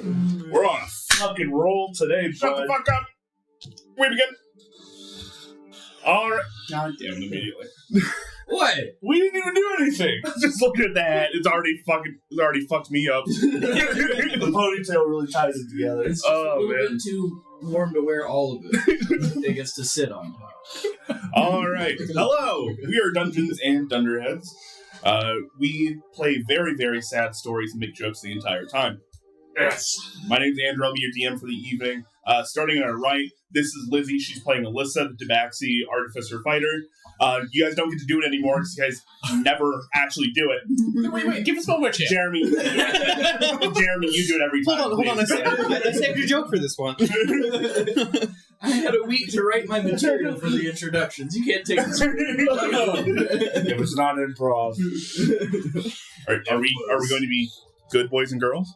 We're on a fucking roll today, Shut the fuck up! We begin. Alright. God damn it, immediately. What? We didn't even do anything. Just look at that. It's already fucked me up. The ponytail really ties it together. It's just a little man. bit too warm to wear all of it. It gets to sit on. Alright. Hello. We are Dungeons and Dunderheads. We play very, very sad stories and make jokes the entire time. Yes. My name's Andrew. I'll be your DM for the evening. Starting on our right, this is Lizzie. She's playing Alyssa, the Tabaxi Artificer Fighter. You guys don't get to do it anymore because you guys never actually do it. Wait, give us one more chance. Jeremy, you do it every time. Hold on a second. I saved your joke for this one. I had a week to write my material for the introductions. You can't take this. It was not improv. Are we going to be good boys and girls?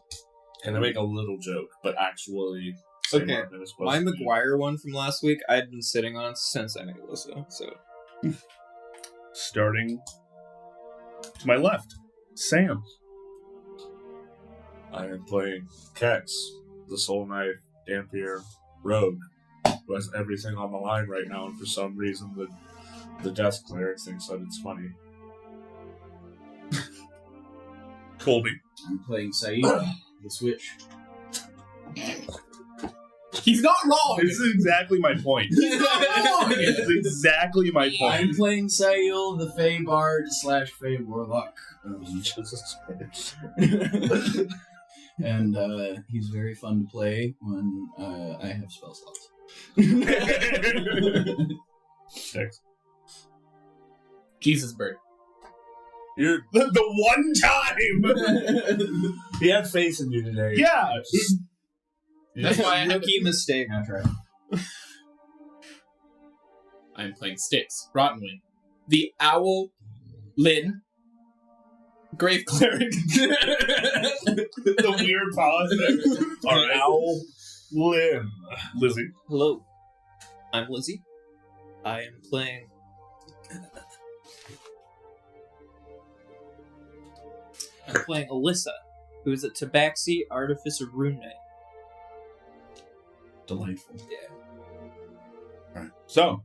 And I make a little joke, but actually... say Okay, what it was supposed my to be. McGuire one from last week, I'd been sitting on since I met Alyssa, so... Starting to my left, Sam. I am playing Kexx, the Soul Knife Dampier Rogue, who has everything on the line right now, and for some reason the desk cleric thinks that it's funny. Colby. I'm playing Saeed, the Switch. He's not wrong! This is exactly my point. He's not wrong! This is exactly my point. I'm playing Saeed, the Fey Bard / Fey Warlock. And he's very fun to play when I have spell slots. Six. Jesus bird. You're, The one time! he had faith in you today. Yeah! That's why I have Rookie mistake. That's right. I'm playing Styx, Rottenwind. The Owl Lyn Grave Cleric. The weird pause there. Alright. Owl Lim. Lizzie. Hello, I'm Lizzie. I am playing... I'm playing Alyssa, who is a Tabaxi Artificer Rune Knight. Delightful. Yeah. Alright. So,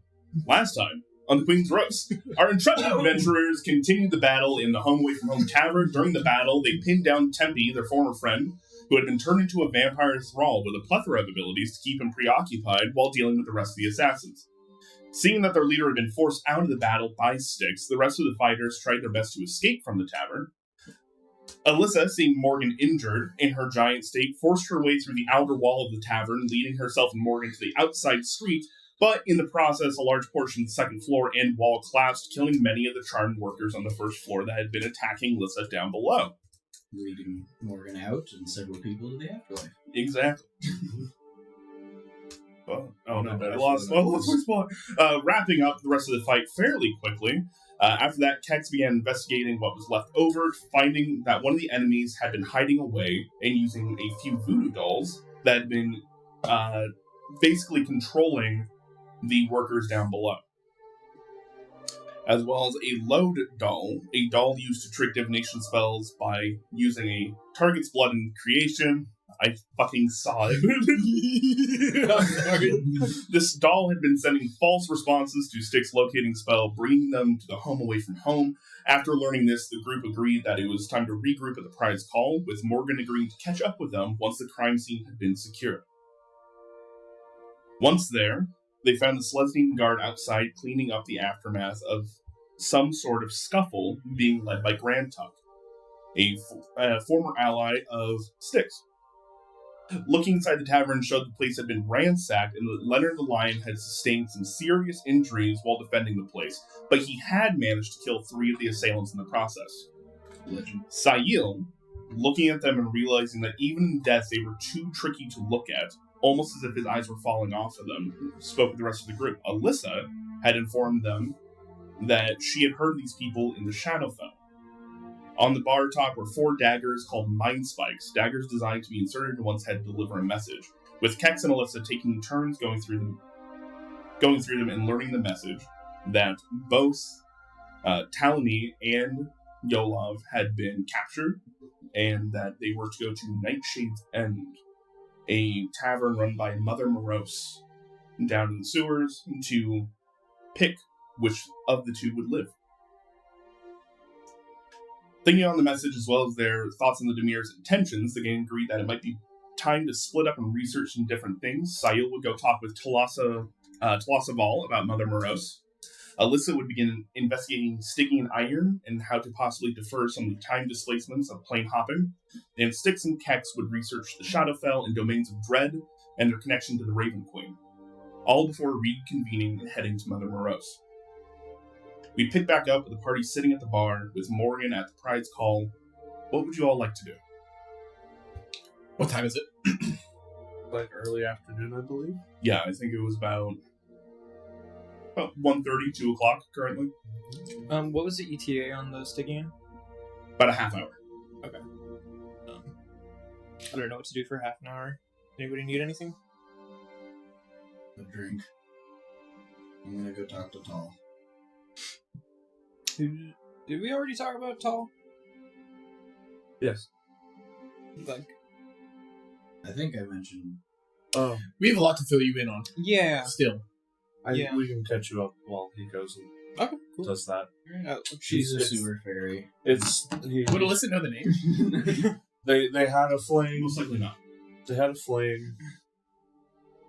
last time, on the Queen's Rooks, our intrepid adventurers continued the battle in the Home Away From Home Tavern. During the battle, they pinned down Tempe, their former friend, who had been turned into a vampire thrall with a plethora of abilities to keep him preoccupied while dealing with the rest of the assassins. Seeing that their leader had been forced out of the battle by Styx, the rest of the fighters tried their best to escape from the tavern. Alyssa, seeing Morgan injured in her giant state, forced her way through the outer wall of the tavern, leading herself and Morgan to the outside street, but in the process, a large portion of the second floor and wall collapsed, killing many of the charmed workers on the first floor that had been attacking Alyssa down below. Leading Morgan out and several people to the afterlife. Exactly. Oh no, I lost my spot. Wrapping up the rest of the fight fairly quickly. After that, Kexx began investigating what was left over, finding that one of the enemies had been hiding away and using a few voodoo dolls that had been basically controlling the workers down below. As well as a load doll, a doll used to trick divination spells by using a target's blood in creation. I fucking saw it. I'm sorry. This doll had been sending false responses to Styx's locating spell, bringing them to the Home Away From Home. After learning this, the group agreed that it was time to regroup at the prize call, with Morgan agreeing to catch up with them once the crime scene had been secured. Once there, they found the Selesnian guard outside cleaning up the aftermath of some sort of scuffle being led by Grand Tuck, a former ally of Styx. Looking inside the tavern showed the place had been ransacked and that Leonard the Lion had sustained some serious injuries while defending the place, but he had managed to kill 3 of the assailants in the process. Legend. Sail, looking at them and realizing that even in death they were too tricky to look at, almost as if his eyes were falling off of them, spoke with the rest of the group. Alyssa had informed them that she had heard these people in the Shadowfell. On the bar top were 4 daggers called Mind Spikes, daggers designed to be inserted in one's head to deliver a message, with Kexx and Alyssa taking turns going through them and learning the message that both Talani and Yolov had been captured, and that they were to go to Nightshade's End a tavern run by Mother Moreas, down in the sewers to pick which of the two would live. Thinking on the message as well as their thoughts on the Demir's intentions, the gang agreed that it might be time to split up and research some different things. Sayil would go talk with Talasa Val about Mother Moreas. Alyssa would begin investigating sticking and iron and how to possibly defer some of the time displacements of plane hopping. And Styx and Kexx would research the Shadowfell and domains of dread and their connection to the Raven Queen. All before reconvening and heading to Mother Moreas. We pick back up with the party sitting at the bar with Morgan at the pride's call. What would you all like to do? What time is it? Like early afternoon, I believe. Yeah, I think it was about 1:30, 2 o'clock currently. What was the ETA on the sticking? About a half hour. Okay. I don't know what to do for half an hour. Anybody need anything? A drink. I'm gonna go talk to Tall. Did we already talk about Tall? Yes. Like, I think I mentioned. Oh, We have a lot to fill you in on. yeah. Still. Yeah. we can catch you up while he goes and Okay, cool. does that. She's a It's- sewer fairy. It's Would Alyssa know the name? they had a fling. Most likely not. They had a fling,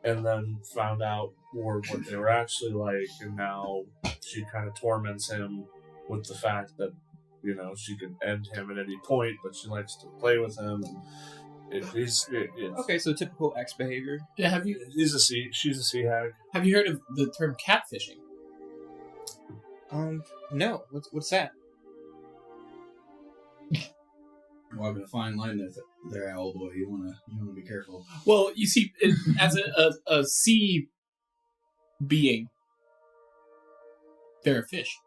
and then found out more of what they were actually like, and now she kind of torments him with the fact that, you know, she could end him at any point, but she likes to play with him. It's Okay, so typical X behavior. Yeah, she's a sea hag. have you heard of the term catfishing? No. What's that? Walking a fine line there, owl boy. You wanna be careful. Well, you see, as a sea being, they're a fish.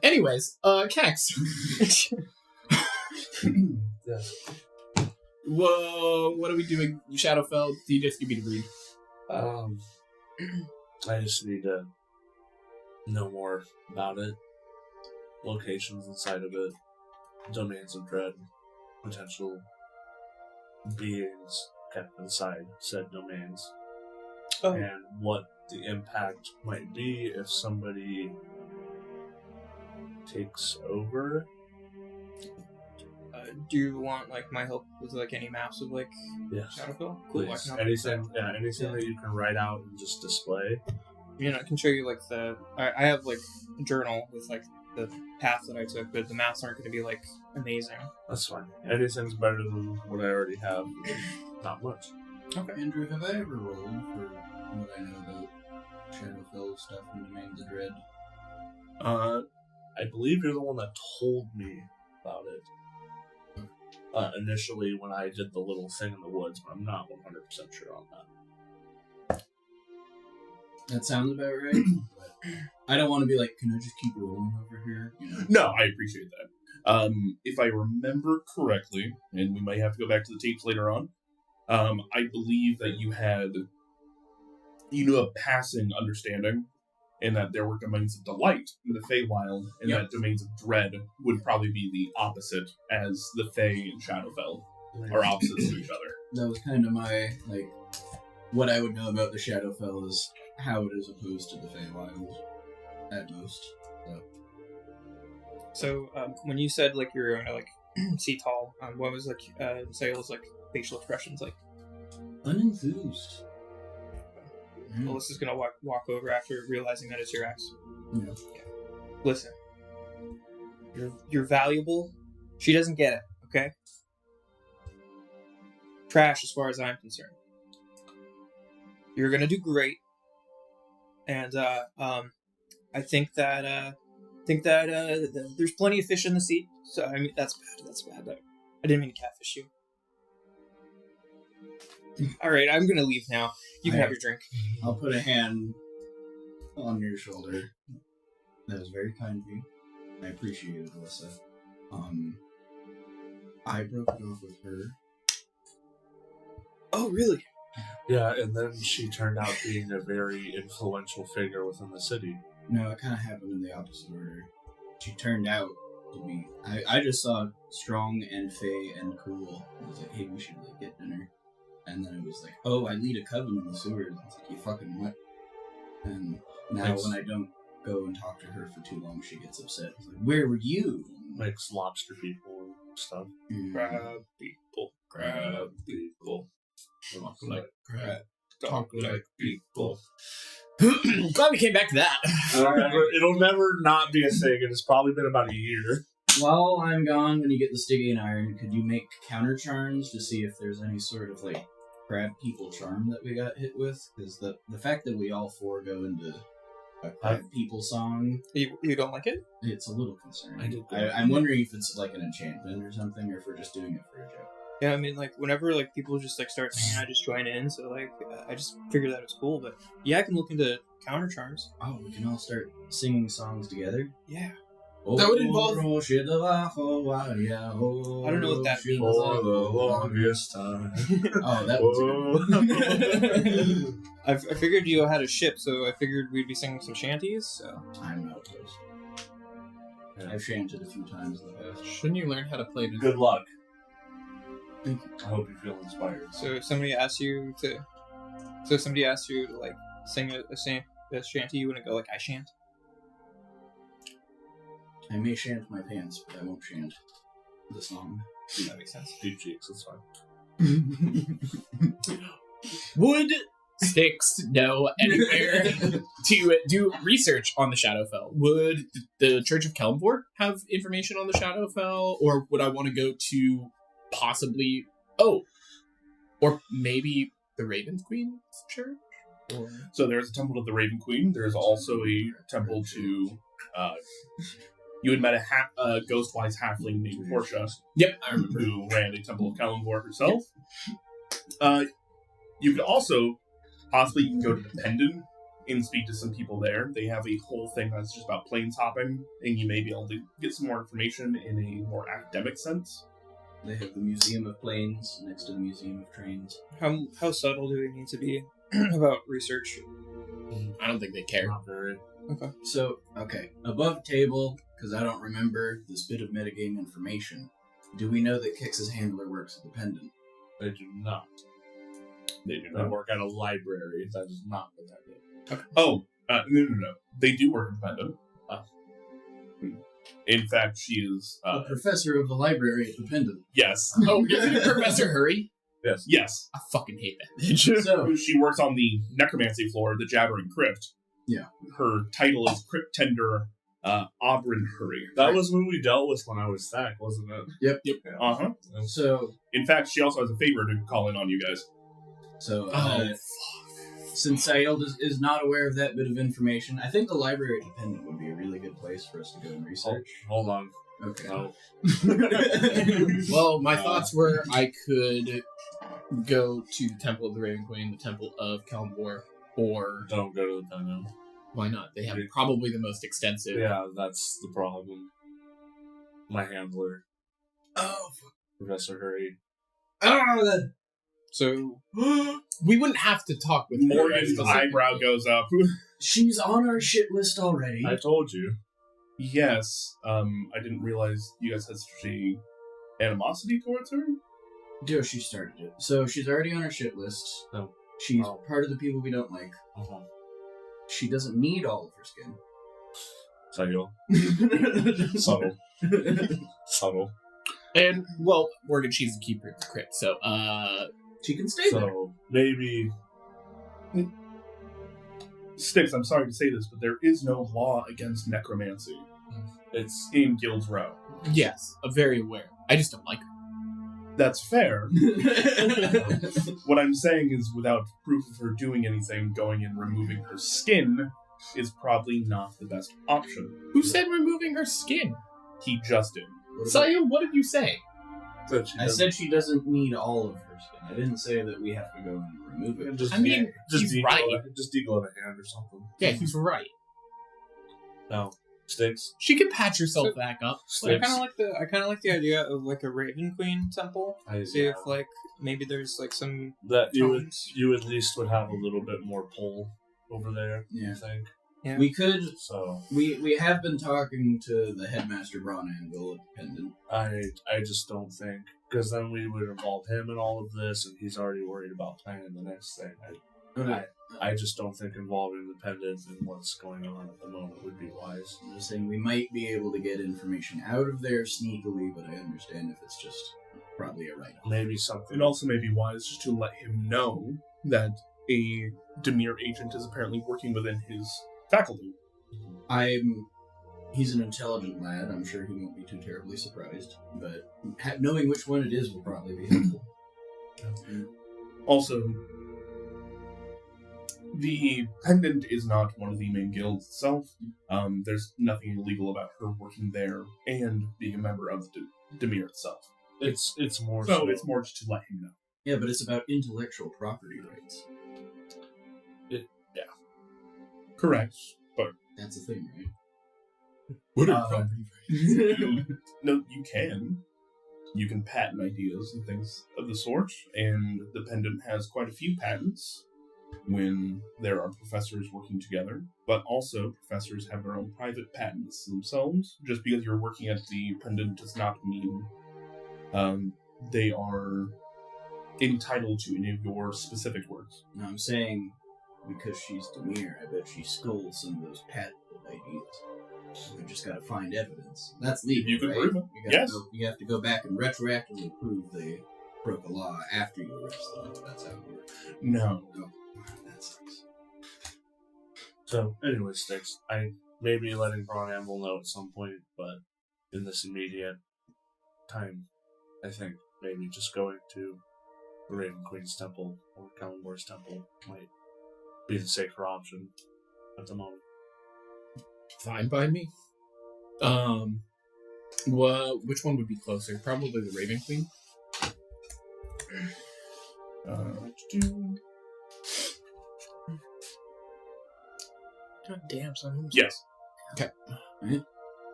Anyways, Kexx. Yeah. Whoa, what are we doing? Shadowfell, do you just give me the read? I just need to know more about it. Locations inside of it, domains of dread, potential beings kept inside said domains, and what the impact might be if somebody takes over. Do you want like my help with like any maps of like Yes, Shadowfell? Cool. I please. can help Anything, with that. anything that you can write out and just display. You know, I can show you like I have like a journal with like the path that I took, but the maps aren't going to be like amazing. That's fine. Anything's better than what I already have. Not much. Okay. Andrew, have I ever rolled for what I know about Shadowfell stuff and Domains of Dread? I believe you're the one that told me about it. Initially when I did the little thing in the woods, but I'm not 100% sure on that. That sounds about right. But I don't want to be like, can I just keep rolling over here? You know? No, I appreciate that. If I remember correctly, and we might have to go back to the tapes later on, I believe that you knew a passing understanding in that there were domains of delight in the Feywild, and that domains of dread would probably be the opposite, as the Fey and Shadowfell are opposites to each other. That was kind of my, like, what I would know about the Shadowfell is how it is opposed to the Feywild, at most. So when you said like you were going to like see Tall, what was like Sayle's like facial expressions like? Unenthused. Alyssa's gonna walk over after realizing that it's your ex. Yeah. Listen, you're valuable. She doesn't get it. Okay. Trash, as far as I'm concerned. You're gonna do great, and I think that there's plenty of fish in the sea. So I mean, that's bad. That's bad. I didn't mean to catfish you. All right, I'm gonna leave now. You can have your drink. I'll put a hand on your shoulder. That was very kind of you. I appreciate it, Alyssa. I broke it off with her. Oh, really? Yeah, and then she turned out being a very influential figure within the city. No, it kind of happened in the opposite order. She turned out to be... I just saw strong and fey and cool. I was like, hey, we should like get dinner. And then it was like, oh, I lead a coven in the sewers. It's like, you fucking what? And now Thanks. when I don't go and talk to her for too long, she gets upset. It's like, where were you? Makes lobster people and stuff. Crab people. Crab people. Talk like crap. Talk like people. Glad we came back to that. It'll never not be a thing, and it's probably been about a year. While I'm gone, when you get the Stygian Iron, could you make counter charms to see if there's any sort of, like, crab people charm that we got hit with? Because the fact that we all four go into a crab people song, You don't like it? it's a little concerning. I do. I'm wondering if it's like an enchantment or something, or if we're just doing it for a joke. Yeah, I mean, like, whenever, like, people just, like, start singing, I just join in, so, like, I just figured that was cool, but, yeah, I can look into counter charms. Oh, we can all start singing songs together? Yeah. That would involve- I don't know what that means. For the longest time. Oh, that was I figured you had a ship, so I figured we'd be singing some shanties, so. I'm not opposed. Yeah. I've chanted a few times in the past. Shouldn't you learn how to play the Good luck. Thank you. I hope you feel inspired. So if somebody asks you to, like, sing a shanty, you wouldn't go, like, I shan't? I may chant my pants, but I won't chant the song. That makes sense. Deep cheeks, it's fine. Would Styx know anywhere to do research on the Shadowfell? Would the Church of Kelmvor have information on the Shadowfell? Or would I want to go to possibly... Oh! Or maybe the Raven Queen's church? Or... So there's a temple to the Raven Queen. There's also a temple to... you had met a ghost-wise halfling named Portia. Yep, I remember. Who ran a temple of Kalimdor herself. You could also possibly you can go to the Pendant and speak to some people there. They have a whole thing that's just about planes hopping, and you may be able to get some more information in a more academic sense. They have the Museum of Planes next to the Museum of Trains. How subtle do we need to be about research? I don't think they care. Not very. So, okay, above table, because I don't remember this bit of metagame information, do we know that Kexx's handler works at the Pendant? They do not. They do They not. work at a library. That is not what that is. Oh, no. They do work at the Pendant. In fact, she is... A professor of the library at the Pendant. yes. Oh, isn't it Professor Hurry? Yes. I fucking hate that bitch. So, She works on the necromancy floor, the Jabbering Crypt. Yeah. Her title is Crypt Tender Aubryn Hurry. That was who we dealt with when I was Thack, wasn't it? Yep. Uh-huh. so, In fact, she also has a favor to call in on you guys. Since Sael is not aware of that bit of information, I think the library at the Pendant would be a really good place for us to go and research. Hold on. Okay. No. Well, my thoughts were I could go to the Temple of the Raven Queen, the Temple of Kelmvor, or Don't go to the Pendant. why not? They have probably the most extensive. Yeah, that's the problem. My handler, Oh, Professor Hurry. I don't know that. So, We wouldn't have to talk with her Morgan's specifically. eyebrow goes up. She's on our shit list already. I told you. Yes. I didn't realize you guys had such a animosity towards her. Dude, she started it. So she's already on our shit list. No. She's Oh. part of the people we don't like. Uh-huh. She doesn't need all of her skin. Subtle. Subtle. And, well, Morgan, she's the keeper of the crypt, so, She can stay there. So maybe Styx, I'm sorry to say this, but there is no law against necromancy. It's in Guild's Row. yes, I'm very aware. I just don't like her. That's fair. What I'm saying is, without proof of her doing anything, going and removing her skin is probably not the best option. Who said removing her skin? He just did. Saya, what did you say? I said she doesn't need all of her skin. I didn't say that we have to go and remove it. Just, I mean, just he's right. Just deagle a hand or something. Yeah, he's right. No. Sticks. She can patch herself back up. I Sticks. kind of like the idea of like a Raven Queen temple. See Yeah. if like maybe there's like some That you tones. at least would have a little bit more pull over there. Yeah. I think Yeah. We could. so. We have been talking to the headmaster Braun Anvil at Pendant. I just don't think because then we would involve him in all of this, and he's already worried about planning the next thing. I just don't think involving the pendant in what's going on at the moment would be wise. I'm just saying we might be able to get information out of there sneakily, but I understand if it's just probably a write-off. Maybe something. It also may be wise just to let him know that a Demir agent is apparently working within his faculty. He's an intelligent lad. I'm sure he won't be too terribly surprised, but knowing which one it is will probably be helpful. Also, the pendant is not one of the main guilds itself. There's nothing illegal about her working there and being a member of the Demir itself. It's more So it's more just to let him know. Yeah, but it's about intellectual property rights. Correct, but That's the thing, right? what are No, you can. You can patent ideas and things of the sort, and the pendant has quite a few patents when there are professors working together, but also professors have their own private patents themselves. Just because you're working at the pendant does not mean they are entitled to any of your specific works. No, I'm saying because she's Demir, I bet she stole some of those patented ideas. We just gotta find evidence. That's legal, You can right? prove it. Yes. You have to go back and retroactively prove they broke a law after you arrest them. That's how it works. No. No. That sucks. So, anyway, Sticks, I may be letting Braun Anvil know at some point, but in this immediate time, I think maybe just going to the Raven Queen's temple or Kalimbor's temple might be the safer option at the moment. Fine by me. Which one would be closer? Probably the Raven Queen. God damn, Sunhome. Yes.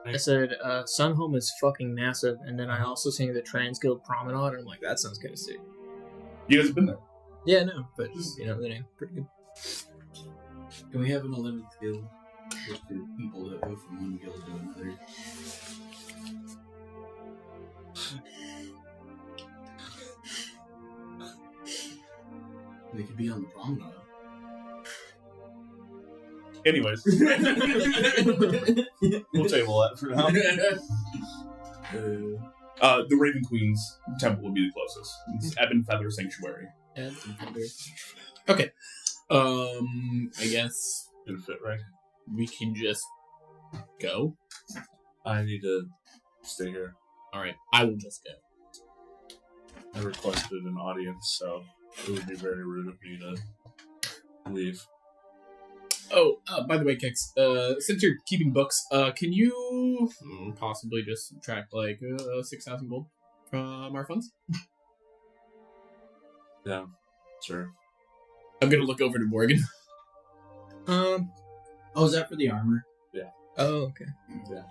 I said, Sunhome is fucking massive, and then I also seen the Trans Guild Promenade, and I'm like, that sounds kind of sick. You guys have been there. Yeah, no, but, you know, the name, pretty good. Can we have an 11th guild? Just for people that go from one guild to another. They could be on the promenade. Anyways. We'll table that for now. The Raven Queen's temple would be the closest. It's Ebon Feather Sanctuary. Okay. I guess Didn't fit right. we can just go. I need to stay here. Alright, I will just go. I requested an audience, so it would be very rude of me to leave. Oh, by the way, Kexx, since you're keeping books, can you possibly just subtract, 6,000 gold from our funds? Yeah, sure. I'm gonna look over to Morgan. Oh, is that for the armor? Oh, okay. Yeah.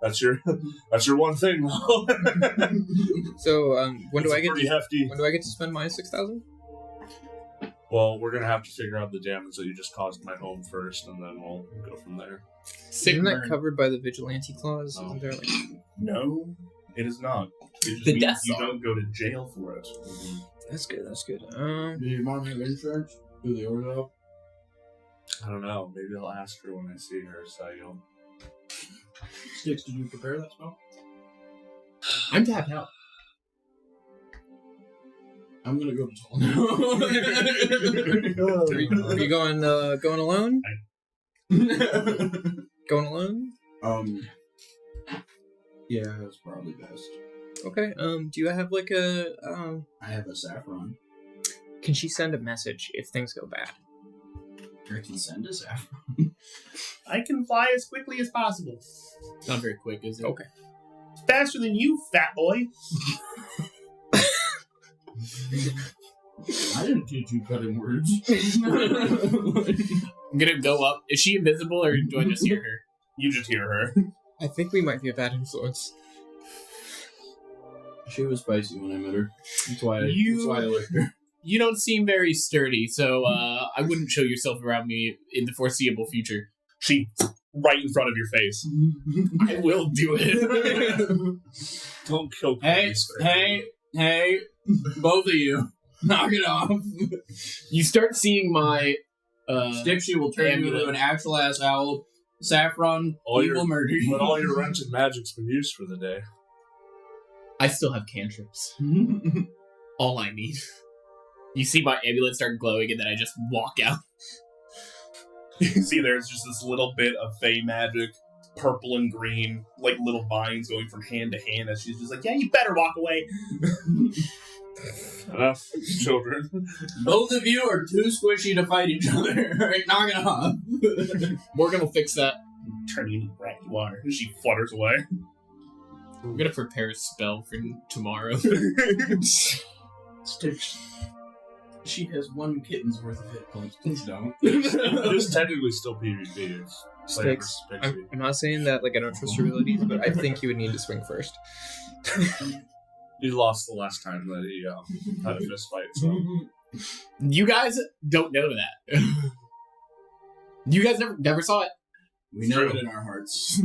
That's your one thing, though. So, when do It's I get pretty hefty. when do I get to spend my 6,000? Well, we're gonna have to figure out the damage that you just caused my home first, and then we'll go from there. Sick Isn't that burn. covered by the vigilante clause? No. Isn't there like No, it is not. It just The means death you song. don't go to jail for it. that's good, that's good. Did your mom have insurance? Do they order up? I don't know. Maybe I'll ask her when I see her. So you'll. Sticks, did you prepare that spell? I'm tapped out. I'm gonna go to Tall now. Are you going alone? Going alone? Yeah, that's probably best. Okay. Do you have like a I have a saffron. Can she send a message if things go bad? I can send a saffron. I can fly as quickly as possible. Not very quick, is it? Okay. Faster than you, fat boy. I didn't teach you cutting words. I'm gonna go up. Is she invisible, or do I just hear her? You just hear her. I think we might be a bad influence. She was spicy when I met her. That's why I liked her. You don't seem very sturdy, so I wouldn't show yourself around me in the foreseeable future. She right in front of your face. I will do it. Don't kill Hey, Chris. hey, Hey, both of you, knock it off. You start seeing my Stipsy will turn you into an actual ass owl. Saffron, evil murder. But all your wrench and magic's been used for the day. I still have cantrips. All I need. You see my amulet start glowing, and then I just walk out. You see there's just this little bit of fey magic, purple and green, like little vines going from hand to hand as she's just like, yeah, you better walk away. Enough, children. Both of you are too squishy to fight each other. Alright, knock it off. Morgan will fix that. Turn you into rat you are. And she flutters away. I'm gonna prepare a spell for tomorrow. Stitch. She has one kitten's worth of hit points. Please don't. It is technically still PvP. It's Slayer Sticks. versus Pixie. I'm not saying that like I don't trust your abilities, but I think you would need to swing first. He lost the last time that he had a fist fight, so. You guys don't know that. You guys never saw it. We know it in our hearts.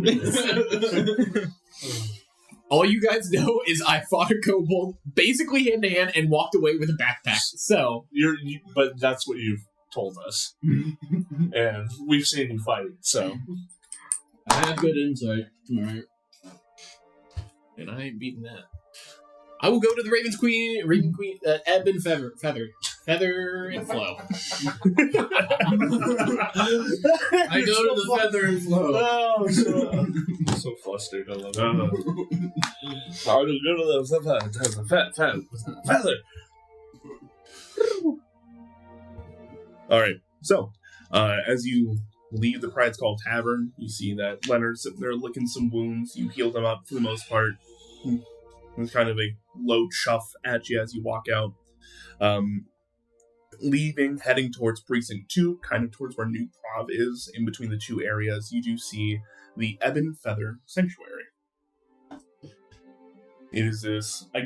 All you guys know is I fought a kobold basically hand to hand and walked away with a backpack. So But that's what you've told us. And we've seen you fight, so. I have good insight. Alright. and I ain't beating that. I will go to the Raven Queen, ebb and feather and flow. I go to the feather and flow. Oh, so flustered. I love it. I will go to the feather. All right. So, as you leave the Pride's Call Tavern, you see that Leonard's sitting there licking some wounds. You heal them up for the most part. There's kind of a low chuff at you as you walk out. Leaving, heading towards Precinct 2, kind of towards where New Prov is, in between the two areas, you do see the Ebon Feather Sanctuary. It is this like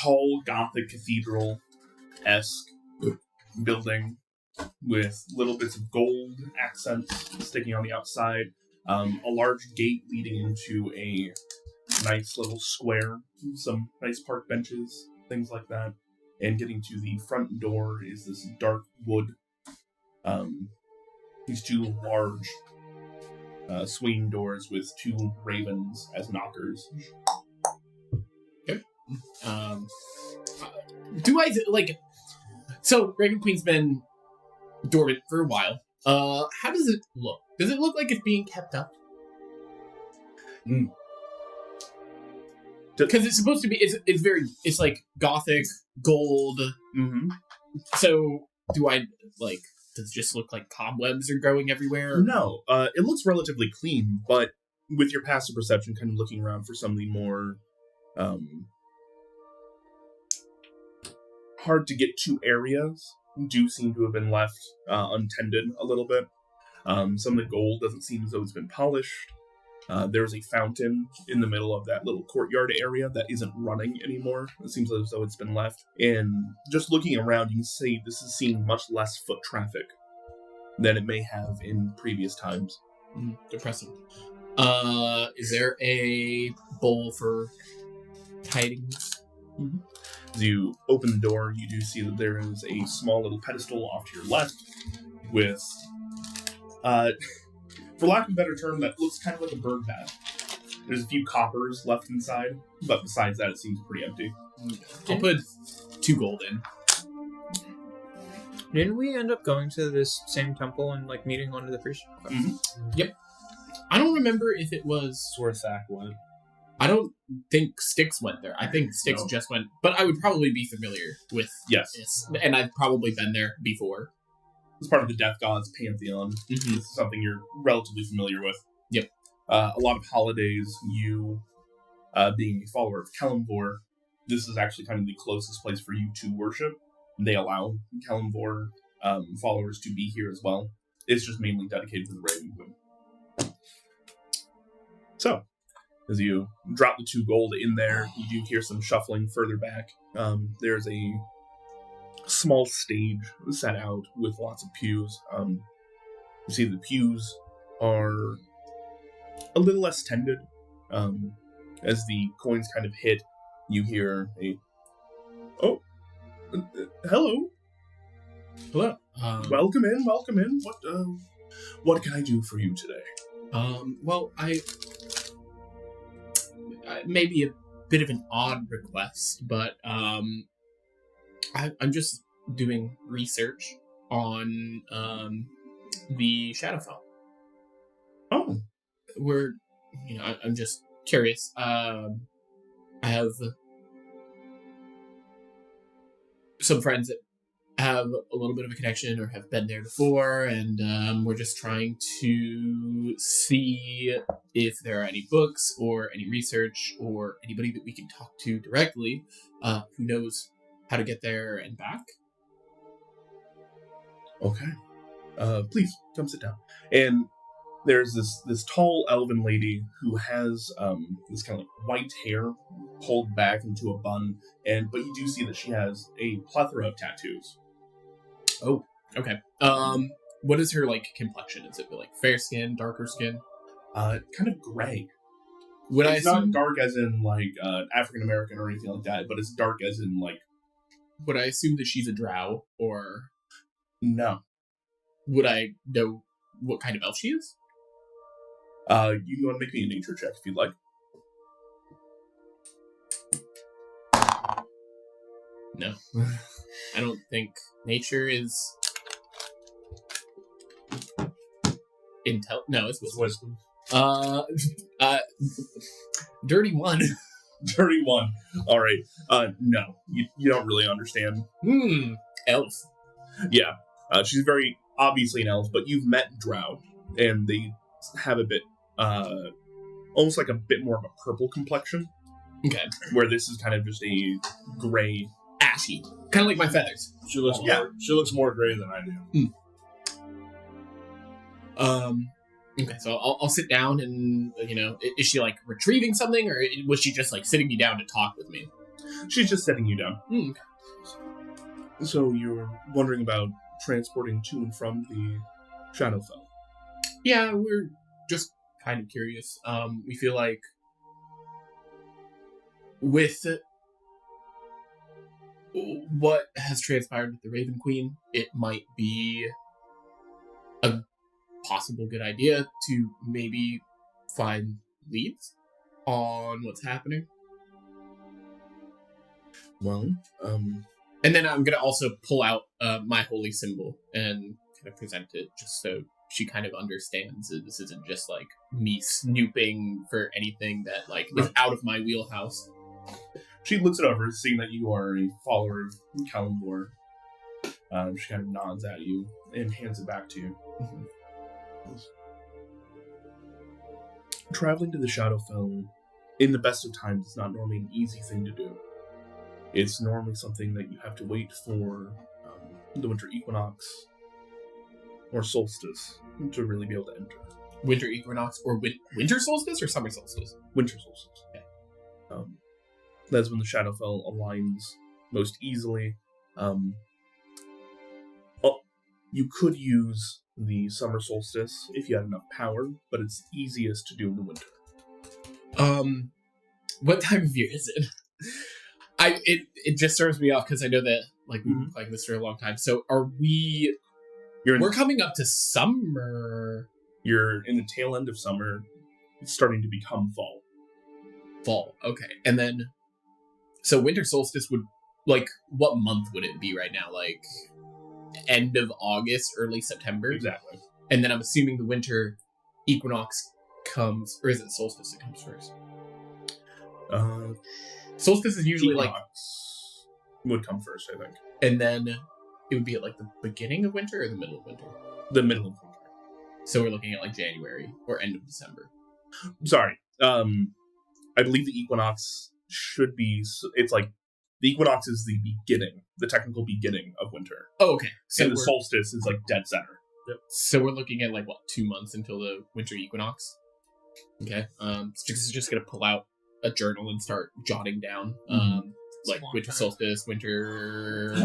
tall Gothic cathedral-esque building with little bits of gold accents sticking on the outside. A large gate leading into a nice little square, some nice park benches, things like that. And getting to the front door is this dark wood. These two large swinging doors with two ravens as knockers. Okay. Do I so Raven Queen's been dormant for a while. How does it look? Does it look like it's being kept up? Because it's supposed to be. It's like Gothic gold. Mm-hmm. So do I Does it just look like cobwebs are growing everywhere? No, it looks relatively clean, but with your passive perception, kind of looking around for some of the more hard to get to areas do seem to have been left untended a little bit. Some of the gold doesn't seem as though it's been polished. There's a fountain in the middle of that little courtyard area that isn't running anymore. It seems as though it's been left. And just looking around, you can see this is seeing much less foot traffic than it may have in previous times. Depressing. Is there a bowl for tidings? Mm-hmm. As you open the door, you do see that there is a small little pedestal off to your left with, for lack of a better term, that looks kind of like a bird bath. There's a few coppers left inside, but besides that, it seems pretty empty. I'll put 2 gold in. Didn't we end up going to this same temple and meeting one of the priests? Mm-hmm. Yep. I don't remember if it was. Swarthak went. I don't think Styx went there. I think Styx just went, but I would probably be familiar with this, and I've probably been there before. It's part of the Death God's pantheon. Mm-hmm. This is something you're relatively familiar with. Yep. A lot of holidays, you, being a follower of Kelemvor, this is actually kind of the closest place for you to worship. They allow Kelemvor followers to be here as well. It's just mainly dedicated to the Raven Queen. So, as you drop the 2 gold in there, you do hear some shuffling further back. There's a small stage set out with lots of pews. You see the pews are a little less tended. As the coins kind of hit, you hear a Oh, hello. Hello. Welcome in. What can I do for you today? Well, I maybe a bit of an odd request, but I'm just doing research on the Shadowfell. Oh, I'm just curious. I have some friends that have a little bit of a connection or have been there before, and we're just trying to see if there are any books or any research or anybody that we can talk to directly who knows how to get there and back. okay. Please come sit down. And there's this tall elven lady who has this kind of like white hair pulled back into a bun, but you do see that she has a plethora of tattoos. Oh, okay. What is her like complexion? Is it like fair skin, darker skin? Kind of gray. Would It's I not assume, dark as in like African American or anything like that, but it's dark as in like would I assume that she's a drow, or no. would I know what kind of elf she is? You can go and make me a nature check if you'd like. No. I don't think nature is No, it's wisdom. Dirty one. Dirty one. All right. No, you don't really understand. Elf. Yeah, she's very obviously an elf, but you've met drow, and they have a bit, almost like a bit more of a purple complexion. Okay. Where this is kind of just a gray, Ashy. Kind of like my feathers. She looks more gray than I do. Okay, so I'll sit down and, is she like retrieving something, or was she just like sitting me down to talk with me? She's just setting you down. Okay. So you're wondering about transporting to and from the Shadowfell? Yeah, we're just kind of curious. We feel like with what has transpired with the Raven Queen, it might be a possible good idea to maybe find leads on what's happening. Well, and then I'm gonna also pull out my holy symbol and kind of present it, just so she kind of understands that this isn't just like me snooping for anything that like is out of my wheelhouse. She looks it over, seeing that you are a follower of Kalimdor. She kind of nods at you and hands it back to you. Mm-hmm. Traveling to the Shadowfell in the best of times is not normally an easy thing to do. It's normally something that you have to wait for the winter equinox or solstice to really be able to enter. Winter equinox or winter solstice or summer solstice? Winter solstice. Okay. That's when the Shadowfell aligns most easily. You could use the summer solstice if you had enough power, but it's easiest to do in the winter. What time of year is it? It just throws me off because I know that like we've been playing this for a long time. So are we? We're coming up to summer. You're in the tail end of summer. It's starting to become fall. Fall. Okay, and then so winter solstice would like what month would it be right now? Like end of August, early September. Exactly. And then I'm assuming the winter equinox comes, or is it solstice that comes first? Solstice is usually equinox would come first, I think. And then it would be at like the beginning of winter or the middle of winter? The middle of winter. So we're looking at like January or end of December. Sorry. I believe the equinox should be, it's like, the equinox is the beginning, the technical beginning of winter. Oh, okay. So and the solstice is like dead center. Yep. So we're looking at like, what, 2 months until the winter equinox? Okay. Just going to pull out a journal and start jotting down, like winter solstice, winter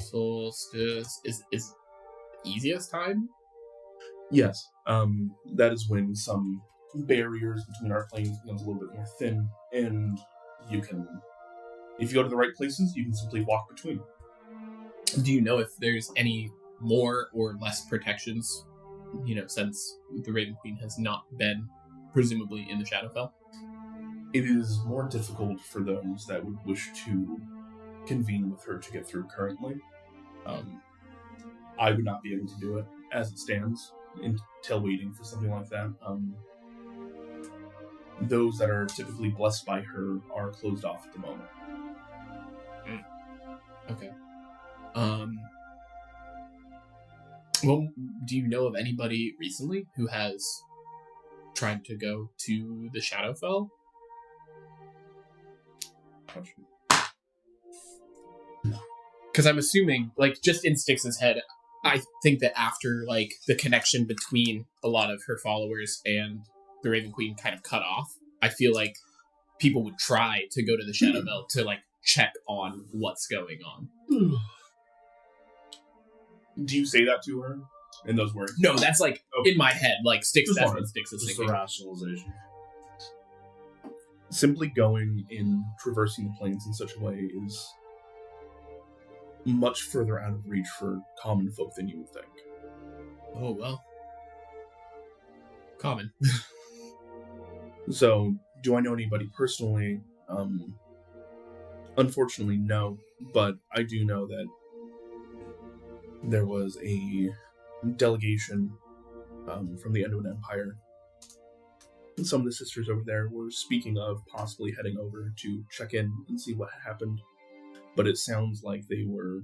solstice is easiest time? Yes. That is when some barriers between our planes becomes a little bit more thin, and you can If you go to the right places, you can simply walk between. Do you know if there's any more or less protections, since the Raven Queen has not been presumably in the Shadowfell? It is more difficult for those that would wish to convene with her to get through currently. I would not be able to do it as it stands until waiting for something like that. Those that are typically blessed by her are closed off at the moment. Okay. Well, do you know of anybody recently who has tried to go to the Shadowfell? Because I'm assuming, just in Styx's head, I think that after, the connection between a lot of her followers and the Raven Queen kind of cut off, I feel like people would try to go to the Shadowfell to, check on what's going on. Do you say that to her in those words? No, that's, in my head. Styx, Just that's one. what Styx is Just a thinking. rationalization. Simply going and traversing the plains in such a way is much further out of reach for common folk than you would think. Oh, well. Common. So, do I know anybody personally? Unfortunately, no. But I do know that there was a delegation from the Betwenn Empire. And some of the sisters over there were speaking of possibly heading over to check in and see what happened. But it sounds like they were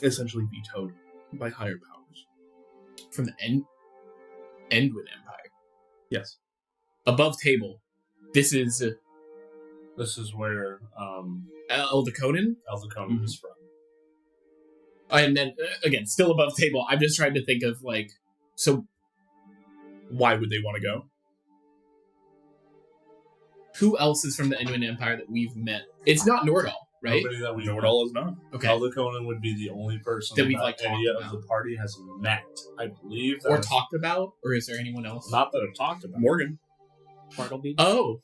essentially vetoed by higher powers. From the Betwenn Empire. Yes. Above table. This is This is where Eldaconan. Eldaconan is from. And then, again, still above table. I'm just trying to think of, so Why would they want to go? who else is from the Betwenn Empire that we've met? It's not Nordal, right? Nobody that we Nordal is not. Okay. Eldaconan would be the only person That we've, that any talked of about. the party has met. I believe that Or talked about? Or is there anyone else? Not that I've talked about. Morgan. Bartleby. Oh,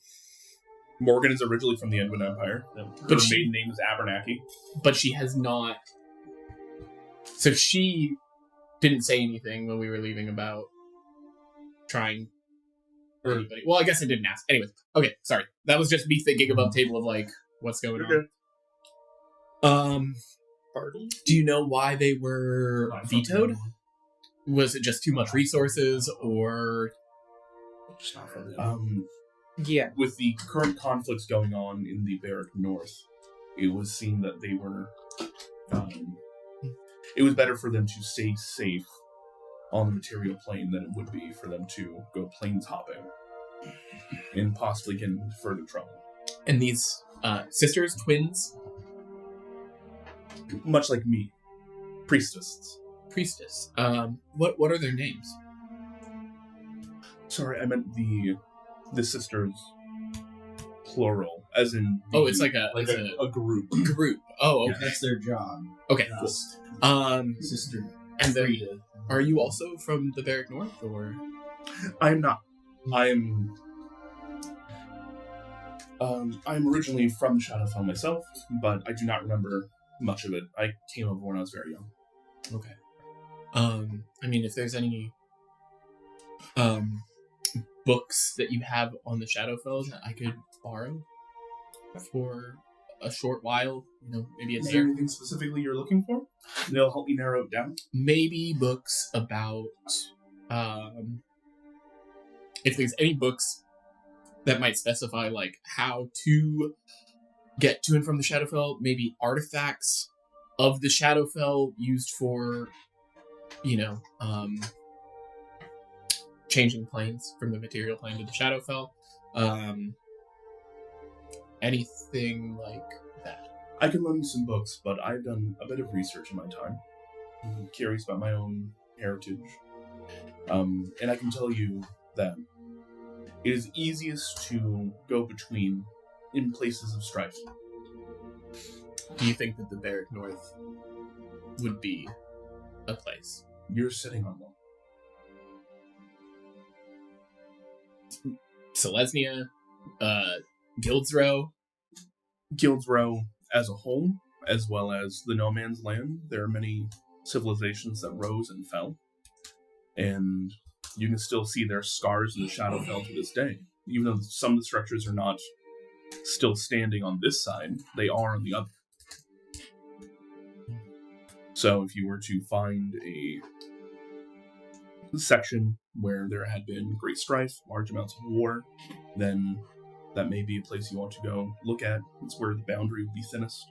Morgan is originally from the Betwenn Empire. Her But she- maiden name is Abernathy. but she has not. So she didn't say anything when we were leaving about trying for anybody. Well, I guess I didn't ask. Anyways, okay, sorry. That was just me thinking above table of what's going You're on. Bartleby. Do you know why they were Not from vetoed? the- Was it just too much resources, or Just not from the Yeah. With the current conflicts going on in the Barrack North, it was seen that they were. It was better for them to stay safe on the material plane than it would be for them to go planes hopping and possibly get into further trouble. and these sisters, twins, Much like me, priestesses. priestess? What are their names? Sorry, I meant the sisters, plural, as in. Oh, it's like a group. group. Oh, okay. That's their job. Okay, cool. Sister And then, Frida. are you also from the Barrack North, or? I'm not. I'm originally from the Shadowfell myself, but I do not remember much of it. I came over when I was very young. Okay. I mean, if there's any books that you have on the Shadowfell that I could borrow for a short while, maybe Is it's there anything specifically you're looking for? They'll help me narrow it down. maybe books about if there's any books that might specify how to get to and from the Shadowfell, maybe artifacts of the Shadowfell used for changing planes from the material plane to the Shadowfell, anything like that. I can loan you some books, but I've done a bit of research in my time. I'm curious about my own heritage. And I can tell you that it is easiest to go between in places of strife. Do you think that the Barrack North would be a place? You're sitting on one. Selesnya, Guildsrow, Guild's Row as a whole, as well as the No Man's Land, there are many civilizations that rose and fell. And you can still see their scars in the Shadowfell to this day. Even though some of the structures are not still standing on this side, they are on the other. So if you were to find a section where there had been great strife, large amounts of war, then that may be a place you want to go look at. It's where the boundary would be thinnest.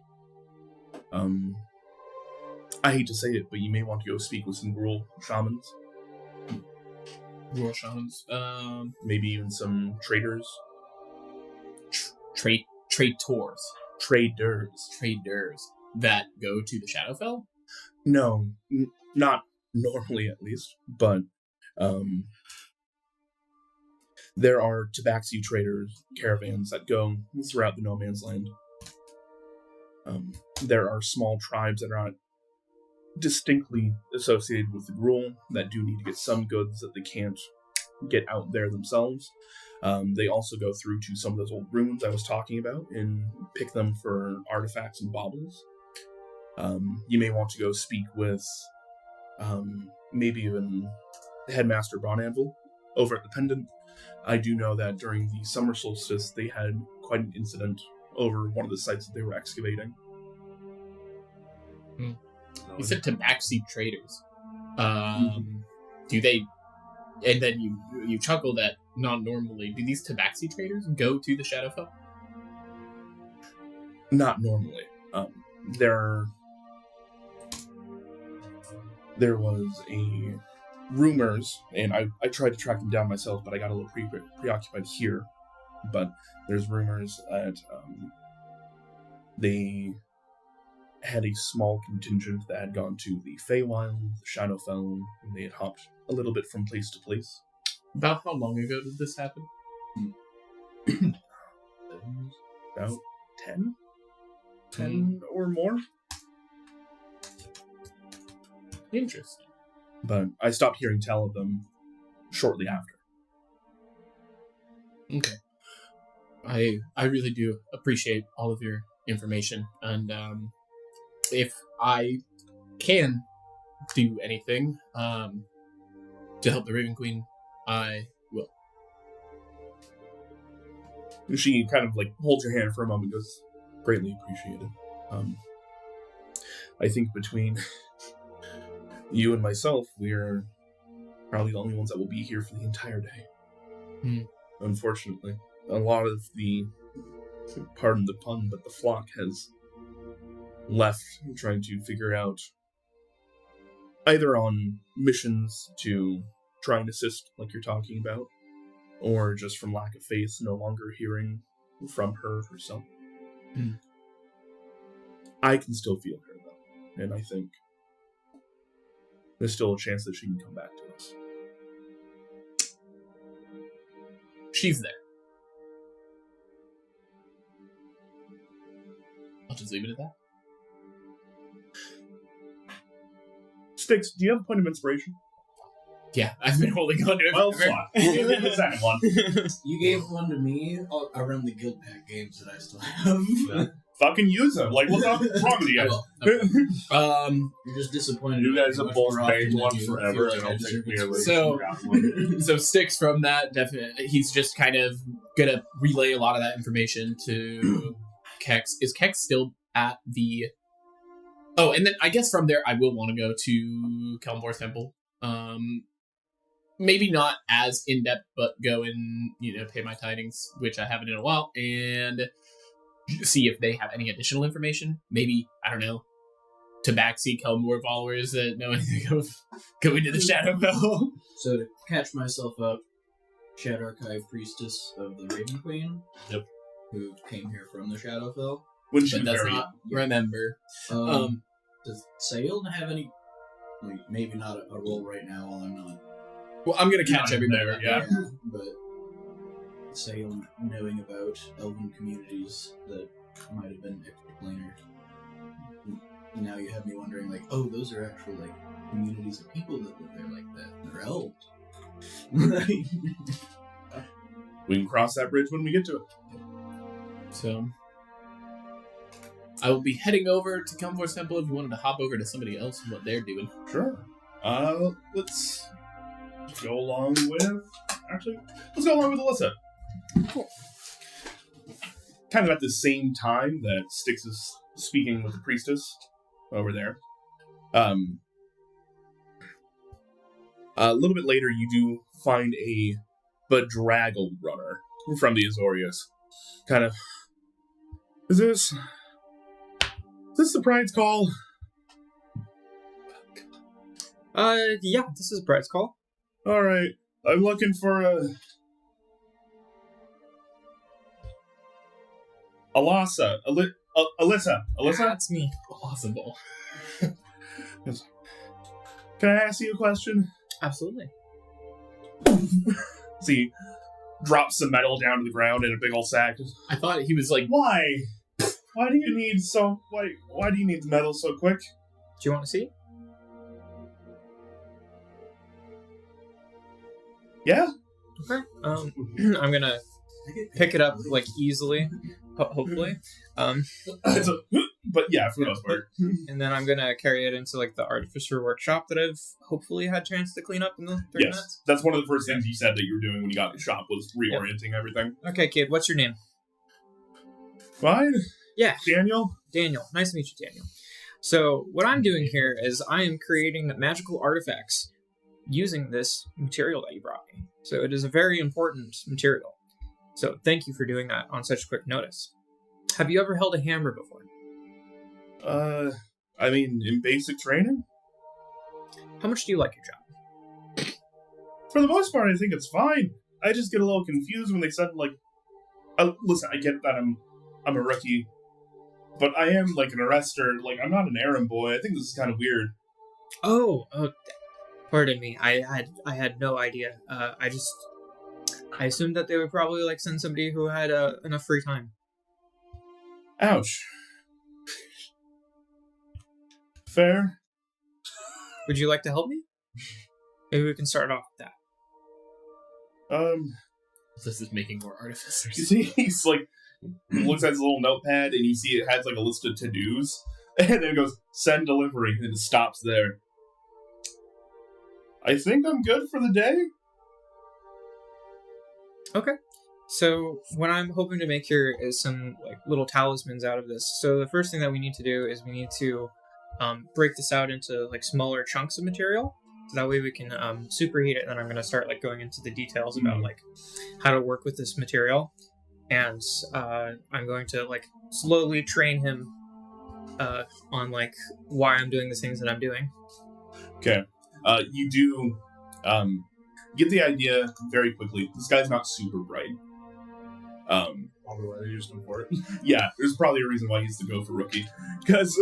I hate to say it, but you may want to go speak with some rural shamans. Rural shamans. Maybe even some traders. Traders. Traders. That go to the Shadowfell? No, not normally at least, but there are tabaxi traders caravans that go throughout the No Man's Land. There are small tribes that are not distinctly associated with the Gruul that do need to get some goods that they can't get out there themselves. They also go through to some of those old ruins I was talking about and pick them for artifacts and baubles. You may want to go speak with maybe even Headmaster Bronanvil over at the Pendant. I do know that during the summer solstice they had quite an incident over one of the sites that they were excavating. You said tabaxi traders. Do they... And then you chuckle that non-normally. Do these tabaxi traders go to the Shadowfell? Not normally. There was a rumors, and I tried to track them down myself, but I got a little preoccupied here. But there's rumors that they had a small contingent that had gone to the Feywild, the Shadowfell, and they had hopped a little bit from place to place. About how long ago did this happen? About 10? 10 or more. Interesting. But I stopped hearing tell of them shortly after. Okay. I really do appreciate all of your information, and if I can do anything to help the Raven Queen, I will. She kind of like holds your hand for a moment, goes, greatly appreciated. I think between you and myself, we're probably the only ones that will be here for the entire day. Unfortunately. A lot of the, pardon the pun, but the flock has left trying to figure out either on missions to try and assist, like you're talking about, or just from lack of faith, no longer hearing from her herself. I can still feel her, though, and I think there's still a chance that she can come back to us. She's there. I'll just leave it at that. Styx, do you have a point of inspiration? Yeah, I've been holding on to it. Well, fuck. Give me the second one. You gave one to me around the Guild Pack games that I still have. Fucking use them. Like, what's wrong with you guys? You're just disappointed. You guys have much both more often begged than one you forever. feel I like don't deserve think it. we ever. So Styx from that, definitely, he's just kind of gonna relay a lot of that information to Kexx. Is Kexx still at the... Oh, and then I guess from there, I will want to go to Kelmbor's Temple. Maybe not as in-depth, but go and, pay my tidings, which I haven't in a while, and see if they have any additional information. Maybe, I don't know, Tabaxi Kelmor followers that know anything of going to the Shadowfell. So to catch myself up, Shadow Archive Priestess of the Raven Queen. Yep. Who came here from the Shadowfell. When she But does not remember. Does Sayil have any... Like, maybe not a role right now while I'm not... Well, I'm going to catch everybody. there, yeah. But Sayil knowing about elven communities that might have been extraplanar. Now you have me wondering, like, oh, those are actually, like, communities of people that live there like that. They're elves. We can cross that bridge when we get to it. So, I will be heading over to Kelmvor's Temple if you wanted to hop over to somebody else and what they're doing. Sure. Let's go along with... Actually, let's go along with Alyssa. Cool. Kind of at the same time that Styx is speaking with the priestess over there. A little bit later, you do find a bedraggled runner from the Azorius. Kind of... Is this the bride's call? Yeah, this is Brett's call. Alright, I'm looking for Alyssa. Alyssa? That's me. Awesome ball. Can I ask you a question? Absolutely. See, drops some metal down to the ground in a big old sack. I thought he was like, Why? Why do you need the metal so quick? Do you want to see? Yeah? Okay. I'm gonna pick it up like easily, hopefully. But yeah, for the most part. And then I'm gonna carry it into like the artificer workshop that I've hopefully had a chance to clean up in the 30 Yes, minutes. that's one of the first things you said that you were doing when you got in the shop was reorienting everything. Okay, kid, what's your name? Fine. Yeah, Daniel? Daniel. Nice to meet you, Daniel. So what I'm doing here is I am creating magical artifacts using this material that you brought me. So it is a very important material. So thank you for doing that on such quick notice. Have you ever held a hammer before? I mean, in basic training? How much do you like your job? For the most part, I think it's fine. I just get a little confused when they said, like... listen, I get that I'm a rookie, but I am, like, an arrestor. Like, I'm not an errand boy. I think this is kind of weird. Oh, pardon me. I had no idea. I assumed that they would probably, like, send somebody who had enough free time. Ouch. Fair. Would you like to help me? Maybe we can start off with that. this is making more artificers. You see, he's like, looks at his little notepad, and you see it has like a list of to-dos, and then it goes, send delivery, and it stops there. I think I'm good for the day. Okay. So what I'm hoping to make here is some like little talismans out of this. So the first thing that we need to do is we need to break this out into like smaller chunks of material. So that way we can superheat it, and then I'm going to start like going into the details about like how to work with this material. And I'm going to like slowly train him on like why I'm doing the things that I'm doing. Okay. You do get the idea very quickly. This guy's not super bright. Probably why they used him for it. Yeah, there's probably a reason why he's the go for rookie. Because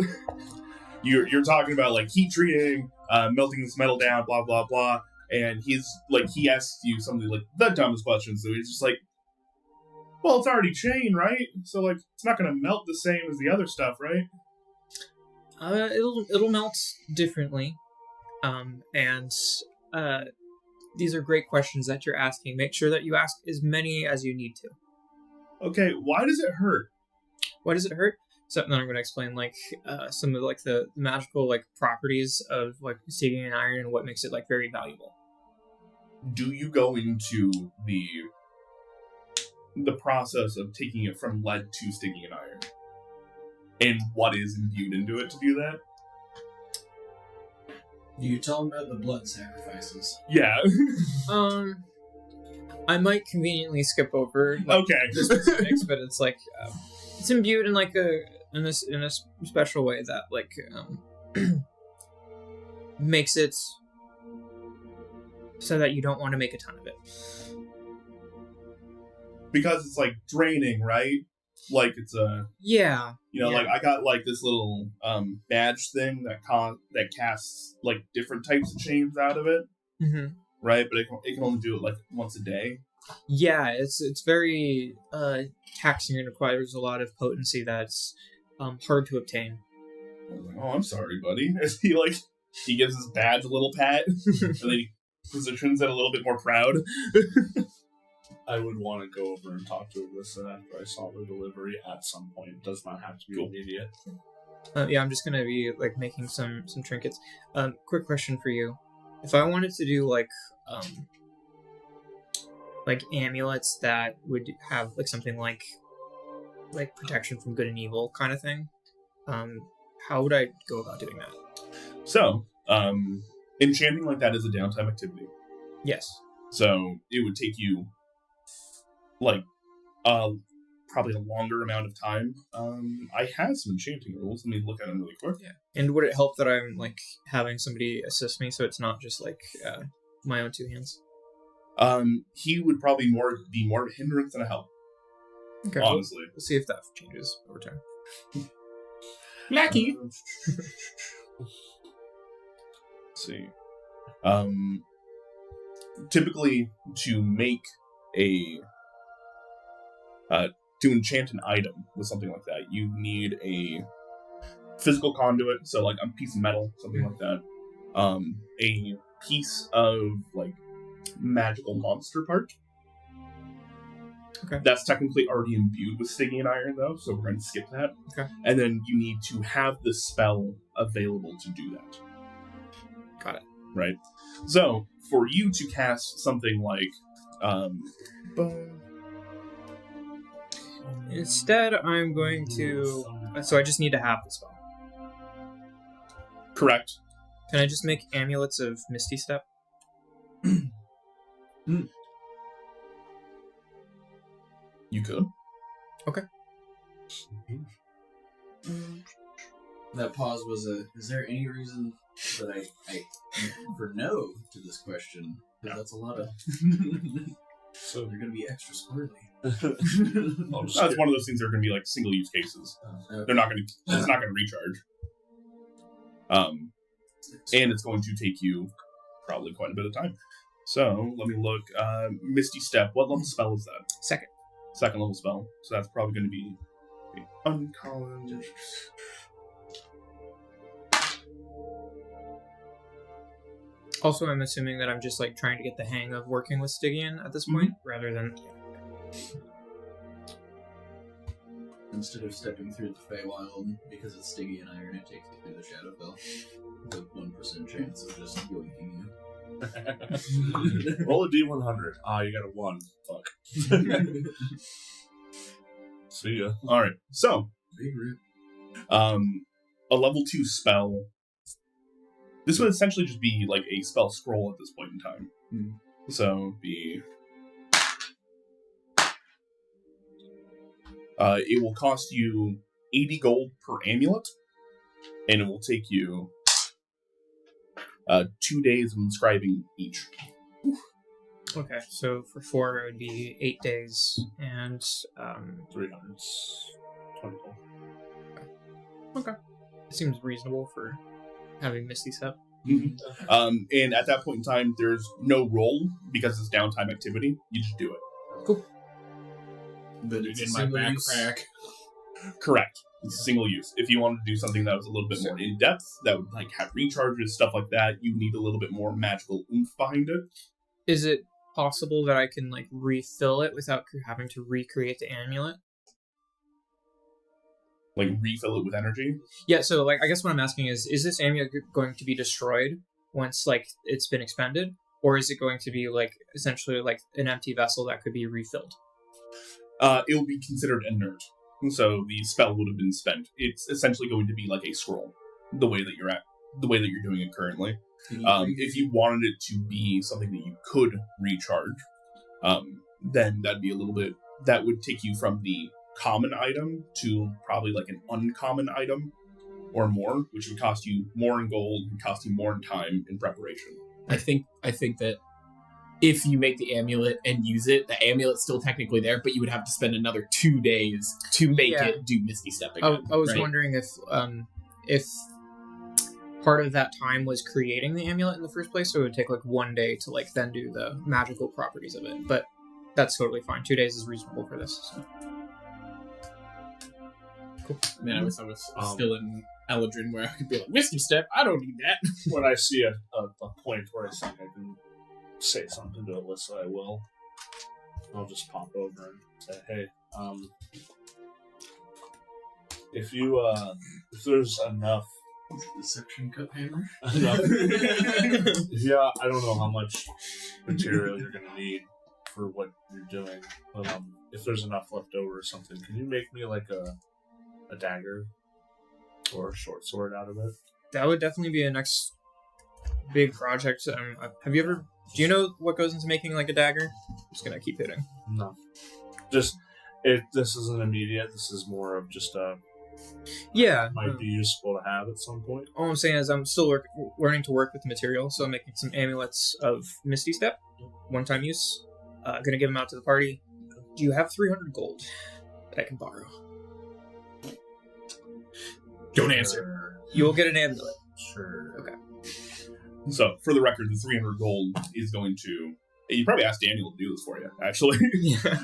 you're talking about like heat treating, melting this metal down, blah blah blah, and he's like he asks you something like the dumbest question. So he's just like, well, it's already chain, right? So like it's not gonna melt the same as the other stuff, right? It'll melt differently. And these are great questions that you're asking. Make sure that you ask as many as you need to. Okay, why does it hurt? Why does it hurt? So then I'm going to explain like some of like the magical like properties of like stigging an iron and what makes it like very valuable. Do you go into the process of taking it from lead to stigging an iron? And what is imbued into it to do that? Do you tell them about the blood sacrifices? Yeah. I might conveniently skip over Okay. the specifics, but it's like it's imbued in like in a special way that like makes it so that you don't want to make a ton of it. Because it's like draining, right? Like it's a Yeah. like I got like this little badge thing that casts like different types of chains out of it, right? But it can only do it like once a day. Yeah, it's very taxing and requires a lot of potency that's hard to obtain. Oh, I'm sorry, buddy. He gives his badge a little pat, and then he positions it a little bit more proud. I would want to go over and talk to Alyssa after I saw the delivery at some point. It does not have to be immediate. Yeah, I'm just gonna be like making some trinkets. Quick question for you: if I wanted to do like amulets that would have like something like protection from good and evil kind of thing, how would I go about doing that? So, enchanting like that is a downtime activity. Yes. So it would take you like probably a longer amount of time. I have some enchanting rules. Let me look at them really quick. Yeah. And would it help that I'm like having somebody assist me so it's not just like my own two hands? He would probably be more of a hindrance than a help. Okay. Honestly. We'll see if that changes over time. Lucky. Let's see. Typically, to make to enchant an item with something like that, you need a physical conduit, so like a piece of metal, something like that. A piece of like magical monster part. Okay. That's technically already imbued with Stygian iron, though, so we're going to skip that. Okay. And then you need to have the spell available to do that. Got it. Right. So, for you to cast something like, Instead, I'm going to. So I just need to have the spell. correct. Can I just make amulets of Misty Step? You could. Okay. That pause was is there any reason that I for no to this question? Because that's a lot of... So they're going to be extra squirrely. That's one of those things that are going to be like single use cases. Okay. They're not going to. It's not going to recharge. And it's going to take you probably quite a bit of time. So let me look. Misty Step. What level spell is that? Second level spell. So that's probably going to be uncommon. Also, I'm assuming that I'm just like trying to get the hang of working with Stygian at this point, rather than. Instead of stepping through the Feywild, because it's Stygian iron, it takes you through the Shadowfell. With 1% chance of just yoinking you. Roll a D100. You got a 1. Fuck. See ya. All right. So, Big rip. a level 2 spell. This would essentially just be like a spell scroll at this point in time. So, it will cost you 80 gold per amulet, and it will take you 2 days of inscribing each. Okay, so for 4 it would be 8 days and 320. Okay, it seems reasonable for having Misty Step. And at that point in time, there's no roll because it's downtime activity. You just do it. Cool. But it's in my backpack. Correct. It's single use. If you wanted to do something that was a little bit more in depth, that would like have recharges, stuff like that, you need a little bit more magical oomph behind it. Is it possible that I can like refill it without having to recreate the amulet? Like refill it with energy. Yeah, so like I guess what I'm asking is this amulet going to be destroyed once like it's been expended, or is it going to be like essentially like an empty vessel that could be refilled? It will be considered inert, so the spell would have been spent. It's essentially going to be like a scroll, the way that you're doing it currently. If you wanted it to be something that you could recharge, then that'd be a little bit. That would take you from the common item to probably like an uncommon item or more, which would cost you more in gold and cost you more in time in preparation. I think that if you make the amulet and use it, the amulet's still technically there, but you would have to spend another 2 days to make it do Misty Step again. I was right? wondering if part of that time was creating the amulet in the first place, so it would take like 1 day to like then do the magical properties of it. But that's totally fine. 2 days is reasonable for this. So. Cool. Man, I wish I was still in Eladrin where I could be like, Misty Step, I don't need that. When I see a point where I think I can say something to Alyssa, I will. I'll just pop over and say, hey, if you if there's enough The section cut hammer. yeah, I don't know how much material you're gonna need for what you're doing. But if there's enough left over or something, can you make me like a dagger or a short sword out of it? That would definitely be a next big project. Have you ever? Do you know what goes into making like a dagger? I'm just gonna keep hitting. No, this isn't immediate. This is more of just a. Yeah, Might be useful to have at some point. all I'm saying is I'm still learning to work with material, so I'm making some amulets of Misty Step, one-time use. Gonna give them out to the party. Do you have 300 gold that I can borrow? Don't answer. You will get an amulet. Sure. Okay. So, for the record, the 300 gold is going to... You probably asked Daniel to do this for you, actually. Yeah.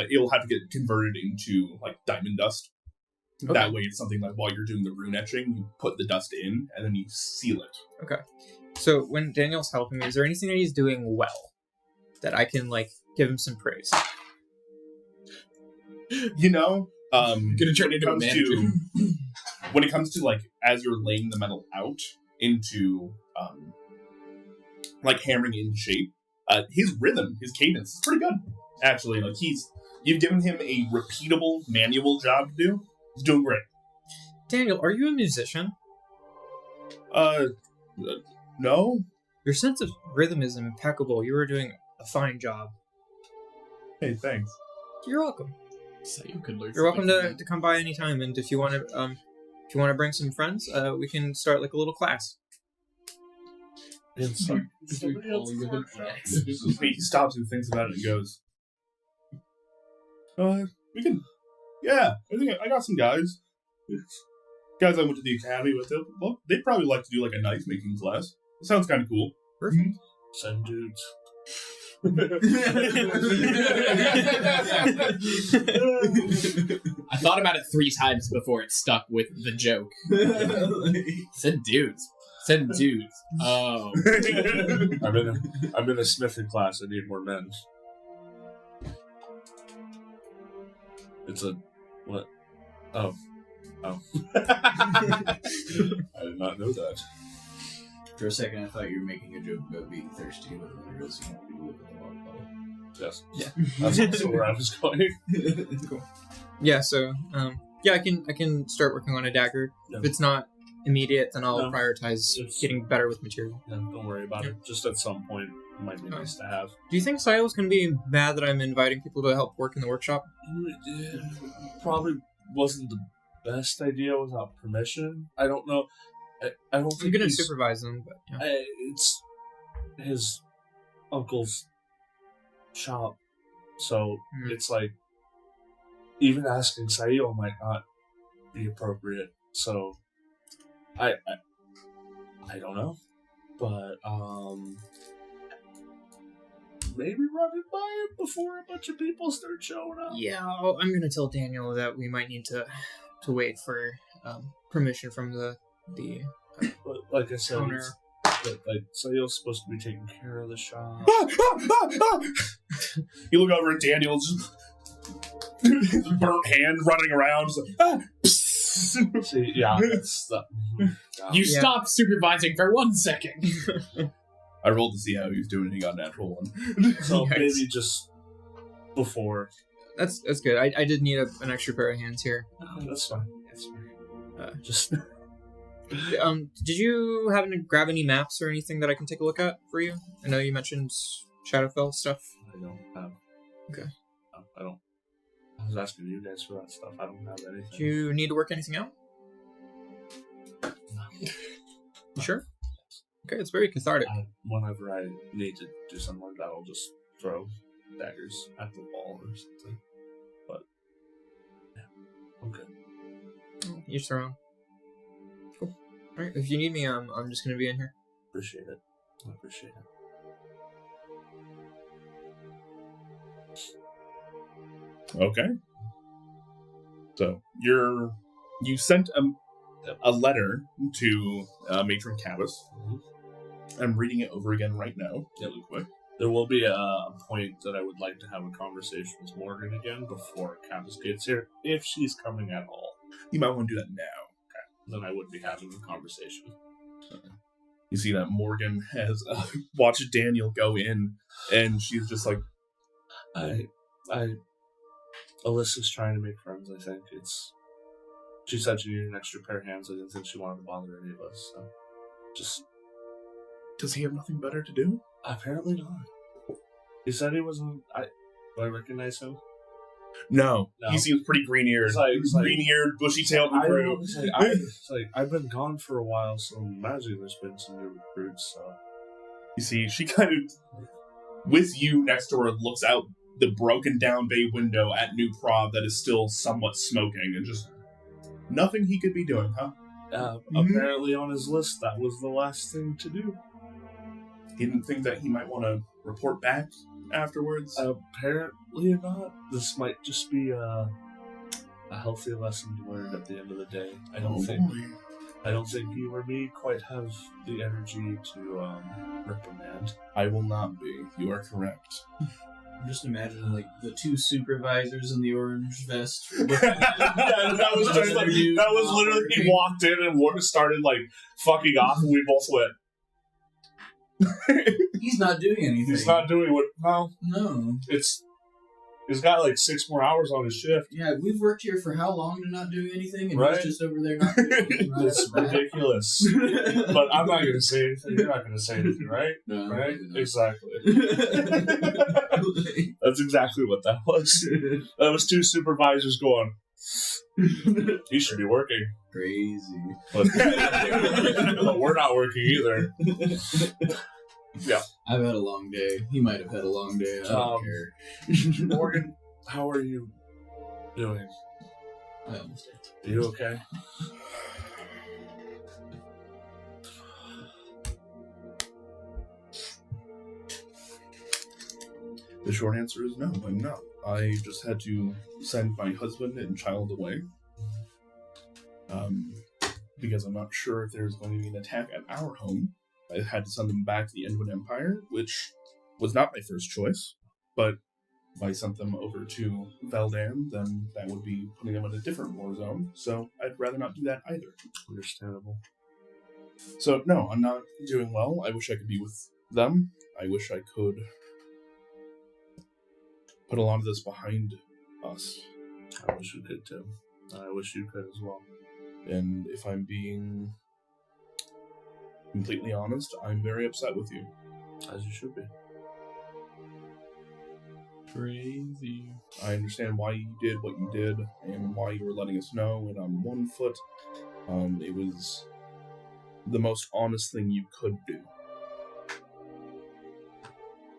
It'll have to get converted into, like, diamond dust. Okay. That way, it's something like while you're doing the rune etching, you put the dust in, and then you seal it. Okay. So when Daniel's helping me, is there anything that he's doing well that I can like give him some praise? You know, Gonna turn into a manager. when it comes to, like, as you're laying the metal out into, like, hammering it into shape, his rhythm, his cadence is pretty good, actually. Like, you've given him a repeatable manual job to do. He's doing great. Daniel, are you a musician? No? Your sense of rhythm is impeccable. You are doing a fine job. Hey, thanks. You're welcome. So you could learn. You're welcome something to come by anytime, and if you want to bring some friends, we can start like a little class. from me. He stops and thinks about it and goes, we can, yeah, I got some guys. Guys I went to the academy with, they'd probably like to do like a knife making class. It sounds kind of cool. Perfect. Send dudes. I thought about it 3 times before it stuck with the joke. Said dudes. Said dudes. Oh. I'm in a smithing class. I need more men. It's a what? Oh. I did not know that. For a second, I thought you were making a joke about being thirsty, but then I realized you wanted to look at the water bottle. Yes. Yeah. That's also where I was going. Cool. Yeah. So, I can start working on a dagger. Yeah. If it's not immediate, then I'll No. prioritize It's- getting better with material. Yeah, don't worry about it. Just at some point, it might be nice to have. Do you think Sile's gonna be mad that I'm inviting people to help work in the workshop? Probably wasn't the best idea without permission. I don't know. I don't I'm think gonna he's- supervise them, but yeah. It's his uncle's shop, so Hmm. it's like even asking Sail might not be appropriate. So I don't know, but maybe run it by him before a bunch of people start showing up. Yeah, I'm gonna tell Daniel that we might need to wait for permission from the But like I said, owner. like Sail's supposed to be taking care of the shop. You look over at Daniel, just his burnt hand running around. Just like, See, yeah, that's the. You Yeah. stopped supervising for 1 second. I rolled to see how he was doing, and he got a natural one. So Yikes. maybe just before. That's good. I did need an extra pair of hands here. That's fine. That's fine. Just Did you happen to grab any maps or anything that I can take a look at for you? I know you mentioned Shadowfell stuff. I don't have. Okay. I don't. I was asking you guys for that stuff. I don't have anything. Do you need to work anything out? You sure? Okay, it's very cathartic. Whenever I need to do something like that, I'll just throw daggers at the wall or something. But yeah, okay. Each their own. Cool. Alright, if you need me, I'm just gonna be in here. Appreciate it. I appreciate it. Okay. So you sent a letter to Matron Cabas. I'm reading it over again right now, really quick. There will be a point that I would like to have a conversation with Morgan again before Campus gets here, if she's coming at all. You might want to do that now. Then I would be having a conversation. You see that Morgan has watched Daniel go in, and she's just like, Alyssa's trying to make friends, I think. She said she needed an extra pair of hands. I didn't think she wanted to bother any of us, so just... Does he have nothing better to do? Apparently not. He said he wasn't... Do I recognize him? No. No. He seems pretty green-eared. Green-eared, bushy-tailed recruit. I've been gone for a while, so I'm imagining there's been some new recruits, so... You see, she kind of, with you next to her, looks out the broken-down bay window at New Prov that is still somewhat smoking, and just... Nothing he could be doing, huh? Apparently on his list, that was the last thing to do. He didn't think that he might want to report back afterwards? Apparently not. This might just be a healthy lesson learned at the end of the day. I don't think you or me quite have the energy to reprimand. I will not be. You are correct. I'm just imagining like the two supervisors in the orange vest. that was literally he walked in and started like fucking off, and we both went. He's not doing anything. He's not doing what? No. He's got like 6 more hours on his shift. Yeah, we've worked here for how long to not doing anything, and Right. he's just over there not doing anything. It's ridiculous. But I'm not going to say anything. You're not going to say anything, right? No, Right? no. Exactly. That's exactly what that was. That was two supervisors going, he should be working. Crazy. But we're not working either. Yeah. I've had a long day. He might have had a long day. I don't care. Morgan, how are you doing? I almost did. Are you okay? The short answer is no, I'm not. I just had to send my husband and child away. Because I'm not sure if there's going to be an attack at our home. I had to send them back to the Endwin Empire, which was not my first choice. But if I sent them over to Veldan, then that would be putting them in a different war zone. So I'd rather not do that either. Understandable. So no, I'm not doing well. I wish I could be with them. I wish I could put a lot of this behind us. I wish you could too. I wish you could as well. And if I'm being completely honest, I'm very upset with you. As you should be. Crazy. I understand why you did what you did and why you were letting us know, and on one foot, it was the most honest thing you could do.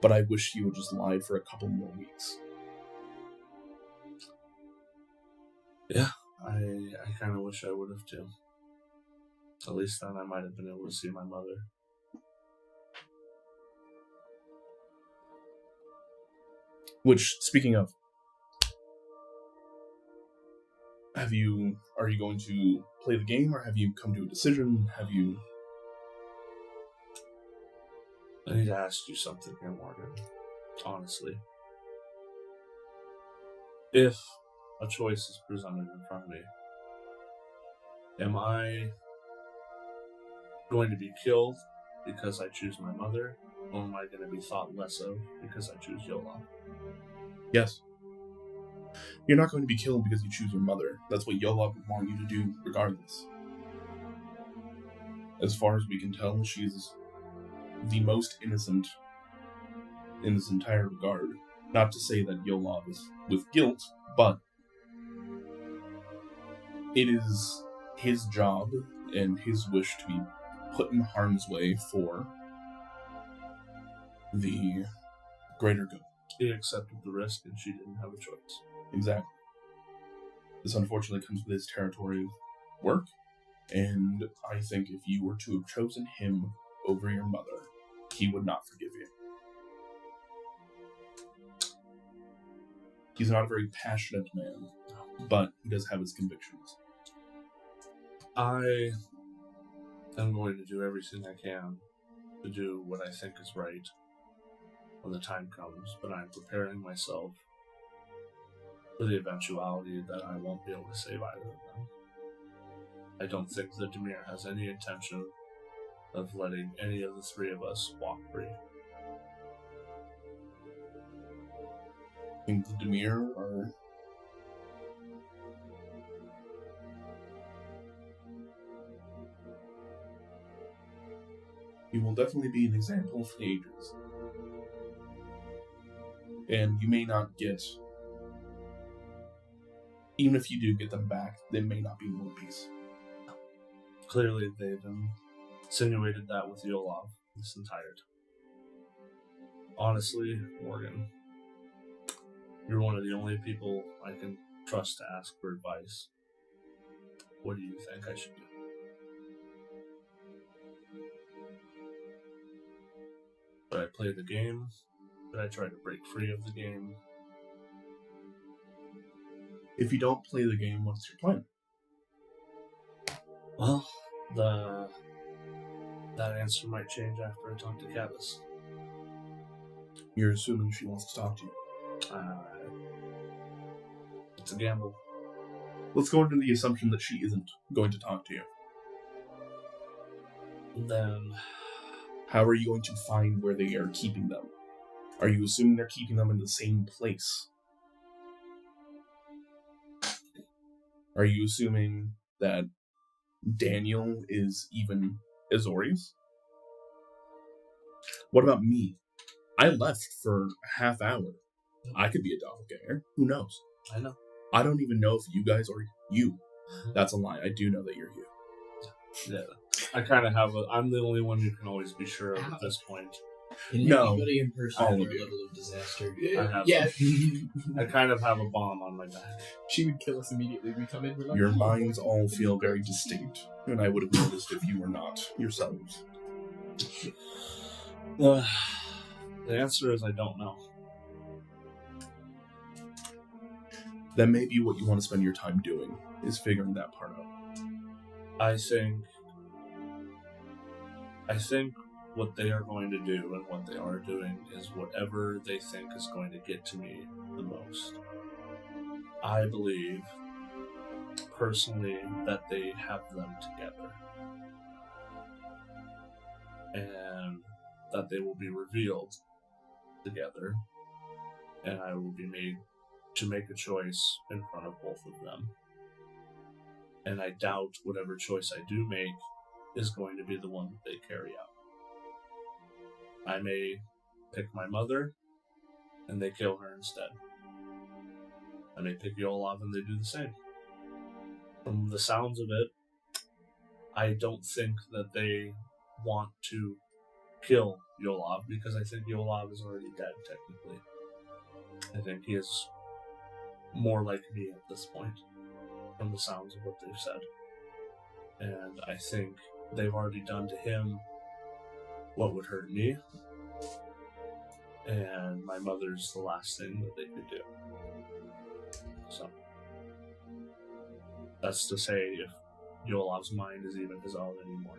But I wish you would just lied for a couple more weeks. Yeah, I kind of wish I would have too. At least then I might have been able to see my mother. Which, speaking of, are you going to play the game, or have you come to a decision? I need to ask you something here, Morgan. Honestly. If a choice is presented in front of me, am I going to be killed because I choose my mother, or am I going to be thought less of because I choose Yola? Yes. You're not going to be killed because you choose your mother. That's what Yola would want you to do regardless. As far as we can tell, she's the most innocent in this entire regard. Not to say that Yola is with guilt, but it is his job and his wish to be put in harm's way for the greater good. He accepted the risk and she didn't have a choice. Exactly. This unfortunately comes with his territory of work, and I think if you were to have chosen him over your mother, he would not forgive you. He's not a very passionate man, but he does have his convictions. I am going to do everything I can to do what I think is right. when the time comes, but I'm preparing myself for the eventuality that I won't be able to save either of them. I don't think that Demir has any intention of letting any of the three of us walk free. I think the Demir are... You will definitely be an example for the ages. And you may not get... Even if you do get them back, they may not be in one piece. Clearly, they've insinuated that with Yolov this entire time. Honestly, Morgan, you're one of the only people I can trust to ask for advice. What do you think I should do? Should I play the game? Should I try to break free of the game? If you don't play the game, what's your plan? Well, that answer might change after I talk to Cavus. You're assuming she wants to talk to you. It's a gamble. Let's go into the assumption that she isn't going to talk to you. Then, how are you going to find where they are keeping them? Are you assuming they're keeping them in the same place? Are you assuming that Daniel is even Azorius? What about me? I left for a half hour. I could be a doppelganger. Who knows? I know. I don't even know if you guys are you. That's a lie. I do know that you're you. Yeah. I kind of have I'm the only one you can always be sure of at this point. Can No. anybody impersonate All our of you. level of disaster? Yeah. I kind of have a bomb on my back. She would kill us immediately. We come in, we're like, Your minds all feel very distinct, and I would have noticed if you were not yourselves. The answer is I don't know. That may be what you want to spend your time doing, is figuring that part out. I think what they are going to do and what they are doing is whatever they think is going to get to me the most. I believe, personally, that they have them together. And that they will be revealed together. And I will be made to make a choice in front of both of them. And I doubt whatever choice I do make is going to be the one that they carry out. I may pick my mother, and they kill her instead. I may pick Yolov, and they do the same. From the sounds of it, I don't think that they want to kill Yolov, because I think Yolov is already dead, technically. I think he is more like me at this point, from the sounds of what they've said. And I think they've already done to him what would hurt me, and my mother's the last thing that they could do. So, that's to say if Yolov's mind is even his own anymore.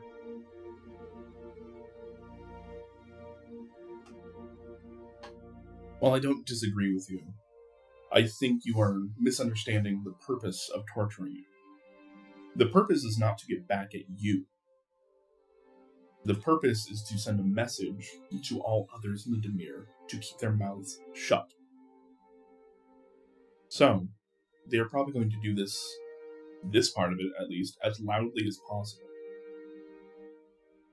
While I don't disagree with you, I think you are misunderstanding the purpose of torturing you. The purpose is not to get back at you. The purpose is to send a message to all others in the Demir to keep their mouths shut. So, they are probably going to do this part of it at least, as loudly as possible.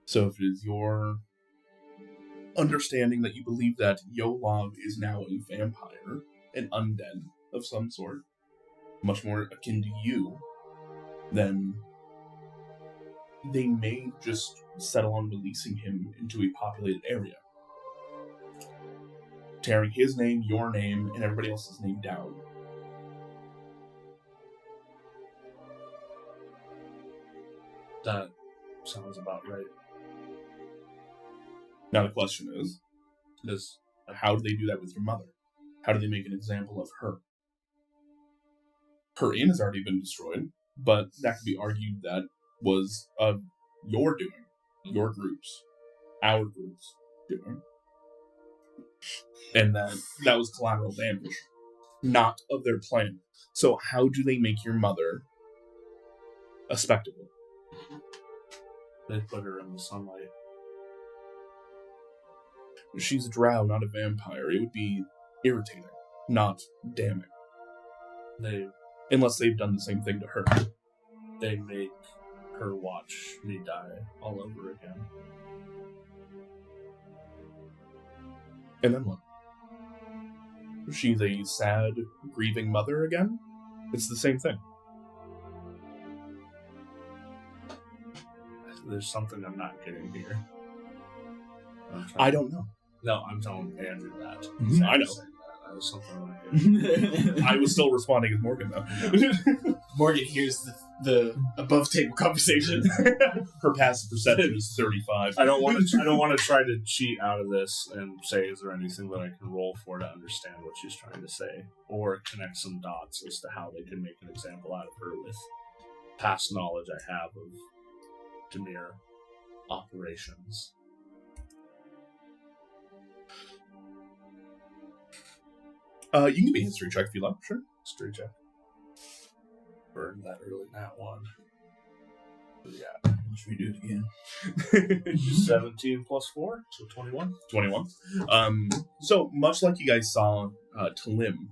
So if it is your understanding that you believe that Yolov is now a vampire, an undead of some sort, much more akin to you, then they may just settle on releasing him into a populated area. Tearing his name, your name, and everybody else's name down. That sounds about right. Now the question is, how do they do that with your mother? How do they make an example of her? Her inn has already been destroyed, but that could be argued that was of your doing, your groups, our groups doing. And that was collateral damage, not of their plan. So how do they make your mother a spectacle? They put her in the sunlight. She's a drow, not a vampire. It would be irritating, not damning. Unless they've done the same thing to her. They make her watch me die all over again. And then what? She's a sad, grieving mother again? It's the same thing. There's something I'm not getting here. I don't know. No, I'm telling Andrew that. Mhm, I know. That was something I'm not getting. I was still responding as Morgan, though. Morgan hears the above table conversation. Her passive perception is 35. I don't want to try to cheat out of this and say, is there anything that I can roll for to understand what she's trying to say, or connect some dots as to how they can make an example out of her with past knowledge I have of Demir operations. You can give me a history check if you like, sure. History check. Burned that early nat one. Yeah. Should we do it again? 17 plus 4, so 21. 21. So, much like you guys saw Talim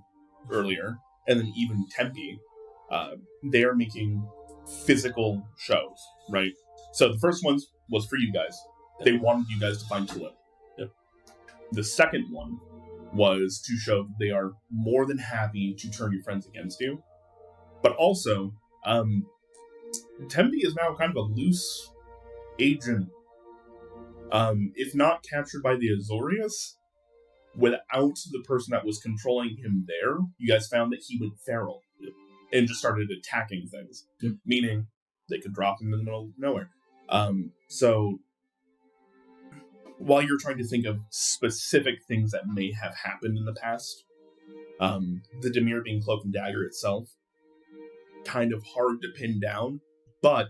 earlier, and then even Tempe, they are making physical shows, right? So the first one was for you guys. They wanted you guys to find Talim. Yep. The second one was to show they are more than happy to turn your friends against you. But also, Tempe is now kind of a loose agent. If not captured by the Azorius, without the person that was controlling him there, you guys found that he went feral and just started attacking things. Yep. Meaning they could drop him in the middle of nowhere. So while you're trying to think of specific things that may have happened in the past, the Demir being Cloak and Dagger itself, kind of hard to pin down, but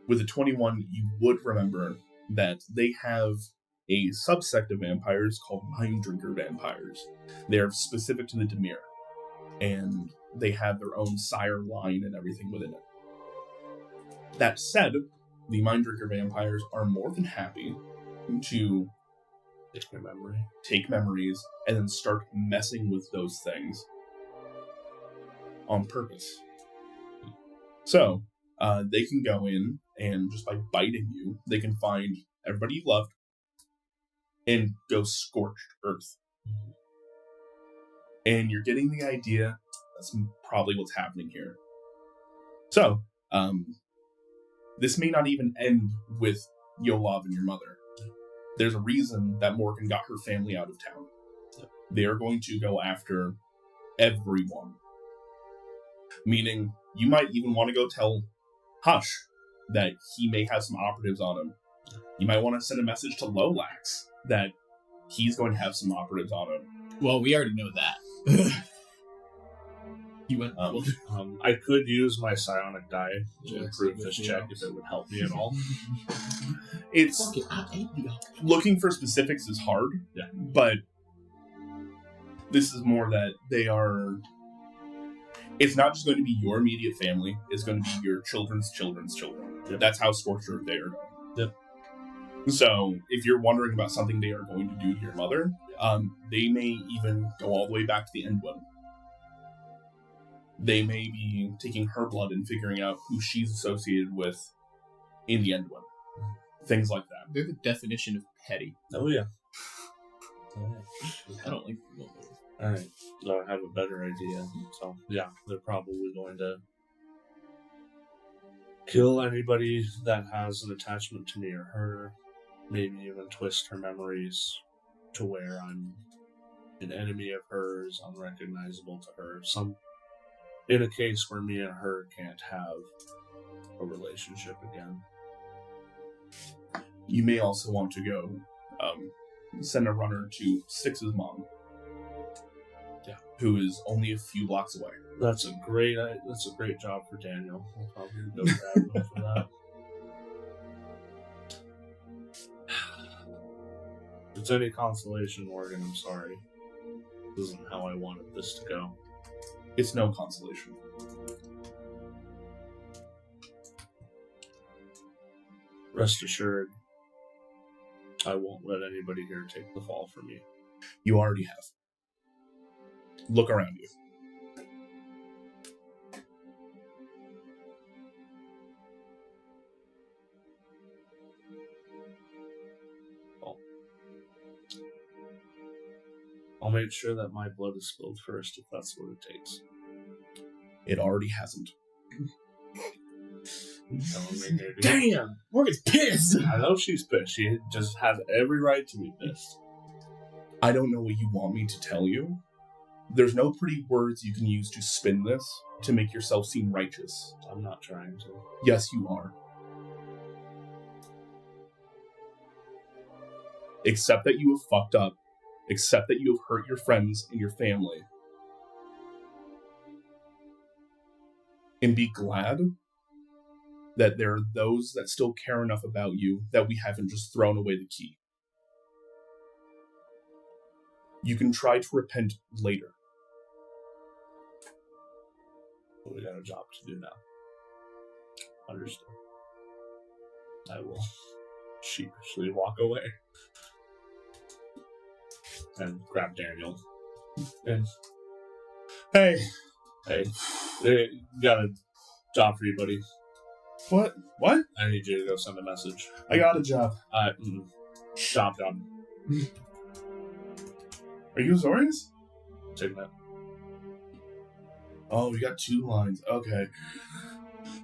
with a 21, you would remember that they have a subsect of vampires called Mind Drinker vampires. They're specific to the Demir, and they have their own sire line and everything within it. That said, the Mind Drinker vampires are more than happy to take memories and then start messing with those things on purpose. So, they can go in and just by biting you, they can find everybody you loved and go scorched earth. Mm-hmm. And you're getting the idea that's probably what's happening here. So, this may not even end with Yolov and your mother. There's a reason that Morgan got her family out of town. They are going to go after everyone. Meaning, you might even want to go tell Hush that he may have some operatives on him. You might want to send a message to Lolax that he's going to have some operatives on him. Well, we already know that. You went. I could use my psionic die to improve this check if it would help me at all. It's looking for specifics is hard, but this is more that they are. It's not just going to be your immediate family; it's going to be your children's children's children. Yep. That's how scorched earth they are going. Yep. So, if you're wondering about something they are going to do to your mother, they may even go all the way back to the Endwin. They may be taking her blood and figuring out who she's associated with in the Endwin. Things like that. They're the definition of petty. Oh, yeah. I don't like. Alright, so I have a better idea. So, yeah, they're probably going to kill anybody that has an attachment to me or her. Maybe even twist her memories to where I'm an enemy of hers, unrecognizable to her. In a case where me and her can't have a relationship again. You may also want to go send a runner to Styx's mom. Yeah. Who is only a few blocks away. That's a great job for Daniel. I'll probably go grab him for that. it's any consolation, Morgan, I'm sorry. This isn't how I wanted this to go. It's no consolation. Rest assured, I won't let anybody here take the fall for me. You already have. Look around you. I'll make sure that my blood is spilled first if that's what it takes. It already hasn't. Telling me, maybe. Damn! Morgan's pissed! I know she's pissed. She just has every right to be pissed. I don't know what you want me to tell you. There's no pretty words you can use to spin this to make yourself seem righteous. I'm not trying to. Yes, you are. Accept that you have fucked up. Accept that you have hurt your friends and your family. And be glad that there are those that still care enough about you that we haven't just thrown away the key. You can try to repent later. But we got a job to do now. Understood. I will sheepishly walk away. And grab Daniel. And Hey, they got a job for you, buddy. what? What? I need you to go send a message. I got a job. Job done. Are you Azorius? Signet. Oh, you got 2 lines. Okay.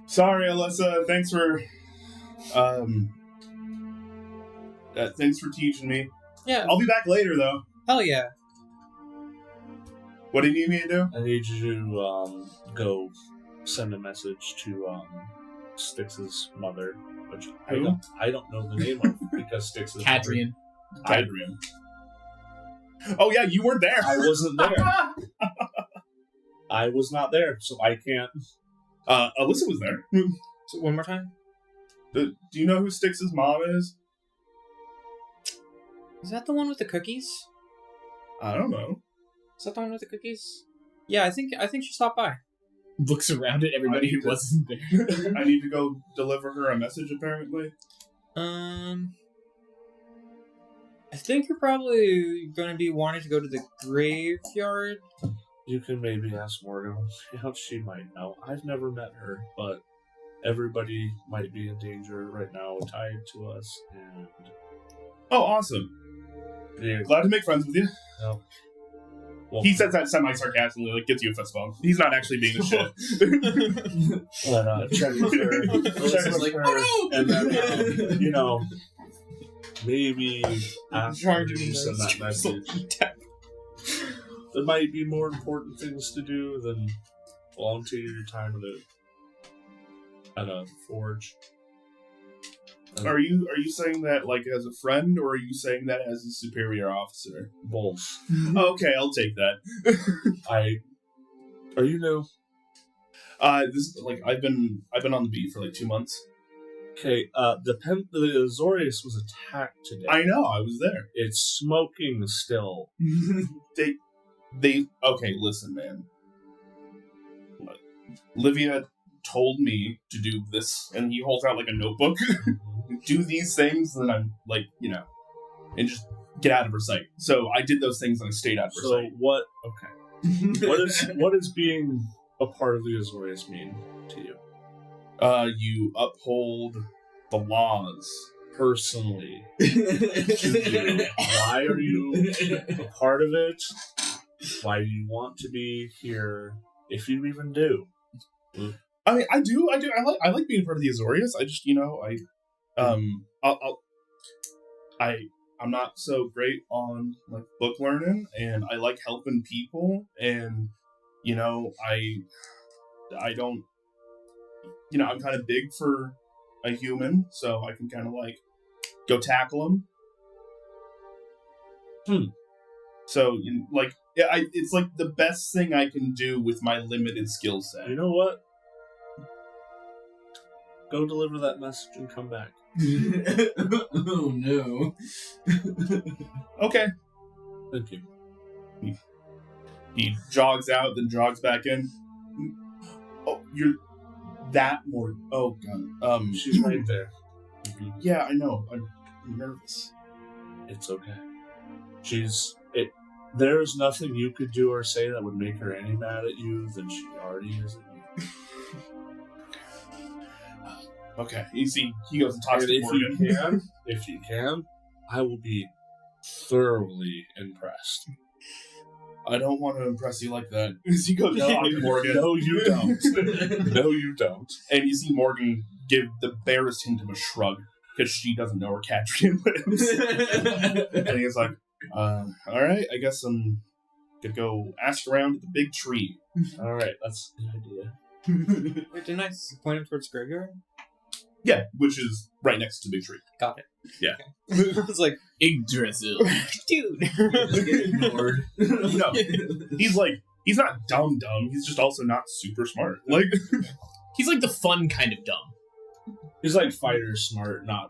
Sorry, Alyssa. Thanks for teaching me. Yeah. I'll be back later, though. Hell yeah. What do you need me to do? I need you to go send a message to Styx's mother, which Who? I don't know the name of because Styx's Cadrian. Cadrian. Oh, yeah, you weren't there. I wasn't there. I was not there, so I can't. Alyssa was there. So one more time. Do you know who Styx's mom is? Is that the one with the cookies? I don't know. Is that the one with the cookies? Yeah, I think she stopped by. Looks around at everybody who wasn't there. I need to go deliver her a message, apparently. I think you're probably going to be wanting to go to the graveyard. You can maybe ask Morgan. She might know. I've never met her, but everybody might be in danger right now, tied to us. And Oh, awesome. yeah, Glad to make friends with you. no. Well, He says that semi-sarcastically, like, gets you a fist bump. He's not actually being a shit. but check with her. Check with like, her, "Oh, no!" and then maybe after you send that message, there might be more important things to do than volunteer your time at a forge. Are you saying that, like, as a friend, or are you saying that as a superior officer? Both. Okay, I'll take that. Are you new? This I've been on the beat for like 2 months. Okay, the Azorius was attacked today. I know, I was there. It's smoking still. They okay, listen, man. Livia told me to do this, and he holds out like a notebook. Do these things, and then I'm like, and just get out of her sight. So I did those things, and I stayed out of her So sight. what? Okay. What does being a part of the Azorius mean to you? You uphold the laws. Personally, why are you a part of it? Why do you want to be here? If you even do. I mean, I do. I like being part of the Azorius. I just, I'm not so great on like book learning, and I like helping people, and I don't, I'm kind of big for a human, so I can kind of like go tackle them. So it's like the best thing I can do with my limited skill set. You know what? Go deliver that message and come back. Oh no. Okay. Thank you. He jogs out, then jogs back in. Oh, you're that more. Oh god. She's right there. Yeah, I know. I'm nervous. It's okay. There's nothing you could do or say that would make her any mad at you than she already is at you. Okay. You see, he goes and talks to Morgan. If you can, I will be thoroughly impressed. I don't want to impress you like that. He goes to talk to Morgan. No, you don't. No, you don't. And you see Morgan give the barest hint of a shrug because she doesn't know where Catrian lives. And he's like, all right, I guess I'm gonna go ask around at the big tree. All right, that's a good idea. Wait, didn't I point him towards graveyard? Yeah, which is right next to the big tree. Got it. Yeah. Okay. I was like, Yggdrasil. dude. Just get ignored. No, he's not dumb. He's just also not super smart. Like, He's like the fun kind of dumb. He's like fighter smart, not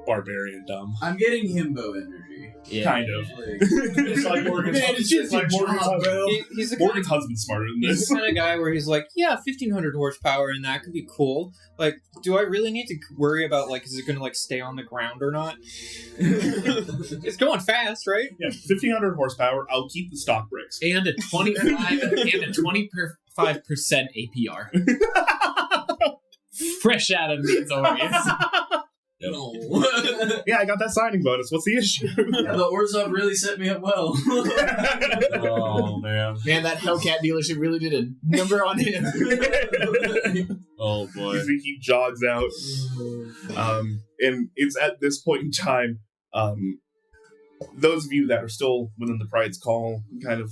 barbarian dumb. I'm getting himbo energy. Yeah. kind of. It's like Morgan's Man, it's just like your Morgan's job, husband. bro. He's the kind Morgan's husband's smarter than He's this. the kind of guy where he's like, yeah, 1,500 horsepower and that could be cool. Like, do I really need to worry about, like, is it going to, like, stay on the ground or not? It's going fast, right? Yeah, 1,500 horsepower. I'll keep the stock bricks. And a 25% APR. Fresh out of the Azorius. No. Yeah, I got that signing bonus. What's the issue? Yeah, the Orzhov really set me up well. Oh man. Man, that Hellcat dealership really did a number on him. Oh boy. You see, he jogs out. And it's at this point in time, those of you that are still within the Pride's Call, kind of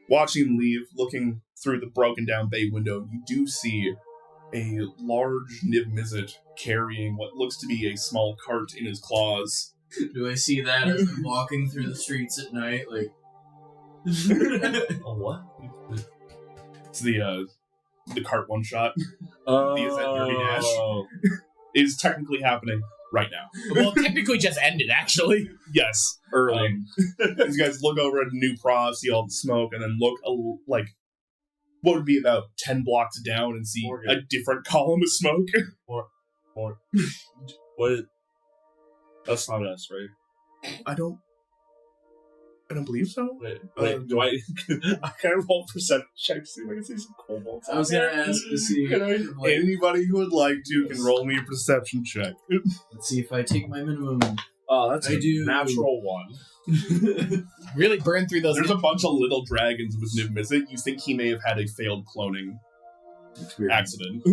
watching him leave, looking through the broken down bay window, you do see a large Niv-Mizzet carrying what looks to be a small cart in his claws. Do I see that as I'm walking through the streets at night? Like, Oh what? It's the cart one shot. Oh. The Azet Derby Dash. It is technically happening right now. Well, technically just ended, actually. Yes, early. These guys look over at New Pra, see all the smoke, and then look like what would be about 10 blocks down and see Morgan. a different column of smoke. Or what? That's not us, right? I don't believe so. Wait, do I? I kind of roll perception check to see if I can see some kobolds. I was gonna ask to see. Like, Anybody who would like to can roll me a perception check. let's see if I take my minimum. Oh, that's I a do. natural one. Really burned through those. There's a bunch of little dragons with Niv-Mizzet. You think he may have had a failed cloning accident.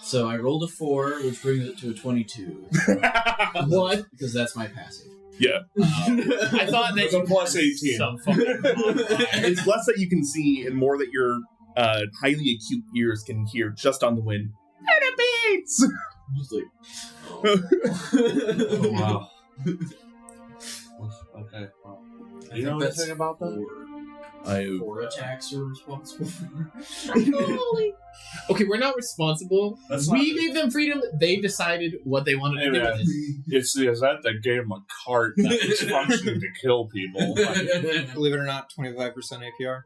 So I rolled a 4, which brings it to a 22. What? Because that's my passive. Yeah. I thought that It's a plus 18. Some fucking It's less that you can see and more that your highly acute ears can hear just on the wind. Enemies! Just like, Oh, wow. Okay. Wow. I You know think that's anything about that? 4 attacks are responsible for. Okay, we're not responsible. That's We not- gave them freedom. They decided what they wanted Hey, to do man. with it. It's the Azet that gave him a cart that is functioning to kill people. Like, Believe it or not, 25% APR.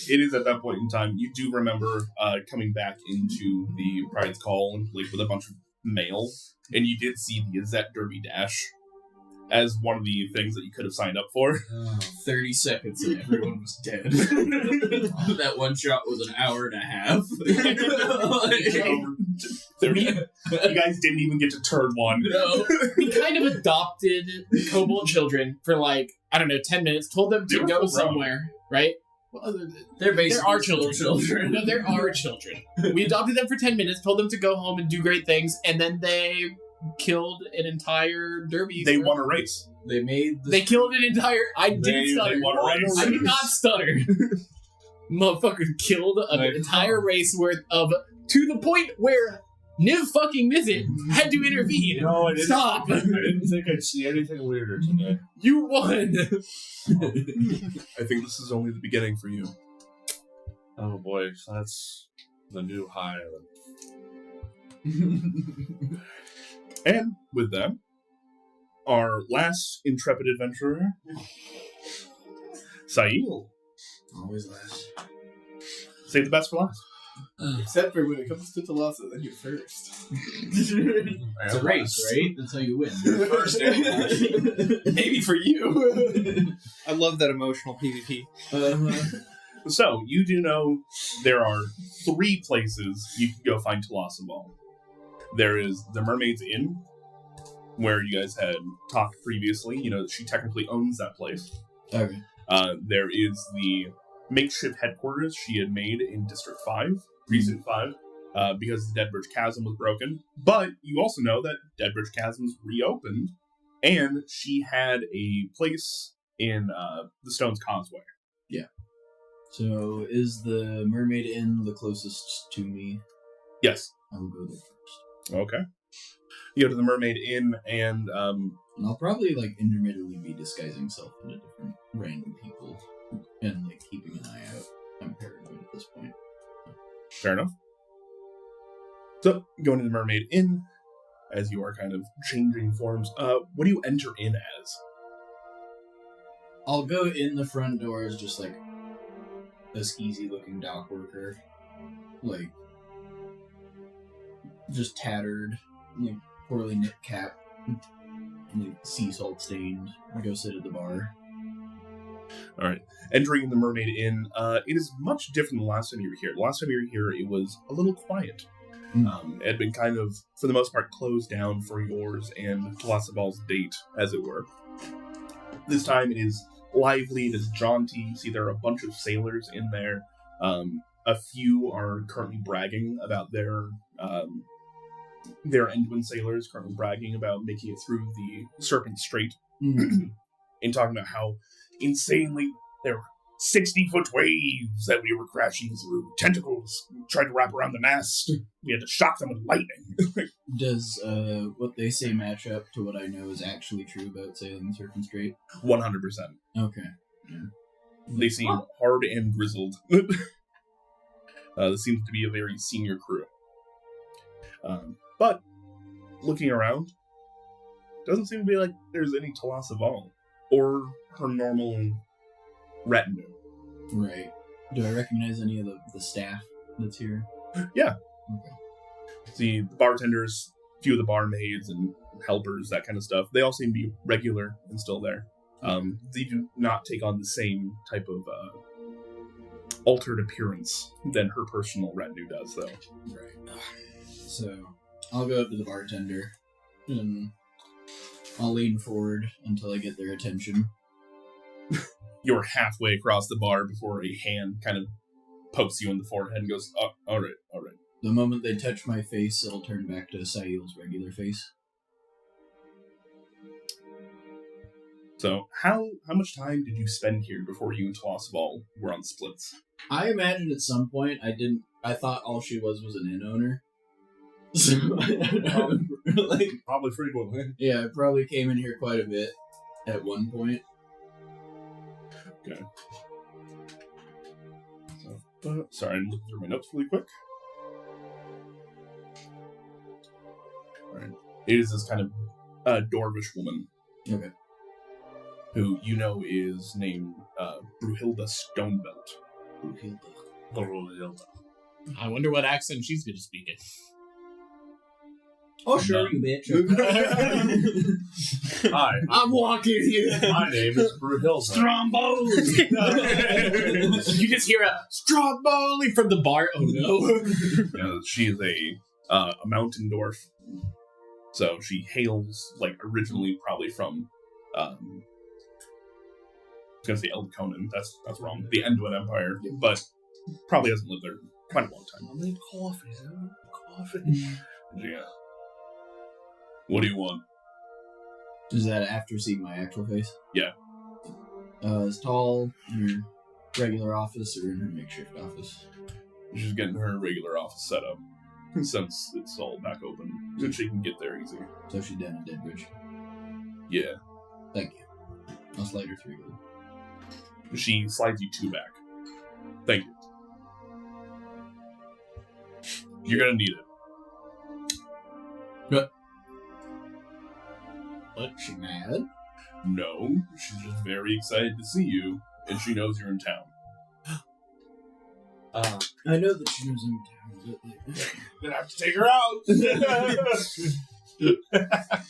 It is at that point in time. You do remember coming back into the Pride's Call and like with a bunch of mail, and you did see the Azet Derby Dash as one of the things that you could have signed up for. 30 seconds and everyone was dead. That one shot was an hour and a half. You guys didn't even get to turn one. No. We kind of adopted the Kobold children for like, I don't know, 10 minutes, told them They to were go full grown. somewhere, right? Well, They're basically there are children. children. No, there are children. We adopted them for 10 minutes, told them to go home and do great things, and then they killed an entire derby. They won a race. They made the They killed an entire. I didn't stutter. They won a race. I did not stutter. Motherfucker killed an Like, entire race worth of, to the point where Niv fucking Mizzet had to intervene. No, I didn't. Stop. I didn't think I'd see anything weirder today. You won. I think this is only the beginning for you. Oh boy, that's The new hire. And with that, our last intrepid adventurer, Sail. Always last. Save the best for last. Except for when it comes to Talassa, then you're first. It's a race, right? That's how you win. First and last. Maybe for you. I love that emotional PvP. So, you do know there are 3 places you can go find Talassa Ball. There is the Mermaid's Inn, where you guys had talked previously. You know, she technically owns that place. Okay. There is the makeshift headquarters she had made in District 5, Precinct 5, because the Deadbridge Chasm was broken. But you also know that Deadbridge Chasm's reopened, and she had a place in the Stones Causeway. So, is the Mermaid Inn the closest to me? Yes. I will go there first. Okay. You go to the Mermaid Inn, and And I'll probably, like, intermittently be disguising self into different random people and, like, keeping an eye out. I'm paranoid at this point. fair enough. So, going to the Mermaid Inn, as you are kind of changing forms, what do you enter in as? I'll go in the front door as just, like, a skeezy-looking dock worker. Like, just tattered, like, poorly knit cap, like, sea salt stained. I go sit at the bar. All right. Entering the Mermaid Inn, it is much different than the last time you were here. The last time you were here, it was a little quiet. It had been kind of, for the most part, closed down for yours and Talassa Ball's date, as it were. This time it is lively, it is jaunty. You see there are a bunch of sailors in there. A few are currently bragging about their Endwin sailors, currently bragging about making it through the Serpent Strait. And talking about how insanely there were 60-foot waves that we were crashing through. Tentacles tried to wrap around the mast. We had to shock them with lightning. Does what they say match up to what I know is actually true about sailing the Serpent Strait? 100%. Okay. They seem hard and grizzled. This seems to be a very senior crew. But, looking around, doesn't seem to be like there's any Talassa Ball or her normal retinue. Right. Do I recognize any of the staff that's here? Yeah. Okay. See, the bartenders, a few of the barmaids and helpers, that kind of stuff, they all seem to be regular and still there. They do not take on the same type of altered appearance than her personal retinue does, though. Right. So, I'll go up to the bartender, and I'll lean forward until I get their attention. You're halfway across the bar before a hand kind of pokes you in the forehead and goes, oh, all right. The moment they touch my face, it'll turn back to Sail's regular face. So, how much time did you spend here before you and Talassa Ball were on splits? I imagine at some point I thought all she was an inn owner. So, like, Probably frequently. yeah, I probably came in here quite a bit at one point. Okay. So, sorry, I'm looking through my notes really quick. Alright. It is this kind of dwarvish woman. Okay. Who you know is named Brunhilda Stonebelt. Brunhilda. I wonder what accent she's going to speak in. Oh, sure, you bitch. Hi, I'm walking here. my name is Brunhilda. Stromboli! You just hear a Stromboli from the bar. Oh no. She is a mountain dwarf. So she hails, like, originally probably from, I was going to say Eldconan, that's wrong, the Endwin Empire, but probably hasn't lived there quite a long time. I need coffee, sir. Coffee. Yeah. What do you want? Is that after seeing my actual face? Yeah. Is tall in her regular office or in her makeshift office? She's getting her regular office set up, since it's all back open, so she can get there easy. So she's down at Deadbridge. Yeah. Thank you. I'll slide her 3 gold. She slides you 2 back. Thank you. You're gonna need it. What? She mad? No, she's just very excited to see you, and she knows you're in town. I know that she knows I'm in town. Gonna have to take her out.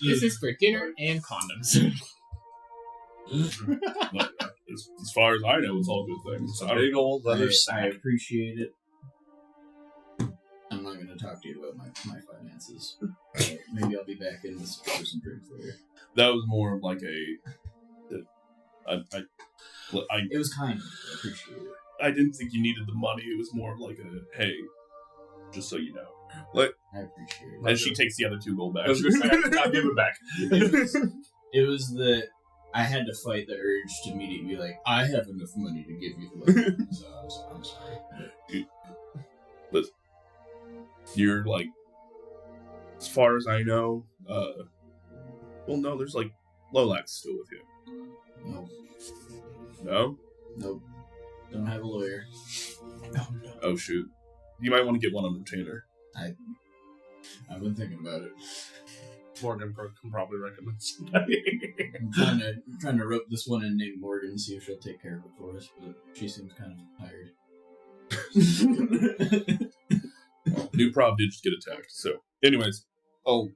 This is for dinner and condoms. But, as far as I know, it's all good things. I don't Big old leather I sack. appreciate it. I'm not going to talk to you about my finances. Maybe I'll be back in this for some drinks later. That was more of like It was kind. I appreciate it. I didn't think you needed the money. It was more of like a, hey, just so you know. I appreciate it. And she takes the other 2 gold back. I was gonna say, I'll give it back. It was that I had to fight the urge to immediately be like, I have enough money to give you the money. So I'm sorry. Listen, you're like, as far as I know, well, no, there's like Lolax still with you. No. No? Nope. Don't have a lawyer. Oh, shoot. You might want to get one on retainer. I've been thinking about it. Morgan can probably recommend somebody. I'm trying to rope this one in named Morgan and see if she'll take care of it for us, but she seems kind of tired. New prop did just get attacked. So, anyways, I'll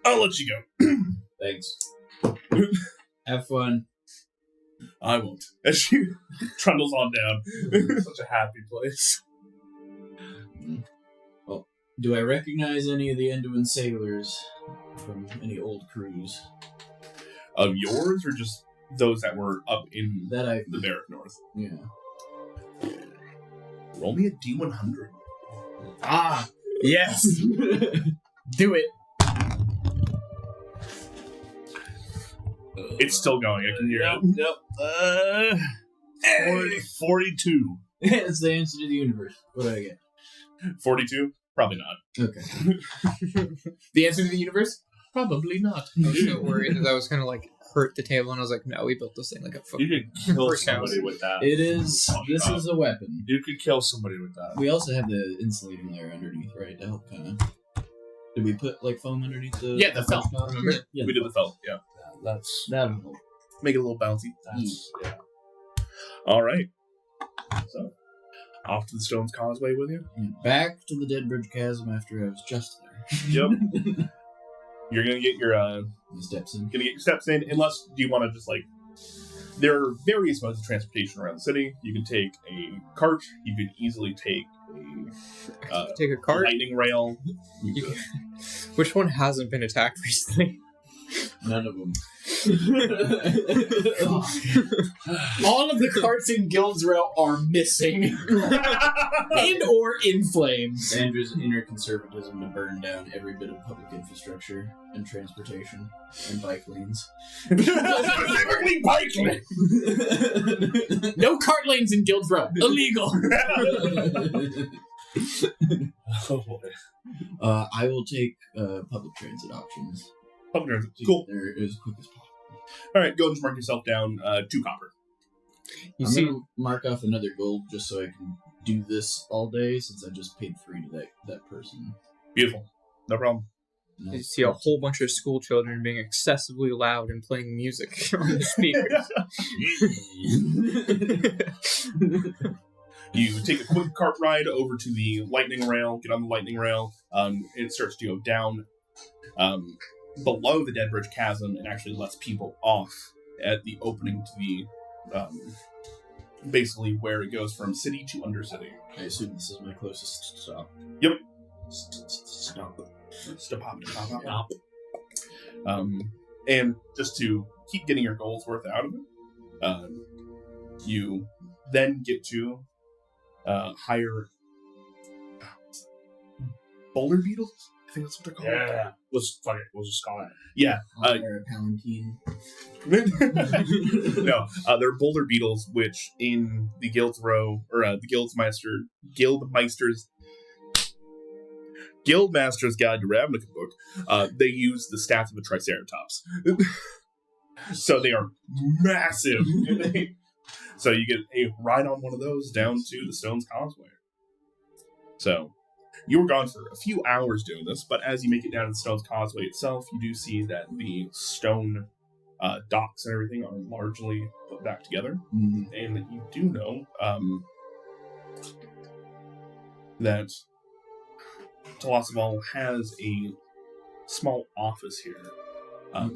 let you go. Thanks. Have fun. I won't. As she trundles on down. Such a happy place. Well, do I recognize any of the Enduin sailors from any old cruise? Of yours, or just those that were up in That I... the Barrack North? Yeah. Roll me a D100. Ah, yes. Do it. It's still going. I can hear it. Yep. 42. It's the answer to the universe. What do I get? 42? Probably not. Okay. The answer to the universe? Probably not. I was so worried that I was gonna like hurt the table, and I was like, no, we built this thing like a You could kill Brick house. somebody with that. It is... This is a weapon. You could kill somebody with that. We also have the insulating layer underneath, right? To help kind of... Did we put, like, foam underneath the... Yeah, the felt. Remember? Yeah, We did the felt, yeah. That's that'll help. Make it a little bouncy. yeah. All right. So, off to the Stones Causeway with you? Back to the Dead Bridge Chasm after I was just there. Yep. You're gonna get your The steps in. steps in, unless do you want to just like. There are various modes of transportation around the city. You can take a cart. You could easily take a take a cart. lightning rail. Which one hasn't been attacked recently? None of them. All of the carts in Guildsrail are missing. And or in flames. Andrew's inner conservatism to burn down every bit of public infrastructure and transportation and bike lanes. Specifically bike lane. No cart lanes in Guildsrail. Illegal. Oh boy. I will take public transit options. Cool. They're as quick as possible. All right, go and just mark yourself down 2 copper. You I'm see, gonna mark off another gold just so I can do this all day since I just paid 3 to that person. Beautiful. No problem. No. you see a whole bunch of school children being excessively loud and playing music on the speakers. You take a quick cart ride over to the lightning rail, get on the lightning rail, it starts to go down below the Dead Bridge Chasm and actually lets people off at the opening to the, basically where it goes from city to undercity. I assume this is my closest stop. Yep. Stop. Stop. And just to keep getting your goals worth out of it, you then get to hire boulder beetles. I think that's what they're called. Yeah. We'll just call it. Yeah. Or a palanquin. No, they're boulder beetles, which in the Guildrow or Guildmaster's Guide to Ravnica book, they use the stats of a Triceratops. So they are massive. So you get a ride on one of those down to the Stones Causeway. So You were gone for a few hours doing this, but as you make it down to the Stone's Causeway itself, you do see that the stone docks and everything are largely put back together. Mm-hmm. And you do know that Tolosaval has a small office here.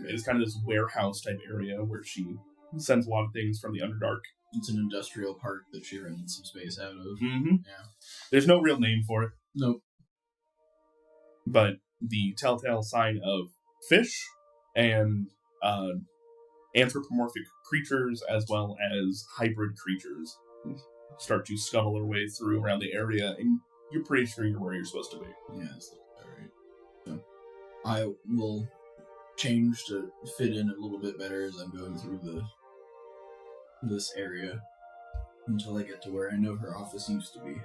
It's kind of this warehouse type area where she sends a lot of things from the Underdark. It's an industrial park that she rents some space out of. Mm-hmm. Yeah. There's no real name for it, Nope. but the telltale sign of fish and anthropomorphic creatures as well as hybrid creatures start to scuttle their way through around the area, and you're pretty sure you're where you're supposed to be. Yeah, that's alright. So, I will change to fit in a little bit better as I'm going through this area until I get to where I know her office used to be.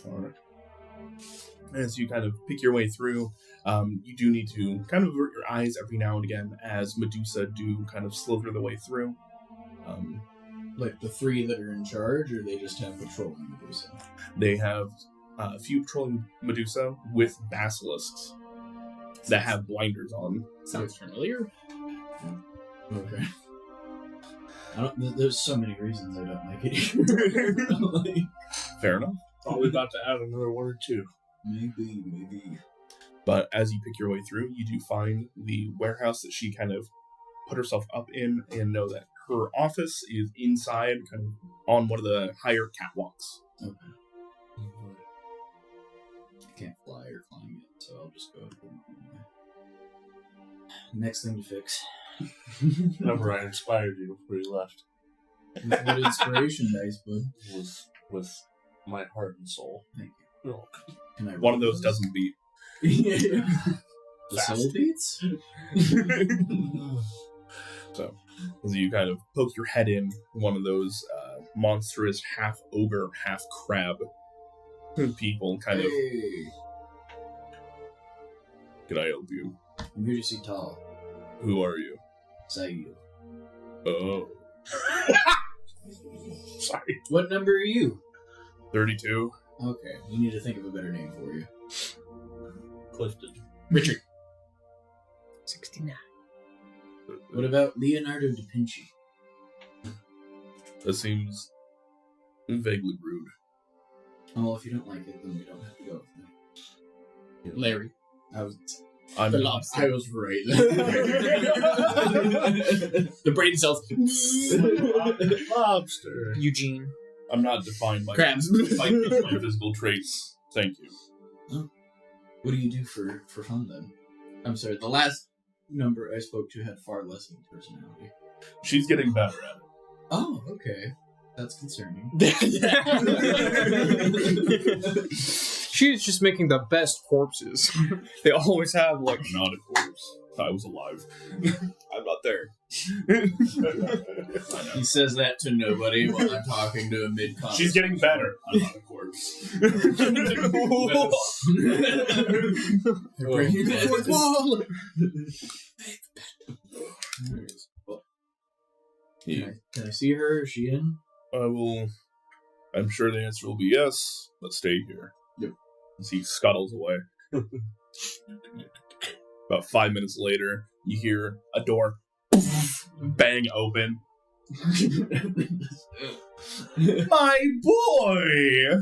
Alright. As you kind of pick your way through, you do need to kind of avert your eyes every now and again as Medusa do kind of slither the way through. Like the three that are in charge, or they just have patrolling Medusa? They have a few patrolling Medusa with basilisks that have blinders on. Sounds familiar. Okay. There's so many reasons I don't like it. Fair enough. Probably about to add another word too. Maybe. But as you pick your way through, you do find the warehouse that she kind of put herself up in, and know that her office is inside, kind of on one of the higher catwalks. Okay. I can't fly or climb yet, so I'll just go. Next thing to fix. Remember, I inspired you before you left. With what inspiration dice, bud? With my heart and soul. Thank you. you. Can I One of roll those doesn't beat. The soul beats? So, as you kind of poke your head in, one of those monstrous half ogre, half crab people kind of, Hey, can I help you? I'm here to see Tal. Who are you? Sayu. Oh. Sorry. What number are you? 32. Okay, we need to think of a better name for you. Clifton. Richard. 69. What about Leonardo da Vinci? That seems vaguely rude. Oh, well, if you don't like it, then we don't have to go with it. Larry. I'm The lobster. I was right. The brain cells. Lobster. Eugene. I'm not defined by Crabs. by my physical traits. Thank you. What do you do for fun, then? I'm sorry, the last number I spoke to had far less of a personality. She's getting better at it. Oh, okay. That's concerning. She's just making the best corpses. They always have, like... I'm not a corpse. I was alive. I'm not there. He says that to nobody while I'm talking to a mid-conversation. She's getting better. I'm not a corpse. They're breaking the fourth wall! Can I see her? Is she in? I'm sure the answer will be yes, but stay here. Yep. As he scuttles away. About 5 minutes later, you hear a door bang open. My boy!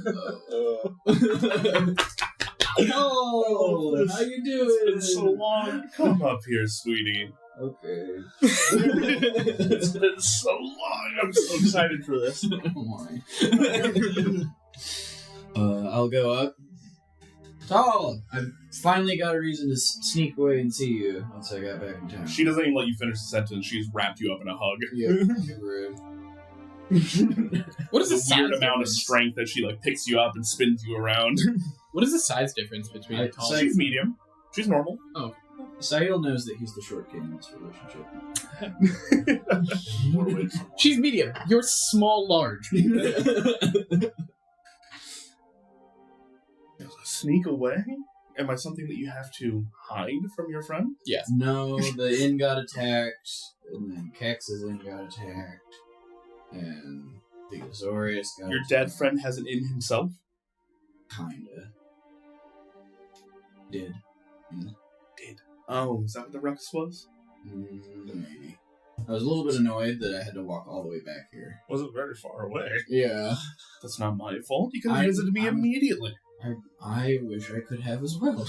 Oh, how you doing? It's been so long. Come up here, sweetie. Okay. It's been so long. I'm so excited for this. Why? I'll go up. Tal, I finally got a reason to sneak away and see you once I got back in town. She doesn't even let you finish the sentence. She's wrapped you up in a hug. Yeah, rude. What is the There's a size weird amount of difference? strength that she like picks you up and spins you around. What is the size difference between I- tall? so- She's medium. She's normal. Sayil knows that he's the short king in this relationship. She's medium. You're small, large. Sneak away? Am I something that you have to hide from your friend? No, the inn got attacked, and then Kexx's inn got attacked, and the Azorius got Your dead friend has an inn himself? Kinda. Did. Oh, is that what the Rooks was? Maybe. I was a little bit annoyed that I had to walk all the way back here. Wasn't very far away. Yeah. That's not my fault. You could have visited me immediately. I wish I could have as well.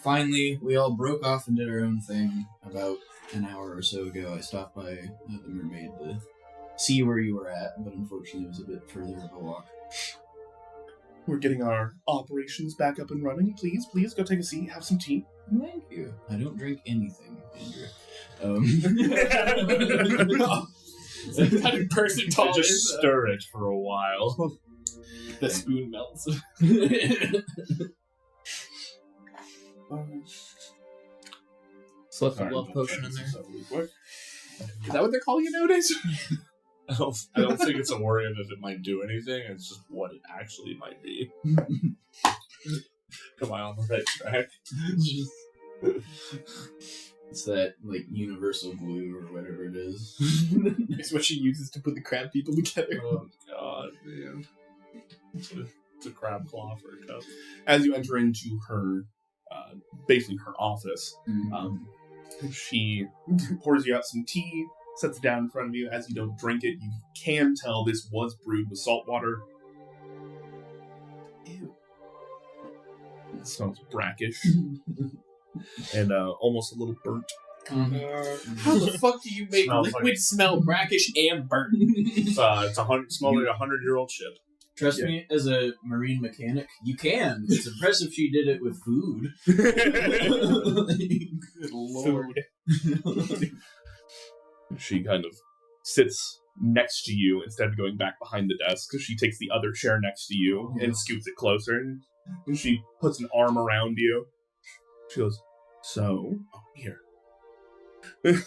Finally, we all broke off and did our own thing. About an hour or so ago, I stopped by the Mermaid to see where you were at, but unfortunately it was a bit further of a walk. We're getting our operations back up and running. Please go take a seat, have some tea. Thank you. I don't drink anything, Andrew. That kind of person tall Just is, stir it for a while. the spoon melts. Slip the love potion in there. Is that what they're calling it nowadays? I don't think it's a worry of if it might do anything. It's just what it actually might be. Am I on the right track? It's that, like, universal glue or whatever it is. It's what she uses to put the crab people together. Oh god, man! It's a crab claw for a cup. As you enter into her, basically her office, she pours you out some tea, sets it down in front of you. As you don't drink it, you can tell this was brewed with salt water. Ew. It smells brackish. And almost a little burnt. How the fuck do you make Smells liquid like- smell brackish and burnt? It's smells like 100-year-old ship. Trust me, as a marine mechanic, you can. It's impressive she did it with food. Good lord. She kind of sits next to you instead of going back behind the desk. She takes the other chair next to you and scoots it closer. And she puts an arm around you. She goes, so, here. You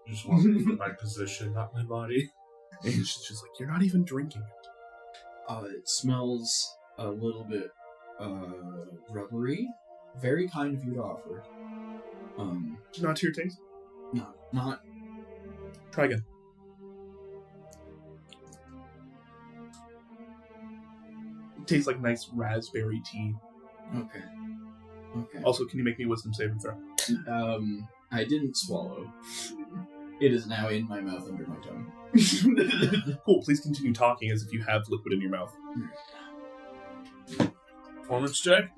just want me for my position, not my body. And she's just like, you're not even drinking it. It smells a little bit rubbery. Very kind of you to offer. Not to your taste? Not. Try again. It tastes like nice raspberry tea. Okay. Also, can you make me a wisdom saving throw? I didn't swallow. It is now in my mouth under my tongue. Cool, please continue talking as if you have liquid in your mouth. Performance check?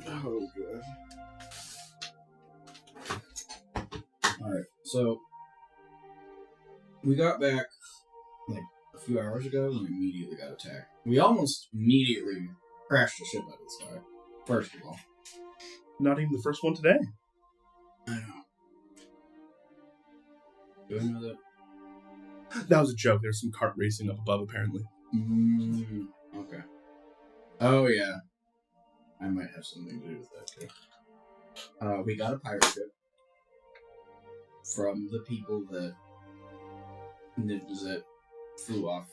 Oh, good. Alright, so we got back like a few hours ago and we immediately got attacked. We almost immediately crashed the ship out of the sky. First of all. Not even the first one today. I know. Do I know that? That was a joke. There's some kart racing up above, apparently. Okay. Oh, yeah. I might have something to do with that, too. We got a pirate ship from the people that flew off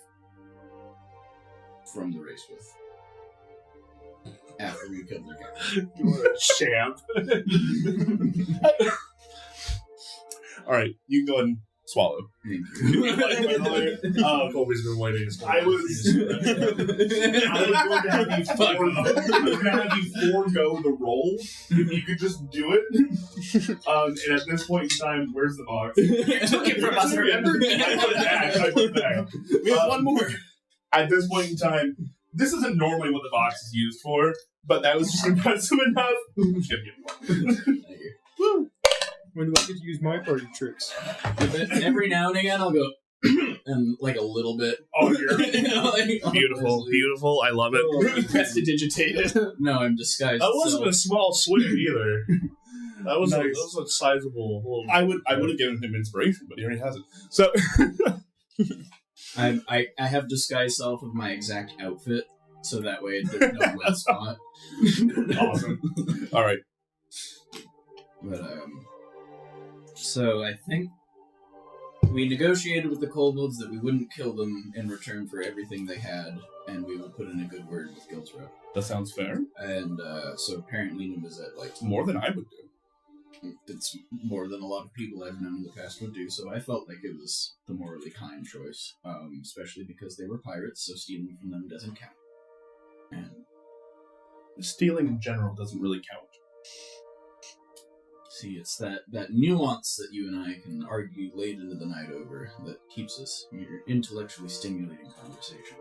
from the race with. After we killed their captain. You were a champ. Alright, you can go ahead and swallow. Thank you. Colby's been waiting his whole I life. was going to have you forego the roll. If you could just do it. And at this point in time, where's the box? You took it from us, remember? I put it back. We have one more. At this point in time, this isn't normally what the box is used for, but that was just impressive enough. I'm just gonna give you one. Thank you. When do I get to use my party tricks? Every now and again, I'll go, and like a little bit. Oh, you're Like, beautiful, honestly. beautiful. I love it. Prestidigitated. No, I'm disguised. That wasn't a small swing either. That was, Nice. that was a sizable little... I would have given him inspiration, but he already has it. So I have disguised self of my exact outfit, so that way there's no wet spot. awesome. All right. But so I think we negotiated with the kobolds that we wouldn't kill them in return for everything they had, and we would put in a good word with Gilsrow. That sounds fair. And so apparently Num is at like More than I would do. It's more than a lot of people I've known in the past would do, so I felt like it was the morally kind choice, especially because they were pirates, so stealing from them doesn't count. And Stealing in general doesn't really count. see, it's that nuance that you and I can argue late into the night over that keeps us in your intellectually stimulating conversation.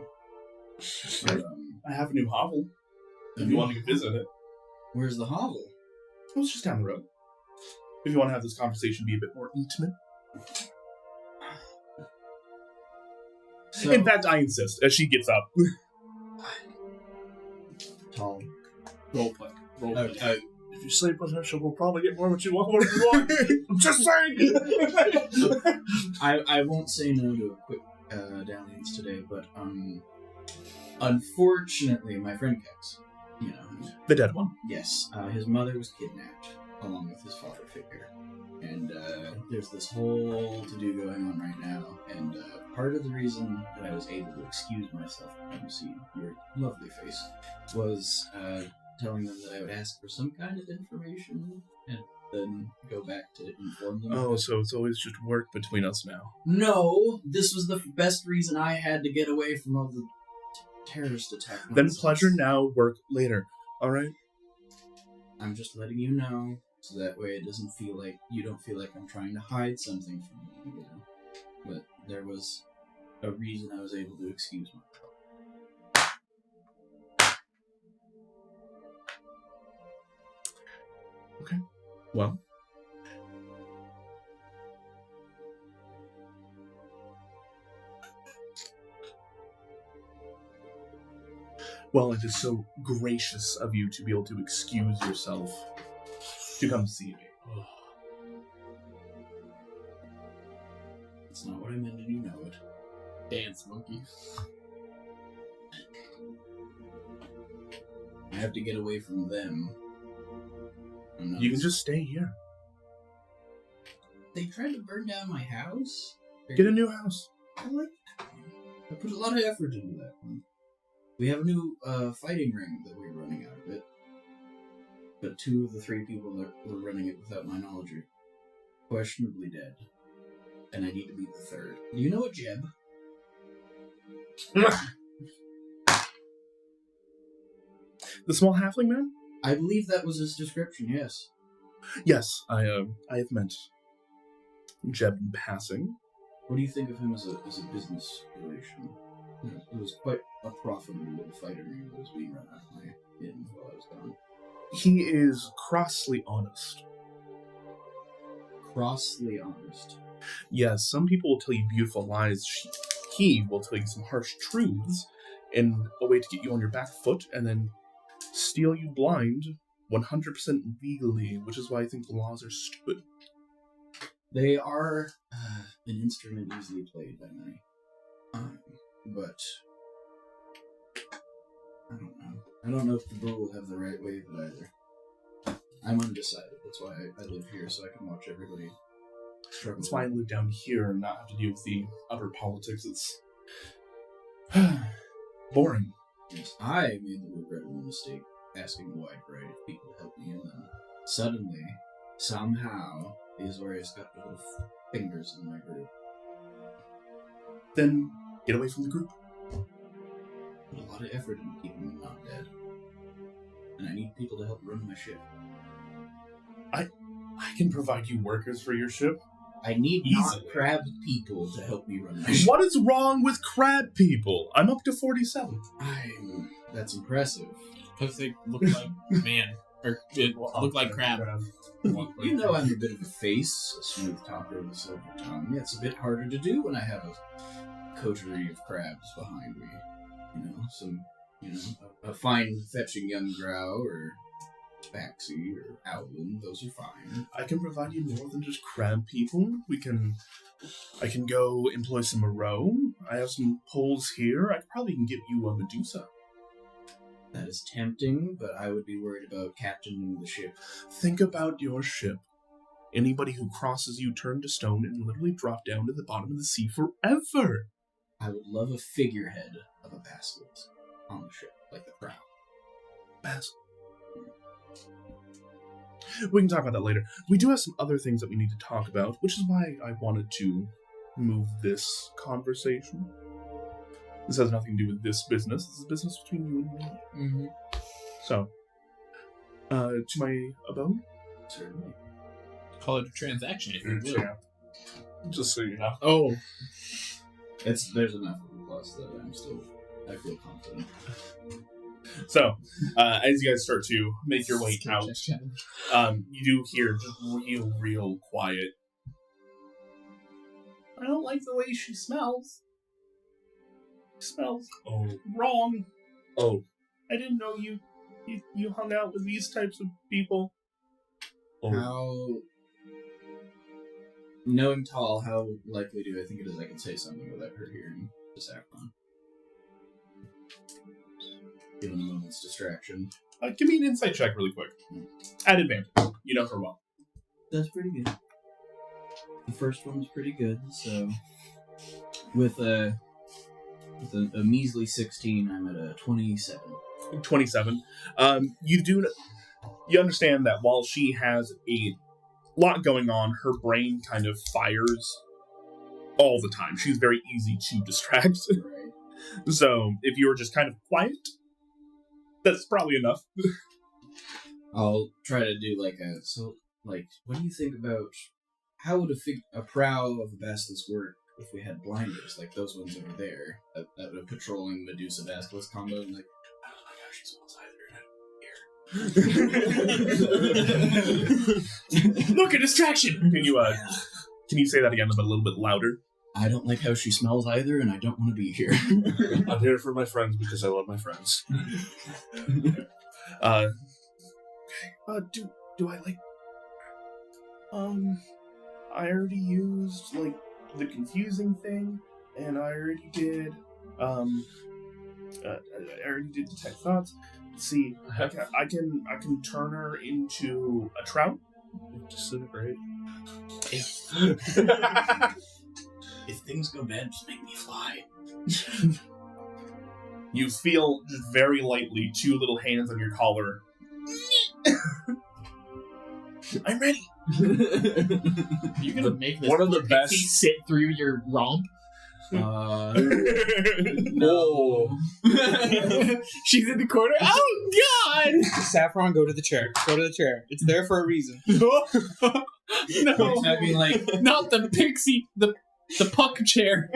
But, I have a new hovel. If you want to visit it. where's the hovel? Oh, it's just down the road. If you want to have this conversation be a bit more intimate. So, In fact, I insist, as she gets up. tall. Roleplay. If you sleep with her, she'll probably get more what you want. I'm just saying. I won't say no to a quick dalliance today, but unfortunately, my friend Kexx, The dead one. yes, his mother was kidnapped along with his father figure, and there's this whole to-do going on right now. And part of the reason that I was able to excuse myself from coming to see your lovely face was telling them that I would ask for some kind of information and then go back to inform them. Oh, so it's always just work between us now. No, this was the best reason I had to get away from all the terrorist attack. Then nonsense. pleasure now, work later. Alright? I'm just letting you know, so that way it doesn't feel like you don't feel like I'm trying to hide something from you, But there was a reason I was able to excuse myself. Well. Well, it is so gracious of you to be able to excuse yourself to come see me. It's not what I meant, and you know it. Dance monkey. I have to get away from them. I'm not- You can just stay here. They tried to burn down my house? Get a new house. I like that one. I put a lot of effort into that one. We have a new fighting ring that we're running out of it. But 2 of the 3 people that were running it without my knowledge are questionably dead. And I need to be the 3rd. Do you know a Jeb? The small halfling man? I believe that was his description, yes. Yes, I have met Jeb in passing. What do you think of him as a business relation? It was quite a profitable little fighting ring that was being run out of my inn while I was gone. He is crossly honest. Crossly honest. Yes, some people will tell you beautiful lies. He will tell you some harsh truths in a way to get you on your back foot and then steal you blind 100% legally, which is why I think the laws are stupid. They are an instrument easily played by many. But I don't know. I don't know if the bull will have the right way of it either. I'm undecided. That's why I live here, so I can watch everybody struggle. That's why I live down here and not have to deal with the upper politics. It's boring. Yes, I made the regrettable mistake asking a wide variety of people to help me, and then suddenly, somehow, these warriors got the little fingers in my group. Then get away from the group. Put a lot of effort into keeping them not dead. And I need people to help run my ship. I can provide you workers for your ship. I need Easily. not crab people to help me run my ship. What is wrong with crab people? I'm up to 47. That's impressive. Because they look like man. Or it look like crab. You know I'm a bit of a face, a smooth talker with a silver tongue. Yeah, it's a bit harder to do when I have a coterie of crabs behind me. A fine fetching young drow or Spaxy or Owlin, those are fine. I can provide you more than just crab people. I can go employ some Moreau. I have some poles here. I probably can get you a Medusa. That is tempting, but I would be worried about captaining the ship. Think about your ship. Anybody who crosses you turn to stone and literally drop down to the bottom of the sea forever. I would love a figurehead of a basilisk on the ship, like the crown. We can talk about that later. We do have some other things that we need to talk about, which is why I wanted to move this conversation. This has nothing to do with this business. This is business between you and me. Mm-hmm. So, to my abode? Certainly. Call it a transaction if you will. Yeah. Just so you know. Oh, There's enough of a plus that I feel confident. So, as you guys start to make your way out, you do hear just real quiet. I don't like the way she smells. She smells wrong. Oh. I didn't know you hung out with these types of people. Oh. How, knowing Tall, how likely do I think it is I can say something without her hearing the saffron? Given a moment's distraction. Give me an insight check really quick. At advantage. You know her well. That's pretty good. The first one was pretty good, so with a measly 16, I'm at a 27. 27. You understand that while she has a lot going on, her brain kind of fires all the time. She's very easy to distract. Right. So if you were just kind of quiet, that's probably enough. I'll try to do what do you think about how would a prow of a basilisk work if we had blinders, like those ones over there, that were patrolling Medusa Basilisk combo, and like, I don't like how she smells either. look, a distraction! Can you say that again, but a little bit louder? I don't like how she smells either, and I don't want to be here. I'm here for my friends because I love my friends. Do I like... I already used, the confusing thing, and I already did, I already did detect thoughts. Let's see, I can turn her into a trout. Disintegrate. If things go bad, just make me fly. You feel just very lightly 2 little hands on your collar. I'm ready. You gonna make this one of the poor best- pixie sit through your romp? No. She's in the corner. Oh God! Saffron, go to the chair. Go to the chair. It's there for a reason. No, I mean, not the pixie. The puck chair.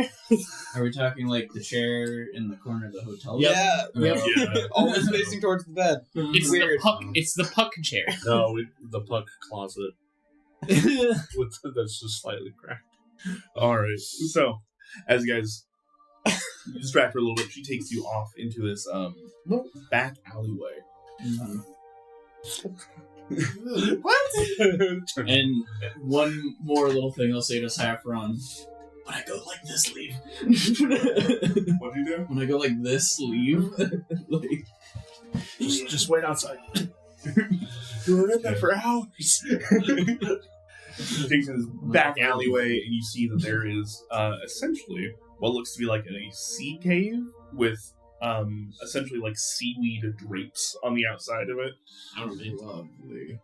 are we talking like the chair in the corner of the hotel? Yeah. Yep. Yeah. Always facing towards the bed. It's Weird. the puck. It's the puck chair. No, the puck closet. That's just slightly cracked. Alright, so, as you guys distract her a little bit, she takes you off into this, little back alleyway. What? And one more little thing I'll say to Saffron. When I go like this, leave. What'd you do? When I go like this, leave. Just wait outside. You were in there for hours. She takes you to this back alleyway, and you see that there is essentially what looks to be like a sea cave with essentially like seaweed drapes on the outside of it. Lovely.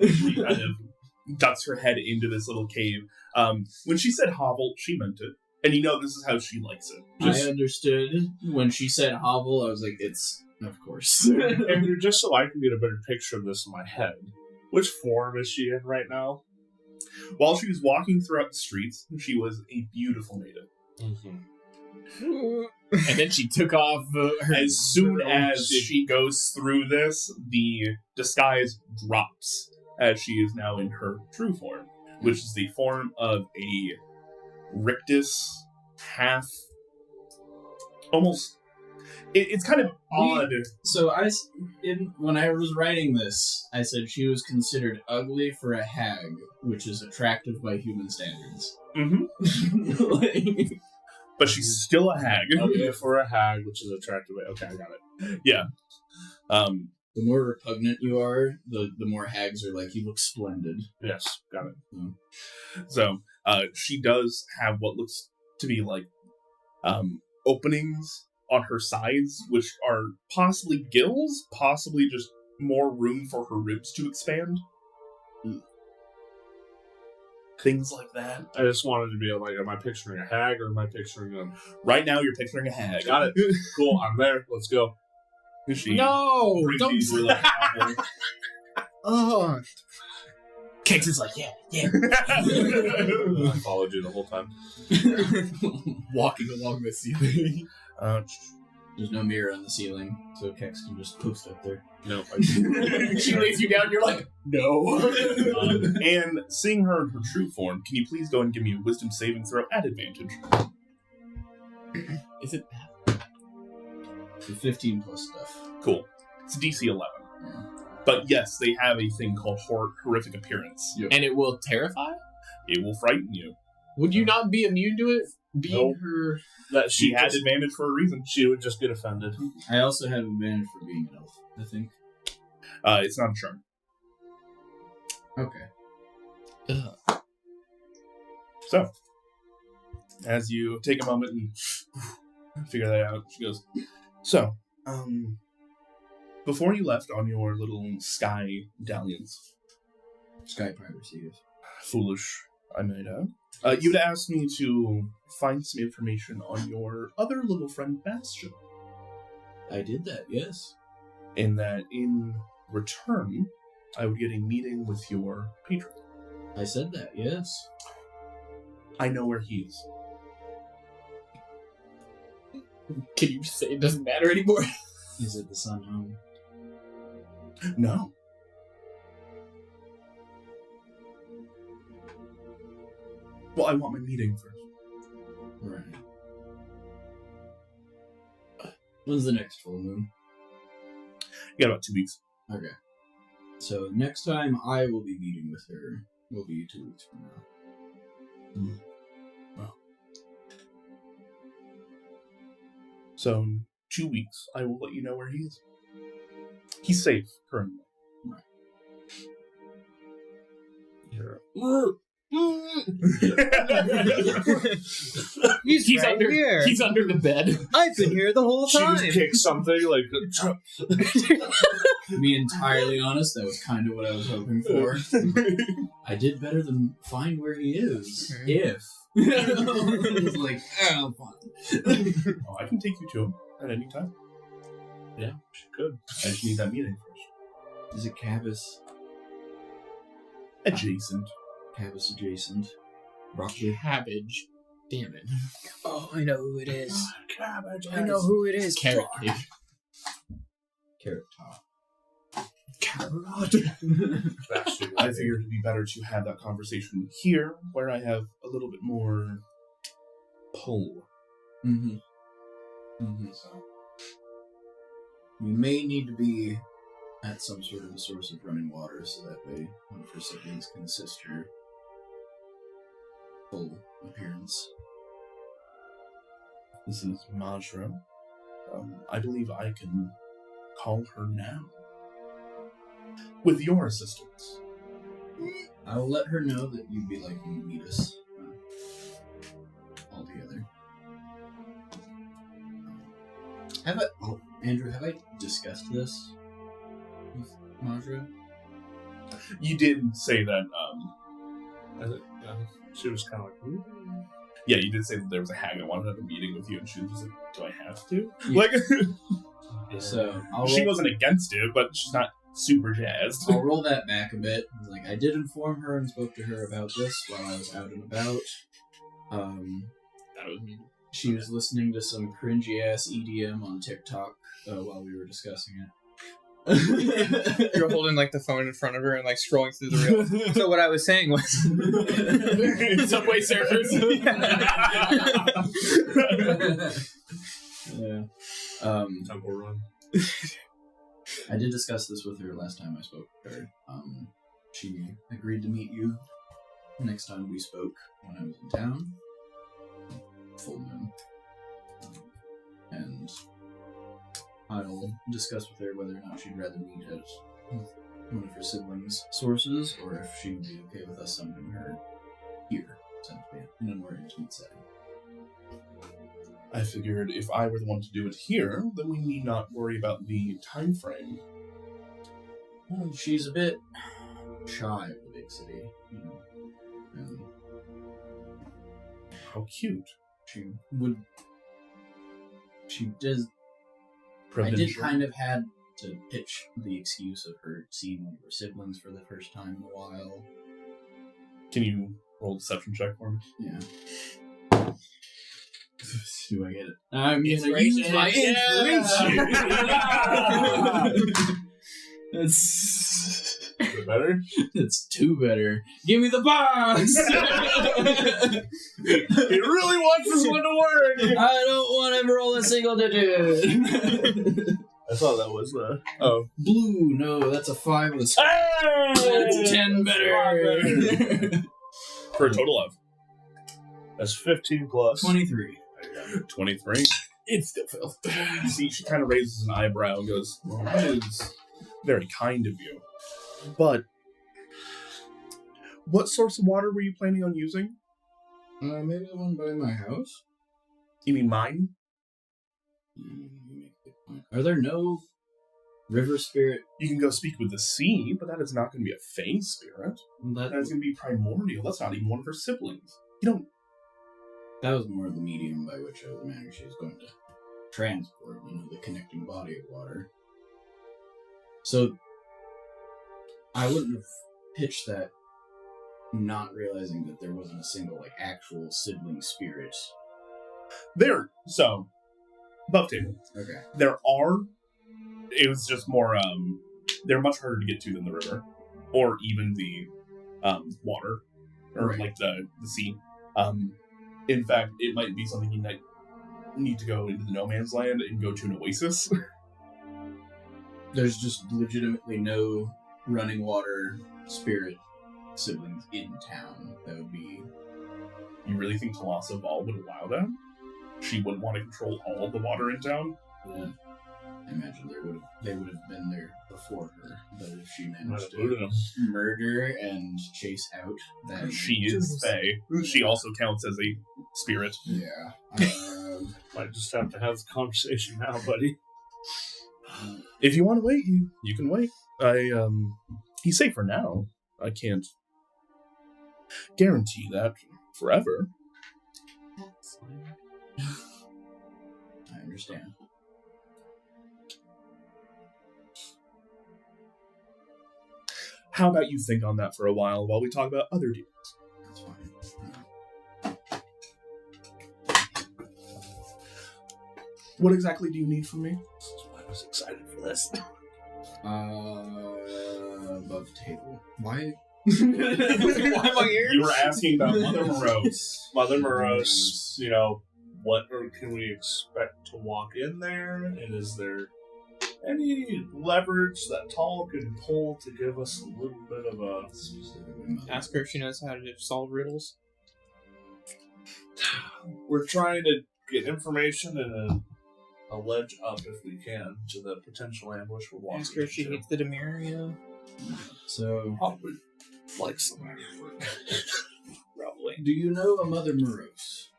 She kind of ducks her head into this little cave. When she said hovel, she meant it. And you know this is how she likes it. I understood when she said hovel. I was like, it's of course. And just so I can get a better picture of this in my head, which form is she in right now? While she was walking throughout the streets, she was a beautiful maiden. Mm-hmm. And then she took off her. As soon as she goes through this, the disguise drops as she is now in her true form, which is the form of a rictus, half, almost. It's kind of odd. So when I was writing this, I said she was considered ugly for a hag, which is attractive by human standards. Mm-hmm. But she's still a hag. Okay, for a hag, which is attractive. Okay, I got it. Yeah. The more repugnant you are, the more hags are like, you look splendid. Yes, got it. So, she does have what looks to be like openings on her sides, which are possibly gills, possibly just more room for her ribs to expand. Things like that. I just wanted to be like, am I picturing a hag or am I picturing a... Right now, you're picturing a hag. Got it. Cool, I'm there. Let's go. She No! brings Don't. you to a Oh. Kexx is like, yeah. I followed you the whole time. Walking along the ceiling. There's no mirror on the ceiling, so Kexx can just post up there. No. She lays you down, you're like, no. And seeing her in her true form, can you please go and give me a wisdom saving throw at advantage? Is it bad? The 15 plus stuff. Cool. It's DC 11. But yes, they have a thing called horrific appearance. Yep. And it will terrify? It will frighten you. Would you not be immune to it? Being Nope. her... That She had just- advantage for a reason. She would just get offended. I also have advantage for being an elf, I think. It's not a charm. Okay. Ugh. So, as you take a moment and figure that out, she goes, so, before you left on your little sky dalliance, Sky piracy is. foolish, I might add, you'd asked me to find some information on your other little friend, Bastion. I did that, yes. In that, in return, I would get a meeting with your patron. I said that, yes. I know where he is. Can you just say it doesn't matter anymore? Is it the Sun Home? No. Well, I want my meeting first. Right. When's the next full moon? You got about 2 weeks. Okay. So next time I will be meeting with her will be 2 weeks from now. Well. So, in 2 weeks, I will let you know where he is. He's safe, currently. Right. He's right under here. He's under the bed. I've been here the whole She time. just kicked something like... To be entirely honest, that was kind of what I was hoping for. I did better than find where he is. If. It's like, oh, fine. Oh, I can take you to him at any time. Yeah, she could. I just need that meeting first. Is it Cabas? Adjacent. Cabas adjacent. Broccoli. Cabbage. Damn it. Oh, I know who it is. Cabbage. I know who it is. Carrot cake. Carrot top. I figured it'd be better to have that conversation here, where I have a little bit more pull. Mm-hmm. Mm-hmm. So, We may need to be at some sort of a source of running water, so that way one of her siblings can assist her full appearance. this is Majra. I believe I can call her now. With your assistance. I will let her know that you'd be liking to meet us all together. Andrew, have I discussed this with Majra? You did say that, She was kind of like... "Ooh." yeah, you did say that there was a hag that wanted to have a meeting with you, and she was just like, do I have to? Yeah. Like, So I'll she roll, wasn't against it, but she's not super jazzed. I'll roll that back a bit. Like, I did inform her and spoke to her about this while I was out and about. That was me. She was listening to some cringy ass EDM on TikTok while we were discussing it. You're holding like the phone in front of her and like scrolling through the reels. So what I was saying was, Subway Surfers. Yeah. Temple Run. I did discuss this with her last time I spoke with her. She agreed to meet you next time we spoke when I was in town. Full moon. And I'll discuss with her whether or not she'd rather meet at one of her siblings' sources, or if she would be okay with us summoning her here, essentially, in a more intimate setting. I figured if I were the one to do it here, then we need not worry about the time frame. Well, she's a bit shy of the big city, you know. And How cute. She would. She does. I did Provincial. kind of had to pitch the excuse of her seeing one of her siblings for the first time in a while. Can you roll a deception check for me? Yeah. Do I get it? I'm gonna use Inspiration. my Yeah. inspiration. That's Is it better? that's two better. Give me the box. He really wants this one to work. I don't want to roll a single digit. I thought that was oh. Blue. No, that's a 5 with a star. That's a 10 better. For a total of That's 15 plus. 23. 23. It still fails. See, she kind of raises an eyebrow and goes, well, that is very kind of you. But what source of water were you planning on using? Maybe the one by my house? You mean mine? Are there no river spirit? You can go speak with the sea, but that is not going to be a fae spirit. That is going to be primordial. That's not even one of her siblings. You don't... That was more the medium by which I was imagining she was going to transport, the connecting body of water. So, I wouldn't have pitched that not realizing that there wasn't a single, actual sibling spirit. There. So, above table. Okay. There are... It was just more, they're much harder to get to than the river. Or even the, water. Or, Right. the sea. In fact, it might be something you might need to go into the no man's land and go to an oasis. There's just legitimately no running water spirit siblings in town. That would be... You really think Talassa Val would allow that? She wouldn't want to control all of the water in town? Yeah. I imagine they would have been there before her, but if she Might managed have booted to him. murder and chase out that... She is Fae. She also counts as a spirit. Yeah. Might just have to have the conversation now, buddy. If you want to wait, you can wait. He's safe for now. I can't guarantee that forever. I understand. How about you think on that for a while we talk about other deals? That's fine. What exactly do you need from me? I was excited for this. Above table. Why? Why am I here? You were asking about Mother Moreas. Mother Moreas, what can we expect to walk in there? And is there any leverage that Tall can pull to give us a little bit of a... Ask her if she knows how to solve riddles. We're trying to get information and a ledge up if we can to the potential ambush we're walking Ask her if she into. hates the Demir, So, Probably like some work. Probably. do you know a Mother Moreas?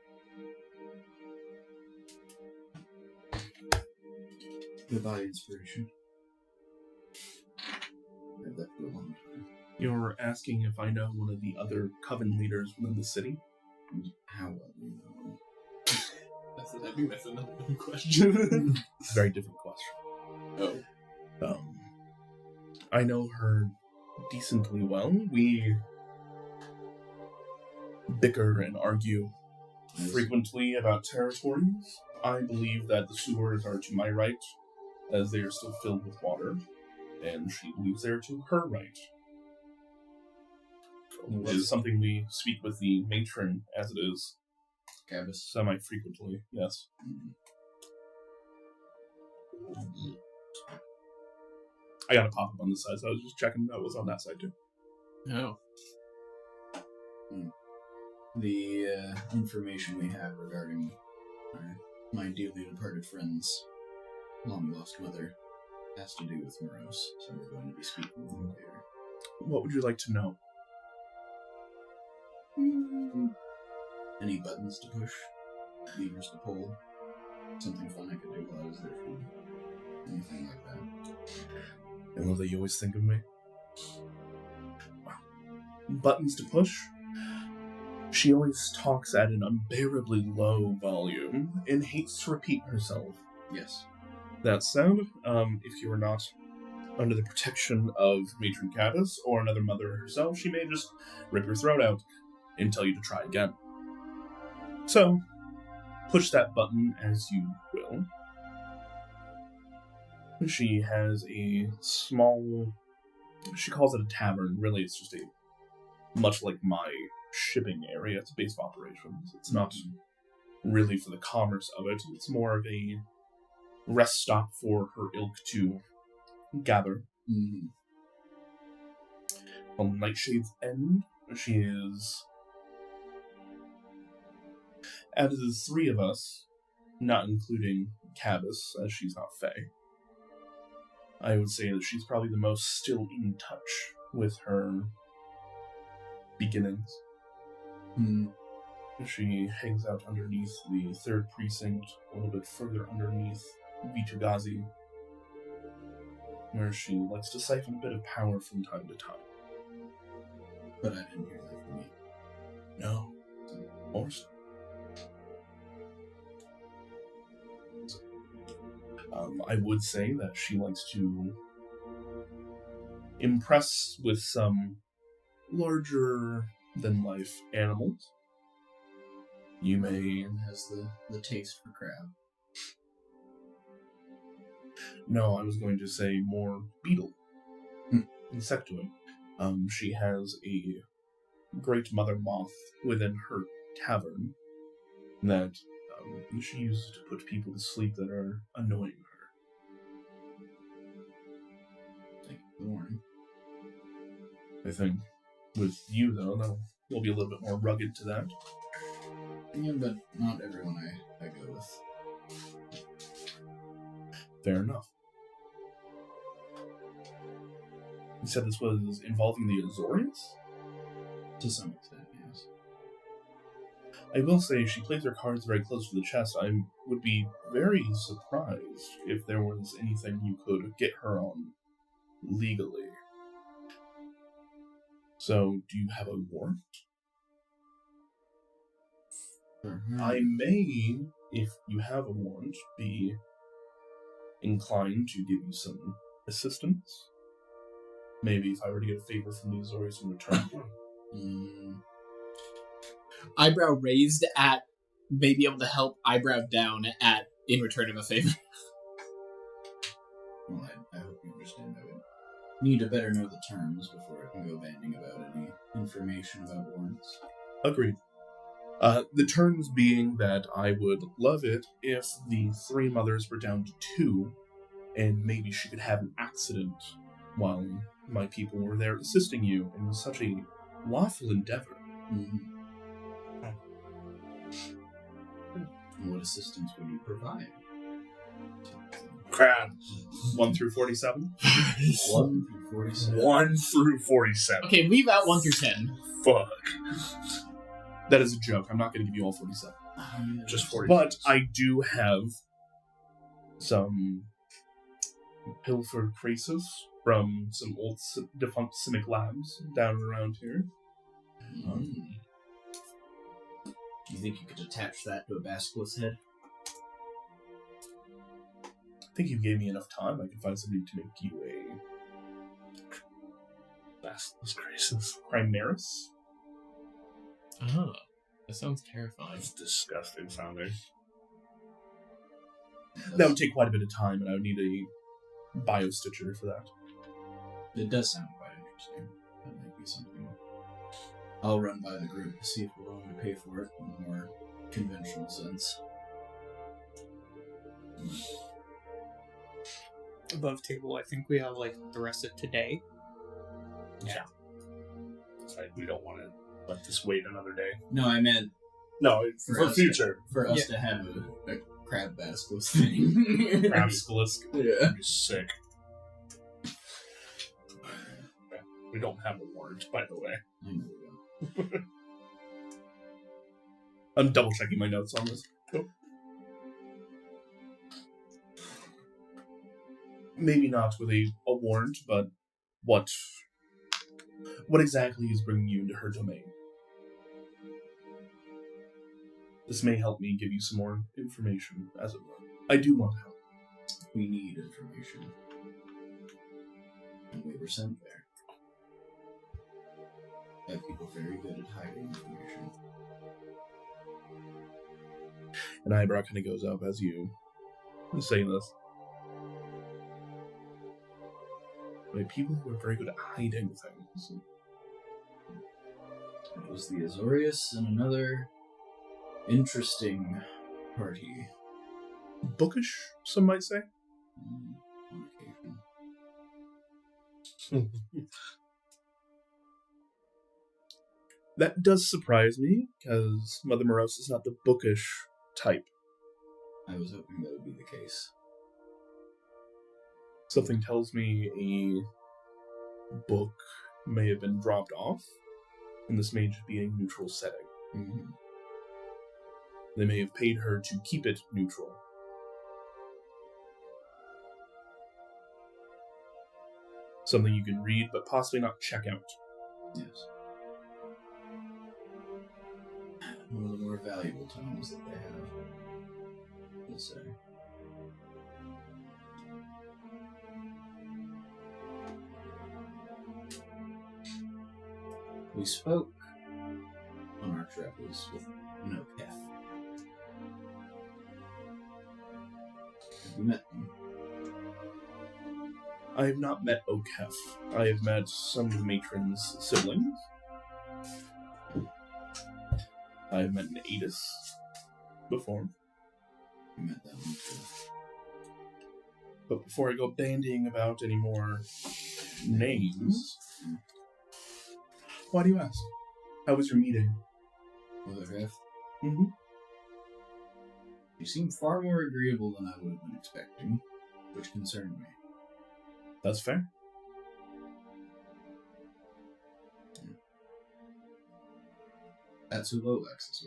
Goodbye, inspiration. I've had that for a long time. You're asking if I know one of the other coven leaders within the city? How well do you know? I think that's another good question. Very different question. Oh. I know her decently well. We bicker and argue frequently about territories. I believe that the sewers are to my right, as they are still filled with water, and she believes they are to her right. Which is something we speak with the matron, as it is, Cavis. semi-frequently, yes. I got a pop-up on this side, so I was just checking that was on that side, too. Oh. The information we have regarding my dearly departed friend's long-lost mother has to do with Moreas, so we're going to be speaking with him later. What would you like to know? Any buttons to push? Levers to pull? Something fun I could do while I was there for you? Anything like that? I love that you always think of me. Buttons to push? She always talks at an unbearably low volume and hates to repeat herself. Yes. That said, if you are not under the protection of Matron Caddis or another mother herself, she may just rip your throat out and tell you to try again. So, push that button as you will. She has a small... She calls it a tavern. Really, it's just much like my shipping area. It's a base of operations. It's not really for the commerce of it. It's more of a rest stop for her ilk to gather. Mm-hmm. On Nightshade's end, she is... Out of the three of us, not including Caddis, as she's not Fae, I would say that she's probably the most still in touch with her beginnings. Mm. She hangs out underneath the 3rd Precinct, a little bit further underneath Vitagazi, where she likes to siphon a bit of power from time to time. But I didn't hear that from you. No. Or so. I would say that she likes to impress with some larger-than-life animals. You may... And has the taste for crab. No, I was going to say more beetle. Insectoid. She has a great mother moth within her tavern that she uses to put people to sleep that are annoying her. Thank you for the warning. I think with you, though, there'll be a little bit more rugged to that. Yeah, but not everyone I go with. Fair enough. You said this was involving the Azorians? To some extent, yes. I will say she plays her cards very close to the chest. I would be very surprised if there was anything you could get her on legally. So, do you have a warrant? Mm-hmm. I may, if you have a warrant, be inclined to give you some assistance. Maybe if I were to get a favor from the Azorians in return. Eyebrow raised at may be able to help eyebrow down at in return of a favor. Well, I hope you understand I would need to better know the terms before I can go banding about any information about warrants. Agreed. The terms being that I would love it if the 3 mothers were down to 2, and maybe she could have an accident while my people were there assisting you. It was such a lawful endeavor. Mm-hmm. And what assistance would you provide? Crab. 1 through 47? 1 through 47. 1 through 47. Okay, leave out 1 through 10. Fuck. That is a joke. I'm not going to give you all 47. Just 40. But I do have some pilfered traces from some old defunct Simic labs down and around here. Do you think you could attach that to a basilisk head? I think you gave me enough time. I could find somebody to make you a Basilisk Graces. Primaris. Oh, that sounds terrifying. That's disgusting sounding. That would take quite a bit of time, and I would need a biostitcher for that. It does sound quite interesting. That might be something I'll run by the group to see if we're willing to pay for it in a more conventional sense. Above table, I think we have like the rest of today. Yeah. It's like we don't want to let this wait another day. No, I meant No, for us future. for us to have a crab basilisk thing. Crabskalisk. Yeah. I'm just sick. We don't have a warrant, by the way. I know we don't. I'm double checking my notes on this. Cool. Maybe not with a warrant, but what exactly is bringing you into her domain? This may help me give you some more information, as it were. I do want to help. We need information. And we were sent there. By people very good at hiding information. An eyebrow kind of goes up as you say this. By people who are very good at hiding things. It was the Azorius and another interesting party. Bookish, some might say. On occasion. That does surprise me, because Mother Moreas is not the bookish type. I was hoping that would be the case. Something tells me a book may have been dropped off, and this may just be a neutral setting. Mm-hmm. They may have paid her to keep it neutral. Something you can read, but possibly not check out. Yes. One of the more valuable tomes that they have, we'll say. We spoke on our travels with Kexx. Have you met them? I have not met Kexx. I have met some of the matron's siblings. I have met an Adis before. You met that one too. But before I go bandying about any more names, why do you ask? How was your meeting? Mother Moreas? Mm-hmm. You seem far more agreeable than I would have been expecting, which concerned me. That's fair. That's who Lolex is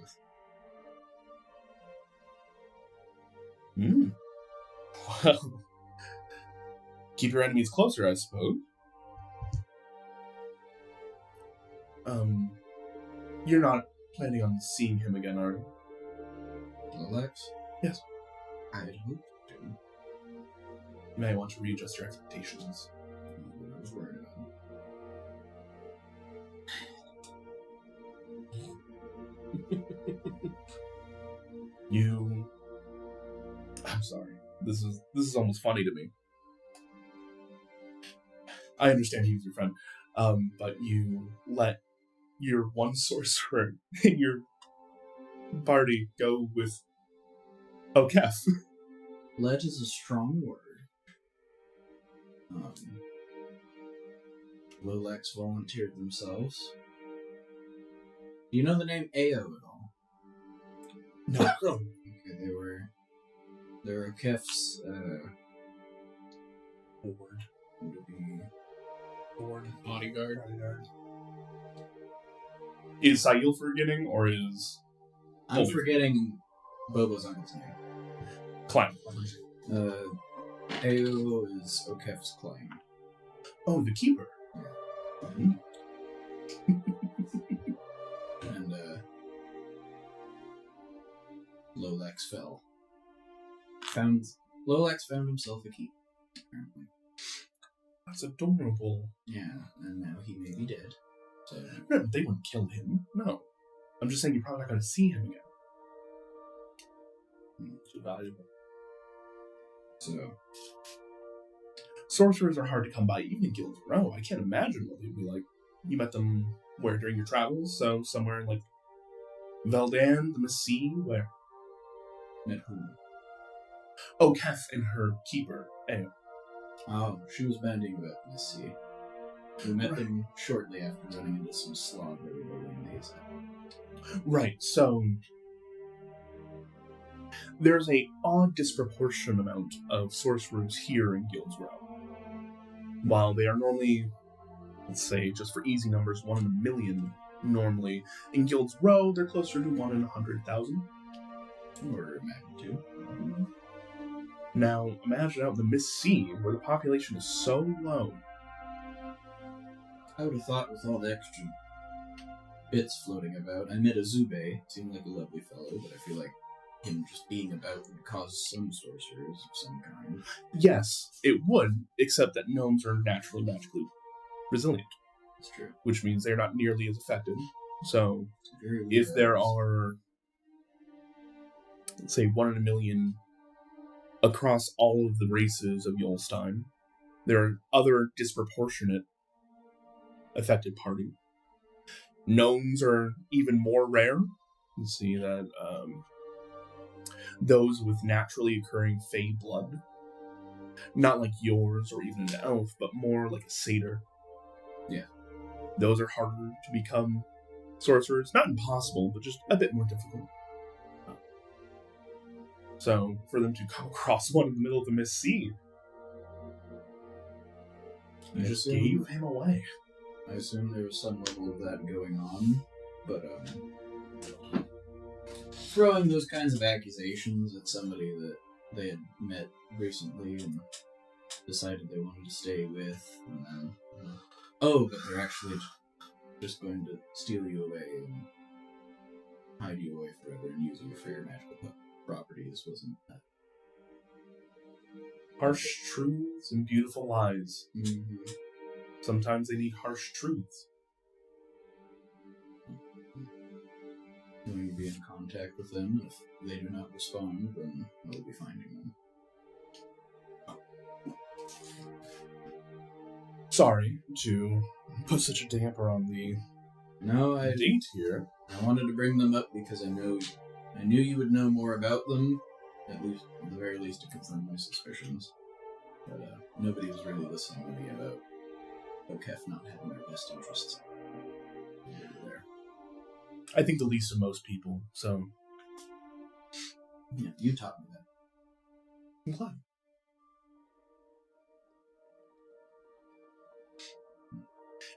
with. Well, keep your enemies closer, I suppose. You're not planning on seeing him again, are you? Lolex? Yes. I had hoped to. You may want to readjust your expectations. What I was worried about. I'm sorry. This is almost funny to me. I understand he was your friend, but you let your one sorcerer in your party go with Kexx. Let is a strong word. Lolex volunteered themselves. Do you know the name Ao at all? No. Okay, they were Kex's Board. would it be Bodyguard. Is Sail forgetting, or is I'm forgetting Bobo's uncle's name. Clang? Ao is Okef's claim. Oh, the keeper. And Lolex fell. Lolex found himself a key, apparently. That's adorable. Yeah, and now he may be dead. So No, they wouldn't kill him. No. I'm just saying you're probably not going to see him again. It's valuable. So Sorcerers are hard to come by, even in Guild's Row. I can't imagine what they'd be like. You met them where during your travels? So somewhere in like Veldan, the Massey, where? met who? Oh, Keth and her keeper, Ao. Oh, she was banding about Missy. We met them shortly after running into some slog that we were in these. Right, so there's a odd disproportionate amount of sorcerers here in Guild's Row. While they are normally, let's say, just for easy numbers, 1 in a million normally, in Guild's Row, they're closer to 1 in 100,000. Order of magnitude. Now, imagine out in the Mist-Sea, where the population is so low. I would have thought with all the extra bits floating about. I met a Zube, seemed like a lovely fellow, but I feel like him just being about would cause some sorcerers of some kind. Yes, it would, except that gnomes are naturally magically resilient, That's true. which means they're not nearly as affected. So, It's very weird. if there are, let's say, 1 in a million across all of the races of Yolstein, there are other disproportionate affected party. Gnomes are even more rare. You see that those with naturally occurring fey blood, not like yours or even an elf, but more like a satyr. Yeah. Those are harder to become sorcerers. Not impossible, but just a bit more difficult. So, for them to come across one in the middle of the Mist Sea, you just gave him away. I assume there was some level of that going on, but throwing those kinds of accusations at somebody that they had met recently and decided they wanted to stay with, and then, but they're actually just going to steal you away and hide you away forever and use you for your magical properties, wasn't that? Harsh truths and beautiful lies. Mm-hmm. Sometimes they need harsh truths. Will you be in contact with them? If they do not respond, then I will be finding them. Sorry to put such a damper on the No, I date here. wanted to bring them up because I knew you would know more about them, at the very least to confirm my suspicions. But nobody was really listening to me about Okef not having our best interests there. I think the least of most people, so Yeah, you taught me that. I'm glad.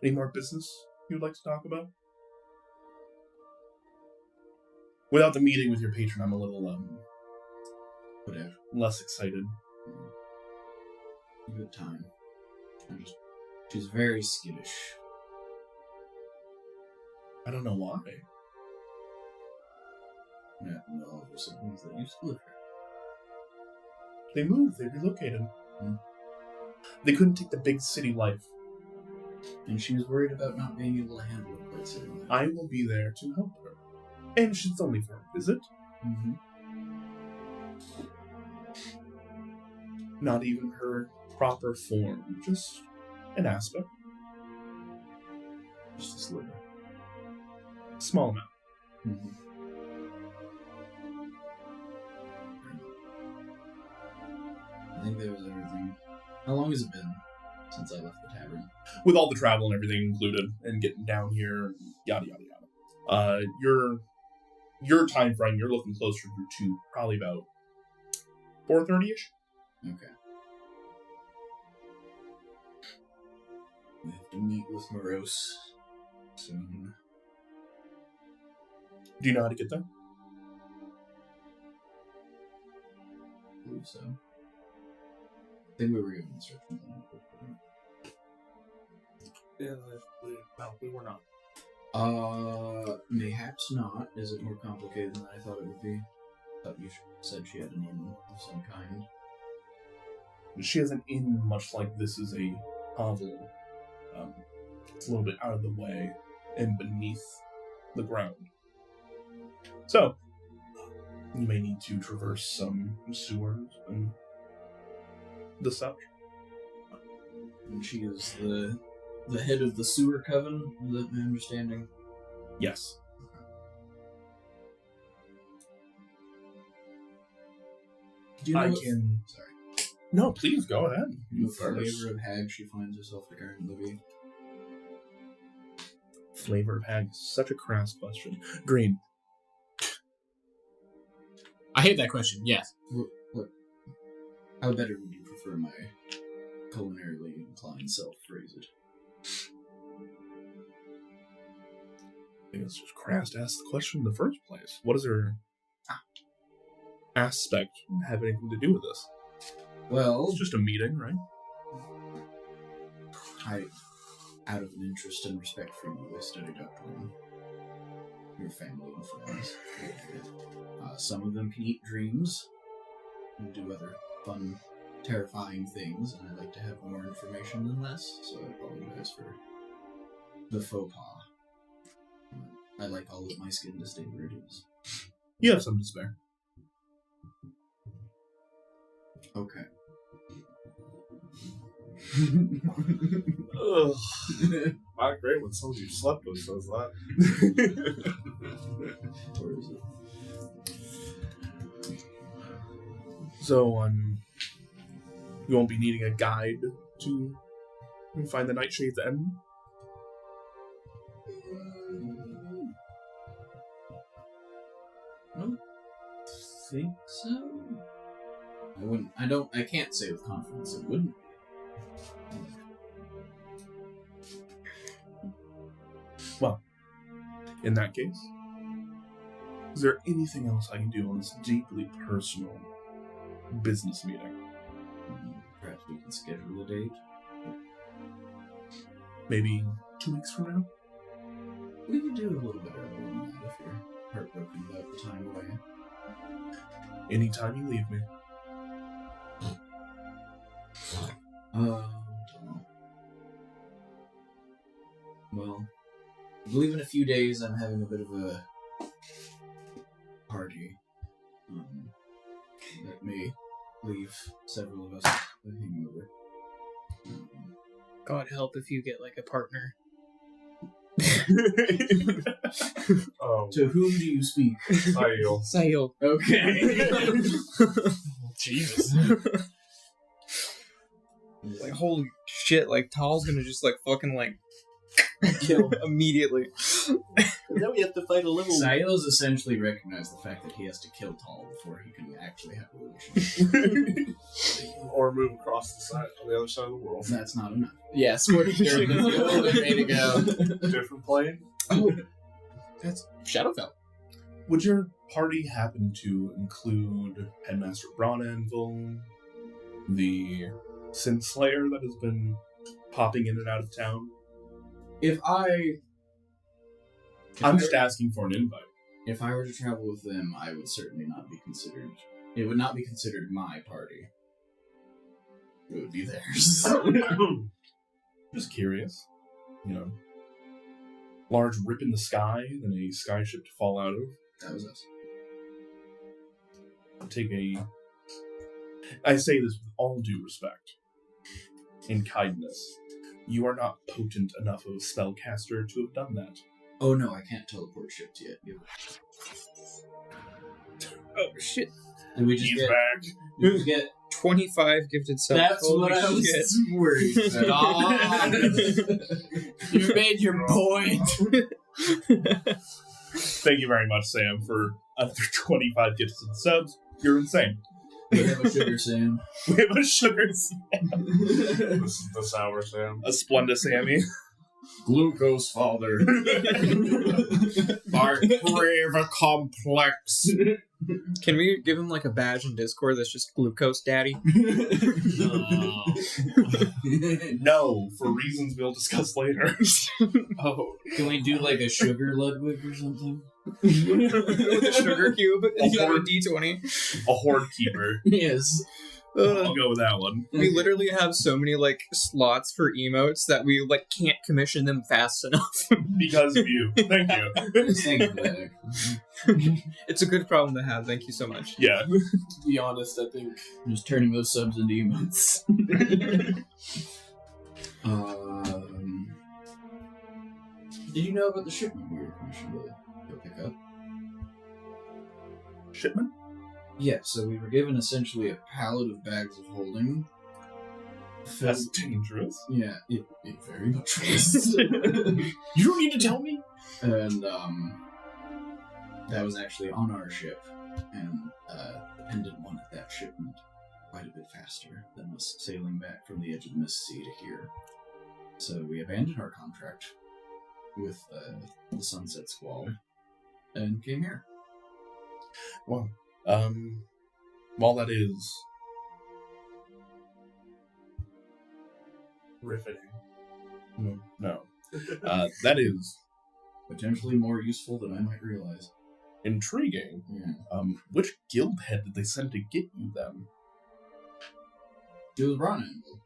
Any more business you'd like to talk about? Without the meeting with your patron, I'm a little Whatever. less excited. Good time. She's very skittish. I don't know why. Yeah, and all of her siblings that used to live here. They moved, they relocated. Hmm. They couldn't take the big city life. And she was worried about not being able to handle it quite so well. I will be there to help her. And it's only for a visit. Mm-hmm. Not even her proper form, just an aspect. Just a sliver. Small amount. Mm-hmm. I think that was everything. How long has it been since I left the tavern? With all the travel and everything included, and getting down here, yada yada yada. Your time frame, you're looking closer to probably about 4:30ish. Okay. We have to meet with Moreas soon. Do you know how to get there? I believe so. I think we were given instructions on it. Yeah, we were not. Mayhaps not. Is it more complicated than I thought it would be? I thought you said she had an inn of some kind. She has an inn much like this is a hovel. It's a little bit out of the way and beneath the ground. So, you may need to traverse some sewers and the such. And she is the head of the sewer coven, is that my understanding? Yes. Do you know I what, can... Sorry. No, please, go ahead. What flavor of hag she finds herself to currently be? Flavor of hag. Such a crass question. Green. I hate that question. Yes. What? How better would you prefer my culinarily inclined self phrase it? I think it's just crass to ask the question in the first place. What does her aspect have anything to do with this? Well, It's just a meeting, right? out of an interest and respect for you, I studied up on your family and friends. Some of them can eat dreams and do other fun, terrifying things, and I'd like to have more information than less, so I apologize for the faux pas. I like all of my skin to stay where it is. You have some to spare. Okay. Ugh. Not great when somebody you slept with says that. Or is it? So, you won't be needing a guide to find the Nightshade's end? I don't think so. I can't say with confidence it wouldn't be. Well, in that case, is there anything else I can do on this deeply personal business meeting? Perhaps we can schedule a date. Maybe 2 weeks from now? We could do it a little bit earlier than that if you're heartbroken about the time away. Anytime you leave me. Well, I believe in a few days I'm having a bit of a party that may leave several of us with a hangover. God help if you get like a partner. To whom do you speak? Sayil. Okay. Jesus. Like holy shit! Like Tal's gonna just like fucking like kill immediately. Then we have to fight a little. Sayil's essentially recognized the fact that he has to kill Tal before he can actually have a relationship. Or move across the other side of the world. That's not enough. Yeah, squirting dirt is the only way to go. Different plane. Oh, that's Shadowfell. Would your party happen to include Headmaster Bronanvil, the Sin Slayer that has been popping in and out of town? I'm just asking for an invite. If I were to travel with them, I would certainly not be considered. It would not be considered my party. It would be theirs. Just curious. You know, large rip in the sky, then a skyship to fall out of. That was us. I say this with all due respect and kindness. You are not potent enough of a spellcaster to have done that. Oh no, I can't teleport ships yet. Oh shit! Did we just He's get? back. Did we get? 25 gifted subs. That's Holy what I was shit. worried about. You made your point. Thank you very much, Sam, for another 25 gifted subs. You're insane. We have a sugar Sam. We have a sugar This is the sour Sam. a Splenda Sammy. Glucose father. Our Crave complex. Can we give him like a badge in Discord that's just Glucose Daddy? No, for reasons we'll discuss later. Oh, Can we do like a sugar Ludwig or something? With a sugar cube? Is that a horde. D20? A horde keeper. Yes. I'll go with that one. We literally have so many like slots for emotes that we like can't commission them fast enough. Because of you. Thank you. Thank you for that. It's a good problem to have. Thank you so much. Yeah. to be honest, I think I'm just turning those subs into emotes. Did you know about the shipment we were commissioned to go pick up? Shipment? Yeah, so we were given essentially a pallet of bags of holding. That's dangerous. Yeah, it very much was. you don't need to tell me. And that was actually on our ship, and the pendant wanted that shipment quite a bit faster than us sailing back from the edge of the Mist Sea to here. So we abandoned our contract with the Sunset Squall and came here. Well, while that is Riveting. no, that is potentially more useful than I might realize. Intriguing. Yeah. Which guild head did they send to get you them? It was Ronanville.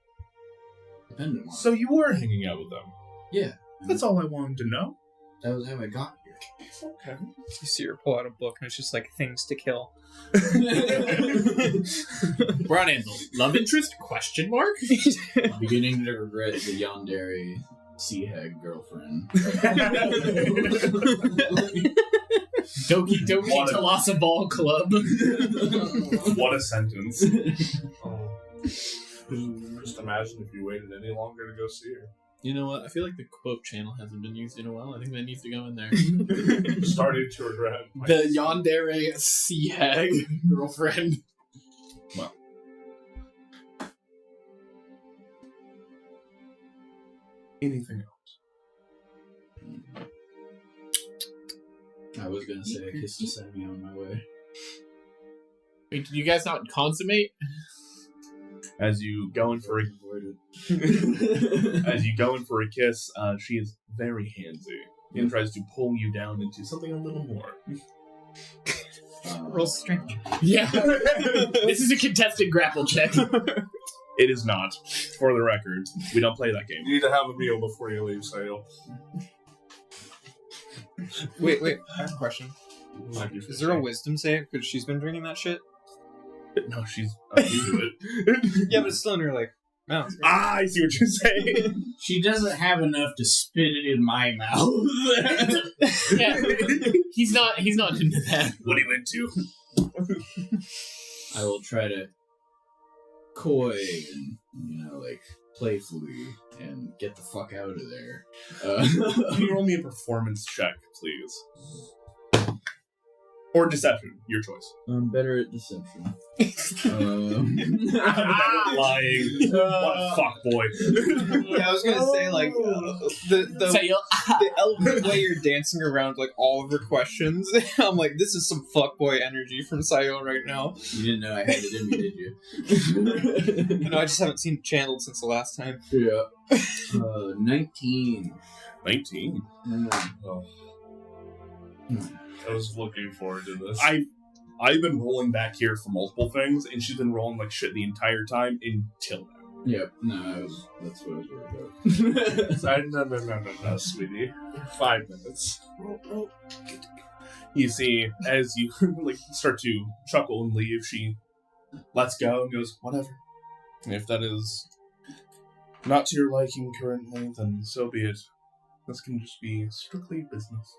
Dependent one. So you were hanging out with them. Yeah. That's all I wanted to know. That was how I got here. Okay. You see her pull out a book, and it's just like things to kill. Ronanville, love interest? Question mark? I'm beginning to regret the Yandere sea hag girlfriend. Doki Doki What a- Talasa Ball Club. What a sentence. Just imagine if you waited any longer to go see her. You know what? I feel like the quote channel hasn't been used in a while. I think that needs to go in there. Starting to regret. The Yandere Sea Hag girlfriend. Well. Anything else? I was gonna say I kissed a semi on my way. Wait, did you guys not consummate? As you go in for a kiss, she is very handsy and tries to pull you down into something a little more. Roll strength. Yeah. This is a contested grapple check. It is not, for the record. We don't play that game. You need to have a meal before you leave, Sayo. Wait, I have a question. Is there a wisdom save? Because she's been drinking that shit? No, she's used to it. Yeah, but it's still in her, like, mouth. I see what you're saying. She doesn't have enough to spit it in my mouth. Yeah. He's not into that. What are you into? I will try to coy and, like, playfully and get the fuck out of there. Can you roll me a performance check, please? Or deception, your choice. I'm better at deception. I'm better at lying. What a fuckboy. Yeah, I was gonna say, like, the elegant way you're dancing around, like, all of her questions. I'm like, this is some fuckboy energy from Sayo right now. You didn't know I had it in me, did you? No, I just haven't seen it channeled since the last time. Yeah. 19. 19. Oh. I was looking forward to this. I've been rolling back here for multiple things, and she's been rolling like shit the entire time until now. Yep. No, that's what I was worried about. No, sweetie. 5 minutes. You see, as you like start to chuckle and leave, she lets go and goes, whatever. If that is not to your liking currently, then so be it. This can just be strictly business.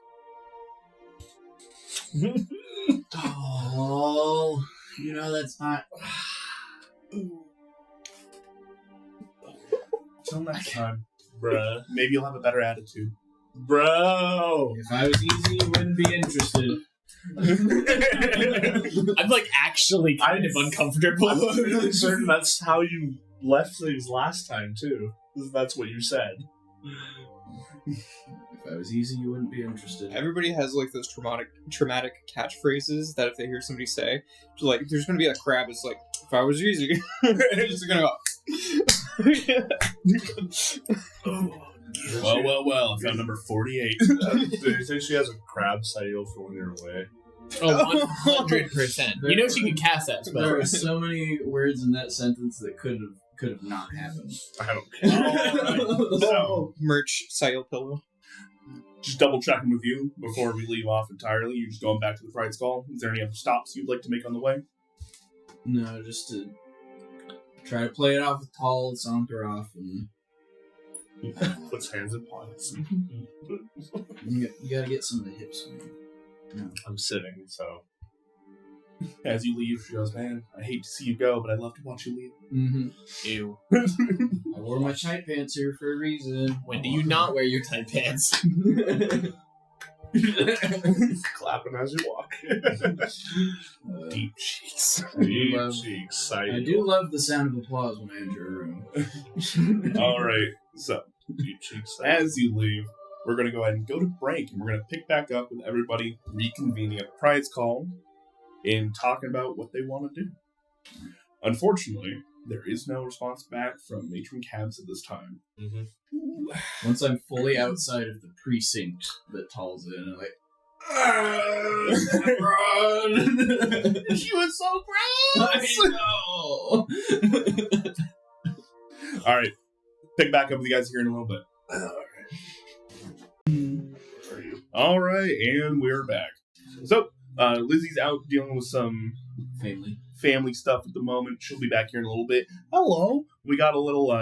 Oh, that's not. Till next time. Bruh. Maybe you'll have a better attitude. Bro! If I was easy, you wouldn't be interested. I'm like actually kind of uncomfortable. I'm really certain that's how you left things last time, too. That's what you said. If I was easy, you wouldn't be interested. Everybody has, like, those traumatic catchphrases that if they hear somebody say, like, there's gonna be a crab, it's like, if I was easy. It's gonna go. Well, I found number 48. Do you think she has a crab Sayo for when you're away? Oh, 100%. You know she can cast that spell. There are so many words in that sentence that could have not happened. I don't care. So, Merch Sayo pillow. just double checking with you before we leave off entirely. You're just going back to the Pride's Call. Is there any other stops you'd like to make on the way? No, just to try to play it off with Tall, saunter off, and Puts hands in pockets. you gotta get some of the hips. I'm sitting, so. As you leave, she goes, man, I hate to see you go, but I love to watch you leave. Mm-hmm. Ew. I wore my tight pants here for a reason. When do you not wear your tight pants? Clapping as you walk. Deep cheeks. Deep love- cheeks. I do love the sound of applause when I enter a room. All right, so Deep cheeks. as you leave, we're going to go ahead and go to break, and we're going to pick back up with everybody reconvening at the Pride's Call and talking about what they want to do. Unfortunately, There is no response back from Matron Cabs at this time. Once I'm fully outside of the precinct that Tall's in, I'm like, run! She was so gross! I know! Alright. Pick back up with you guys here in a little bit. Alright, and we're back. So, Lizzie's out dealing with some family stuff at the moment. She'll be back here in a little bit. Hello! We got a little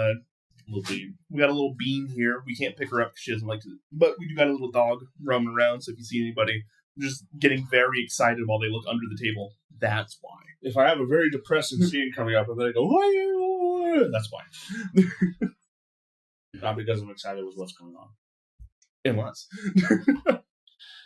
bean. We got a little bean here. We can't pick her up because she doesn't like to, but we do got a little dog roaming around, so if you see anybody just getting very excited while they look under the table, that's why. If I have a very depressing scene coming up and then I go, "Why?" That's why. Not because I'm excited with what's going on. Unless.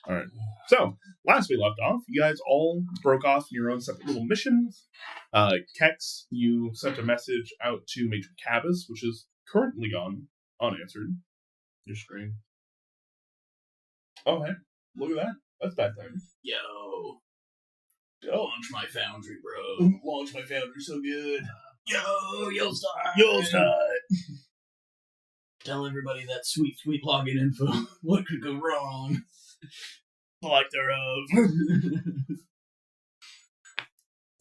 Alright. So, last we left off, you guys all broke off in your own separate little missions. Kexx, you sent a message out to Major Cabas, which is currently gone unanswered. Your screen. Oh, hey. Look at that. That's bad thing. Yo. Yo. Launch my foundry, bro. Launch my foundry so good. Yo, start. You'll start. Tell everybody that sweet, sweet login info. What could go wrong? Like thereof.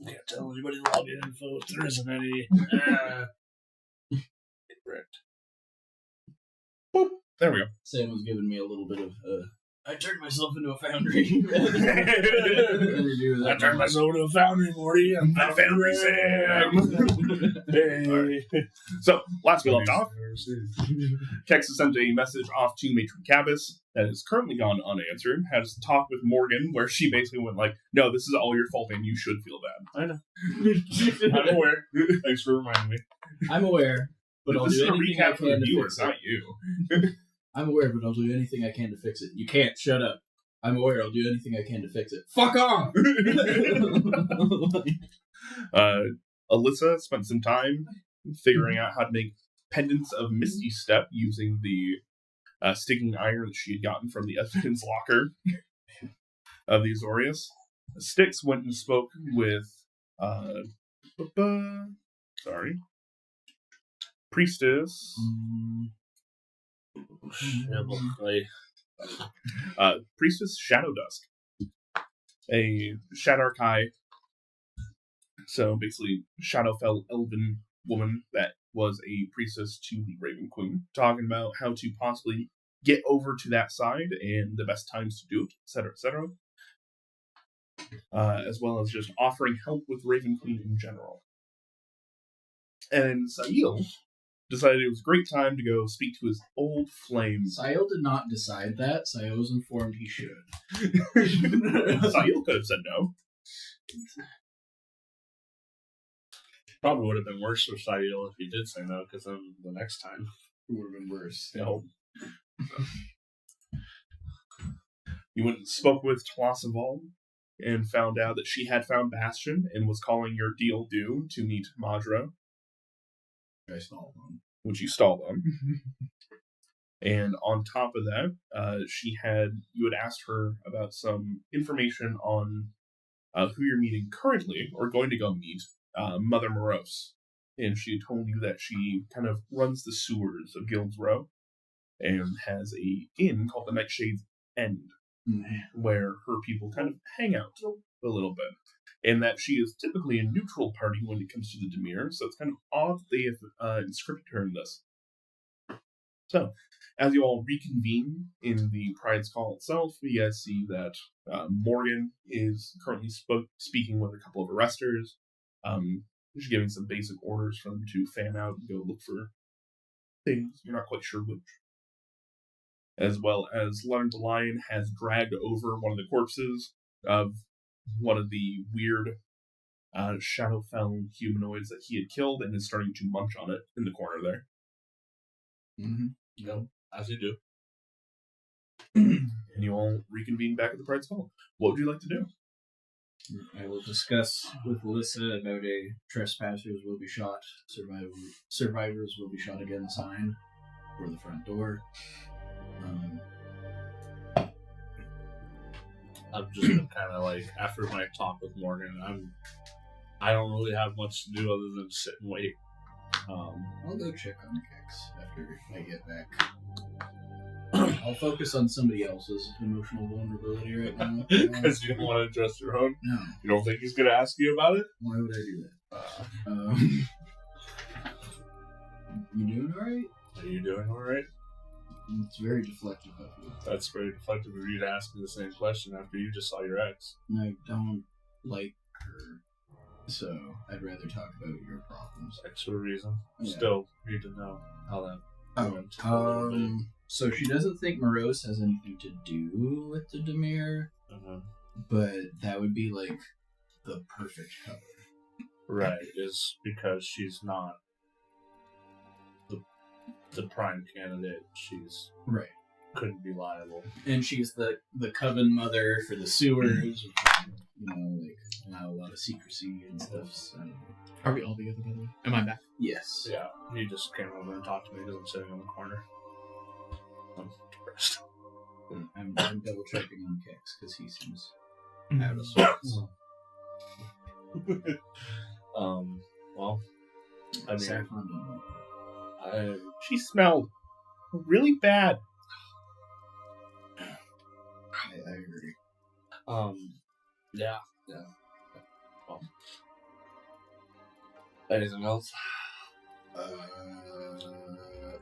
Can't tell anybody the login info if there isn't any. Correct. Boop. There we go. Sam was giving me a little bit of, I turned myself into a foundry. I turned myself into a foundry, Morty. I'm a foundry Sam. Hey. So, last we left off, Kexx sent a message off to Matron Cabas that is currently gone unanswered. Had a talk with Morgan where she basically went like, no, this is all your fault and you should feel bad. I know. I'm aware. Thanks for reminding me. I'm aware, but I'll this do is a anything I recap for can the to viewers, fix it. not you. I'm aware, but I'll do anything I can to fix it. You can't. Shut up. I'm aware. I'll do anything I can to fix it. Fuck off! Alyssa spent some time figuring out how to make pendants of Misty Step using the sticking iron that she had gotten from the evidence locker of the Azorius. Styx went and spoke with Priestess. Priestess Shadow Dusk, a Shadarkai, so basically Shadowfell elven woman that was a priestess to the Raven Queen, talking about how to possibly get over to that side and the best times to do it, etc., etc., as well as just offering help with Raven Queen in general. And Sail decided it was a great time to go speak to his old flame. Sail did not decide that. Sail was informed he should. Sail could have said no. Probably would have been worse for Sail if he did say no, because then the next time it would have been worse. No. You went and spoke with Twasaval and found out that she had found Bastion and was calling your deal due to meet Madra. I stalled on. Which you stalled on. And on top of that, you had asked her about some information on who you're meeting currently, or going to go meet, Mother Moreas. And she told you that she kind of runs the sewers of Guild's Row and has a inn called the Nightshade's End, where her people kind of hang out a little bit. And that she is typically a neutral party when it comes to the Dimir, so it's kind of odd they have inscripted her in this. So, as you all reconvene in the Pride's Call itself, you guys see that Morgan is currently speaking with a couple of arresters. She's giving some basic orders for them to fan out and go look for things. You're not quite sure which. As well as Leonard the Lion has dragged over one of the corpses of one of the weird Shadowfell humanoids that he had killed and is starting to munch on it in the corner there. Mm-hmm. Yep, as you do. And you all reconvene back at the Pride's Call. What would you like to do? I will discuss with Alyssa about a trespassers will be shot, survivors will be shot again sign for the front door. I've just been kind of like, after my talk with Morgan, I don't really have much to do other than sit and wait. I'll go check on Kexx after I get back. I'll focus on somebody else's emotional vulnerability right now. Because you don't want to address your own? No. You don't think he's going to ask you about it? Why would I do that? You doing alright? Are you doing alright? It's very deflective of you. That's very reflective of you to ask me the same question after you just saw your ex. I don't like her, so I'd rather talk about your problems. Extra reason. Yeah. Still need to know how that went. So she doesn't think Moreas has anything to do with the Demir, but that would be like the perfect cover. Right, is because she's not the prime candidate. She's Right. couldn't be liable. And she's the coven mother for the sewers, like allow a lot of secrecy and stuff. So. Are we all together, by the way? Am I back? Yes. Yeah, he just came over and talked to me because I'm sitting in the corner. I'm depressed. I'm double checking on Kexx because he seems out of sorts. Well, I mean, Saffron don't like She smelled really bad. I agree. Yeah. Well, anything else?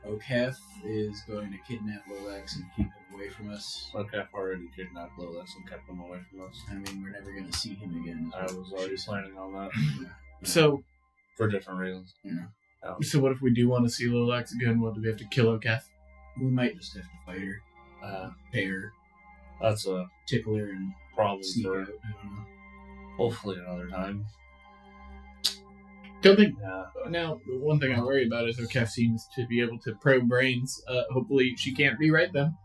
Okef is going to kidnap Lolex and keep him away from us. Okay, I've already kidnapped Lolex and kept him away from us. I mean, we're never going to see him again. I was already planning on that So for different reasons. Yeah. So what if we do want to see Lolex again? What do we have to kill Okef? We might just have to fight her. Pay her. That's a Tickle her and problem sneak for out. I don't know. hopefully another time. Don't think. Yeah. Now, the one thing I worry about is Okef seems to be able to probe brains. Hopefully, she can't rewrite them.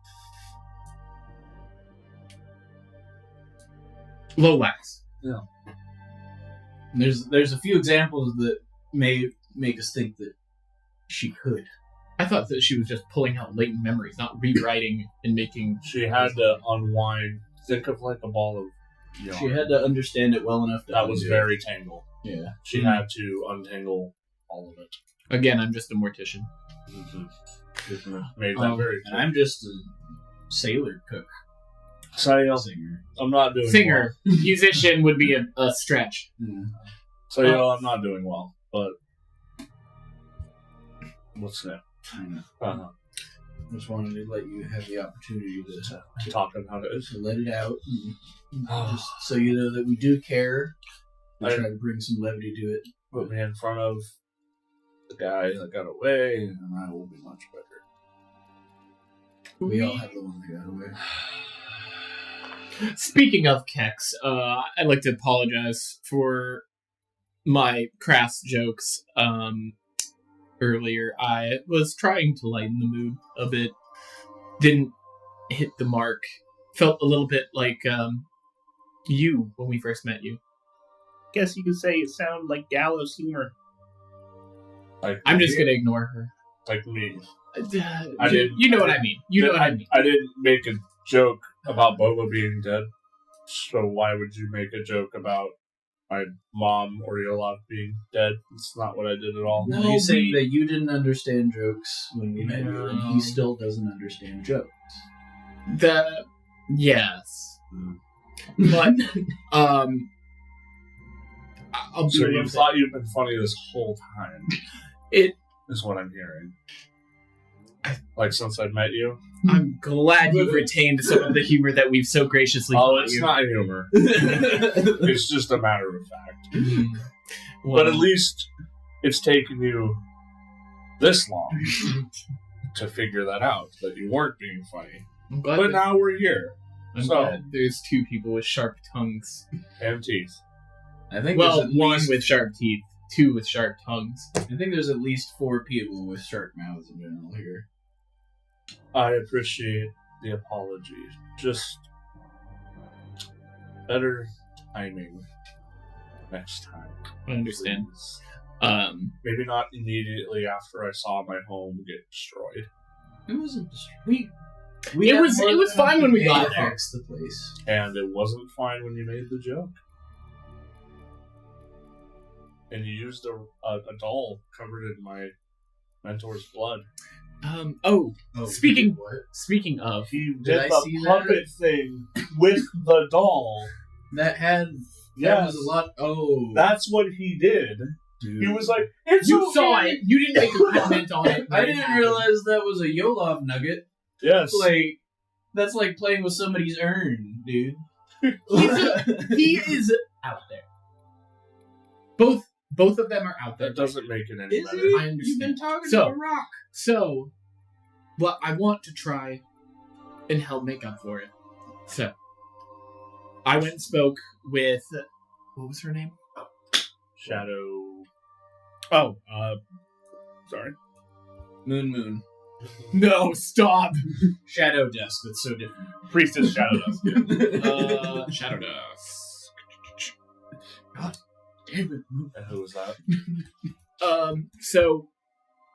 Lolex. Yeah. There's a few examples that may make us think that she could. I thought that she was just pulling out latent memories, not rewriting and making. She had to unwind. Think of like a ball of yarn. She had to understand it well enough to That was undo it. very tangled. Yeah. She had to untangle all of it. Again, I'm just a mortician. Made that very And clear. I'm just a sailor cook So, singer. I'm not doing Singer, musician would be a stretch. Yeah. well. So, I'm not doing well, but what's that? I know. Just wanted to let you have the opportunity to Talk about it. to let it out. Just so you know that we do care. We I- try to bring some levity to it. Put me in front of the guy that got away, and I will be much better. We all have the one that got away. Speaking of Kexx, I'd like to apologize for my crass jokes earlier. I was trying to lighten the mood a bit. Didn't hit the mark. Felt a little bit like you when we first met you. Guess you could say it sounded like gallows humor. Like I'm just gonna ignore her. like me. I didn't- you know what I mean. You know what I mean. I didn't make a joke about Boba being dead, so why would you make a joke about my mom or Yolov being dead? It's not what I did at all. No, he's saying that you didn't understand jokes when we met you, and he still doesn't understand jokes. Yes. But I'll be So a you little bit- thought you'd been funny this whole time? It Is what I'm hearing. Like since I met you? I'm glad you've retained some of the humor that we've so graciously Oh, taught it's you. not humor. It's just a matter of fact. But at least it's taken you this long to figure that out, that you weren't being funny. I'm glad, But now we're here. I'm so- glad there's two people with sharp tongues. And teeth. I think Well, there's at one least, with sharp teeth, two with sharp tongues. I think there's at least 4 people with sharp mouths in general here. I appreciate the apology. Just better timing next time. I understand. please. Maybe Maybe not immediately after I saw my home get destroyed. It wasn't It was fine when we got there. Fix the place. And it wasn't fine when you made the joke. And you used a doll covered in my mentor's blood. Speaking what? speaking of, He Did did I the see puppet thing with the doll. That had. That was a lot. Oh. That's what he did. Dude. He was like, "It's you okay." saw it. You didn't make a comment on it. I didn't realize that was a Yolov nugget. Yes. That's like playing with somebody's urn, dude. He is out there. Both of them are out there. That doesn't make it any Is better. he? I understand. You've been talking So- to a rock. So, what I want to try and help make up for it. So, I went and spoke with what was her name? Shadow. Oh, sorry. Moon. No, stop. Shadow Dusk. That's so different. Priestess Shadow Dust. Shadow Dust. God damn it. And who was that? So,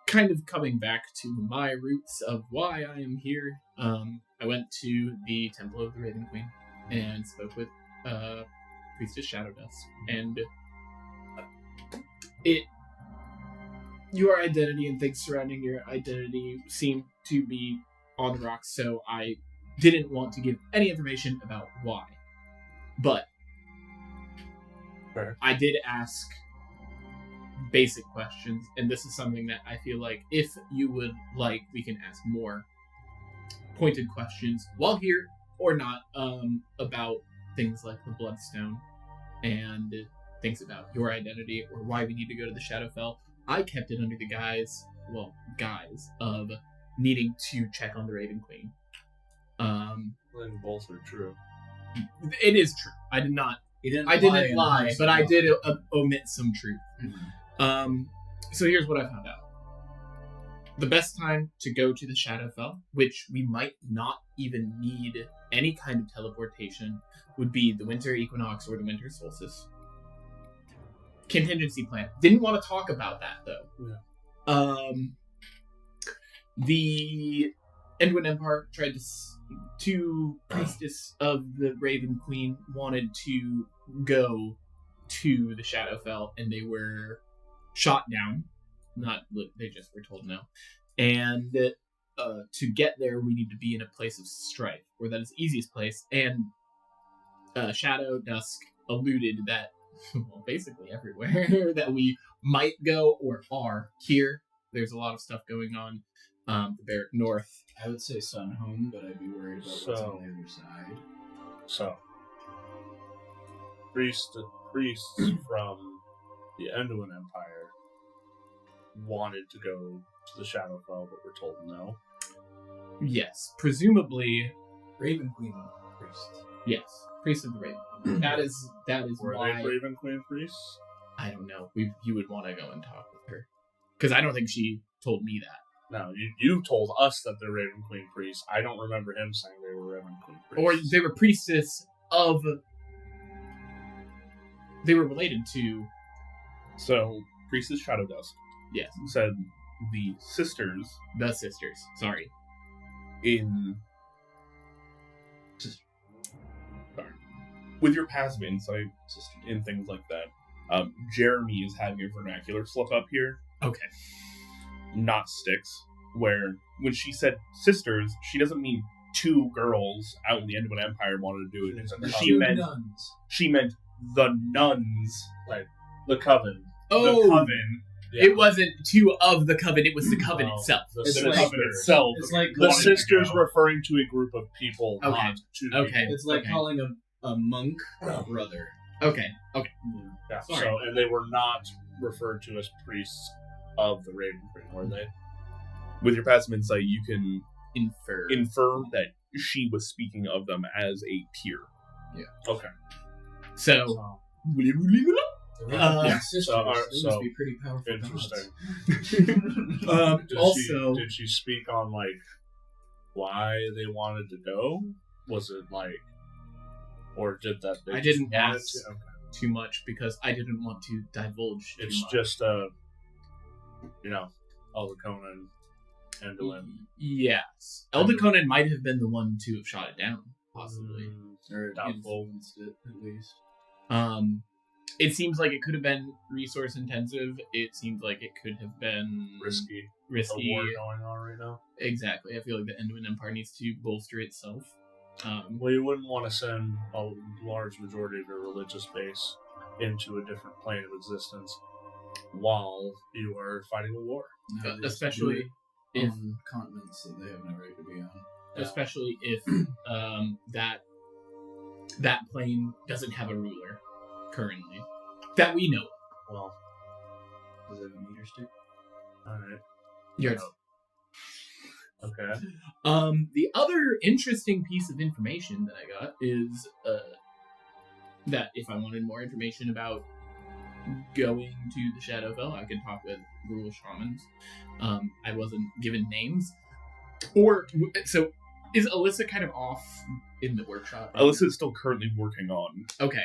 kind of coming back to my roots of why I am here, I went to the Temple of the Raven Queen and spoke with Priestess Shadow Dust, and your identity and things surrounding your identity seem to be on the rocks, so I didn't want to give any information about why. But Fair. I did ask basic questions, and this is something that I feel like if you would like, we can ask more pointed questions while here or not, about things like the Bloodstone and things about your identity or why we need to go to the Shadowfell. I kept it under the guise of needing to check on the Raven Queen. Then both are true. It is true. I didn't lie, but I did omit some truth. Mm-hmm. So here's what I found out. The best time to go to the Shadowfell, which we might not even need any kind of teleportation, would be the winter equinox or the winter solstice. Contingency plan. Didn't want to talk about that though. Yeah. The Endwin Empire tried to priestess of the Raven Queen wanted to go to the Shadowfell, and they were shot down. They just were told no. And to get there, we need to be in a place of strife, or that is the easiest place. And Shadow Dusk alluded that, well, basically everywhere that we might go or are here, there's a lot of stuff going on. The Barrack North. I would say Sunhome, but I'd be worried about what's on the other side. So, priests from the Endwin Empire wanted to go to the Shadowfell, but were told no. Yes, presumably, Raven Queen priest. yes, priest of the Raven Queen. That is Were why they Raven Queen priests? I don't know. You would want to go and talk with her, because I don't think she told me that. No, you told us that they're Raven Queen priests. I don't remember him saying they were Raven Queen Or priests. they were priestess of. They were related to. So, Priestess Shadow Dust Yes, said the sisters the sisters. Sorry. in... Sorry. With your passive insight Sister. in things like that, Jeremy is having a vernacular slip up here, Okay. not Styx, where when she said sisters, she doesn't mean two girls out in the Endwin Empire wanted to do it. She meant the nuns, The Coven. the coven. Yeah. It wasn't two of the coven, it was the coven No, itself. The It's The like- coven itself. It's like The wanted to sisters go. referring to a group of people, Okay. not two Okay. people. It's like Okay. calling a monk a brother. Okay. Yeah, Sorry. so, and they were not referred to as priests of the Raven Queen, were they? With your passive insight, you can Infer. infer that she was speaking of them as a peer. Okay. So. So, Yeah. Sisters, So, they so- must be pretty powerful. interesting. Also. Did she speak on, why they wanted to go? Was it, or did that they I just didn't wanted ask. to? Okay. Too much because I didn't want to divulge too It's much. just, Eldaconan, Endwin. Yes. Eldaconan might have been the one to have shot it down, possibly. Or Doubtful. influenced it, at least. It seems like it could have been resource intensive. It seems like it could have been Risky. Risky. A war going on right now. Exactly. I feel like the Endwin Empire needs to bolster itself. Well, you wouldn't want to send a large majority of your religious base into a different plane of existence while you are fighting a war. No, they especially just do it on continents that they have no right to be on. especially if that plane doesn't have a ruler currently that we know of. Well, Does it have a meter stick? alright. Yours. Okay. The other interesting piece of information that I got is that if I wanted more information about going to the Shadowfell, I could talk with rural shamans. I wasn't given names. So is Alyssa kind of off in the workshop? Right Alyssa's still currently working on now? Okay.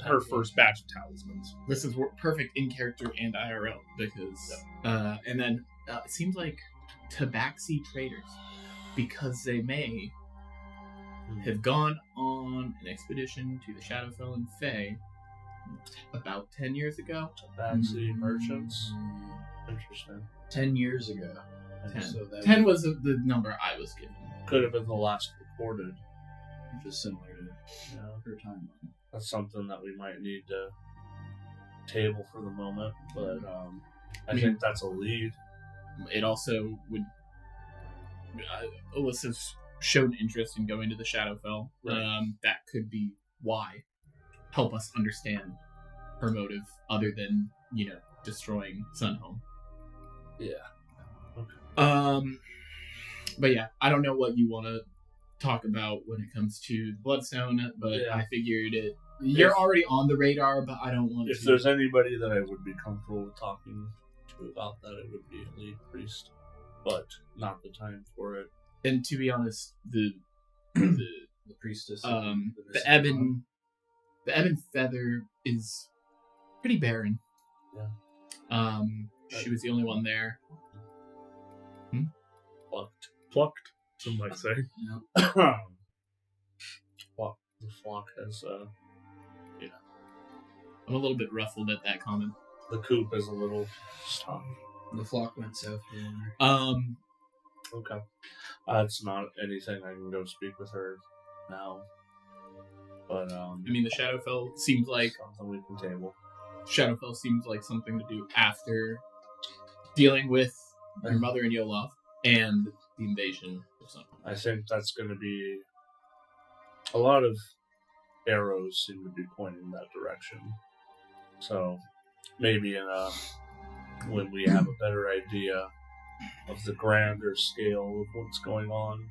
her first batch of talismans. This is perfect in character and IRL because, and then it seems like Tabaxi traders, because they may have gone on an expedition to the Shadowfell and Fae about 10 years ago. Tabaxi merchants. Interesting. 10 years ago. 10. So that 10 was the number I was given. Could have been the last recorded. which is similar to her timeline. That's something that we might need to table for the moment, but I think that's a lead. It also would. Alyssa's shown interest in going to the Shadowfell. Right. That could be why. Help us understand her motive, other than destroying Sunhome. Yeah. But yeah, I don't know what you want to talk about when it comes to Bloodstone, but Yeah. I figured it. You're already on the radar, but I don't want If to. there's anybody that I would be comfortable with talking to about that, it would be a lead priest, but not the time for it. And to be honest, the The priestess. the ebon feather is pretty barren. Yeah. She was the only one there. Plucked, some might say. Yeah. Well, the flock has, I'm a little bit ruffled at that comment. the coop is a little stopped. The flock went south for winter. Okay. It's not anything I can go speak with her now. But, I mean, the Shadowfell seems like something we can table. something to do after dealing with your mother and Yolov and the invasion of something. I think that's going to be a lot of arrows seem to be pointing that direction. So maybe when we have a better idea of the grander scale of what's going on,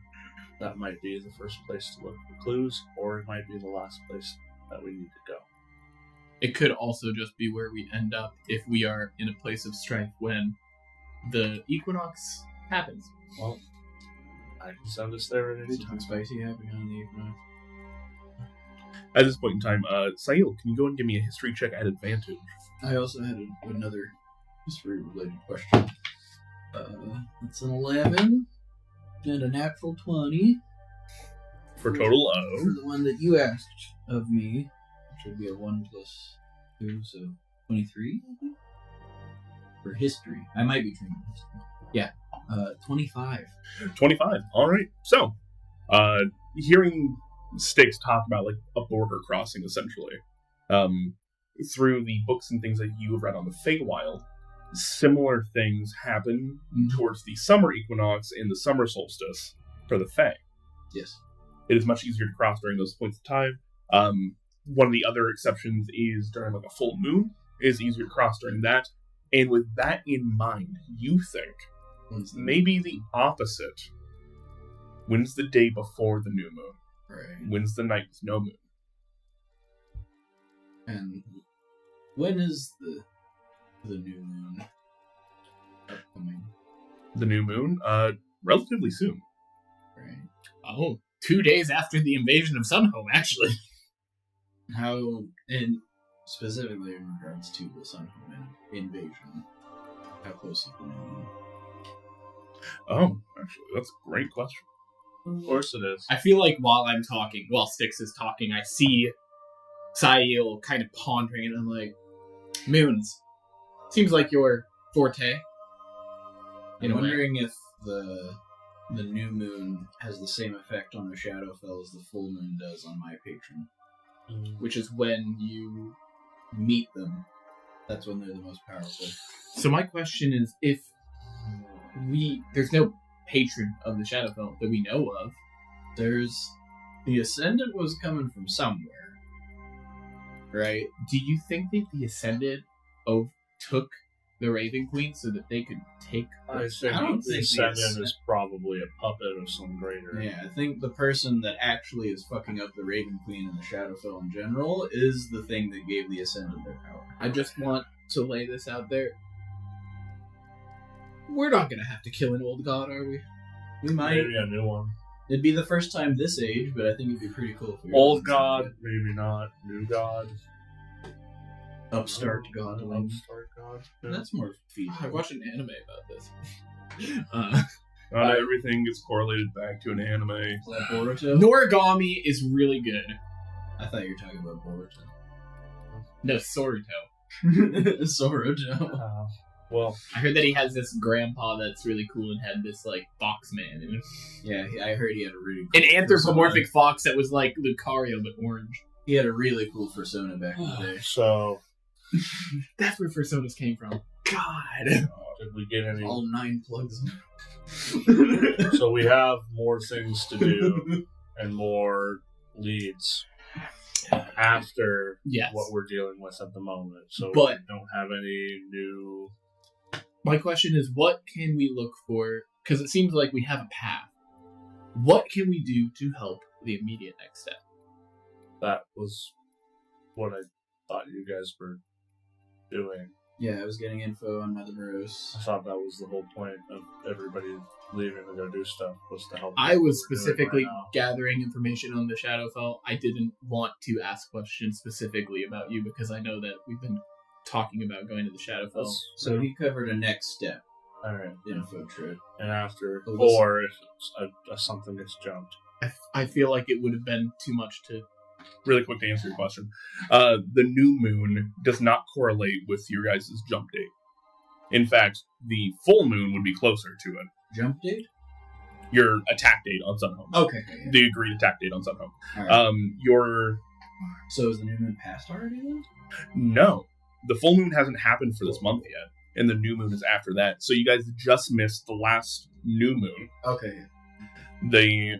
that might be the first place to look for clues, or it might be the last place that we need to go. It could also just be where we end up if we are in a place of strength when the equinox happens. Well, I can send us there at any Something time. spicy happening on the equinox. At this point in time, Sail, can you go and give me a history check at advantage? I also had another history-related question. It's an 11 and a natural 20 For total for the one that you asked of me, which would be a 1 plus 2, so 23, I think? For history. I might be trained in history. Yeah, 25. 25. All right. So, hearing Styx talk about like a border crossing, essentially, through the books and things that you have read on the Feywild, similar things happen towards the summer equinox and the summer solstice for the Fey. Yes. It is much easier to cross during those points of time. One of the other exceptions is during like a full moon. It is easier to cross during that. And with that in mind, you think maybe the opposite. When's the day before the new moon? Right. When's the night with no moon? And when is the new moon upcoming? The new moon? Relatively soon. Right. Oh, 2 days after the invasion of Sunhome, actually. How, and specifically in regards to the Sunhome invasion, how close is the new moon? Oh, actually, that's a great question. Of course it is. I feel like while Styx is talking, I see Sail kind of pondering it. I'm like, moons. Seems like your forte. I'm wondering if the new moon has the same effect on the Shadowfell as the full moon does on my patron. Which is when you... Meet them. That's when they're the most powerful. So my question is, if there's no patron of the Shadowfell that we know of. The Ascendant was coming from somewhere, right? Do you think that the Ascended took the Raven Queen so that they could take... I don't think the Ascendant is probably a puppet of some greater. Yeah, I think the person that actually is fucking up the Raven Queen and the Shadowfell in general is the thing that gave the Ascendant their power. I just want to lay this out there. We're not gonna have to kill an old god, are we? We might. Maybe a new one. It'd be the first time this age, but I think it'd be pretty cool if we Old god, maybe not. New god. Upstart godling. Upstart god. Yeah. That's more feasible. I watched an anime about this. Not everything gets correlated back to an anime. Is that Boruto? Noragami is really good. I thought you were talking about Boruto. No, Soruto. Soruto. Well, I heard that he has this grandpa that's really cool and had this, like, fox man in it. Yeah, I heard he had a really An cool anthropomorphic persona. fox that was like Lucario but orange. He had a really cool persona back in the day. so That's where personas came from. God. did we get any? All 9 plugs. So we have more things to do and more leads after Yes. what we're dealing with at the moment. So But- we don't have any new. My question is, what can we look for? Because it seems like we have a path. What can we do to help the immediate next step? That was what I thought you guys were doing. Yeah, I was getting info on Mother Moreas. I thought that was the whole point of everybody leaving to go do stuff, was to help. I what was we're doing specifically right now. gathering information on the Shadowfell. I didn't want to ask questions specifically about you because I know that we've been talking about going to the Shadowfell. So he covered a next step All right, info trip. and after, But listen- or if something gets jumped. I feel like it would have been too much to... Really quick to answer your question. The new moon does not correlate with your guys' jump date. In fact, the full moon would be closer to it. Jump date? Your attack date on Sunhome. Okay. Yeah. The agreed attack date on Sunhome. Alright. Your... So is the new moon past already then? No. The full moon hasn't happened for this month yet. And the new moon is after that. So you guys just missed the last new moon. Okay. The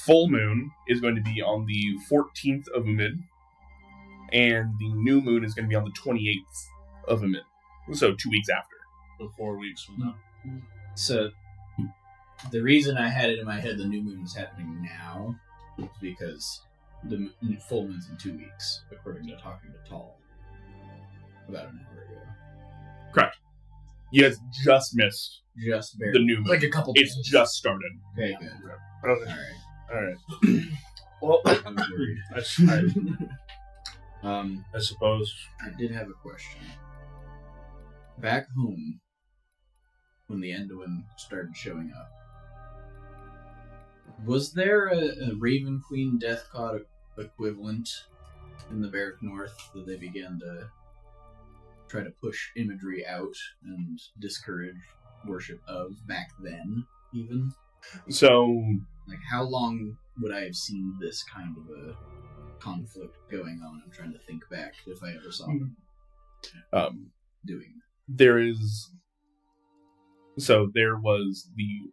full moon is going to be on the 14th of Umid, and the new moon is going to be on the 28th of Umid. So 2 weeks after. So 4 weeks from now. So the reason I had it in my head the new moon was happening now is because the full moon's in 2 weeks, according to talking to Tall about an hour ago. Correct. You guys just missed Just barely. the new moon. Like a couple It's days. just started. Okay, good. Okay. Alright. All right. Well, I was worried. I suppose. I did have a question. Back home, when the Enduin started showing up, was there a Raven Queen Death God equivalent in the Barrack North that they began to try to push imagery out and discourage worship of back then, even? So, Like, how long would I have seen this kind of a conflict going on? I'm trying to think back if I ever saw them doing there is... So, there was the...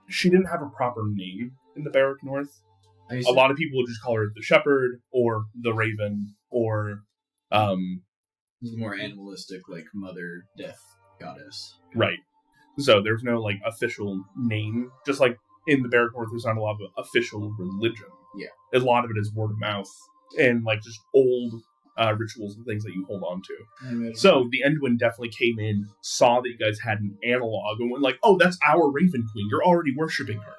She didn't have a proper name in the Barrack North. that. A lot of people would just call her the Shepherd, or the Raven, or... More animalistic, like Mother Death Goddess. Right. So there's no like official name. Just like in the Barrack North, there's not a lot of official religion. Yeah. A lot of it is word of mouth and like just old rituals and things that you hold on to. So the Enduin definitely came in, saw that you guys had an analog, and went like, "Oh, that's our Raven Queen. You're already worshiping her.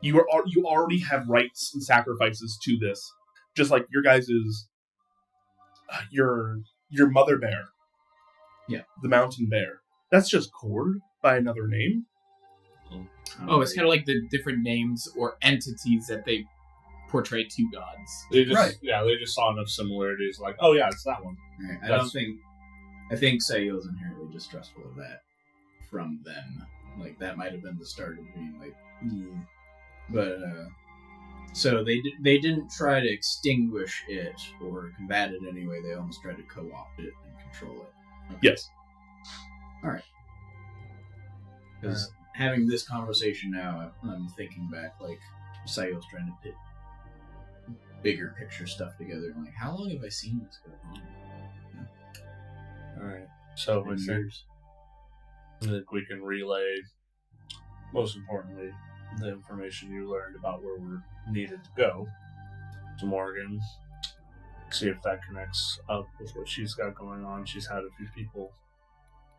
You already have rites and sacrifices to this, just like your guys' your mother bear. Yeah, the mountain bear. That's just Cord by another name. Oh, it's kind of like the different names or entities that they portray two gods. They just, Right. Yeah, they just saw enough similarities. Like, oh yeah, it's that one. Right. That's- I think Sayul's inherently distrustful of that from them. Like, that might have been the start of being like, yeah. But, so they didn't try to extinguish it or combat it anyway. They almost tried to co-opt it and control it. Okay. Yes. Because having this conversation now, I'm thinking back, like, Sayul's trying to put bigger picture stuff together. I'm like, how long have I seen this go on? All right. So I 10 think, years. I think we can relay, most importantly, the information you learned about where we're needed to go to Morgan. See if that connects up with what she's got going on. She's had a few people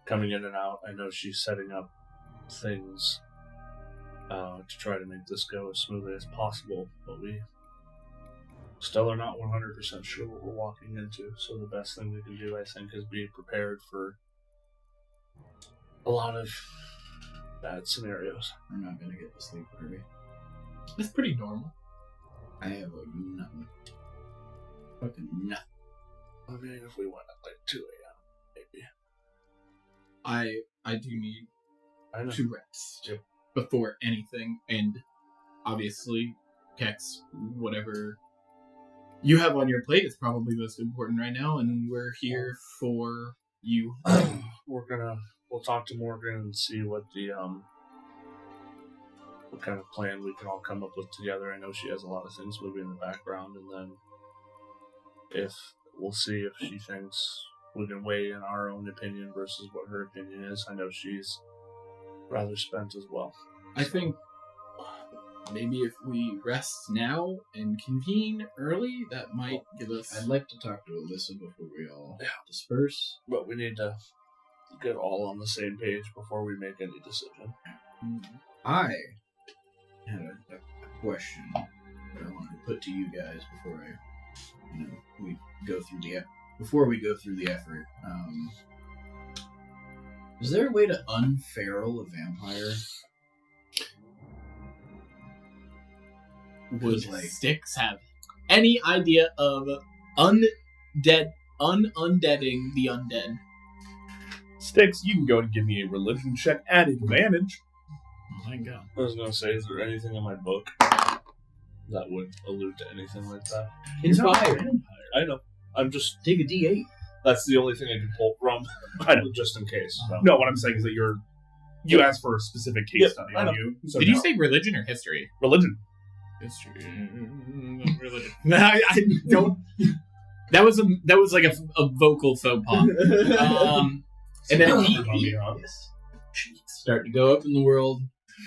coming in and out. I know she's setting up things to try to make this go as smoothly as possible, but we still are not 100% sure what we're walking into. So the best thing we can do, I think, is be prepared for a lot of bad scenarios. I'm not gonna get to sleep, are we? That's pretty normal. I have like nothing. Fucking nothing. I mean, if we went at like 2 a.m., maybe. I do need I know. to rest Yep. before anything, and obviously, Kexx, whatever you have on your plate is probably most important right now, and we're here for you. We'll talk to Morgan and see what the what kind of plan we can all come up with together. I know she has a lot of things moving in the background, and then we'll see if she thinks we can weigh in our own opinion versus what her opinion is. I know she's rather spent as well. I think maybe if we rest now and convene early, that might give us. I'd like to talk to Alyssa before we all disperse. But we need to get all on the same page before we make any decision. I had a question that I wanted to put to you guys before we go through the effort. Is there a way to unferal a vampire? Would like- Styx have any idea of undeading the undead? Styx, you can go and give me a religion check at advantage. Oh my god. I was gonna say, is there anything in my book that would allude to anything like that? Inspired. I know. I'm just. Take a D8. That's the only thing I can pull from. I know. Just in case. So. No, what I'm saying is that you asked for a specific case Yeah, study I on know. you. So Did you no. say religion or history? religion? History. Religion. I don't. That was like a vocal faux pas. And then Start to go up in the world,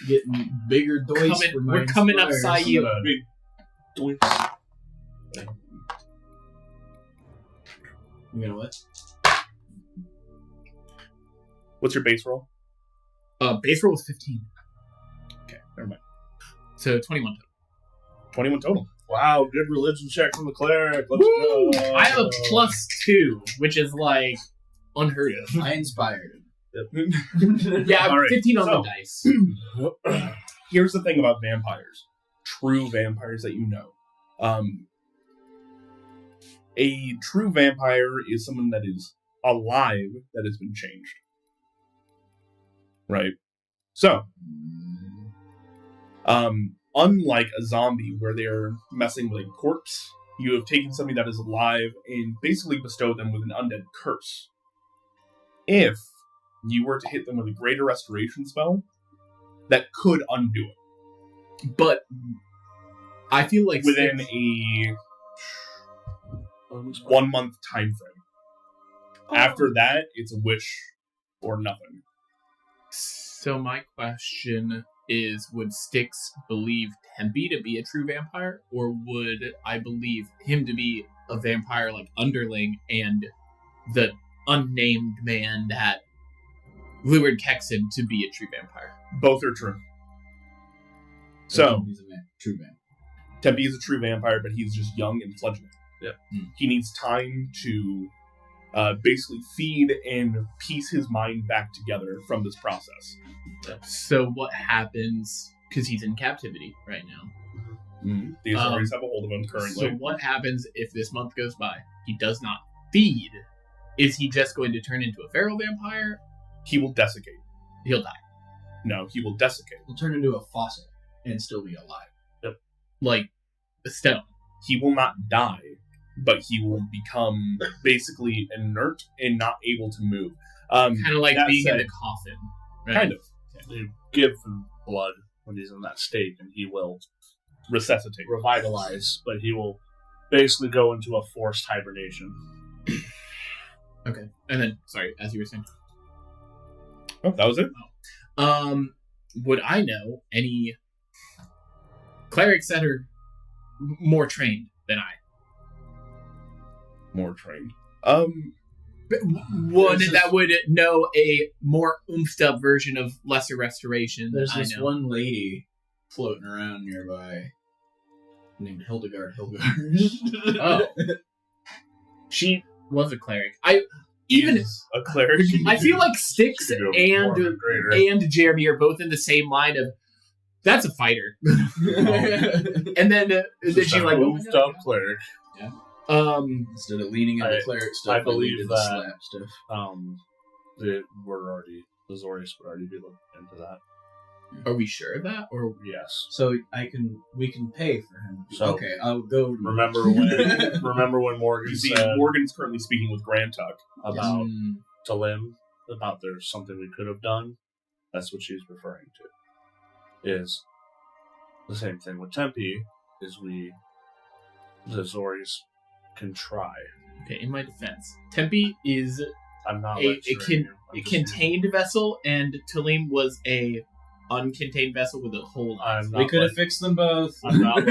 getting bigger doys for my we're coming up inspires. you. Doinks. You know what? What's your base roll? Base roll was 15. Okay, never mind. So 21 total. 21 total. Wow, good religion check from the cleric. Let's Woo! go. I have a +2, which is like unheard of. I inspired him. Yeah, All right, 15 on so- the dice. Here's the thing about vampires. True vampires that you know. A true vampire is someone that is alive that has been changed. Right? So, unlike a zombie where they're messing with a corpse, you have taken something that is alive and basically bestowed them with an undead curse. If you were to hit them with a greater restoration spell, that could undo it. But I feel like Within Styx- a 1 month time frame. After that, it's a wish or nothing. So my question is, would Styx believe Tempe to be a true vampire, or would I believe him to be a vampire like Underling and the unnamed man that lured Kexx in to be a true vampire? Both are true. So, he's a true man. Tempe is a true vampire, but he's just young and fledgling. Yep. He needs time to basically feed and piece his mind back together from this process. So what happens, because he's in captivity right now, The Azorius have a hold of him currently. So what happens if this month goes by? He does not feed. Is he just going to turn into a feral vampire? He will desiccate. He'll die. No, he will desiccate. He'll turn into a fossil and still be alive. Like a stone. He will not die, but he will become basically inert and not able to move. Kind of like that being in said- the coffin. Right? Kind of. You give him blood when he's in that state, and he will Resuscitate. revitalize, but he will basically go into a forced hibernation. Okay. And then, sorry, as you were saying. Oh, that was it? Would I know any clerics that are more trained than I? More trained. One that would know a more oomphed up version of Lesser Restoration. There's I this know. one lady floating around nearby named Hildegard Hilgard. Oh. She was a cleric. Even Is a cleric. I feel like Styx Should be a and more greater. and Jeremy are both in the same line of that's a fighter. And then she's like, moved up cleric. Instead of leaning into cleric stuff, I believe lean into that- slap stuff. The Azorius would already be looking into that. are we sure of that? Or Yes. So we can pay for him. So- Okay, I'll go. Remember when Morgan You see, said Morgan's currently speaking with Grantuck. about Talim, about there's something we could have done? That's what she's referring to. Is the same thing with Tempe, is the Azorius can try. Okay, in my defense, Tempe is I'm not a lecturing you. I'm just contained vessel, and Talim was a uncontained vessel with a hole. I'm not We could have fixed them both. I'm not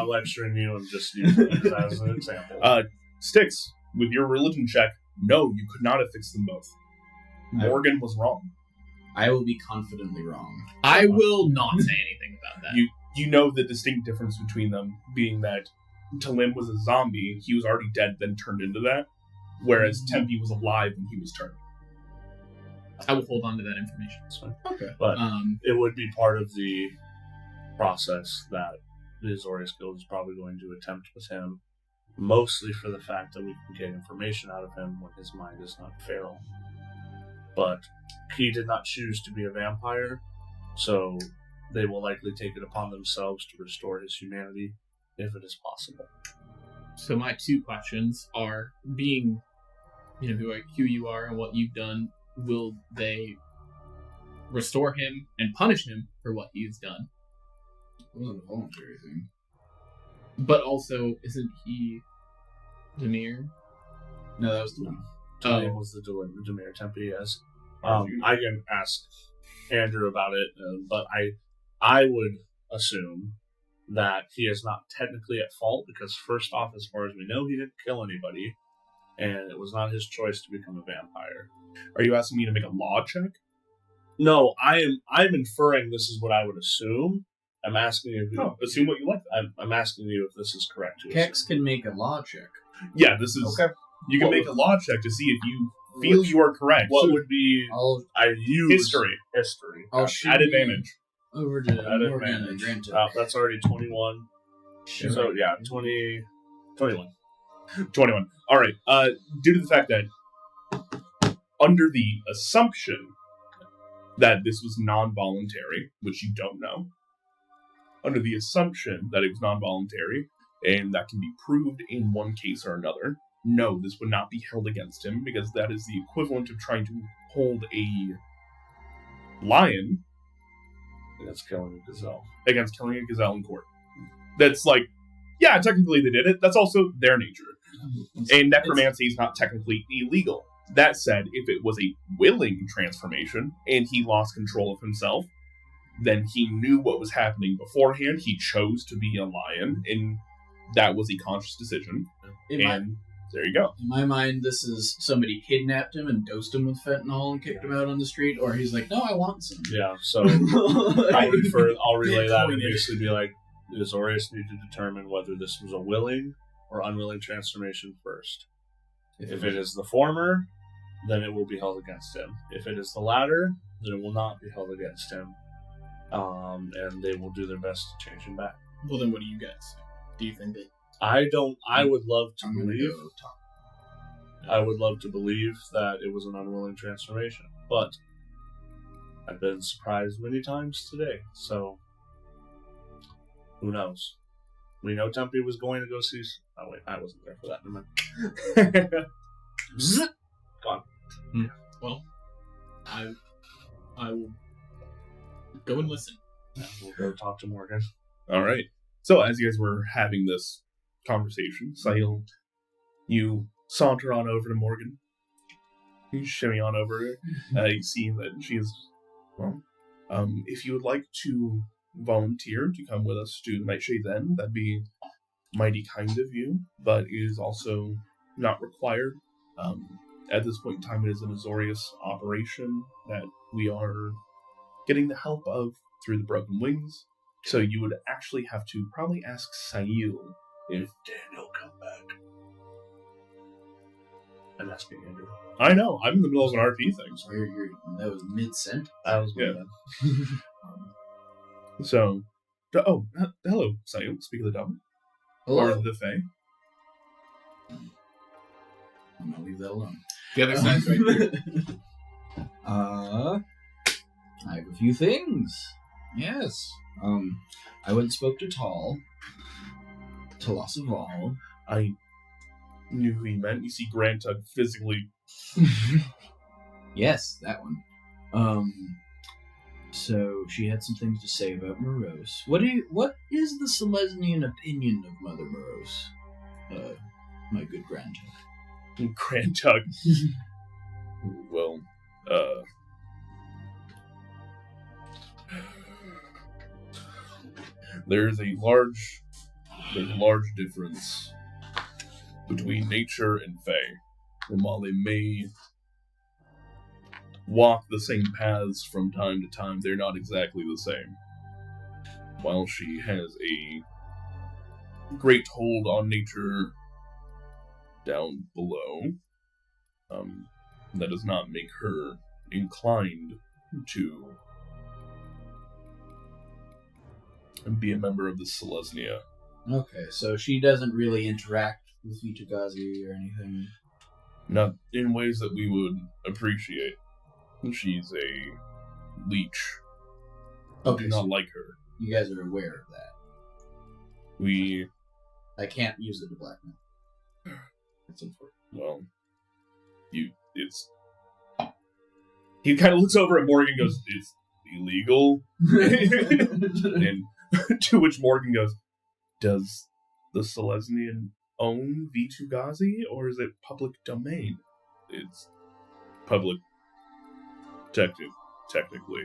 lecturing you. I'm just using it as an example. Styx, with your religion check, no, you could not have fixed them both. Morgan was wrong. I will be confidently wrong. I will not say anything about that. You know the distinct difference between them being that Talim was a zombie, he was already dead, then turned into that, whereas Tempe was alive when he was turned. I will hold on to that information. That's fine. Okay. But Um, it would be part of the process that the Azorius Guild is probably going to attempt with him, mostly for the fact that we can get information out of him when his mind is not feral. But he did not choose to be a vampire, so they will likely take it upon themselves to restore his humanity, if it is possible. so my two questions are: being, who you are and what you've done, will they restore him and punish him for what he has done? It wasn't a voluntary thing. But also, isn't he Demir? No, that was the one. Talim was the Demir Tempe, yes. I can ask Andrew about it, but I would assume that he is not technically at fault because, first off, as far as we know, he didn't kill anybody, and it was not his choice to become a vampire. Are you asking me to make a law check? No, I'm inferring this is what I would assume. I'm asking you. Assume what you like. I'm asking you if this is correct. To Kexx can make a law check. Yeah, this is. Okay. You can make a law check to see if you feel you are correct. What would be? I use History. History. I'll shoot At advantage. over to At Morgan advantage. and Grant. That's already 21. Sure. So yeah, 21. 21. All right. Due to the fact that, under the assumption that this was non-voluntary, which you don't know, under the assumption that it was non-voluntary, and that can be proved in one case or another, no, this would not be held against him, because that is the equivalent of trying to hold a lion That's killing a gazelle. against killing a gazelle in court. That's like, yeah, technically they did it. That's also their nature. And necromancy is not technically illegal. That said, if it was a willing transformation and he lost control of himself, then he knew what was happening beforehand. He chose to be a lion, and that was a conscious decision. And there you go. In my mind, this is somebody kidnapped him and dosed him with fentanyl and kicked him out on the street, or he's like, no, I want some. Yeah, so I'll relay that and Bitcoin it. basically be like, the Azorius need to determine whether this was a willing or unwilling transformation first. If it is the former, then it will be held against him. If it is the latter, then it will not be held against him. And they will do their best to change him back. Well, then what do you guys think? Do you think that... I would love to I'm gonna believe. go talk. I would love to believe that it was an unwilling transformation, but I've been surprised many times today, so who knows? We know Tempe was going to go see... Oh, wait, I wasn't there for that. Never mind. Zip! Gone. Well, I will go and listen. Yeah, we'll go talk to Morgan. All right. So as you guys were having this conversation, Sahil, you saunter on over to Morgan. You shimmy on over her. You see that she is, well, if you would like to volunteer to come with us to Nightshade End, that'd be mighty kind of you, but it is also not required. At this point in time, it is an Azorius operation that we are getting the help of through the Broken Wings. So you would actually have to probably ask Sahil if Daniel come back. I'm asking Andrew. I know, I'm in the middle of an RP thing. So that was mid-sent. That was Yeah. bad. So, hello, Sahil, speak of the dumb. Hello. Or the Fae. I'm gonna leave that alone. The other side's right there. I have a few things. Yes. I went and spoke to Talasaval. I knew who he meant. You see Grantug physically. Yes, that one. So she had some things to say about Moreas. What is the Selesnian opinion of Mother Moreas? My good grandchild. Grantug. Well, there's a large difference between nature and Fae. And while they may walk the same paths from time to time, they're not exactly the same. While she has a great hold on nature down below, that does not make her inclined to be a member of the Selesnya. Okay, so she doesn't really interact with Vitagazi or anything. Not in ways that we would appreciate. She's a leech. Okay, Do not so like her. you guys are aware of that. We, I can't use it to blackmail. That's important. well, he kind of looks over at Morgan and goes, it's illegal. And to which Morgan goes, does the Selesnian own Vitagazi, or is it public domain? It's public, technically.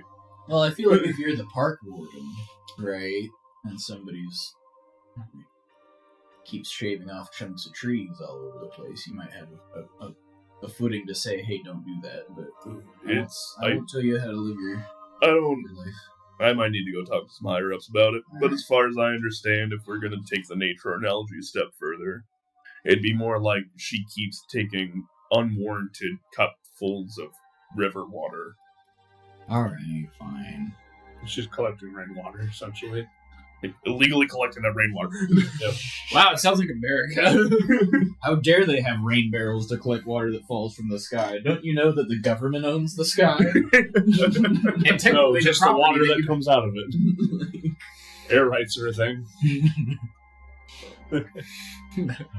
Well, I feel like if you're the park warden, right, and somebody's keeps shaving off chunks of trees all over the place, you might have a footing to say, "Hey, don't do that." But I won't tell you how to live your life. I might need to go talk to some higher ups about it. But as far as I understand, if we're going to take the nature analogy a step further, it'd be more like she keeps taking unwarranted cupfuls of river water. All right, fine. She's collecting rainwater, essentially. Like, illegally collecting that rainwater. Yep. Wow, it sounds like America. How dare they have rain barrels to collect water that falls from the sky? Don't you know that the government owns the sky? And technically, No, just the water that you... comes out of it. Air rights are a thing.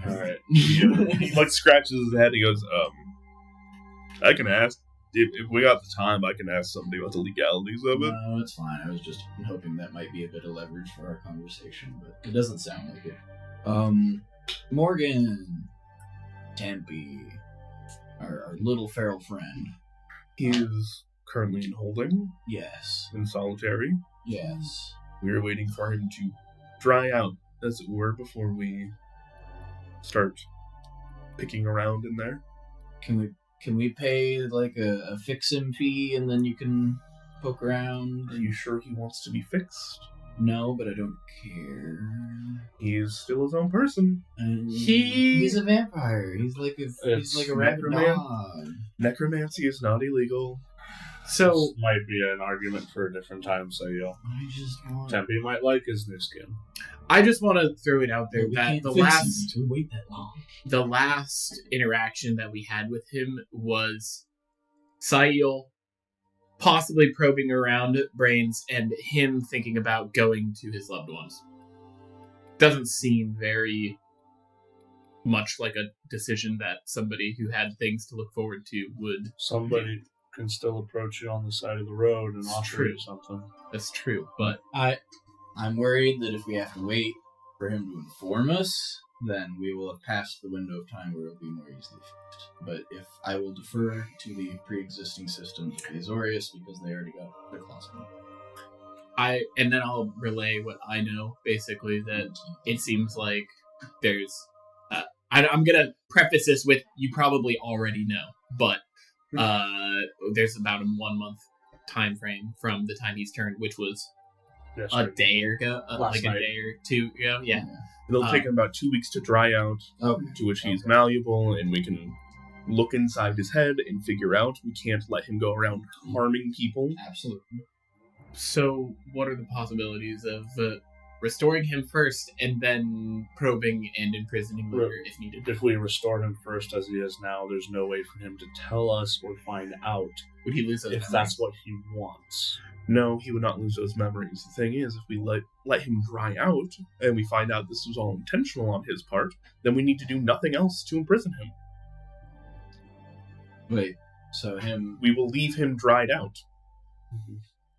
Alright. He like scratches his head and he goes, I can ask. If we got the time, I can ask somebody about the legalities of it. No, it's fine. I was just hoping that might be a bit of leverage for our conversation, but it doesn't sound like it. Morgan, Tempe, our little feral friend. He is currently in holding, Yes. in solitary. Yes. We are waiting for him to dry out, as it were, before we start picking around in there. Can we pay like a fix-him fee and then you can poke around? Are you sure he wants to be fixed? No, but I don't care. He is still his own person. And He- he's a vampire. He's like a rabid necroman- dog. Necromancy is not illegal. So This might be an argument for a different time, so I just want. Tempe might like his new skin. I just want to throw it out there We that can't the fix last him. We wait that long. the last interaction that we had with him was Sail possibly probing around brains and him thinking about going to his loved ones. Doesn't seem very much like a decision that somebody who had things to look forward to would. Somebody can still approach you on the side of the road and It's offer true. you something. That's true, but I'm worried that if we have to wait for him to inform us, then we will have passed the window of time where it'll be more easily fixed. But if I will defer to the pre-existing systems of the Azorius because they already got their claws on it. and then I'll relay what I know, basically, that it seems like there's... I'm going to preface this with, you probably already know, but there's about a 1 month time frame from the time he's turned, which was Yes, a day ago, Last like night. a day or two ago. Yeah. It'll take him about 2 weeks to dry out, Okay. to which he's Okay. malleable, and we can look inside his head and figure out we can't let him go around harming people. Absolutely. So, what are the possibilities of restoring him first and then probing and imprisoning later if needed? If we restore him first as he is now, there's no way for him to tell us or find out Would he lose those if memories? that's what he wants. No, he would not lose those memories. The thing is, if we let him dry out, and we find out this was all intentional on his part, then we need to do nothing else to imprison him. Wait, so him... We will leave him dried out,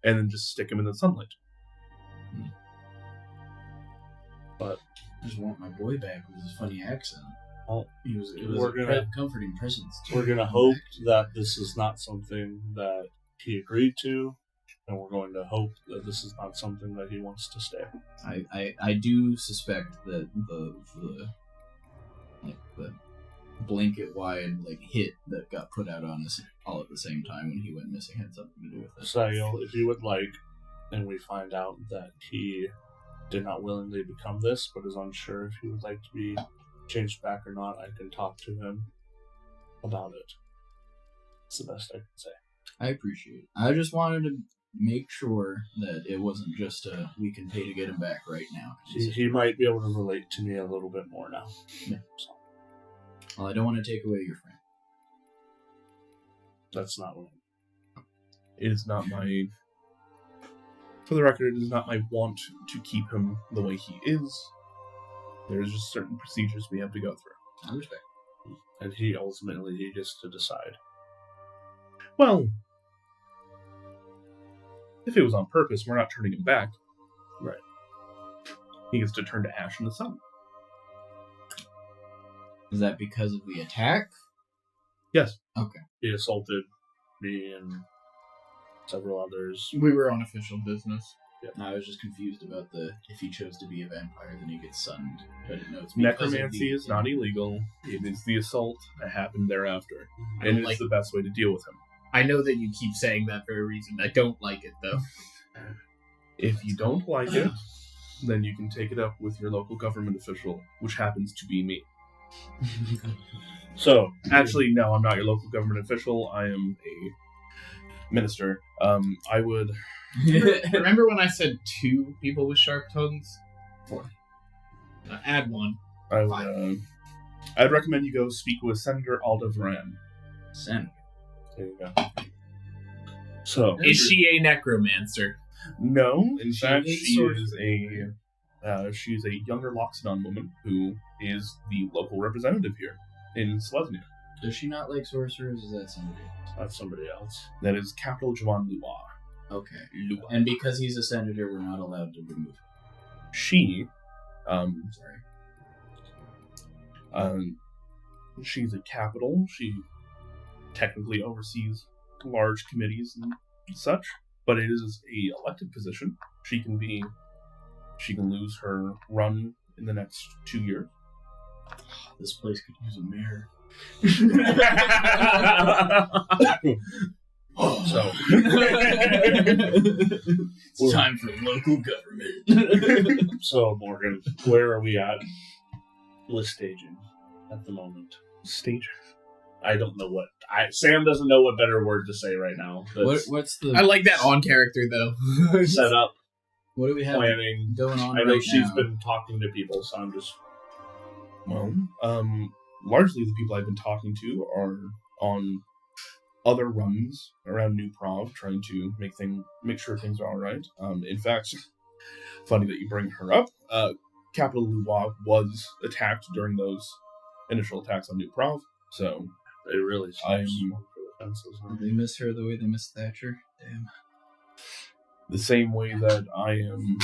and then just stick him in the sunlight. I just want my boy back with his funny accent. Well, It was we're a gonna- comforting presence. We're going to hope that this is not something that he agreed to, and we're going to hope that this is not something that he wants to stay. I do suspect that the blanket wide hit that got put out on us all at the same time when he went missing had something to do with it. Sael, if you would like, and we find out that he did not willingly become this, but is unsure if he would like to be changed back or not, I can talk to him about it. It's the best I can say. I appreciate it. I just wanted to make sure that it wasn't just we can pay to get him back right now. He might be able to relate to me a little bit more now. Yeah. So, Well, I don't want to take away your friend. that's not what It is not my... For the record, it is not my want to keep him the way he is. There's just certain procedures we have to go through. I respect. and he gets to decide. Well, if it was on purpose, we're not turning him back. Right. He gets to turn to ash in the sun. Is that because of the attack? Yes. Okay. He assaulted me and several others. We were on official business. I was just confused about if he chose to be a vampire, then he gets sunned. I didn't know it's because of Necromancy is not illegal. It is the assault that happened thereafter. And it's the best way to deal with him. I know that you keep saying that for a reason. I don't like it, though. If you don't like it, then you can take it up with your local government official, which happens to be me. So, Actually, no, I'm not your local government official. I am a minister. I would... Remember when I said 2 people with sharp tongues? 4. Add 1. I'd recommend you go speak with Senator Alda Varan. Sen. there you go. So, Is she a necromancer? No, in fact, hates she swords. is she's a younger Loxodon woman who is the local representative here in Selesnya. Does she not like sorcerers? Is that somebody else? that's somebody else. That is Capital Juan Lua. Okay. And because he's a senator, we're not allowed to remove him. She, Sorry. she's a capital. She technically oversees large committees and such, but it is a elected position. She can lose her run in the next 2 years. This place could use a mayor. So, It's time for local government. so Morgan, where are we at with staging at the moment? Stage. I don't know what Sam doesn't know what better word to say right now. What's the I like that on character though. Set up, what do we have planning. going on? I know right she's now? been talking to people, so I'm just Well, largely the people I've been talking to are on other runs around New Prov, trying to make sure things are all right. In fact, funny that you bring her up. Capital Louvois was attacked during those initial attacks on New Prov, so they really I'm- swung for the fences. Huh? They miss her the way they miss Thatcher. Damn. the same way that I am.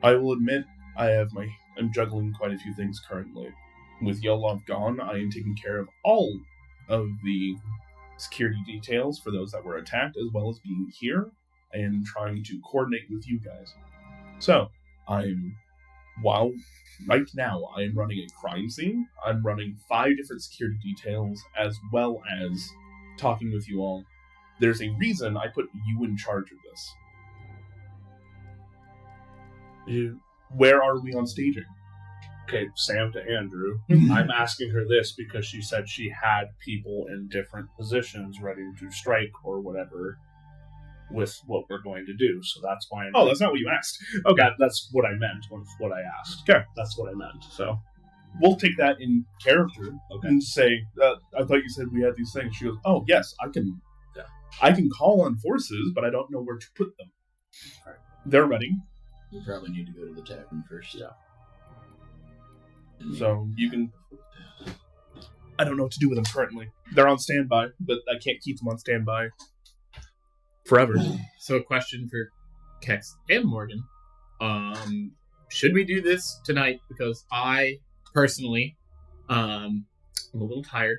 I will admit I'm juggling quite a few things currently. With Yolov gone, I am taking care of all of the security details for those that were attacked, as well as being here and trying to coordinate with you guys. So, right now I am running a crime scene. I'm running 5 different security details, as well as talking with you all. There's a reason I put you in charge of this. Where are we on staging? Okay, Sam to Andrew. I'm asking her this because she said she had people in different positions ready to strike or whatever with what we're going to do. So that's why. Oh, that's not what you asked. Okay, That's what I meant. What I asked. Okay. That's what I meant. So we'll take that in character Okay. and say, I thought you said we had these things. She goes, oh, yes, I can. Yeah. I can call on forces, but I don't know where to put them. Right. They're ready, You probably need to go to the tavern first. Yeah. so you can. I don't know what to do with them currently. They're on standby, but I can't keep them on standby forever. So a question for Kexx and Morgan. Should we do this tonight? Because I personally am a little tired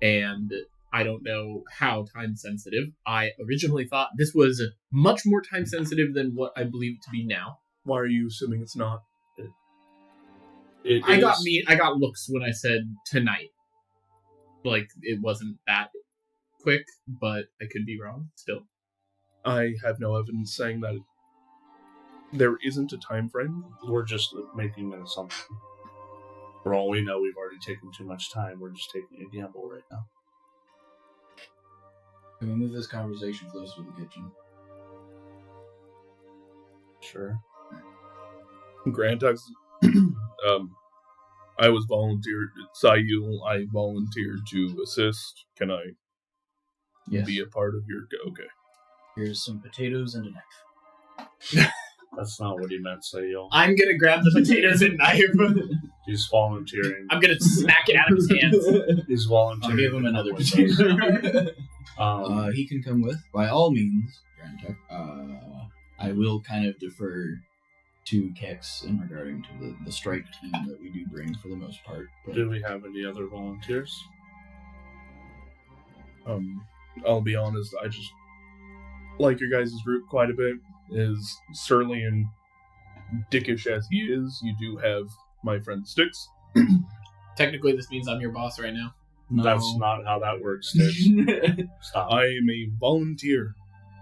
and I don't know how time sensitive. I originally thought this was much more time sensitive than what I believe it to be now. Why are you assuming it's not? I got looks when I said tonight. Like it wasn't that quick, but I could be wrong still. I have no evidence saying that there isn't a time frame. We're just making an assumption. For all we know, we've already taken too much time. We're just taking a gamble right now. Can we move this conversation closer to the kitchen? Sure. Grantux, I was volunteered. Sayul, I volunteered to assist. Can I Yes. be a part of your? Okay. Here's some potatoes and a knife. That's not what he meant, Sayil. I'm gonna grab the potatoes and knife. He's volunteering. I'm gonna smack it out of his hands. He's I'll volunteering. give him to another come with potato. us. He can come with, by all means, Grand Tech. I will kind of defer to Kexx in regarding to the strike team that we do bring for the most part. But Do we have any other volunteers? I'll be honest. I just like your guys' group quite a bit. As surly and dickish as he is, you do have my friend Styx. Technically, this means I'm your boss right now. no, That's not how that works, Stitch. Stop. I am a volunteer,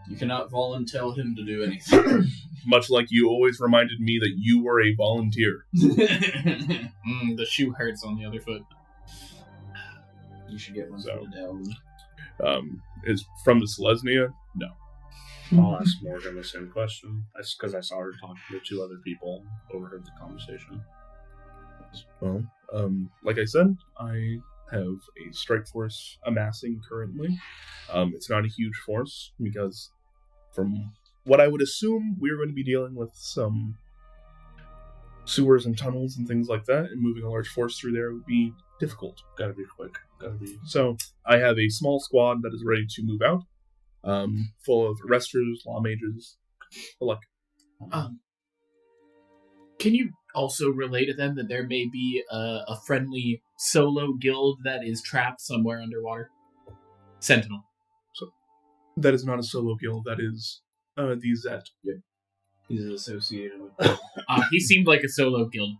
you cannot volunteer him to do anything. much like you always reminded me that you were a volunteer. The shoe hurts on the other foot. You should get one So. for the Dowling. Is from the Selesnya? No. I'll ask Morgan the same question. That's because I saw her talking to 2 other people, overheard the conversation. Well, like I said, I have a strike force amassing currently. It's not a huge force because, from what I would assume, we're going to be dealing with some sewers and tunnels and things like that, and moving a large force through there would be difficult. Gotta be quick. Gotta be. So I have a small squad that is ready to move out, full of arresters, law mages, the like. Can you also relay to them that there may be a friendly solo guild that is trapped somewhere underwater? Sentinel. That is not a solo guild. That is the Zet. He's associated with. He seemed like a solo guild.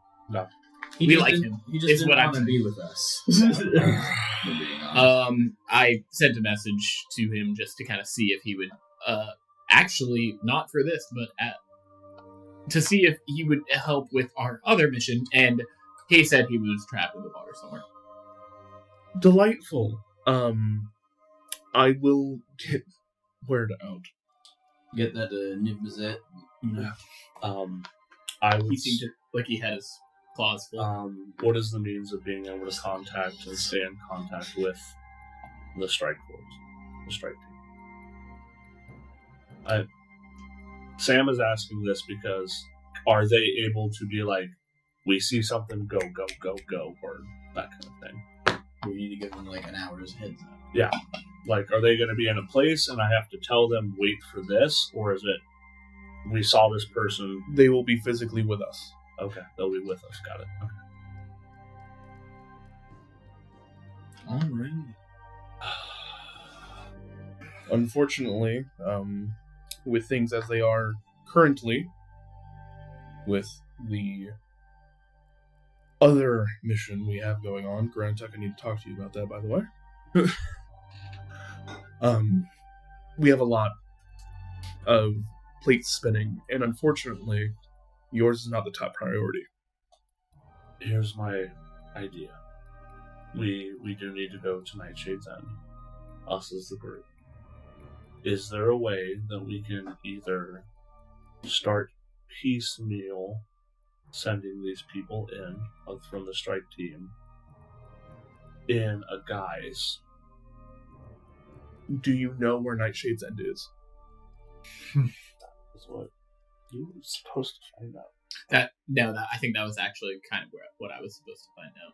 He We just like didn't- him, He just is didn't what I'm want to saying. be with us. If we're being honest. I sent a message to him just to kind of see if he would, actually, not for this, but to see if he would help with our other mission. And He said he was trapped in the water somewhere. Delightful. I will get word out. Get that Nibazet. I would. He seemed to, like he had his claws full. What is the means of being able to contact and stay in contact with the strike force, the strike team? Sam is asking this because are they able to be like, we see something, go, go, go, go, or that kind of thing? We need to give them like an hour's heads up. Yeah. Like, are they going to be in a place and I have to tell them, wait for this? Or is it, we saw this person? They will be physically with us. Okay, they'll be with us. Got it. Okay. Alright. Unfortunately, with things as they are currently, with the other mission we have going on, Grant, I need to talk to you about that, by the way. We have a lot of plates spinning, and unfortunately, yours is not the top priority. Here's my idea. We do need to go to Nightshade's End. Us as the group. Is there a way that we can either start piecemeal sending these people in from the strike team in a guise? Do you know where Nightshade's End is? That's what you were supposed to find out. I think that was actually kind of what I was supposed to find out.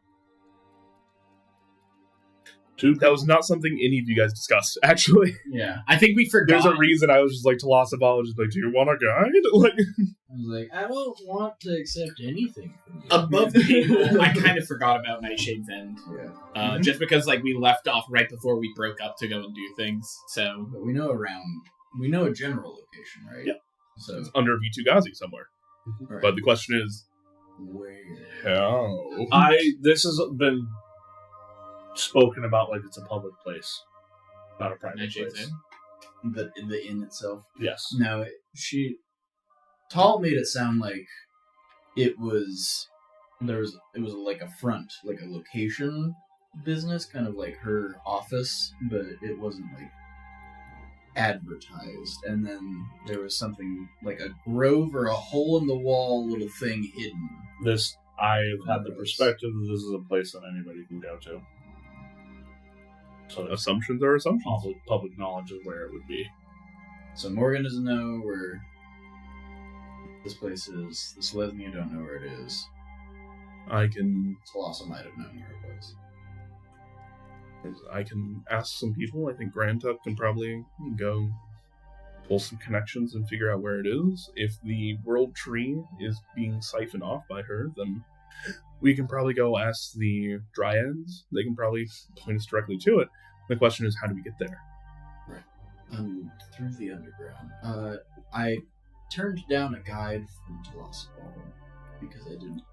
That was not something any of you guys discussed, actually. Yeah. I think we forgot. There's a reason I was just like, to Lost Apologist, like, do you want a guide? Like, I was like, I don't want to accept anything from you. Above the table, I kind of forgot about Nightshade's End. Yeah. Just because like we left off right before we broke up to go and do things. So But we know a general location, right? Yeah. So it's under Vitugazi somewhere. right. But the question is, Where? how? This has been spoken about like it's a public place, not a private Nightshade's place. End. The inn itself. Yes. No, Tall made it sound like it was like a front, like a location business, kind of like her office, but it wasn't like advertised. And then there was something like a grove or a hole in the wall little thing hidden. I've had the perspective that this is a place that anybody can go to. So Assumptions are assumptions. public knowledge of where it would be. So Morgan doesn't know where this place is. The Selesnya don't know where it is. I can Talossa might have known where it was. ask some people. I think Granta can probably go pull some connections and figure out where it is. If the world tree is being siphoned off by her, then we can probably go ask the Dryads. They can probably point us directly to it. The question is, how do we get there? Through the underground. I turned down a guide from Talossa because I didn't.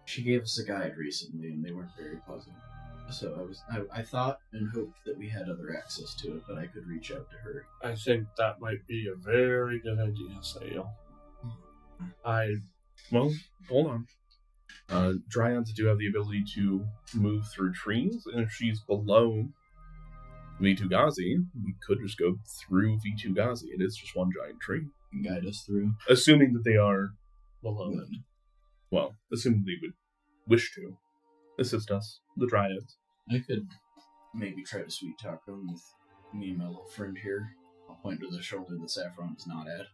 She gave us a guide recently, and they weren't very positive. So I thought and hoped that we had other access to it, but I could reach out to her. I think that might be a very good idea, Sail. Well, hold on. Dryads do have the ability to move through trees, and if she's below Vitugazi, we could just go through Vitugazi. It is just one giant tree. And guide us through. Assuming that they are below it. Well, assuming they would wish to assist us, the Dryads. I could maybe try to sweet talk them with me and my little friend here. I'll point to the shoulder that Saffron is not at.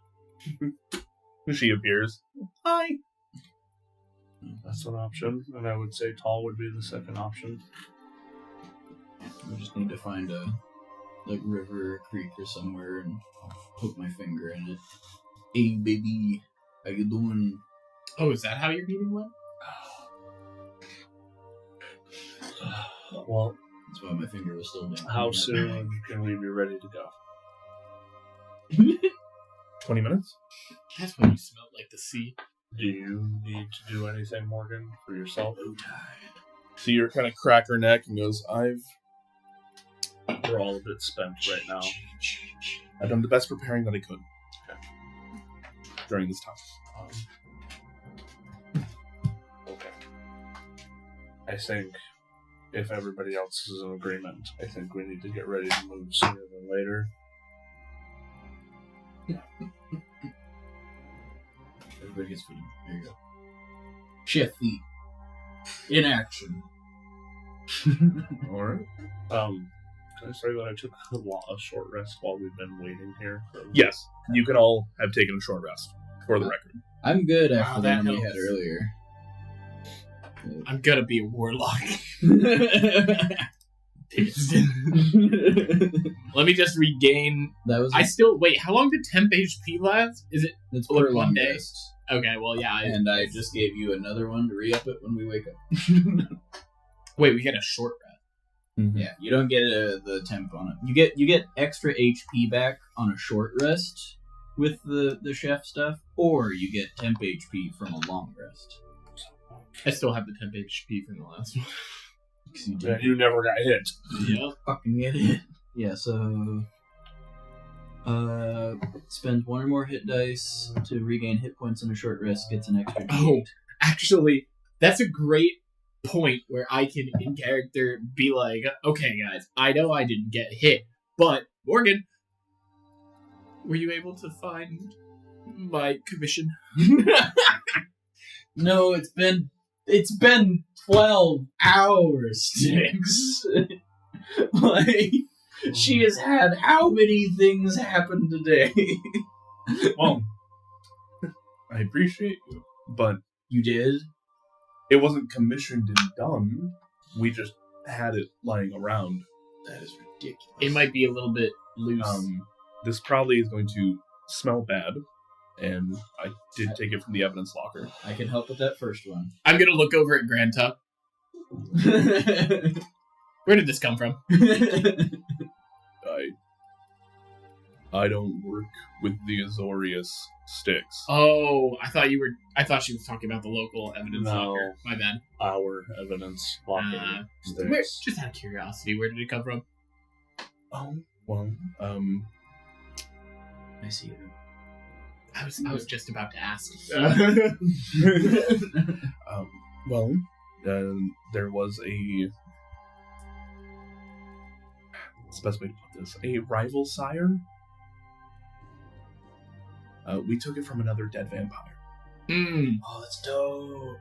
She appears. Hi. That's an option, and I would say Tall would be the second option. We just need to find a river or creek or somewhere and poke my finger in it. Hey, baby, how you doing? Oh, is that how your meeting went? Well, that's why my finger was still down. How soon can we be ready to go? 20 minutes? That's when you smelled like the sea. Do you need to do anything, Morgan, for yourself? Seer kind of crack her neck and goes, We're all a bit spent right now. I've done the best preparing that I could. Okay. During this time. Okay. I think if everybody else is in agreement, I think we need to get ready to move sooner than later. Everybody gets food. There you go. Chef feet. In action. Alright. Can I say that I took a short rest while we've been waiting here? Yes, you can all have taken a short rest, for the record. I'm good after Wow, the that one we helps. had earlier. I'm gonna be a warlock. Let me just regain. That was Wait. How long did temp HP last? Is it It's like per 1 long day? rest. Okay? Well, yeah. And I just gave you another one to re-up it when we wake up. Wait. We get a short rest. Yeah, you don't get the temp on it. You get extra HP back on a short rest with the chef stuff, or you get temp HP from a long rest. I still have the temp HP from the last one. 'Cause you And did you never got hit. Yeah. fucking get it. Yeah, so spend 1 or more hit dice to regain hit points in a short rest, gets an extra D8. Oh, actually, that's a great point where I can, in character, be like, okay, guys, I know I didn't get hit, but, Morgan, were you able to find my commission? No, it's been 12 hours, Sticks. Like, she has had how many things happen today? Well, I appreciate you, but You did? it wasn't commissioned and done. We just had it lying around. That is ridiculous. It might be a little bit loose. This probably is going to smell bad, and I did take it from the evidence locker. I can help with that first one. I'm gonna look over at Granta. Where did this come from? I don't work with the Azorius sticks. Oh, I thought she was talking about the local evidence No. locker. My bad. Our evidence locker. Where, just out of curiosity, where did it come from? Oh, well, I see it. I was just about to ask. Well, there was what's the best way to put this? A rival sire. We took it from another dead vampire. Oh, that's dope.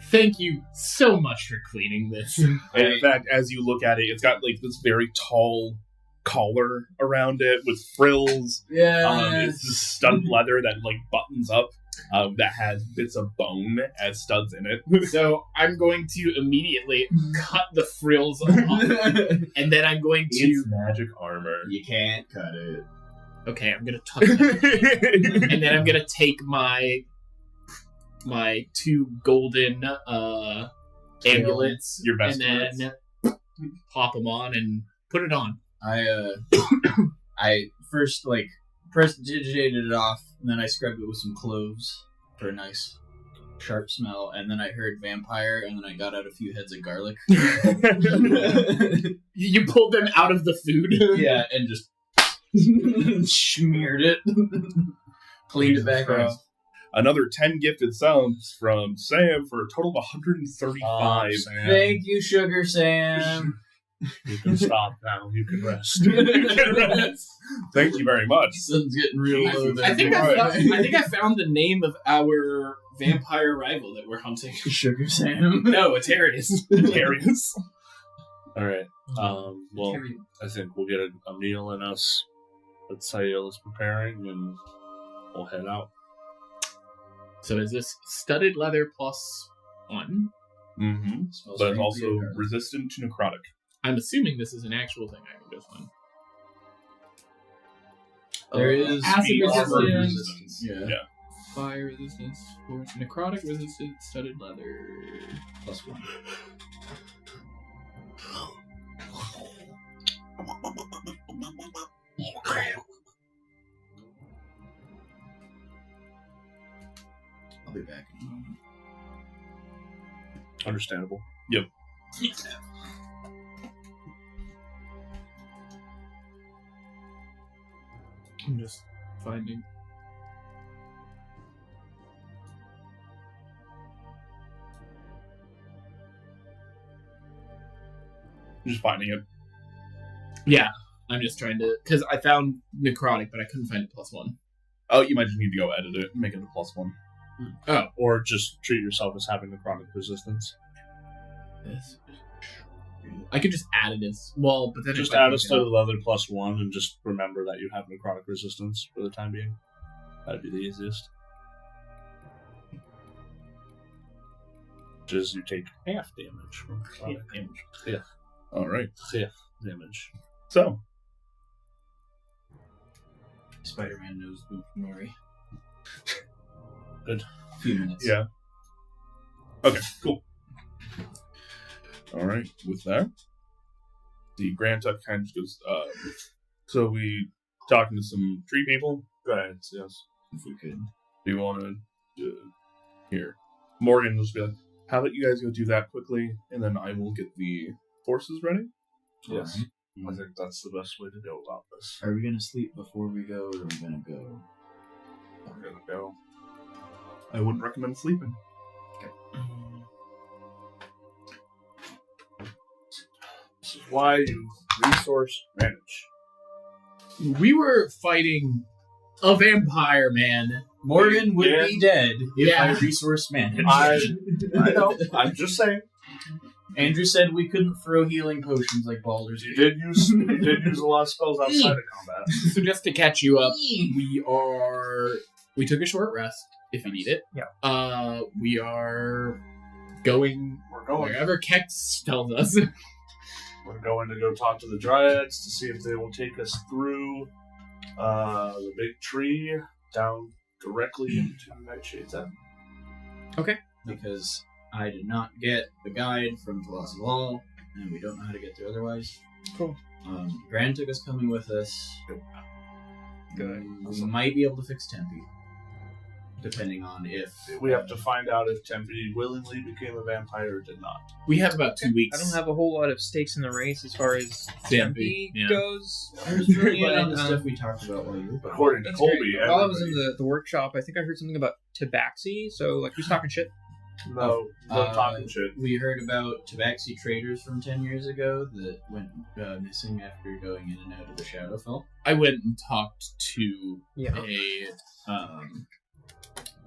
Thank you so much for cleaning this. And in fact, as you look at it, it's got like this very tall collar around it with frills. Yeah. It's the stud leather that like buttons up. That has bits of bone as studs in it. So I'm going to immediately cut the frills off, and then I'm going to. It's magic armor. You can't cut it. Okay, I'm gonna touch it, and then I'm gonna take my 2 golden amulets, Your best and then pop them on and put it on. I first prestidigitated it off, and then I scrubbed it with some cloves for a nice sharp smell, and then I heard vampire, and then I got out a few heads of garlic. You pulled them out of the food. Yeah, and just smeared it. Cleaned it back off. Another 10 gifted subs from Sam for a total of 135. Sam, Thank you, Sugar Sam. you can stop now. You can rest. Thank you very much. Sun's getting real low there. I think Right. I found the name of our vampire rival that we're hunting. Sugar Sam. No, it's Arius. Darius. All right. Well, I think we'll get a meal in us that Sayil is preparing, and we'll head out. So is this studded leather +1? Mm-hmm. Smells But it's faintly also of garlic. resistant to necrotic. I'm assuming this is an actual thing I can just find. There is acid speed armor resistance. resistance. Yeah. Fire resistance, force, necrotic resistant, studded leather. +1. I'll be back in a moment. Understandable. I'm just finding. Just finding it. Yeah, I'm just trying to... Because I found necrotic, but I couldn't find it +1. Oh, you might just need to go edit it and make it a +1. Oh. Or just treat yourself as having necrotic resistance. This. I could just add it as... Well, but then... Just add us to the other +1 and just remember that you have necrotic resistance for the time being. That'd be the easiest. Which is you take half damage from necrotic damage. Yeah. Alright. Half damage. So, Spider-Man knows Nori. Good. A few minutes. yeah. Okay, cool. Alright, with that, the Grand Tuck kind of just goes, so we talking to some tree people? Right, yes. If we could. Do you want to, here. Morgan will just be like, how about you guys go do that quickly, and then I will get the forces ready? Yes. Alright. I think that's the best way to go about this. Are we gonna sleep before we go, or are we gonna go? We're gonna go. I wouldn't recommend sleeping. This is why you resource manage. We were fighting a vampire, man. Morgan would Yeah. be dead if Yeah. I resource managed. I know. I'm just saying. Andrew said we couldn't throw healing potions like Baldur's You Gate. did use a lot of spells outside of combat. So just to catch you up, we took a short rest, if you need it. Yeah. We are going We're going. wherever Kexx tells us. We're going to go talk to the Dryads to see if they will take us through the big tree down directly into Nightshade's End. Because I did not get the guide from Colossal Law, and we don't know how to get there otherwise. Cool. Grand took us coming with us. Good. We might be able to fix Tempe, depending on if We have to find out if Tempe willingly became a vampire or did not. We have about 2 weeks. I don't have a whole lot of stakes in the race as far as Tempe, Tempe goes. I was bringing in But, on the stuff we talked about while you were gone. According to That's Colby, great. While I was in everybody- the workshop, I think I heard something about Tabaxi, so like who's talking shit? no talking shit. We heard about Tabaxi traders from 10 years ago that went missing after going in and out of the Shadowfell. I went and talked to Yeah.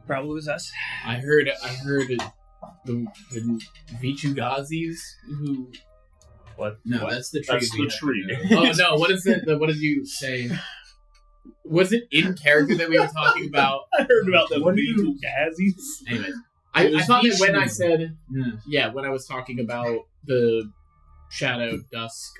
Probably was us. I heard the Vichugazis who. No, What? that's the tree. That's we the have tree. to go. Oh no! What is it? What did you say? Was it in character that we were talking about? I heard about the What do you- Gazzies. Anyway, It I was thought that when I Vishu. said Yeah. when I was talking about the Shadow Dusk,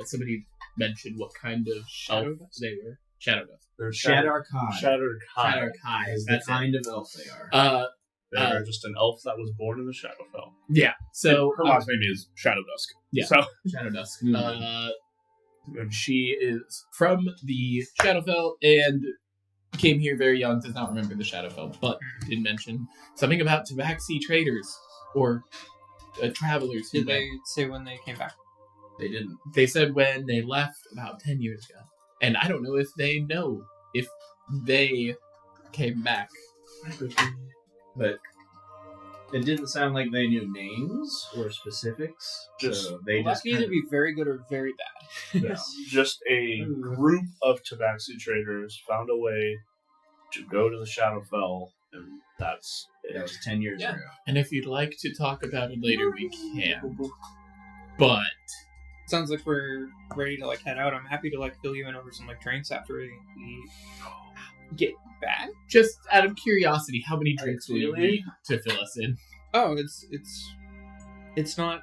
somebody mentioned what kind of Shadow elf Dusk? they were. Shadow Dusk. They're Shadar Kai Shattered Kai. Shadow Kai. is the That's it. kind of elf they are. They're just an elf that was born in the Shadowfell. Yeah. So Her last name is Shadow Dusk. Yeah. So, Shadow Dusk. Hmm. She is from the Shadowfell and came here very young. Does not remember the Shadowfell, but did mention something about Tabaxi traders or travelers. who Did went. they say when they came back? They didn't. They said when they left about 10 years ago. And I don't know if they know if they came back. But it didn't sound like they knew names or specifics. Just- so they That just can either kind be very good or very bad. Just a group of Tabaxi traders found a way to go to the Shadowfell, and that's that it. was 10 years Yeah. ago. And if you'd like to talk about it later, we can. But Sounds like we're ready to like head out. I'm happy to like fill you in over some like drinks after we get back. just out of curiosity, how many drinks will you Ideally- need to fill us in? Oh, it's not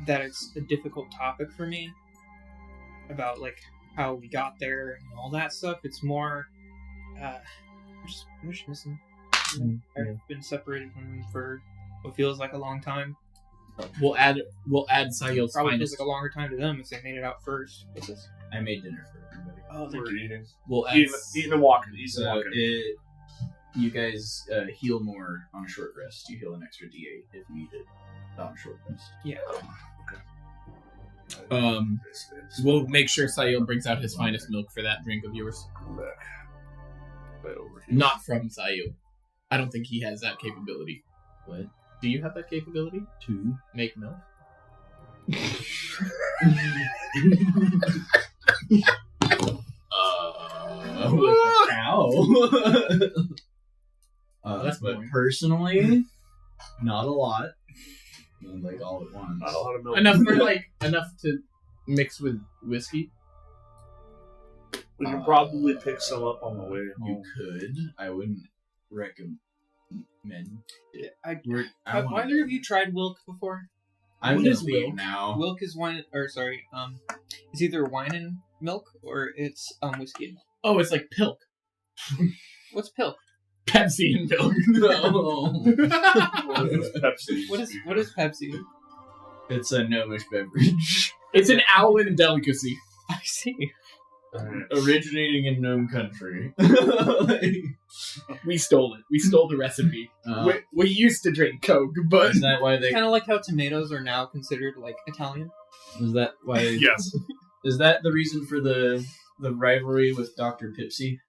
that it's a difficult topic for me about like how we got there and all that stuff. It's more I'm just missing. I've been separated from him for what feels like a long time. We'll add Sayil's Probably feels finest. like a longer time to them if they made it out first. What's this? I made dinner for everybody. Oh, We're eating. We'll add Eating and walking. Eating and So walking. you guys heal more on a short rest. You heal an extra D8 if you eat it on a short rest. Yeah. We'll make sure Sayil brings out his finest milk for that drink of yours. Come back. Right over here. Not from Sayil. I don't think he has that capability. What? Do you have that capability to make milk? With a cow. That's but boring. personally, not a lot. Like all at once. Not a lot of milk. enough to mix with whiskey. We can probably pick some up on the way You home. could. I wouldn't recommend. Have wanna- either of you tried Wilk before? I'm What gonna is leave Wilk? now. Wilk is wine, or sorry, it's either wine and milk or it's whiskey and milk. Oh, it's like Pilk. What's pilk? Pepsi and milk. No. Pepsi. What is Pepsi? It's a gnomish beverage. It's an Owlin delicacy. I see. Originating in gnome country. We stole it. We stole the recipe. We used to drink Coke, but Is that why they? Kind of like how tomatoes are now considered like Italian. Is that why? Yes. Is that the reason for the rivalry with Dr. Pipsy?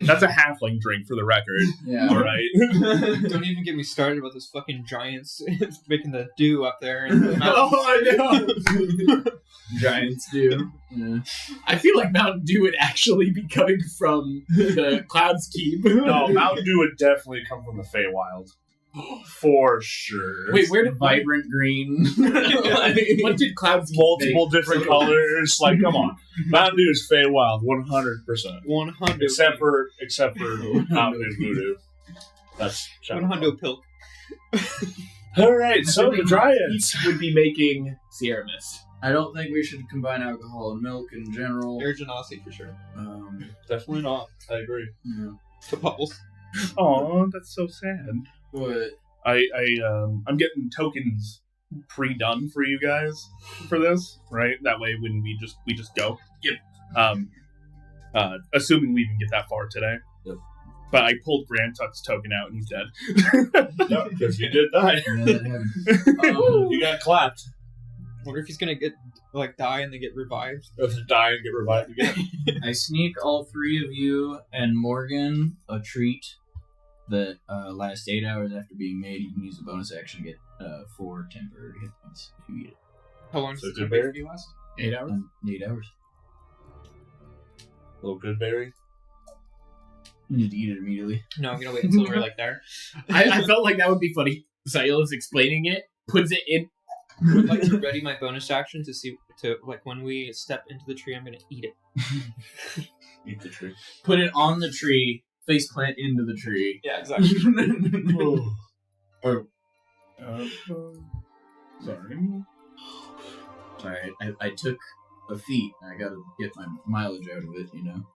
That's a halfling drink for the record. Yeah. All right. Don't even get me started about those fucking giants making the dew up there. In the mountains. oh, I know. Giants do. Yeah. I feel like Mountain Dew would actually be coming from the Cloud's Keep. No, Mountain Dew would definitely come from the Feywild. For sure. Wait, where did Vibrant green. What did Cloud's Keep Multiple make? different colors. Like, come on. Mountain Dew is Feywild, 100%. 100. Except for Mountain Dew Voodoo. That's 100 pilk. Alright, so the Dryads. Each would be making Sierra Mist. I don't think we should combine alcohol and milk in general. Urgenocity for sure. Definitely not. I agree. Yeah. The bubbles. Oh, that's so sad. But I'm getting tokens pre-done for you guys for this, right? That way, when we just go. Yep. Assuming we even get that far today. Yep. But I pulled Grand Tuck's token out and he's dead. Yeah, because you did die. You got clapped. Wonder if he's gonna die and then get revived. If you die and get revived again. I sneak all three of you and Morgan a treat that lasts 8 hours after being made. You can use a bonus action to get 4 temporary hit points if you eat it. How long does So it good take bear? to last? 8 hours? 8 hours. Little good berry. You need to eat it immediately. No, I'm gonna wait until we're there. I felt like that would be funny. Silas explaining it, puts it in. I would like to ready my bonus action to when we step into the tree, I'm gonna eat it. Eat the tree. Put it on the tree, face plant into the tree. Yeah, exactly. Or, Sorry. sorry, I took a feat. I gotta get my mileage out of it, you know?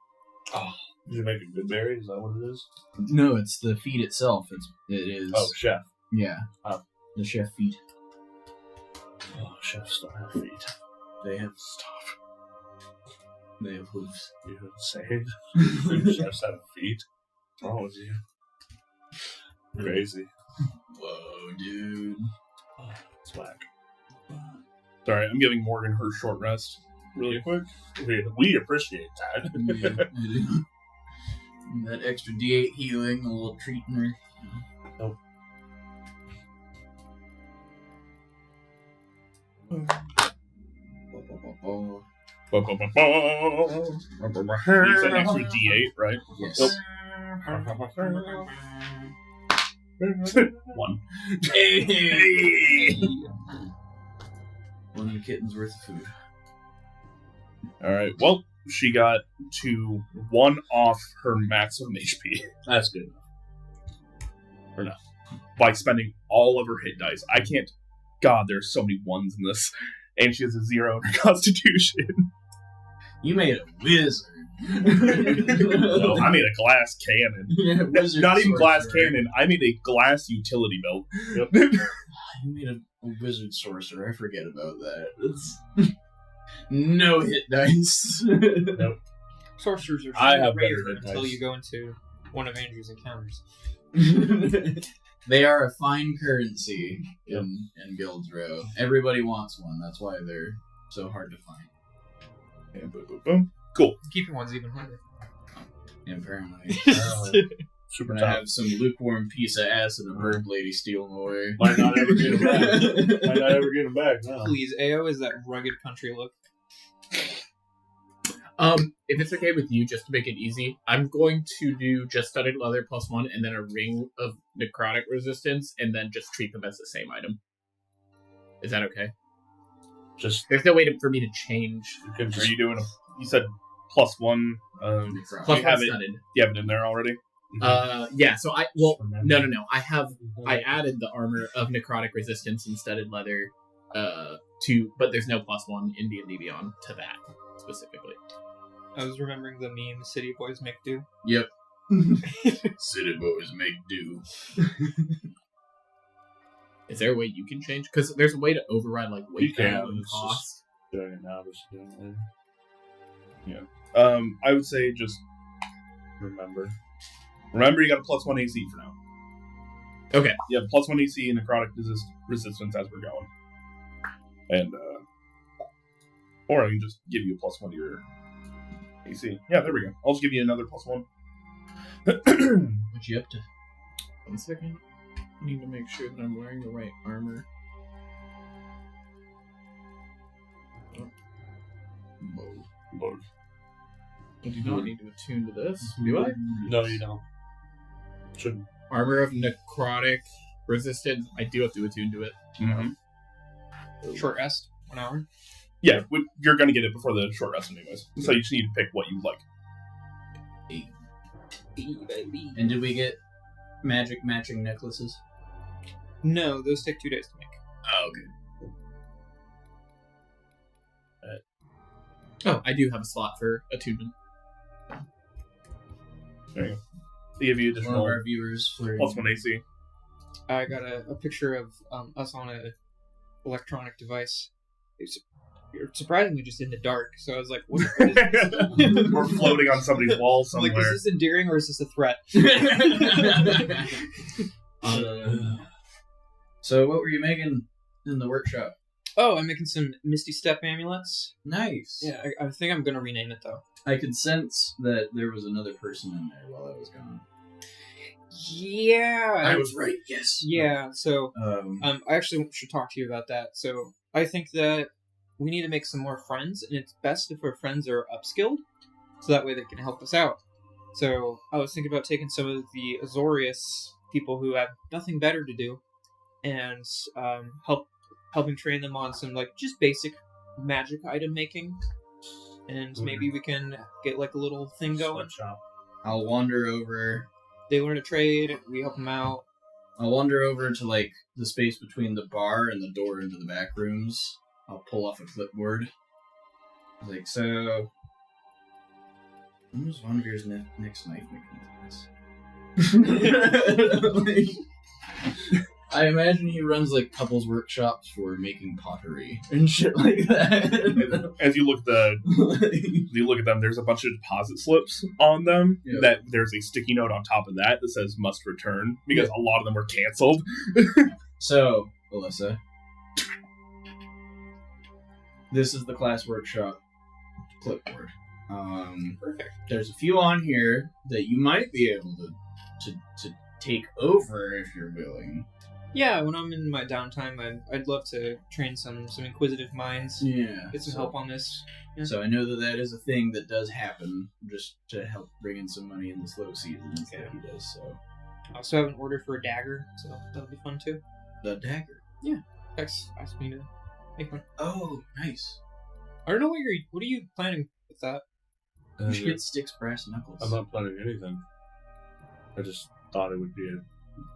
Did you make a good berry? Is that what it is? No, it's the feat itself. It is. Oh, chef. Yeah. Oh. The chef feat. Oh, chefs don't have feet. They have They have hooves. You insane? Chefs have feet? What's wrong with you? Crazy. Whoa, dude. Oh, it's whack. Sorry, I'm giving Morgan her short rest really quick. We appreciate that. Yeah, I do. That extra D8 healing, a little treating her. Nope. Oh, You said extra D8, right? yes. One. Hey! One kitten's worth of food. Alright, well, she got to 1 off her maximum HP That's good. by spending all of her hit dice. I can't. God, there's so many 1s in this. And she has a 0 in her constitution. You made a wizard. No, I made a glass cannon. Yeah, wizard Not even glass sorcerer. cannon. I made a glass utility belt. You made a wizard sorcerer. I forget about that. It's no hit dice. Sorcerers are I have rare better hit until dice. you go into one of Andrew's encounters. They are a fine currency in Guild's Row. Everybody wants one. That's why they're so hard to find. And boom, boom, boom. Cool. Keeping one's even harder. Apparently. Super Gonna tough. have some lukewarm piece of ass and a bird lady steal him away. Might not ever get him back. Might not ever get him back. No. Please, AO is that rugged country look. If it's okay with you, just to make it easy, I'm going to do just studded leather +1 and then a ring of necrotic resistance, and then just treat them as the same item. Is that okay? Just There's no way for me to change. you can Are just you doing you said +1? Plus you have one it. studded. You have it in there already. Yeah. So remember. no. I added the armor of necrotic resistance and studded leather, but there's no +1 in D&D Beyond to that specifically. I was remembering the meme, City Boys Make Do. Yep. City boys make do. Is there a way you can change? Because there's a way to override like weight You can, value and it's cost. doing it now versus doing it later. I would say just Remember. remember you got a +1 AC for now. Okay. You have +1 AC and necrotic resistance as we're going. And or I can just give you a +1 to your AC. Yeah, there we go. I'll just give you another +1. What you up to? 1 second. I need to make sure that I'm wearing the right armor. Lord. I do not need to attune to this, do I? No, you don't. Shouldn't. Armor of necrotic resistance. I do have to attune to it. Mm-hmm. Short rest, 1 hour. Yeah, you're going to get it before the short rest anyways. So you just need to pick what you like. And did we get magic matching necklaces? No, those take 2 days to make. Oh, okay. Oh, I do have a slot for attunement. There you go. They give you One of additional our viewers flirting. +1 AC. I got a picture of us on a electronic device. It's surprisingly just in the dark, so I was like, what is this? We're floating on somebody's wall I'm like, somewhere. is this endearing or is this a threat? So what were you making in the workshop? Oh, I'm making some Misty Step amulets. Nice. Yeah, I think I'm going to rename it, though. I could sense that there was another person in there while I was gone. Yeah. I was right, yes. Yeah, so Um, I actually should talk to you about that. So I think that we need to make some more friends, and it's best if our friends are upskilled, so that way they can help us out. So I was thinking about taking some of the Azorius people who have nothing better to do, and helping train them on some like just basic magic item making, and maybe we can get like a little thing going. Sweatshop. I'll wander over. They learn to trade, we help them out. I'll wander over to like the space between the bar and the door into the back rooms. I'll pull off a clipboard. Like, so when was Von Veer's next knife making class? I imagine he runs like couples workshops for making pottery and shit like that. As you look at them, there's a bunch of deposit slips on them. Yeah. That there's a sticky note on top of that says "must return" because a lot of them were canceled. So, Alyssa, this is the class workshop clipboard. Perfect. There's a few on here that you might be able to take over if you're willing. Yeah, when I'm in my downtime, I'd love to train some inquisitive minds. Yeah. Get some help on this. Yeah. So I know that is a thing that does happen, just to help bring in some money in the slow seasons that he does. So I also have an order for a dagger, so that'll be fun too. the dagger. Kexx asked me to make one. Oh, nice. I don't know what are you planning with that? You should get Styx brass knuckles. I'm not planning anything. I just thought it would be a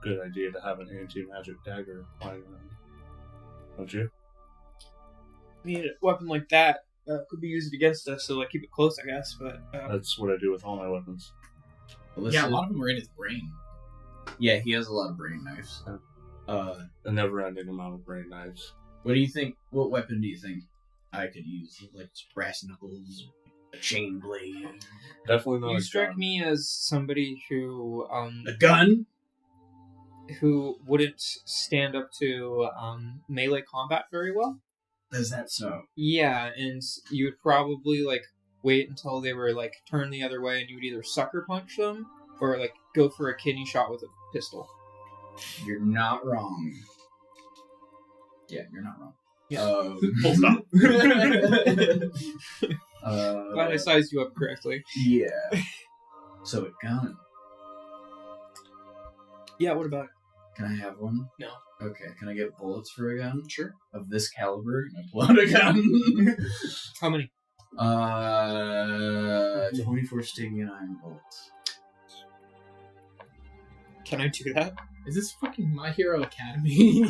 good idea to have an anti-magic dagger lying around. Don't you? I mean, a weapon like that could be used against us, so like keep it close, I guess. But That's what I do with all my weapons. Alyssa, Yeah, a lot of them are in his brain. yeah, he has a lot of brain knives. A never-ending amount of brain knives. What do you think? What weapon do you think I could use? Like brass knuckles, a chain blade, Definitely not. you a strike gun. me as somebody who a gun? who wouldn't stand up to melee combat very well. Is that so? Yeah, and you would probably like wait until they were like turned the other way, and you would either sucker punch them Or, like, go for a kidney shot with a pistol. You're not wrong. Yeah, you're not wrong. Yeah. Full stop. Glad I sized you up correctly. Yeah. So a gun. Yeah, what about it? Can I have one? No. Okay, can I get bullets for a gun? Sure. Of this caliber? And I pull out a gun. How many? 24 stinging iron bullets. Can I do that? Is this fucking My Hero Academy?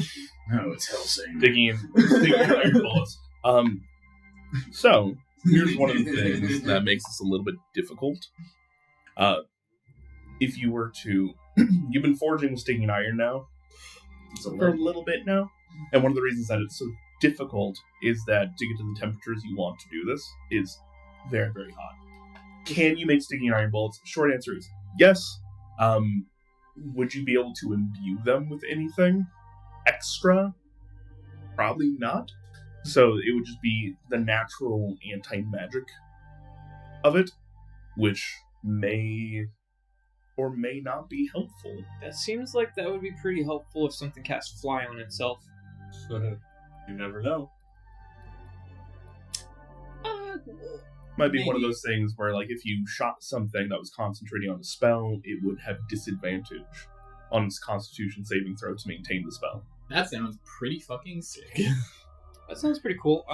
No, it's Helsing. Sticking iron bullets. So here's one of the things that makes this a little bit difficult. If you were to, you've been forging with stinging iron now for a little bit now, and one of the reasons that it's so difficult is that to get to the temperatures you want to do this is very, very hot. Can you make stinging iron bullets? Short answer is yes. Would you be able to imbue them with anything extra? Probably not. So it would just be the natural anti-magic of it, which may or may not be helpful. That seems like that would be pretty helpful if something casts fly on itself. You never know. Might be one of those things where, like, if you shot something that was concentrating on a spell, it would have disadvantage on its Constitution saving throw to maintain the spell. That sounds pretty fucking sick. That sounds pretty cool.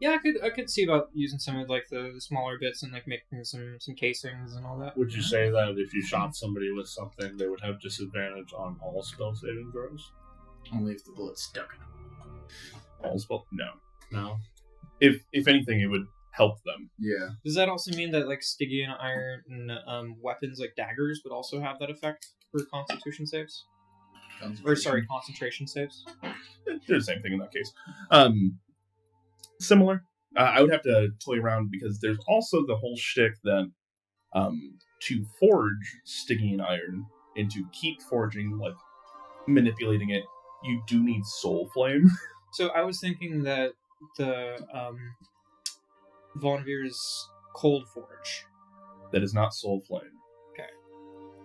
Yeah, I could see about using some of like the smaller bits and like making some casings and all that. Would you say that if you shot somebody with something, they would have disadvantage on all spell saving throws? Only if the bullet's stuck in them. All spell? No. No. If anything, it would help them. Yeah. Does that also mean that like Stygian iron weapons like daggers would also have that effect for Constitution saves? Or sorry, concentration saves? They're the same thing in that case. Similar. I would have to toy around because there's also the whole shtick that to forge Stygian iron and to keep forging, like manipulating it, you do need soul flame. So I was thinking that the Von Veer's Cold Forge. That is not soul flame.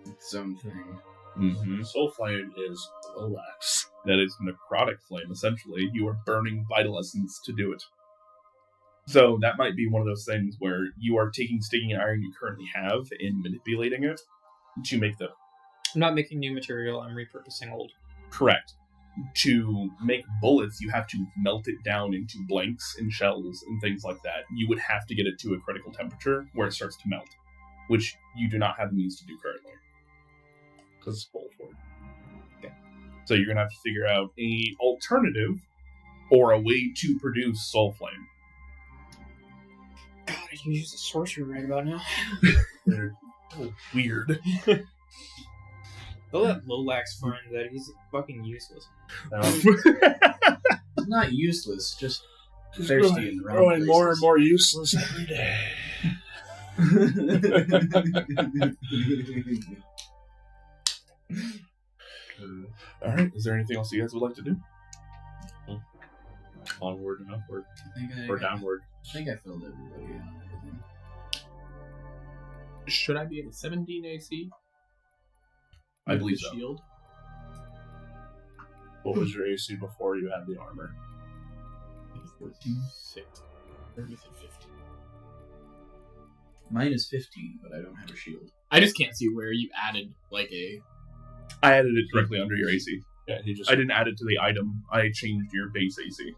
It's something. Mm-hmm. Soul flame is Lolex. That is necrotic flame, essentially. You are burning vital essence to do it. So that might be one of those things where you are taking Stygian iron you currently have and manipulating it to make the... I'm not making new material, I'm repurposing old. Correct. To make bullets, you have to melt it down into blanks and shells and things like that. You would have to get it to a critical temperature where it starts to melt, which you do not have the means to do currently. Because it's full for it. Okay. So you're going to have to figure out an alternative or a way to produce soul flame. God, I can use the sorcerer right about now. Weird. They'll let Lolax find that he's fucking useless. It's not useless, just thirsty in the wrong growing places. more and more useless every day. Alright, is there anything else you guys would like to do? Onward and upward. I Or downward. think I filled everybody in on everything. Should I be at a 17 AC? I With believe the so. Shield? What was your AC before you had the armor? 14, 6. Or is it 15? Mine is 15, but I don't have a shield. I just can't see where you added like a. I added it directly under your AC. Yeah, he just I didn't add it to the item. I changed your base AC.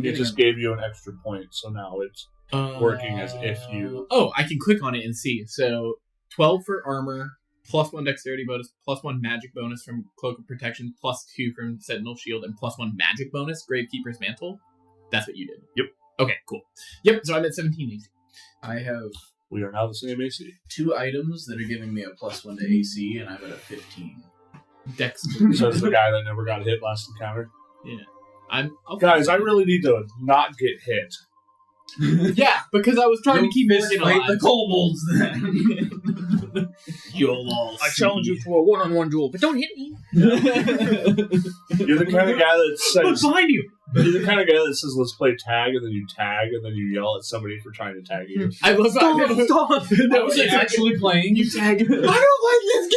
he just gave you an extra point, so now it's working as if you... Oh, I can click on it and see. So 12 for armor, +1 dexterity bonus, +1 magic bonus from Cloak of Protection, +2 from Sentinel Shield, and +1 magic bonus, Gravekeeper's Mantle. That's what you did. Yep. Okay, cool. Yep, so I'm at 17 AC. I have We are now the same AC. 2 items that are giving me a +1 to AC, and I'm at a 15. Dex. Says the guy that never got hit last encounter. Guys, I really need to not get hit. Yeah, because I was trying to keep fist Morgan fight alive. the kobolds then. You'll all I challenge you to a one-on-one duel, but don't hit me. You're the kind of guy that Look says, behind you! You're the kind of guy that says, let's play tag, and then you tag, and then you yell at somebody for trying to tag you. I love Stop! that was was actually playing. You tag. I don't like this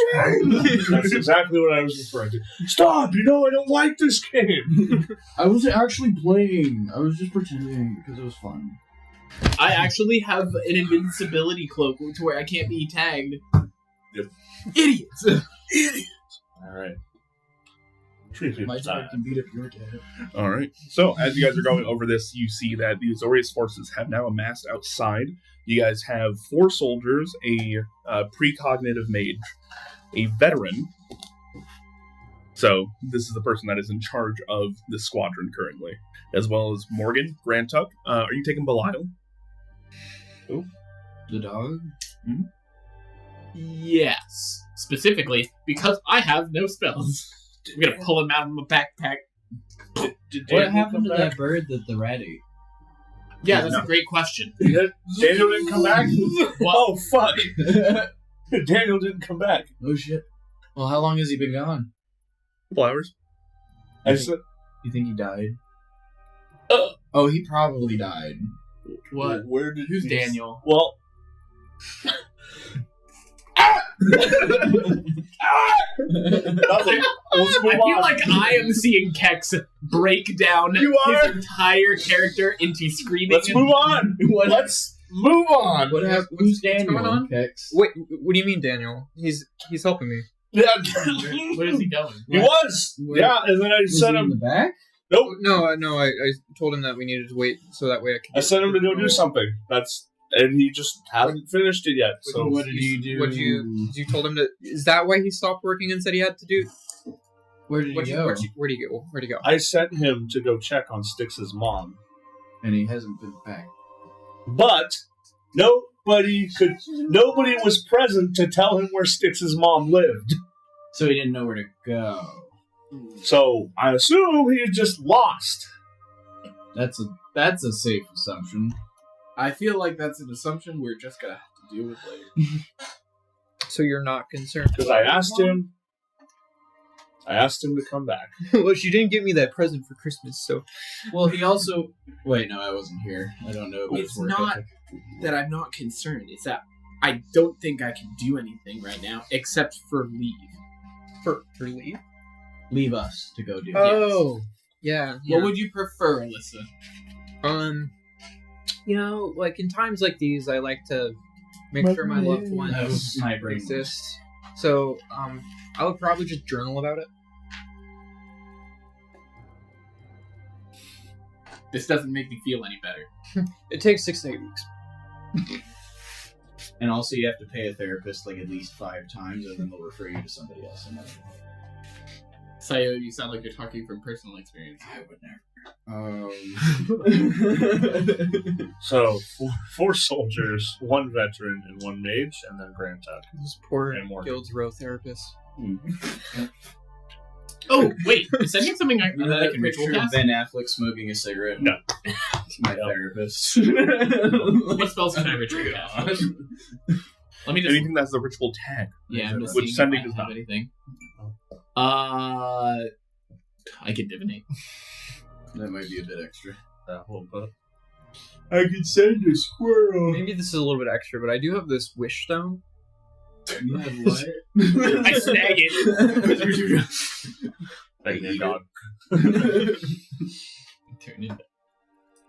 game. That's exactly what I was referring to. Stop! I don't like this game! I wasn't actually playing. I was just pretending because it was fun. I actually have an invincibility cloak to where I can't be tagged. Yep. Idiots. Alright. Treat people My time. dad can beat up your dad. All right. So as you guys are going over this, you see that the Azorius forces have now amassed outside. You guys have 4 soldiers, a precognitive mage, a veteran. So this is the person that is in charge of this squadron currently, as well as Morgan, Grantuck. Are you taking Belial? The dog? Yes. Specifically, because I have no spells. I'm gonna pull him out of my backpack. Did What Daniel happened to come that back? bird that the rat ate? Yeah, that's No. a great question. Daniel didn't come back? What? Oh, fuck! Daniel didn't come back. Oh shit. Well, how long has he been gone? Couple hours. I said, You think he died? Oh, he probably died. What? Where did Who's he- Daniel? Well, nothing. Let's move I feel on. like I am seeing Kexx break down You are? his entire character into screaming. Let's move on. Let's move on. What happened? Who's Daniel? going on? Kexx? Wait, what do you mean, Daniel? He's helping me. Yeah. Where is he going? He was. Where- Yeah, and then I Was sent he in him. the back? Nope. No, I told him that we needed to wait so that way I could. I sent him to go do something. And he just hasn't finished it yet. So What did he do? What you told him to? Is that why he stopped working and said he had to do? Where did he go? Where'd he go? Where'd he go? I sent him to go check on Styx's mom, And he hasn't been back. but nobody was present to tell him where Styx's mom lived. So he didn't know where to go. So I assume he just lost. That's a safe assumption. I feel like that's an assumption we're just gonna have to deal with later. So you're not concerned? Because I asked him to come back. Well, she didn't give me that present for Christmas, so Well, he also. Wait, no, I wasn't here. I don't know about It's his work not- ethic. That I'm not concerned. It's that I don't think I can do anything right now except for leave. for leave. Leave us to go do. Oh, yeah. What would you prefer, Alyssa? Like in times like these, I like to make sure my loved ones That was my brain. exist. So, I would probably just journal about it. This doesn't make me feel any better. It takes 6 to 8 weeks. And also, you have to pay a therapist like at least 5 times, and then they'll refer you to somebody else. Sayo, you sound like you're talking from personal experience. I would never. So 4 soldiers, 1 veteran, and 1 mage, and then Grand Tuck. Those poor And Morgan. Guild's row therapists. Oh, wait. Is that something I Another can ritual picture of cast? Ben Affleck smoking a cigarette. No. My No. therapist. What spells can I ritual cast? Let me just... Anything that's the ritual tag. Yeah, I'm just Which seeing sending if I does have not. anything. I could divinate. That might be a bit extra. I could send a squirrel. Maybe this is a little bit extra, but I do have this wish stone. You have what? I snag it. Like your dog. Turn into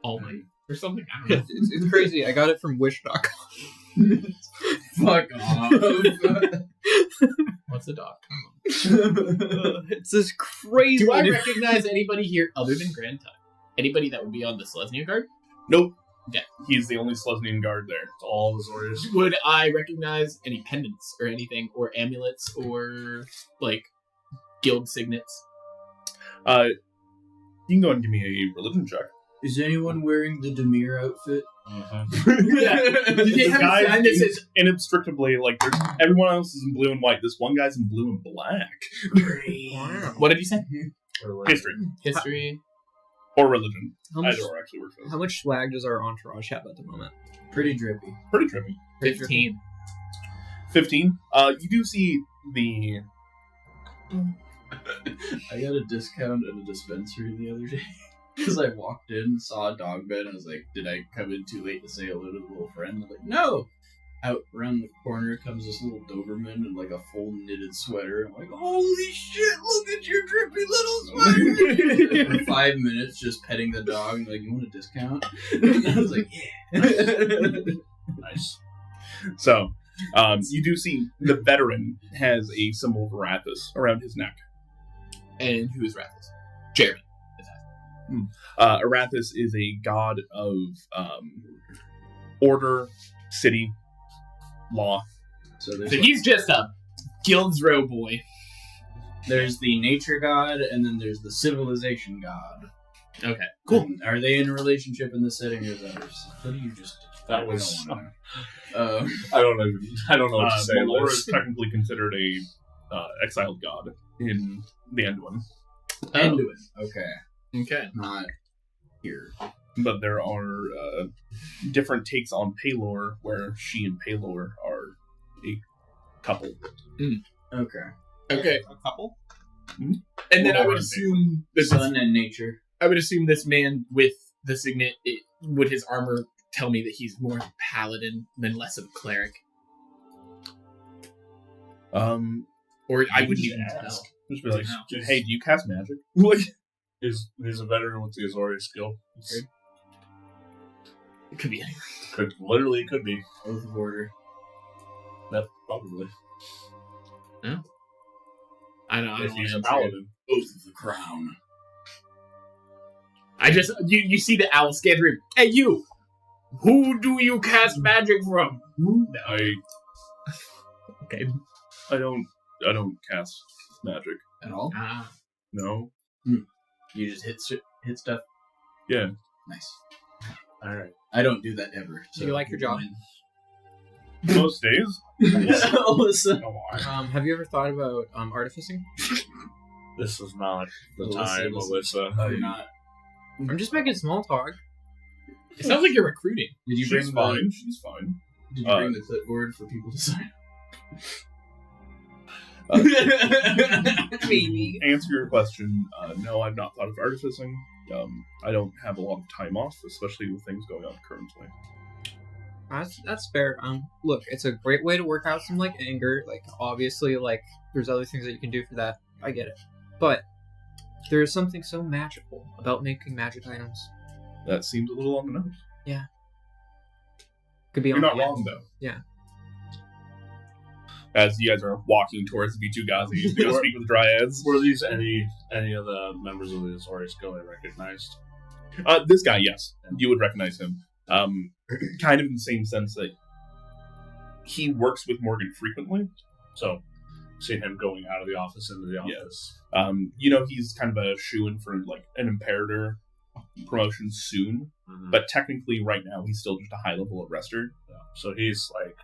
all night or something. I don't know. It's crazy. I got it from wish.com. Fuck off. What's a dog? It's this crazy. Do I recognize anybody here other than Grand Tuck? Anybody that would be on the Selesnya guard? Nope. Yeah. He's the only Selesnyan guard there. It's all the Azorius. Would I recognize any pendants or anything, or amulets, or like guild signets? You can go and give me a religion check. Is anyone wearing the Demir outfit? Yeah. Did they have a Guys, sign that says inextricably, like, everyone else is in blue and white. This one guy's in blue and black. Wow. What did you say? History. History. Or religion. How much, Either or actually works for us. how much swag does our entourage have at the moment? Pretty drippy. Pretty trippy. 15. 15. You do see the... I got a discount at a dispensary the other day. Because I walked in, saw a dog bed, and I was like, did I come in too late to say hello to the little friend? I'm like, no! Out around the corner comes this little Doberman in like a full knitted sweater. I'm like, holy shit, look at your drippy little sweater! For 5 minutes just petting the dog and like, you want a discount? And I was like, yeah. Nice. So, you do see the veteran has a symbol of Arathis around his neck. And who is Rathis? Jeremy. Arathis is a god of order, city, law. So there's, So he's just a Guild's Row boy. there's the nature god, and then there's the civilization god. Okay. Cool. And are they in a relationship in this setting, or is that what do you just? That was. I don't know. I don't know what to say. Malora Liz. is technically considered a exiled god in the Anduin. Anduin. Okay. Okay. Not here. But there are different takes on Paylor, where she and Paylor are a couple. Okay. Okay. A couple? And then I would assume that Sun and nature. I would assume this man with the signet, would his armor tell me that he's more of a paladin than less of a cleric? Or I wouldn't even tell. Just be like, No. hey, do you cast magic? Like, He's a veteran with the Azori skill. It could be anything. Could be. Oath of order. That probably. I know. I If don't he's wanna a paladin. Oath of the crown. I just you see the owl scan through. Hey, you! Who do you cast magic from? Okay. I don't cast magic. At all? Ah. No. You just hit stuff? Yeah. Nice. Alright. I don't do that ever. Do you like your job? Most days. Alyssa. Come on. Have you ever thought about artificing? This is not the Alyssa, time, listen. Alyssa. You're not. I'm just making small talk. It sounds like you're recruiting. Did you She's bring fine. She's fine. Did you bring the clipboard for people to sign? Maybe. Answer your question. No, I've not thought of artificing. I don't have a lot of time off, especially with things going on currently. That's fair. Look, it's a great way to work out some like anger. Like obviously, like there's other things that you can do for that. I get it, but there is something so magical about making magic items. That seems a little on the nose. Could be You're on not the wrong, though. Yeah. As you guys are walking towards the Vitu-Ghazi to go speak with the Dryads. Were these any of the members of the Azori skill I recognized? This guy, yes. You would recognize him. Kind of in the same sense that he works with Morgan frequently. So, see him going out of the office into the office. He's kind of a shoo-in for like an Imperator promotion soon. Mhm. But technically, right now, he's still just a high-level arrestor. Yeah. So he's like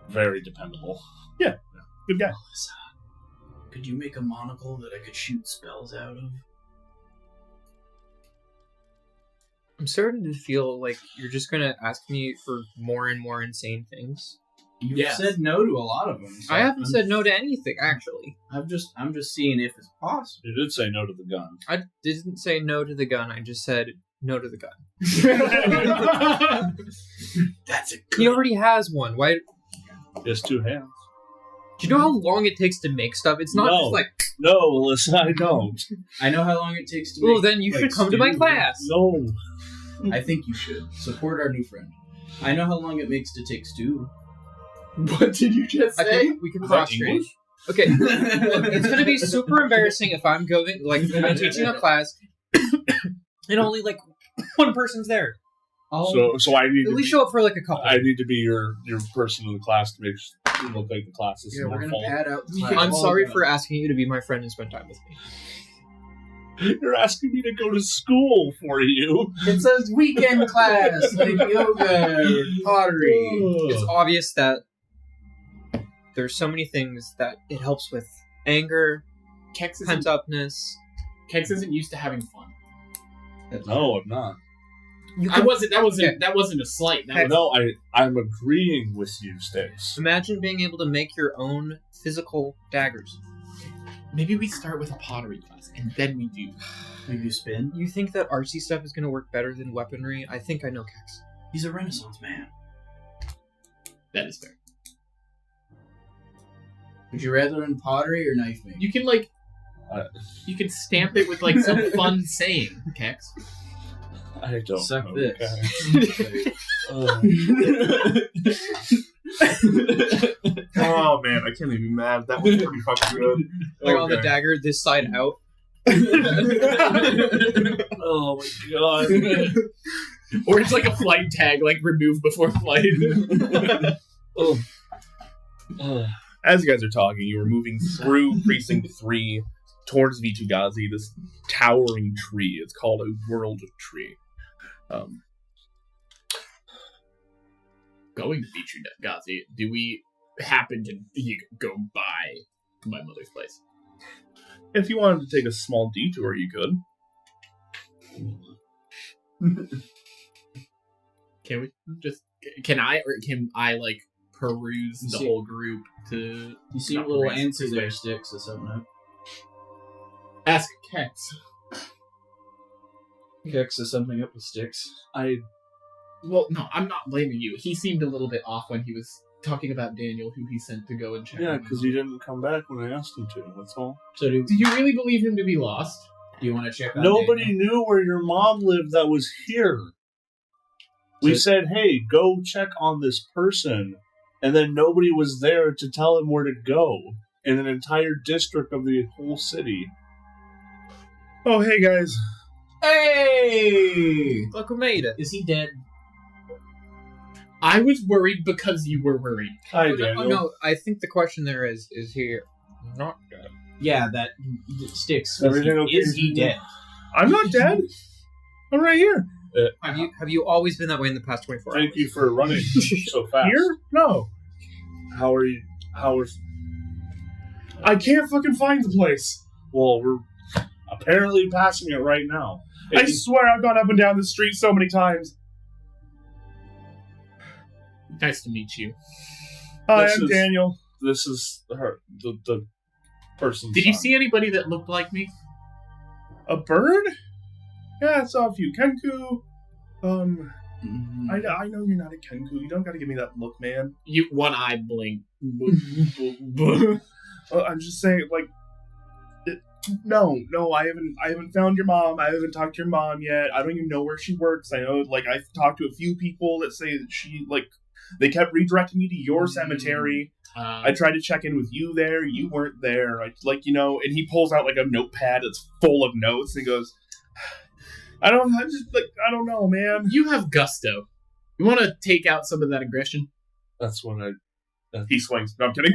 very dependable. Good guy. Alyssa, could you make a monocle that I could shoot spells out of? I'm starting to feel like you're just gonna ask me for more and more insane things. You've Yes. said no to a lot of them. So I haven't said no to anything, actually. I'm just seeing if it's possible. You did say no to the gun. I didn't say no to the gun. I just said no to the gun. That's a He already has one. Why? He has two hands. Do you know how long it takes to make stuff? It's not No. just like, No, Alyssa, I don't. I know how long it takes to well, make. then you like, should come to my stew. class. No. I think you should support our new friend. I know how long it makes to take stew. What did you just We can cross train. Okay, look, it's gonna be super embarrassing if I'm going, like, if I'm teaching a class and only like one person's there. So I need At to least be, show up for like a couple. I need to be your person in the class to make sure it look like the class is Yeah, we're more gonna full. pad out. The I'm class. sorry for asking you to be my friend and spend time with me. You're asking me to go to school for you. It says weekend class, like yoga or pottery. It's obvious that there's so many things that it helps with: anger, Kexx pent isn't, upness. Kexx isn't used to having fun. No, I'm not. You I can wasn't. That wasn't a slight. That was, No, I'm agreeing with you, Sticks. imagine being able to make your own physical daggers. maybe we start with a pottery class and then we do. Maybe you spin. You think that artsy stuff is going to work better than weaponry? I think I know Kexx. He's a Renaissance man. That is fair. Would you rather in pottery or knife making? You can you can stamp it with like some fun saying, Kexx. I don't Suck know. this. Oh man, I can't even be mad. That was pretty fucking good. Like on the dagger, this side out. Oh my god. Or it's like a flight tag, like removed before flight. Oh. As you guys are talking, you were moving through Precinct 3 towards Vitugazi, this towering tree. It's called a world tree. Going to Vitugazi, do we happen to go by my mother's place? If you wanted to take a small detour, you could. Can we just... Can I like peruse the see- whole group to... You seem Not a little racist, antsy there, but- Sticks, or something up. Ask Kexx. Kexx is something up with Sticks. Well, no, I'm not blaming you. He seemed a little bit off when he was talking about Daniel, who he sent to go and check. Yeah, on because him. he didn't come back when I asked him to. That's all. So do Do you really believe him to be lost? you want to check on Nobody Daniel? knew where your mom lived that was here. We So- said, hey, go check on this person. And then nobody was there to tell him where to go in an entire district of the whole city. Oh, hey guys. Hey! Look who made it. Is he dead? I was worried because you were worried. Hi, Oh, Daniel. no, I think the question there is he not dead? Yeah, that Sticks. Everything okay? Is he dead? I'm not dead. I'm right here. Have you always been that way in the past 24 hours? Thank you for running so fast. Here? No. How are you? I can't fucking find the place. Well, we're apparently passing it right now. I swear I've gone up and down the street so many times. Nice to meet you. Hi, This I'm is- Daniel. This is her, the person. Did you see anybody that looked like me? A bird? Yeah, I saw a few. Kenku. Mm-hmm. I know you're not a Kenku. You don't gotta give me that look, man. You one eye blink. I'm just saying, like, no, I haven't found your mom. I haven't talked to your mom yet. I don't even know where she works. I know, like, I've talked to a few people that say that she, like, they kept redirecting me to your cemetery. I tried to check in with you there. You weren't there. And he pulls out, like, a notepad that's full of notes and he goes, I don't know, man. You have gusto. You want to take out some of that aggression? That's when I. He swings. No, I'm kidding.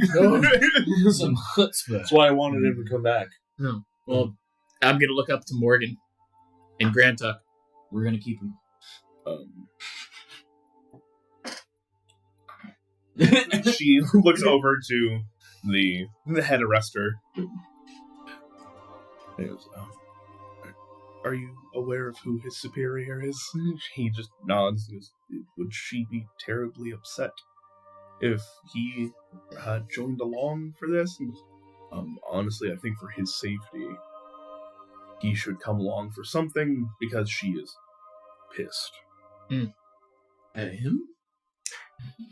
Some chutzpah. That's why I wanted him to come back. No. Well, I'm gonna look up to Morgan and Grantuck. We're gonna keep him. She looks over to the head arrester. He goes, are you aware of who his superior is? He just nods and goes, would she be terribly upset if he joined along for this? And honestly, I think for his safety, he should come along for something because she is pissed. At him?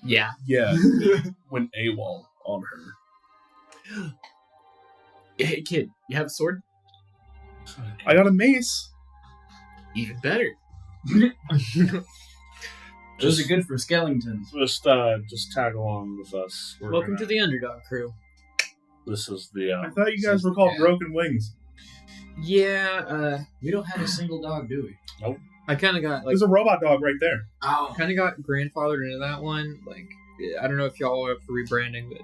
Yeah. Yeah, went AWOL on her. Hey, kid, you have a sword? I got a mace. Even better. Those are good for skeletons. Just tag along with us. Welcome to the underdog crew. This is the. I thought you guys were called Broken Wings. Yeah, We don't have a single dog, do we? I kind of got There's a robot dog right there. Oh. kind of got grandfathered into that one. Like, I don't know if y'all are up for rebranding, but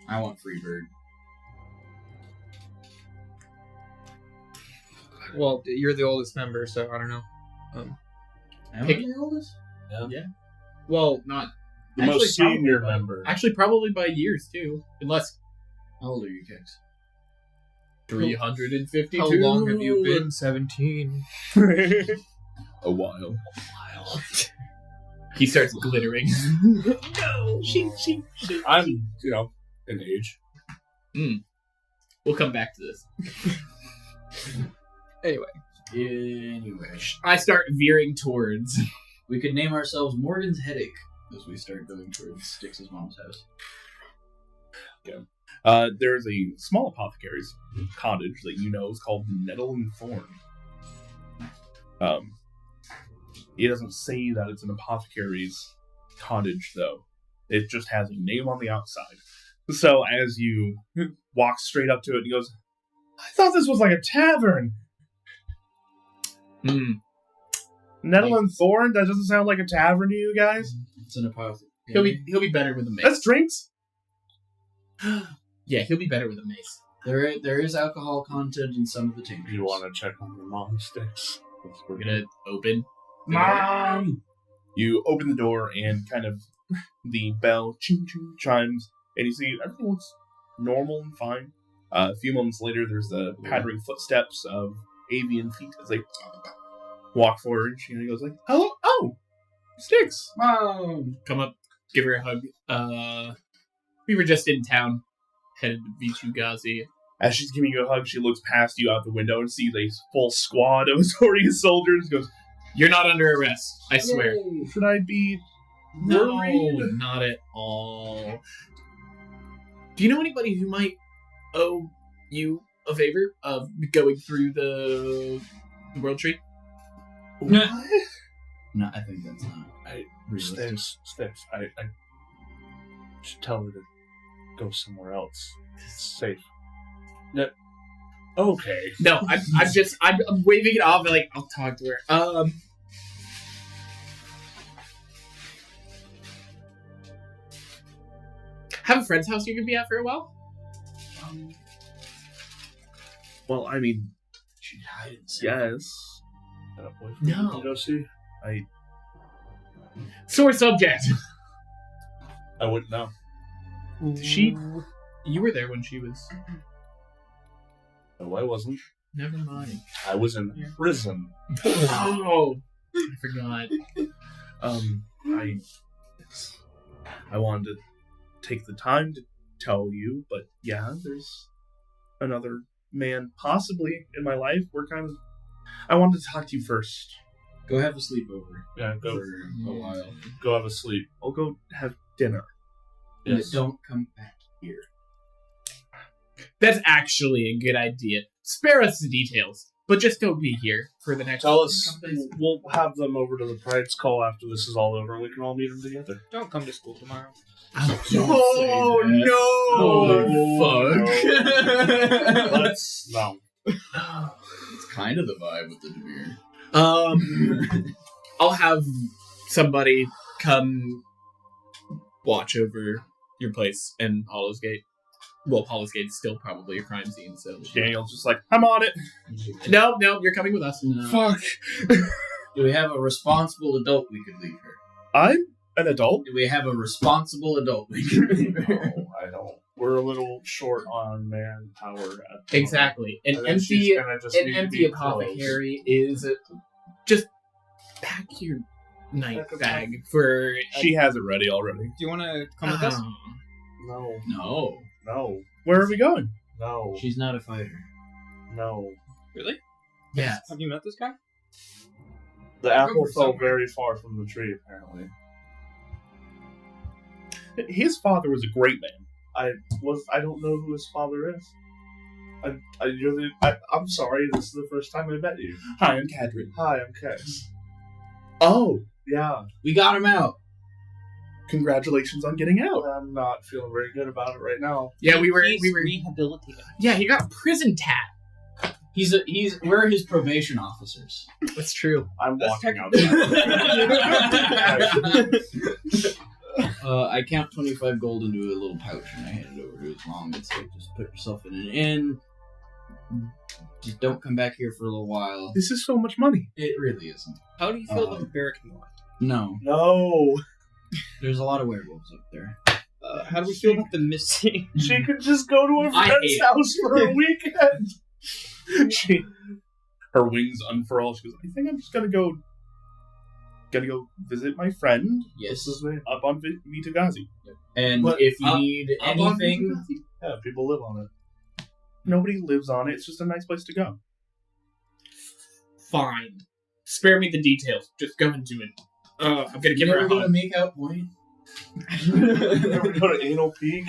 I want Freebird. well, you're the oldest member, so I don't know. Am I Pick- the oldest? Well, not The actually, most senior probably- member. Actually, probably by years too, unless How old are you, Kexx? 352. How long have you been 17? A while. He starts glittering. I'm, an age. We'll come back to this. Anyway, I start veering towards. we could name ourselves Morgan's Headache as we start going towards Styx's mom's house. There's a small apothecary's cottage that you know is called Nettle and Thorn. It doesn't say that it's an apothecary's cottage, though. It just has a name on the outside. So as you walk straight up to it, he goes, I thought this was like a tavern. Nettle and Thorn? That doesn't sound like a tavern to you guys? It's an apothecary. He'll be better with a mace. That's drinks? Yeah, he'll be better with a mace. There is alcohol content in some of the tinctures. You want to check on your mom's sticks? We're gonna open. Mom! You open the door and kind of the bell ching ching chimes, and you see everything looks normal and fine. A few moments later, there's the pattering footsteps of avian feet as they walk forward. She goes like, "Hello, oh, Styx, Mom! Come up, give her a hug. We were just in town, headed to Vichu Ghazi. As she's giving you a hug, she looks past you out the window and sees a full squad of Azorius soldiers. Goes, You're not under arrest, I swear. should I be No, worried? not at all. Do you know anybody who might owe you a favor of going through the world tree? What? No, I think that's not realistic. Sticks. I should tell her to go somewhere else. It's safe. No. Okay. No, I'm waving it off. Like, I'll talk to her. Have a friend's house you can be at for a while? Well, I mean, She'd hide and seek. yes. Got a boyfriend No. to go see? Sore subject. I wouldn't know. You were there when she was... No, I wasn't. Never mind. I was in prison. Oh, I forgot. I wanted to take the time to tell you, but yeah, there's another man possibly in my life. I wanted to talk to you first. Go have a sleepover Yeah, go for a while. go have a sleep. I'll go have dinner. And Yes. don't come back here. That's actually a good idea. Spare us the details, but just don't be here for the next... Tell us. couple days. We'll have them over to the Pride's Call after this is all over, and we can all meet them together. Don't come to school tomorrow. Oh, no! Fuck. Let's no. It's kind of the vibe with the Demir. I'll have somebody come watch over your place and Hollow's Gate. Well, Hollow's Gate is still probably a crime scene, so... Daniel's just like, I'm on it. No, you're coming with us. No. Fuck. Do we have a responsible adult we could leave her? I'm an adult. Do we have a responsible adult we could leave her? No, I don't. We're a little short on manpower at the moment. Exactly. I An think she's empty gonna just need to empty be apothecary is... just pack your night bag for... She has it ready already. Do you want to come with us? closed. No, No. no, Where are we going? no, She's not a fighter. no. Really? Yeah. Have you met this guy? The apple Over fell somewhere. very far from the tree, apparently. His father was a great man. I don't know who his father is. I'm sorry, this is the first time I met you. Hi, I'm Cadrin. Hi, I'm Kexx. Oh, Yeah, We got him out. congratulations on getting out. I'm not feeling very good about it right now. Yeah, we were rehabilitated. Yeah, he got a prison tat. We're his probation officers. That's true. I'm That's walking out. I count 25 gold into a little pouch and I hand it over to his mom. It's like, just put yourself in an inn. Just don't come back here for a little while. This is so much money. It really isn't. How do you feel about Barrackmore? No. No, There's a lot of werewolves up there. How do we feel about the missing? she could just go to a I friend's hate it. house for a weekend. Her wings unfurl. She goes, I think I'm just gonna go visit my friend Yes. This is me. up on Vitagazi. And But if you up- need up on anything, Yeah, people live on it. Nobody lives on it. It's just a nice place to go. fine. Spare me the details. Just go into it. I'm gonna You give her never a go to hug. make out point? Never go to anal peak.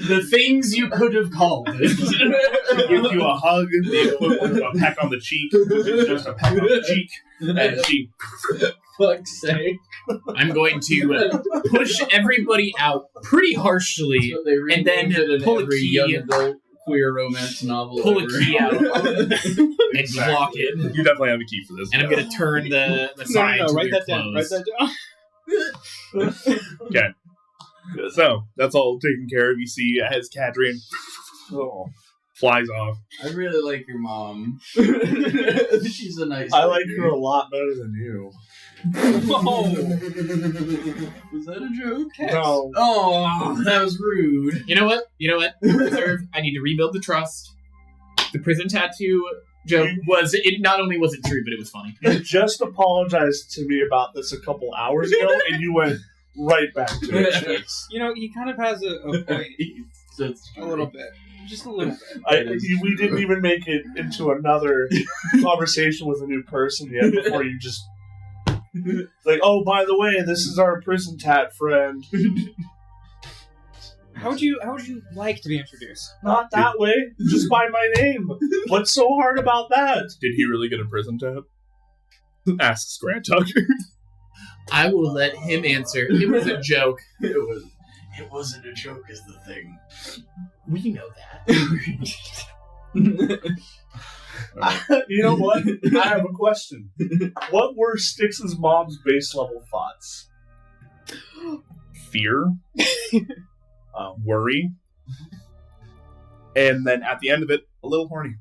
The things you could have called it. Gives you a hug, the equivalent of a peck on the cheek, which is just a peck on the cheek, and she Fuck's sake. I'm going to push everybody out pretty harshly, That's what they and then renamed it in pull a every key. young adult queer romance novel. Pull a ever. key out and Exactly. lock it. You definitely have a key for this. And I'm going to turn the sign to write their that down. clothes. Write that down. Okay. So, that's all taken care of. You see as Cadrian flies off. I really like your mom. She's a nice I like lady. her a lot better than you. Was that a joke? No. Oh, that was rude. You know what? I need to rebuild the trust. The prison tattoo joke not only was it true, but it was funny. You just apologized to me about this a couple hours ago, and you went right back to it. You know, he kind of has a point. That's A little bit. Just a little bit. We didn't even make it into another conversation with a new person yet before you just like, oh, by the way, this is our prison tat friend. How would you like to be introduced? Not that way, just by my name. What's so hard about that? Did he really get a prison tab? Asks Grant Tucker. I will let him answer. It was a joke. It wasn't a joke, is the thing. We know that. You know what? I have a question. What were Styx's mom's base level thoughts? Fear. Worry. And then at the end of it, a little horny.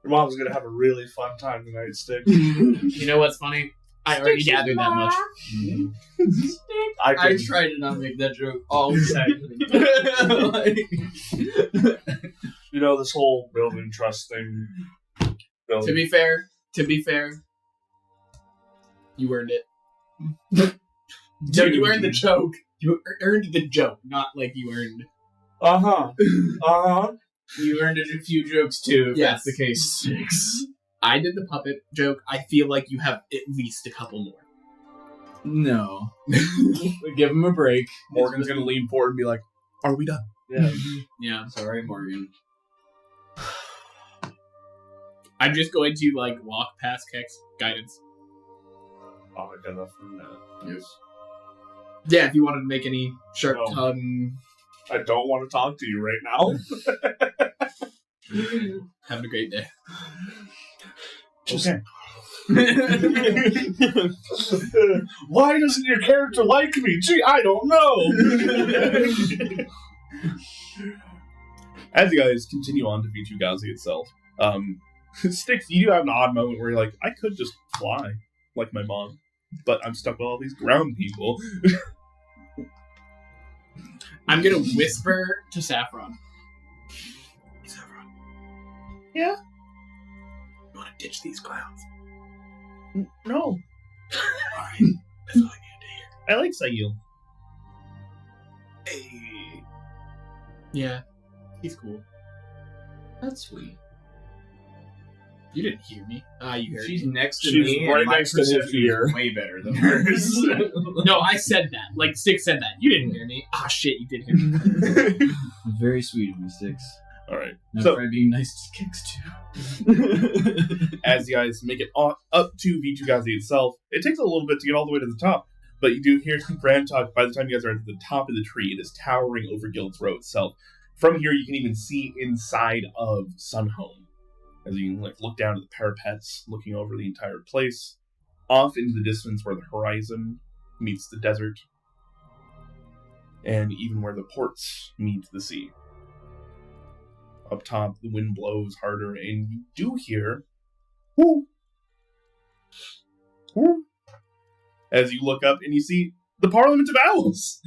Your mom's gonna have a really fun time tonight, Styx. You know what's funny? I already gathered that much. I try to not make that joke all the time. You know, this whole building trust thing. To be fair, you earned it. No, you earned the joke. You earned the joke, not like you earned. You earned a few jokes too, if Yes. that's the case. I did the puppet joke. I feel like you have at least a couple more. No. Give him a break. Morgan's gonna lean forward and be like, "Are we done?" Yeah. Yeah. Sorry, Morgan. I'm just going to walk past Kexx. Guidance. Oh, I got enough from that. Yes. Yeah, if you wanted to make any sharp No. tongue. I don't want to talk to you right now. Having a great day. Okay. Why doesn't your character like me? Gee, I don't know. As you guys continue on to Vitu-Ghazi itself, Styx, you do have an odd moment where you're like, I could just fly, like my mom, but I'm stuck with all these ground people. I'm going to whisper to Saffron. Saffron. Yeah? You want to ditch these clowns? No. Alright. That's all I need to hear. I like Sayil. Hey. Yeah. He's cool. That's sweet. You didn't hear me. You heard She's me. next to She's me, right and my next to his perception ear. is way better than hers. No, I said that. Styx said that. You didn't hear me. Ah, shit, you did hear me. Very sweet of me, Styx. Alright. Now So- try being nice to Kexx too. As you guys make it up to Vitu-Ghazi itself, it takes a little bit to get all the way to the top, but you do hear Brand talk. By the time you guys are at the top of the tree, it is towering over Guild's Row itself. From here, you can even see inside of Sunhome, as you can look down to the parapets, looking over the entire place, off into the distance where the horizon meets the desert, and even where the ports meet the sea. Up top, the wind blows harder, and you do hear whoo, whoo, as you look up and you see the Parliament of Owls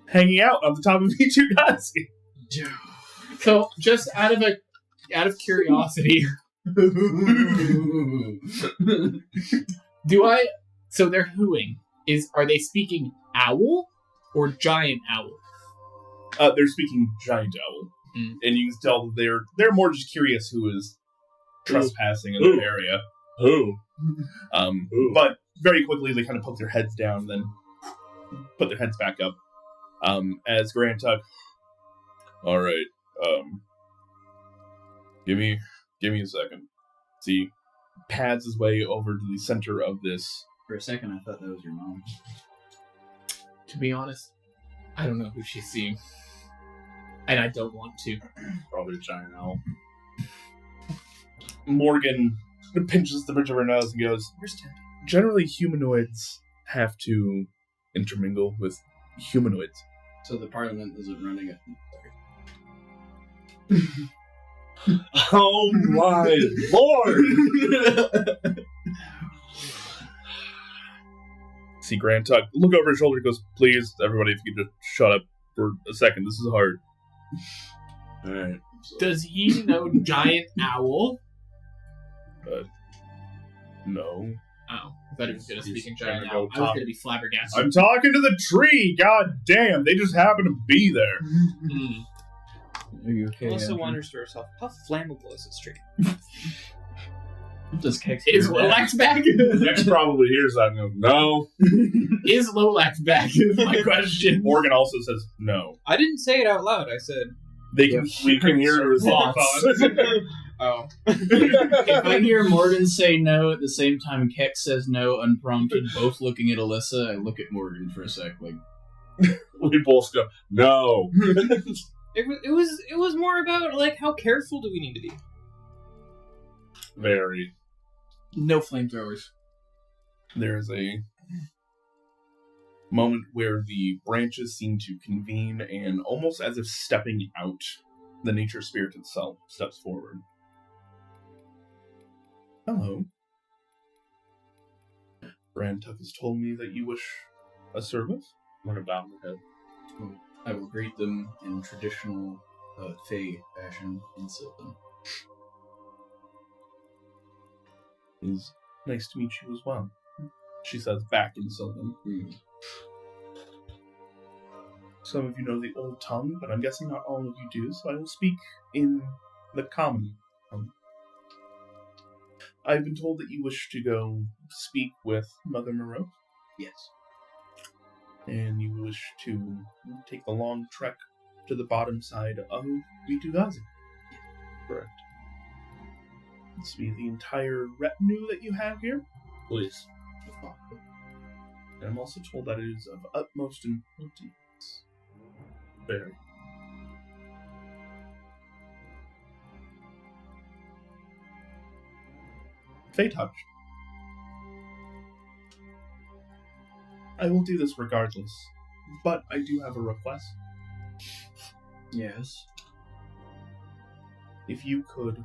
hanging out on the top of Vitu-Ghazi. So, just out of curiosity, so they're hooing. Are they speaking owl or giant owl? They're speaking giant owl. and you can tell that they're more just curious who is trespassing in their area. Who? But very quickly they kind of poke their heads down, then put their heads back up. As Grant Tuck, all right, give me a second. See, pads his way over to the center of this. For a second, I thought that was your mom. To be honest, I don't know who she's seeing. And I don't want to. Probably a giant owl. Morgan pinches the bridge of her nose and goes, Where's Ted? generally humanoids have to intermingle with humanoids. So the Parliament isn't running it. Oh my lord! See Grant Tuck look over his shoulder and goes, please, everybody, if you could just shut up for a second. This is hard. Alright. Does he know Giant Owl? No. Oh, I thought he was going to He's speak in gonna Giant go Owl. I was talk. going to be flabbergasted. I'm talking to the tree! God damn, they just happen to be there. Mm. Are you okay? Melissa Andrew? wonders to herself, how flammable is this tree? Does Kexx Is hear that? Lolax back? Next probably hears that and goes, no. Is Lolax back? Is my question. Morgan also says no. I didn't say it out loud. I said, They can We can hear your thoughts. oh. If I hear Morgan say no at the same time Kexx says no unprompted, both looking at Alyssa, I look at Morgan for a sec, like, We both go, no. It was more about, like, how careful do we need to be? Very. No flamethrowers. There is a moment where the branches seem to convene, and almost as if stepping out, the nature spirit itself steps forward. Hello. Grant Tuck has told me that you wish a service. I'm gonna bow my head. I will greet them in traditional Fey fashion and Sylvan. It is nice to meet you as well, she says back in Sylvan. Some of you know the old tongue, but I'm guessing not all of you do, so I will speak in the common tongue. I've been told that you wish to go speak with Mother Moreas, Yes. and you wish to take the long trek to the bottom side of Vitugazi. Correct. This be the entire retinue that you have here. Please. And I'm also told that it is of utmost importance. Very. Fey touch. I will do this regardless, but I do have a request. Yes. If you could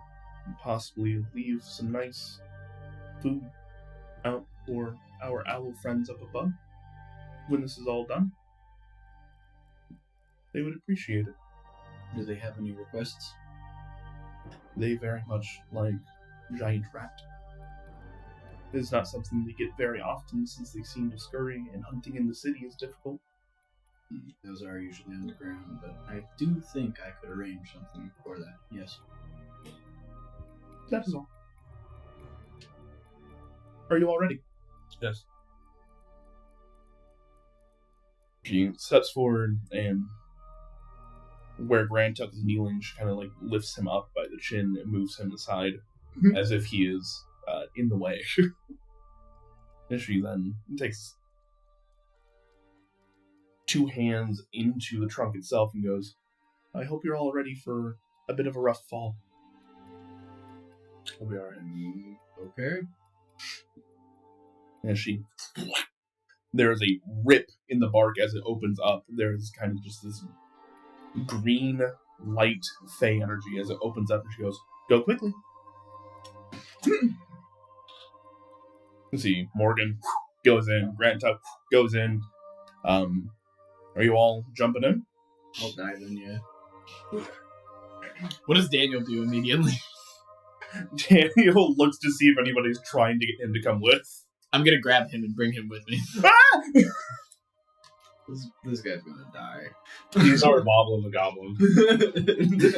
possibly leave some nice food out for our owl friends up above when this is all done, they would appreciate it. Do they have any requests? They very much like giant rat. It is not something they get very often since they seem to scurry, and hunting in the city is difficult. Those are usually underground, but I do think I could arrange something for that. Yes. That is all. Are you all ready? Yes. She steps forward, and where Grant Tuck is kneeling, she kind of like lifts him up by the chin and moves him aside as if he is in the way. And she then takes two hands into the trunk itself and goes, I hope you're all ready for a bit of a rough fall. We'll be alright. Okay. And she... There is a rip in the bark as it opens up. There is kind of just this green, light, fey energy as it opens up, and she goes, go quickly. You see, Morgan goes in, Grant Tuck goes in. Are you all jumping in? I'll dive in, yeah. What does Daniel do immediately? Daniel looks to see if anybody's trying to get him to come with. I'm going to grab him and bring him with me. This guy's gonna die. He's our Boblin the Goblin.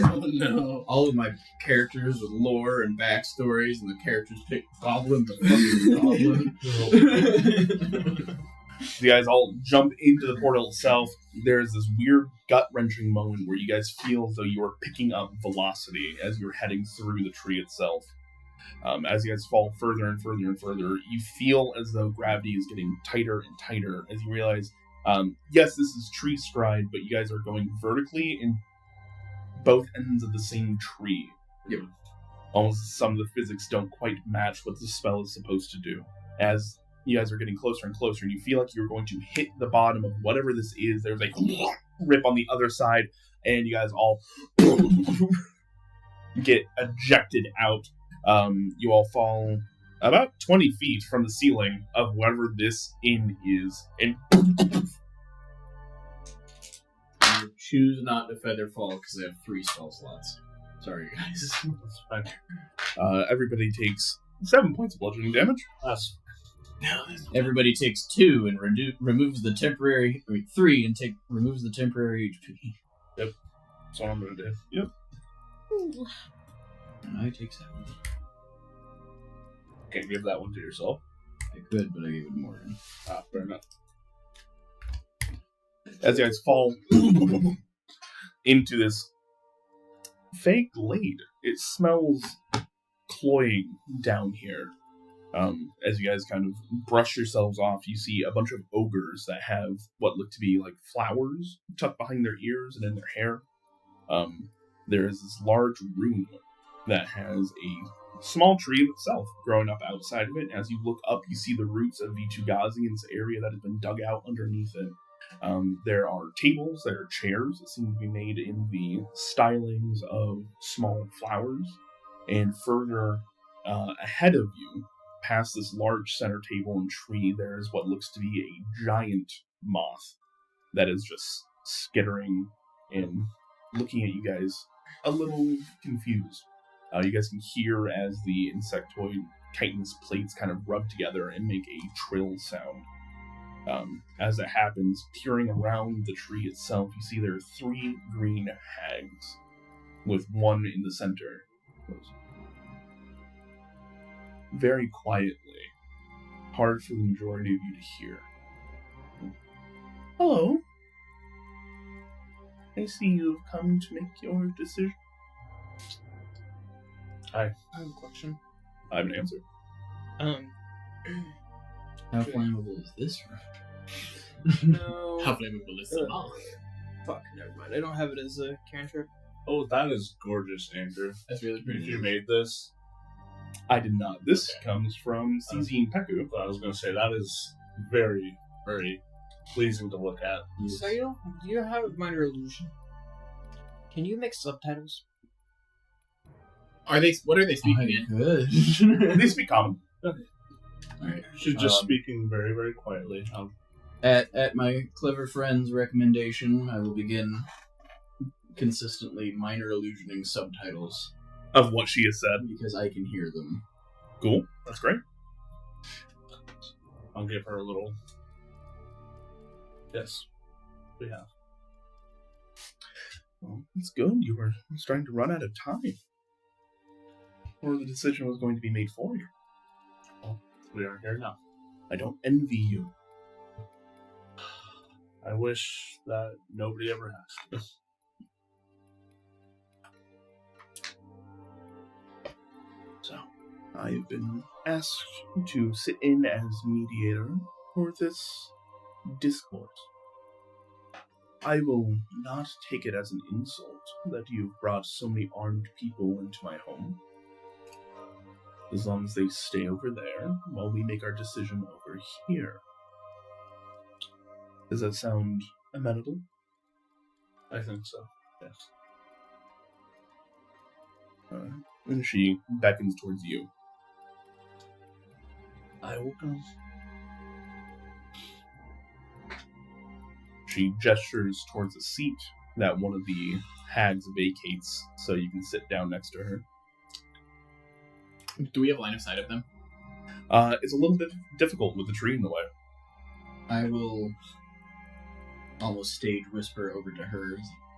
Oh no. All of my characters with lore and backstories, and the characters pick Goblin the fucking Goblin. You guys all jump into the portal itself. There's this weird gut-wrenching moment where you guys feel as though you are picking up velocity as you're heading through the tree itself. As you guys fall further and further and further, you feel as though gravity is getting tighter and tighter as you realize, yes, this is tree stride, but you guys are going vertically in both ends of the same tree. Yep. Almost some of the physics don't quite match what the spell is supposed to do. As you guys are getting closer and closer, and you feel like you're going to hit the bottom of whatever this is. There's a rip on the other side, and you guys all get ejected out. You all fall about 20 feet from the ceiling of whatever this inn is, and I choose not to feather fall because I have 3 spell slots. Sorry, guys. That's fine. everybody takes 7 points of bludgeoning damage. That's Everybody takes 2 and removes the temporary. 3 and removes the temporary HP. that's what I'm going to do. Yep. And I take 7. Can't give that one to yourself. I could, but I gave it to Morgan. Fair enough. As you guys fall into this fake glade, it smells cloying down here. As you guys kind of brush yourselves off, you see a bunch of ogres that have what look to be like flowers tucked behind their ears and in their hair. There is this large room that has a small tree of itself growing up outside of it. As you look up, you see the roots of Vitugazi in this area that has been dug out underneath it. There are tables, there are chairs that seem to be made in the stylings of small flowers. And further ahead of you, past this large center table and tree, there is what looks to be a giant moth that is just skittering and looking at you guys a little confused. You guys can hear as the insectoid chitinous plates kind of rub together and make a trill sound. As it happens, peering around the tree itself, you see there are 3 green hags, with one in the center. Very quietly, hard for the majority of you to hear. Hello. I see you have come to make your decision. I have a question. I have an answer. How flammable is this rock? No. How flammable is the moth? Fuck, never mind. I don't have it as a cantrip. Oh, that is gorgeous, Andrew. That's really pretty. If you made this, I did not. This comes from CZ and Peku. I was going to say, that is very, very pleasing to look at. So do you have minor illusion? Can you make subtitles? Are they? What are they speaking in? Good. They speak common. Alright. She's just speaking very, very quietly. At my clever friend's recommendation, I will begin consistently minor illusioning subtitles Of what she has said. because I can hear them. Cool. That's great. I'll give her a little. Yes, we have. Well, that's good. You were starting to run out of time. Or the decision was going to be made for you. Well, we are here now. I don't envy you. I wish that nobody ever has. So, I have been asked to sit in as mediator for this discourse. I will not take it as an insult that you've brought so many armed people into my home. As long as they stay over there while we make our decision over here. Does that sound amenable? I think so, yes. And she beckons towards you. I will come. She gestures towards a seat that one of the hags vacates so you can sit down next to her. Do we have line of sight of them? It's a little bit difficult with the tree in the way. I will almost stage whisper over to her.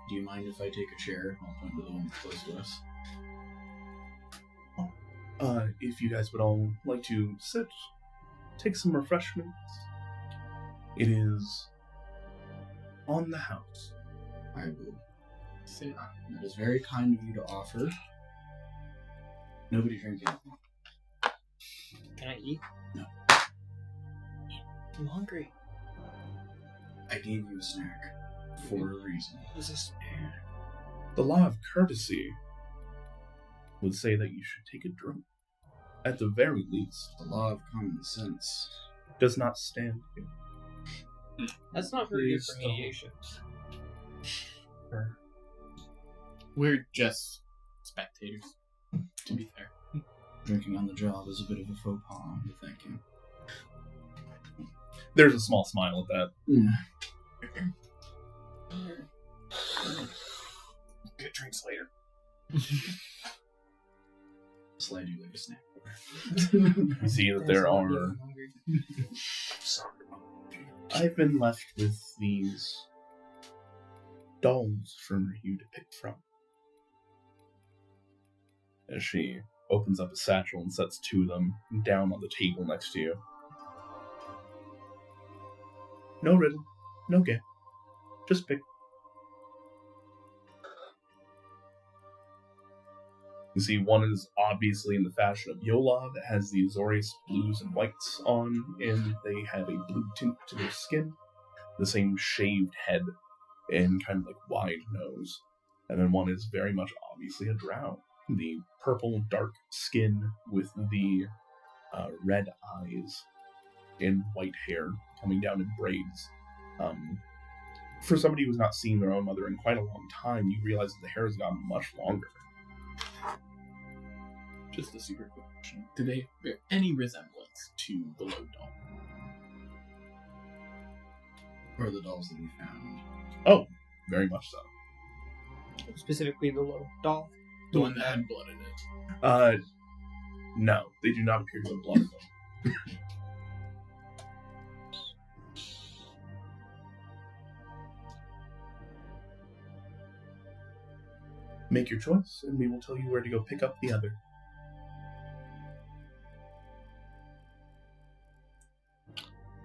Do you mind if I take a chair? I'll point to the one close to us. If you guys would all like to sit, take some refreshments. It is on the house. I will sit. That is very kind of you to offer. Nobody drink anything. Can I eat? No. I'm hungry. I gave you a snack for a reason. What's this? The law of courtesy would say that you should take a drink. At the very least, The law of common sense. does not stand here. That's not very good Please for don't. mediation. We're just spectators, to be fair. Drinking on the job is a bit of a faux pas, but thank you. There's a small smile at that. Good drinks later. Slide you like a snack. You see that there are... I've been left with these dolls for you to pick from. As she opens up a satchel and sets two of them down on the table next to you. No riddle, no game. Just pick. You see, one is obviously in the fashion of Yolov. It has the Azorius blues and whites on, and they have a blue tint to their skin, the same shaved head, and kind of like wide nose. And then one is very much obviously a drow. The purple dark skin with the red eyes and white hair coming down in braids. For somebody who's not seen their own mother in quite a long time, you realize that the hair has gotten much longer. Just a super quick question. Do they bear any resemblance to the low doll? Or the dolls that we found. Oh, very much so. Specifically the low doll. The one that had blood in it. No, they do not appear to have blood in them. Make your choice, and we will tell you where to go pick up the other.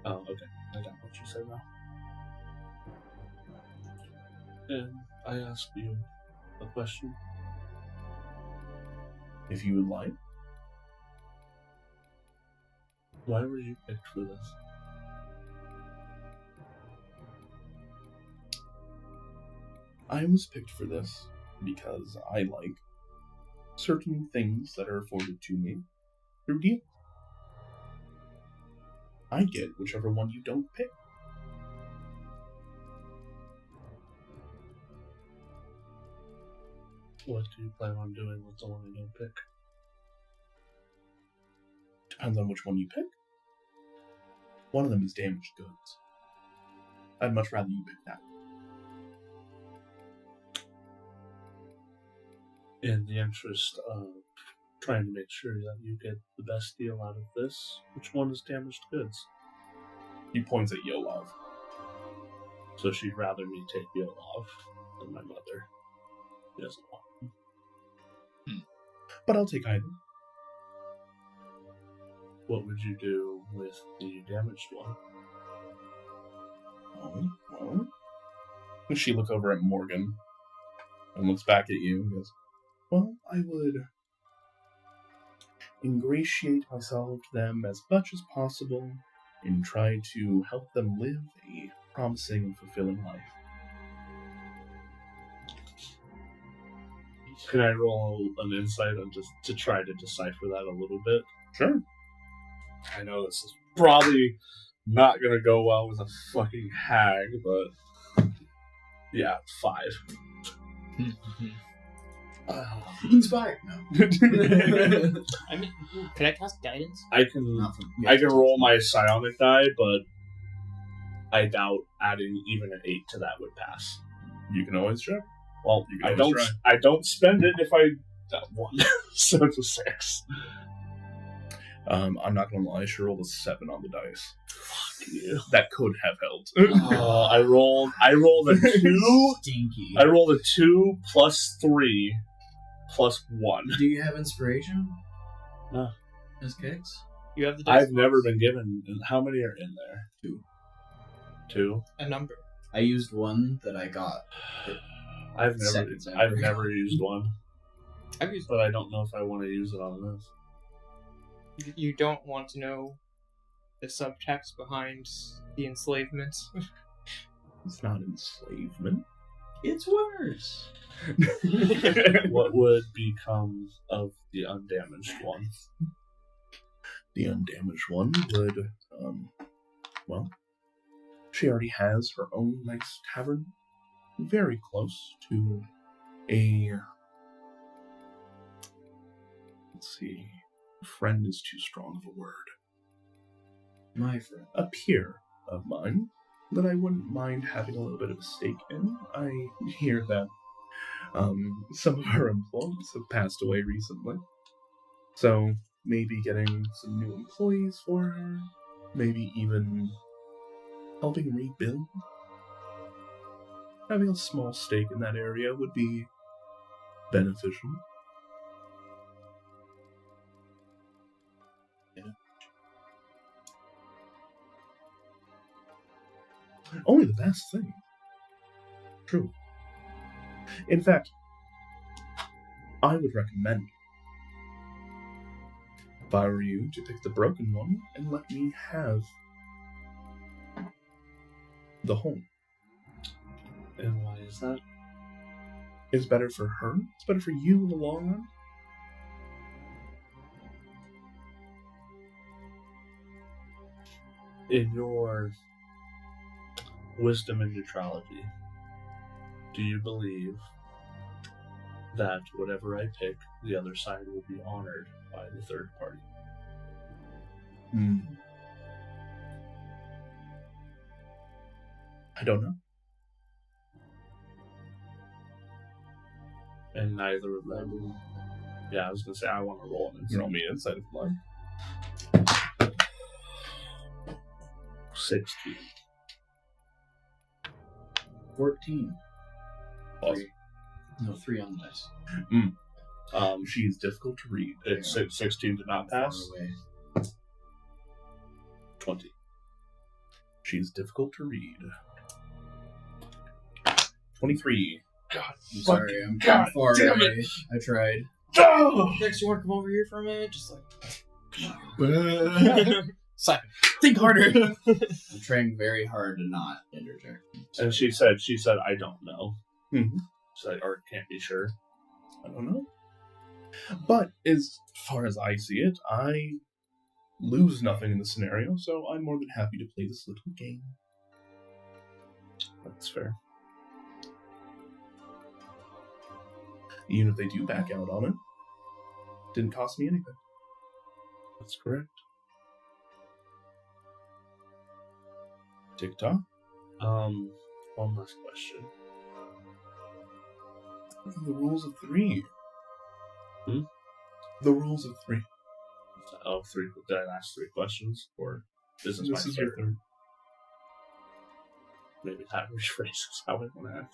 Oh, okay. I got what you said now. And I ask you a question. If you would like. Why were you picked for this? I was picked for this because I like certain things that are afforded to me through deals. I get whichever one you don't pick. What do you plan on doing with the one you don't pick? Depends on which one you pick. One of them is damaged goods. I'd much rather you pick that. In the interest of trying to make sure that you get the best deal out of this, which one is damaged goods? He points at Yolov. So she'd rather me take Yolov than my mother. She doesn't want me. But I'll take either. What would you do with the damaged one? Oh, well. She looks over at Morgan and looks back at you and goes, well, I would ingratiate myself to them as much as possible and try to help them live a promising and fulfilling life. Can I roll an insight on just to try to decipher that a little bit? Sure. I know this is probably not gonna go well with a fucking hag, but yeah, 5. Inspire. No. I mean, could I cast guidance? I can Not from, I can roll my psionic die, but I doubt adding even an 8 to that would pass. You can always check. Well, You can always try. I don't spend it if I that 1, so it's a 6. I'm not gonna lie, she rolled a 7 on the dice. you. That could have held. I rolled a 2. Stinky. I rolled a 2 plus 3 plus 1. Do you have inspiration? No. As Kexx? You have the dice I've never box. been given. How many are in there? 2. A number. I used one that I got. I've never Seconds after. I've never used one, I've used. but I don't know if I want to use it on this. You don't want to know the subtext behind the enslavement. It's not enslavement. It's worse. What would become of the undamaged one? The undamaged one would, well, she already has her own nice tavern, very close to a, let's see, friend is too strong of a word. My friend. A peer of mine that I wouldn't mind having a little bit of a stake in. I hear that some of her employees have passed away recently. So maybe getting some new employees for her, maybe even helping rebuild. Having a small stake in that area would be beneficial. Only the best thing. True. In fact, I would recommend, if I were you, to pick the broken one and let me have the home. And why is that? It's better for her. It's better for you in the long run. In your wisdom and neutrality, do you believe that whatever I pick, the other side will be honored by the third party? I don't know. And neither of them. Yeah, I was gonna say I want to roll an Roll me inside of mine. 16. 14. Awesome. No, 3 on the dice. She's difficult to read. It's 16 to not Far pass. away. 20. She's difficult to read. 23. God, I'm sorry, I'm God far damn away. it. I tried. Kexx, you want to come over here for a minute? Just Simon. think harder. I'm trying very hard to not interject. And she said, I don't know. Mm-hmm. She's like, or can't be sure. I don't know. But as far as I see it, I lose nothing in the scenario, so I'm more than happy to play this little game. That's fair. Even if they do back out on it, didn't cost me anything. That's correct. TikTok? One last question. The rules of 3. The rules of 3. Oh, 3. Did I ask 3 questions? Or this is my This is third? your third. Maybe that rephrases how I want to ask.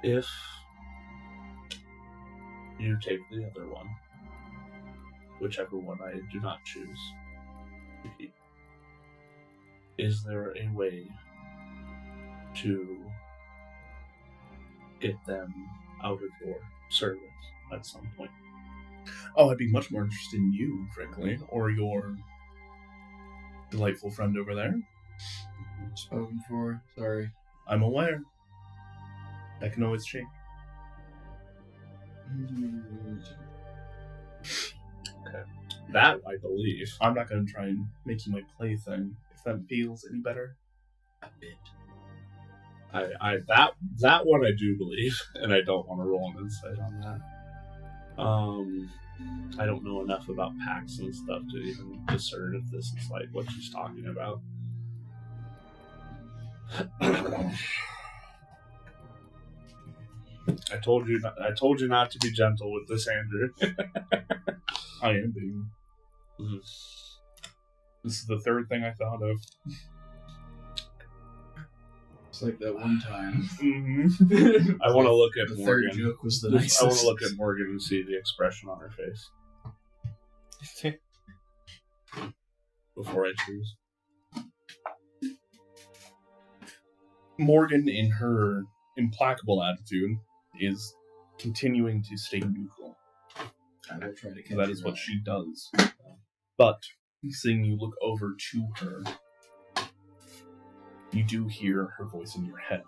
If you take the other one, whichever one I do not choose to keep, is there a way to get them out of your service at some point? Oh, I'd be much more interested in you, frankly, or your delightful friend over there. Spoken for. Sorry. I'm aware. I can always change. Okay. That I believe. I'm not going to try and make you my plaything, if that feels any better. A bit. That one I do believe, and I don't want to roll an insight on that. I don't know enough about packs and stuff to even discern if this is like what she's talking about. I told you not to be gentle with this, Andrew. I am being. Mhm. This is the third thing I thought of. It's like that one time. Mm-hmm. I want to look at The Morgan. third joke was the I nicest. want to look at Morgan and see the expression on her face before I choose. Morgan, in her implacable attitude, is continuing to stay neutral. I will try to catch That is your what eye. she does. But, seeing you look over to her, you do hear her voice in your head.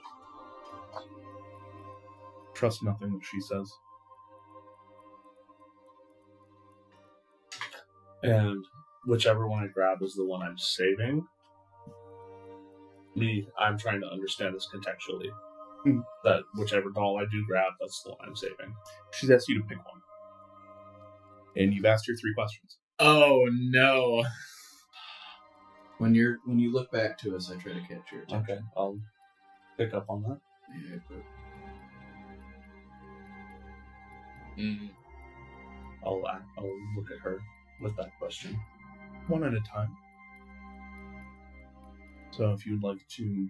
Trust nothing that she says. And whichever one I grab is the one I'm saving. I'm trying to understand this contextually. That whichever doll I do grab, that's the one I'm saving. She's asked you to pick one. And you've asked her 3 questions. Oh no. When you look back to us, I try to catch your attention. Okay, I'll pick up on that. Yeah, but I'll look at her with that question. One at a time. So if you'd like to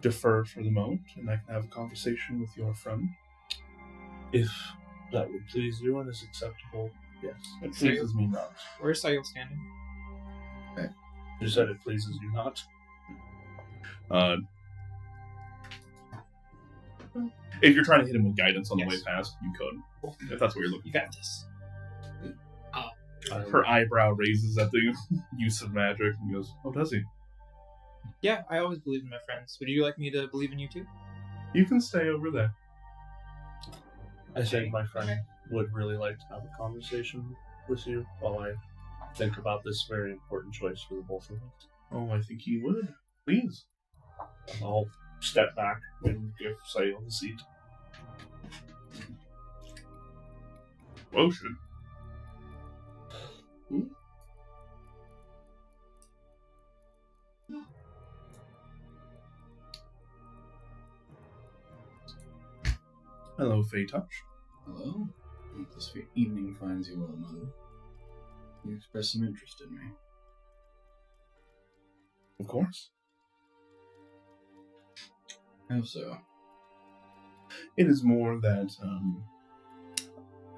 defer for the moment, and I can have a conversation with your friend. If that would please you and is acceptable, yes. It pleases me not. Where's Sayil standing? You said it pleases you not. If you're trying to hit him with guidance on the way Yes. past, you could. If that's what you're looking You got this. for. Her eyebrow raises at the use of magic and goes, "Oh, does he? Yeah, I always believe in my friends. Would you like me to believe in you too? You can stay over there." I think my friend would really like to have a conversation with you while I think about this very important choice for the both of us. Oh, I think he would. Please. I'll step back and give Sayil the seat. Motion. Hello, Fey Touch. hello. Hope this evening finds you well, Mother. You expressed some interest in me. Of course. How so? It is more that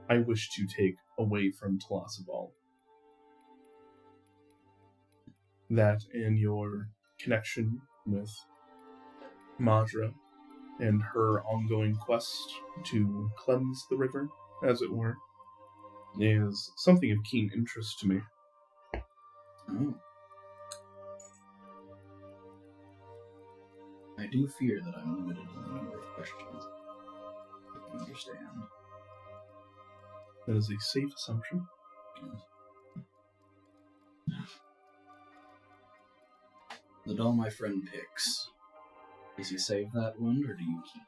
I wish to take away from Telasival. That and your connection with Majra and her ongoing quest to cleanse the river, as it were, is something of keen interest to me. Oh. I do fear that I'm limited in the number of questions I can understand. That is a safe assumption. The doll my friend picks. Does he save that one, or do you keep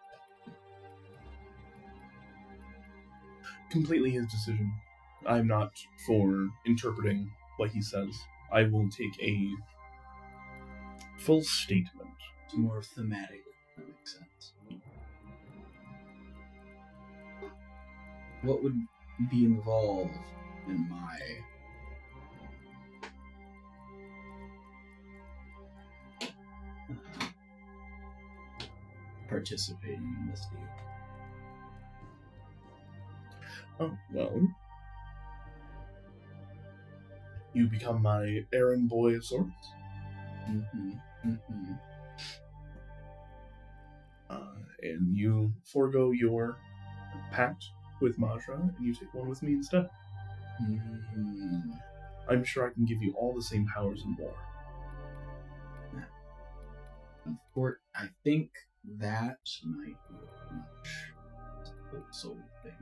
it? Completely his decision. I'm not for interpreting what he says. I will take a full statement. It's more thematic. That makes sense. What would be involved in my participating in this deal? Oh, well. You become my errand boy of sorts. Mm-hmm. Mm-hmm. And you forego your pact with Majra, and you take one with me instead. Mm-hmm. I'm sure I can give you all the same powers and more. I think that might be much soul thing.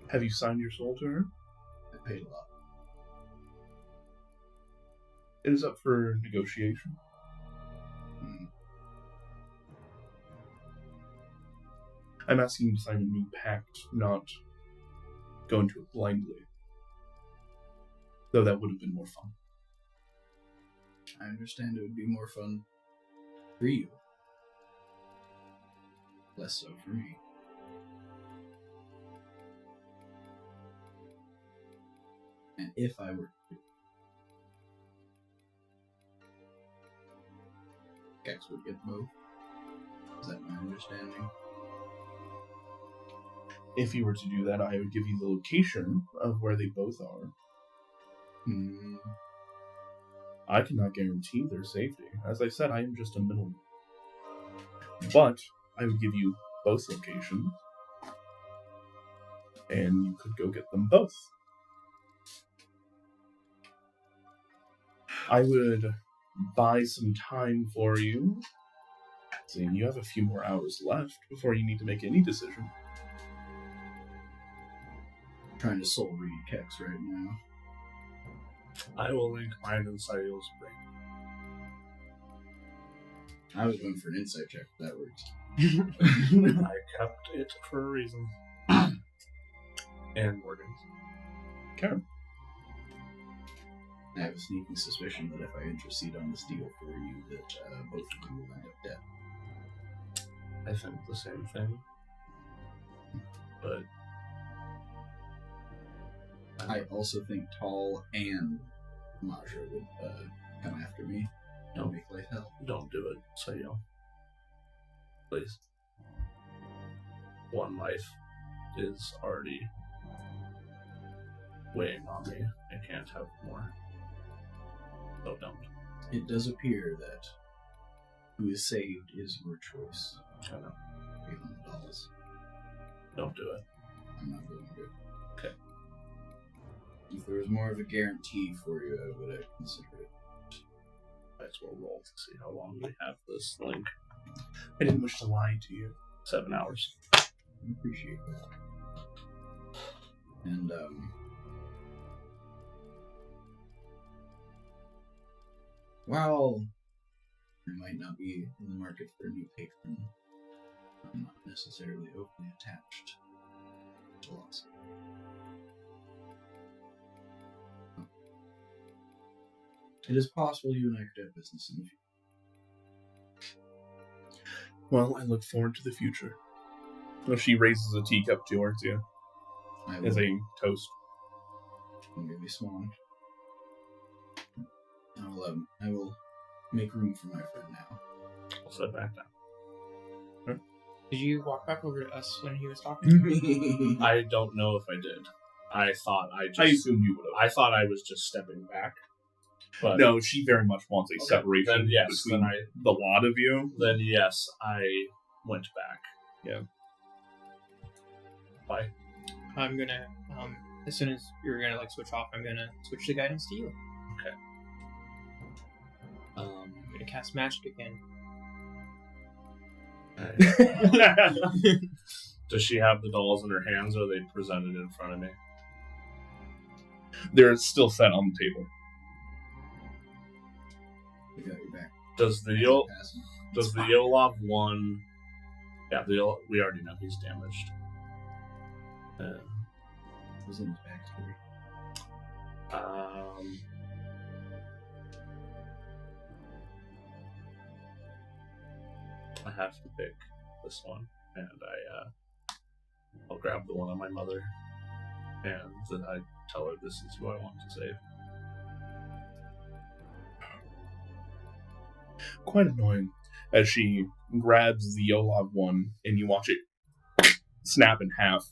Have you signed your soul to her? I paid a lot. It is up for negotiation. Mm. I'm asking you to sign a new pact, not go into it blindly. Though that would have been more fun. I understand it would be more fun. For you. Less so for me. And if I were to, Kexx would get both. Is that my understanding? If you were to do that, I would give you the location of where they both are. I cannot guarantee their safety. As I said, I am just a middleman. But I would give you both locations, and you could go get them both. I would buy some time for you. Seeing you have a few more hours left before you need to make any decision. Trying to soul read Kexx right now. I will link mine inside Eul's brain. I was going for an insight check, if that works. I kept it for a reason. And Morgan's. Okay. I have a sneaking suspicion that if I intercede on this deal for you, that both of you will end up dead. I think the same thing. But I also think Tall and Maja would come after me and make life hell. don't do it, Sayo. Please. One life is already weighing on me. I can't have more. So don't. It does appear that who is saved is your choice. I know. Beyond the dolls. Don't do it. I'm not going to. Okay. If there was more of a guarantee for you, I would have considered it. Might as well roll to see how long we have this link. I didn't wish to lie to you. 7 hours. I appreciate that. And, while I might not be in the market for a new patron, I'm not necessarily overly attached to loss. It is possible you and I could have business in the future. Well, I look forward to the future. Well, she raises a teacup towards you I as will, a toast. maybe swan. I will make room for my friend now. I'll sit back down. Did you walk back over to us when he was talking? I don't know if I did. I thought I assumed you would have. I thought I was just stepping back. But No, she very much wants a Okay, separation then yes, between then I the lot of you. then yes, I went back. Yeah. Bye. I'm gonna, as soon as you're gonna like switch off, I'm gonna switch the guidance to you. I'm gonna cast magic again. Does she have the dolls in her hands, or are they presented in front of me? They're still set on the table. We got your back. Does the Yolov one? Yeah, we already know he's damaged. Was in his backstory. I have to pick this one, and I'll grab the one on my mother, and then I tell her this is who I want to save. Quite annoying as she grabs the Yolov one and you watch it snap in half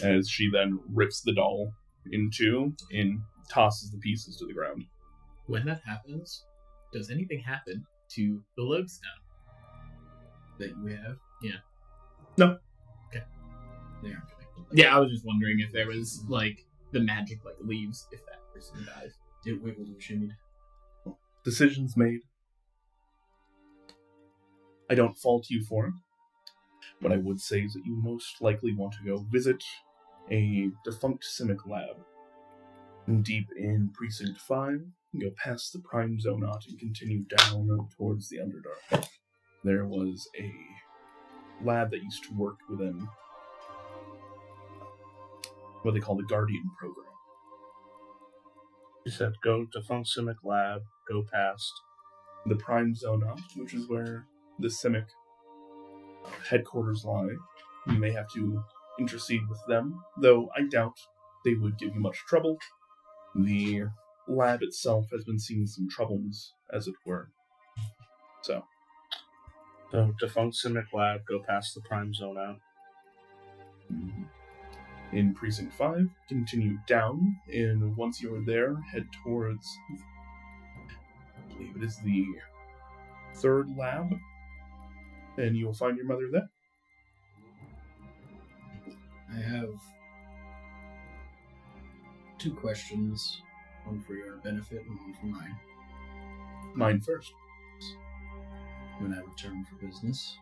as she then rips the doll in two and tosses the pieces to the ground. When that happens, does anything happen to the lodestone? That you have? Yeah. No. Okay. They aren't connected. Yeah, I was just wondering if there was, like, the magic, like, leaves if that person dies. It wiggled and shimmied. Decisions made. I don't fault you for it. What I would say is that you most likely want to go visit a defunct Simic lab. Deep in Precinct 5, go past the Prime Zonot and continue down towards the Underdark. There was a lab that used to work within what they call the Guardian program. He said, go to Funksimic Lab, go past. The Prime Zona, which is where the Simic headquarters lie. You may have to intercede with them, though I doubt they would give you much trouble. The lab itself has been seeing some troubles, as it were. So, defunct Simic lab, go past the Prime Zone out. in Precinct 5, continue down, and once you are there, head towards, I believe it is the 3rd lab, and you will find your mother there. I have 2 questions, one for your benefit and one for mine. Mine first. When I return for business,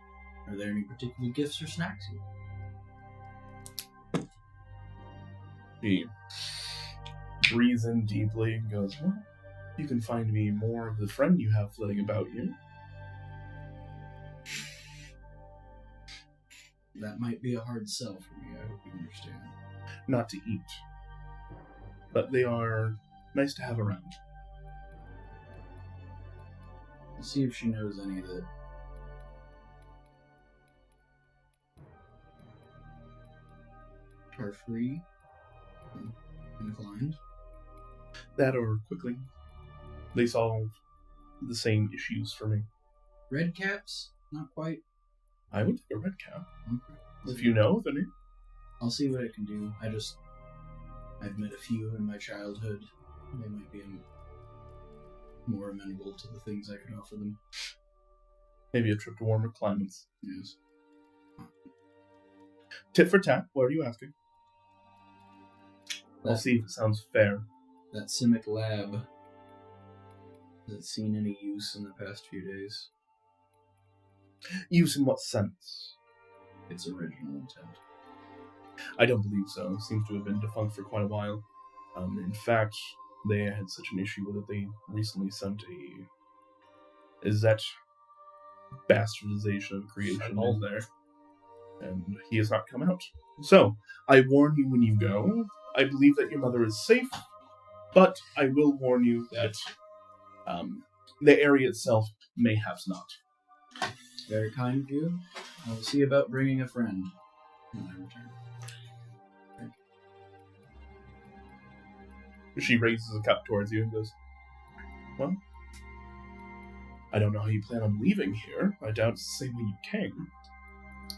are there any particular gifts or snacks here? He breathes in deeply and goes, well, you can find me more of the friend you have flitting about you. That might be a hard sell for me, I hope you understand. Not to eat, but they are nice to have around. I'll see if she knows any that are free and inclined. That or quickly. They solve the same issues for me. Red caps? Not quite. I would take a red cap. Okay. If you know of any. I'll see what I can do. I've met a few in my childhood. They might be more amenable to the things I could offer them. Maybe a trip to warmer climates. Yes. Tit for tat, what are you asking? I'll That- see if it sounds fair. That Simic lab, has it seen any use in the past few days? Use in what sense? Its original intent. I don't believe so. It seems to have been defunct for quite a while. In fact, they had such an issue with it, they recently sent a Zet bastardization of creation in there. And he has not come out. So, I warn you when you go. I believe that your mother is safe, but I will warn you that the area itself mayhaps not. Very kind of you. I will see about bringing a friend when I return. She raises a cup towards you and goes, well, I don't know how you plan on leaving here. I doubt it's the same way you came.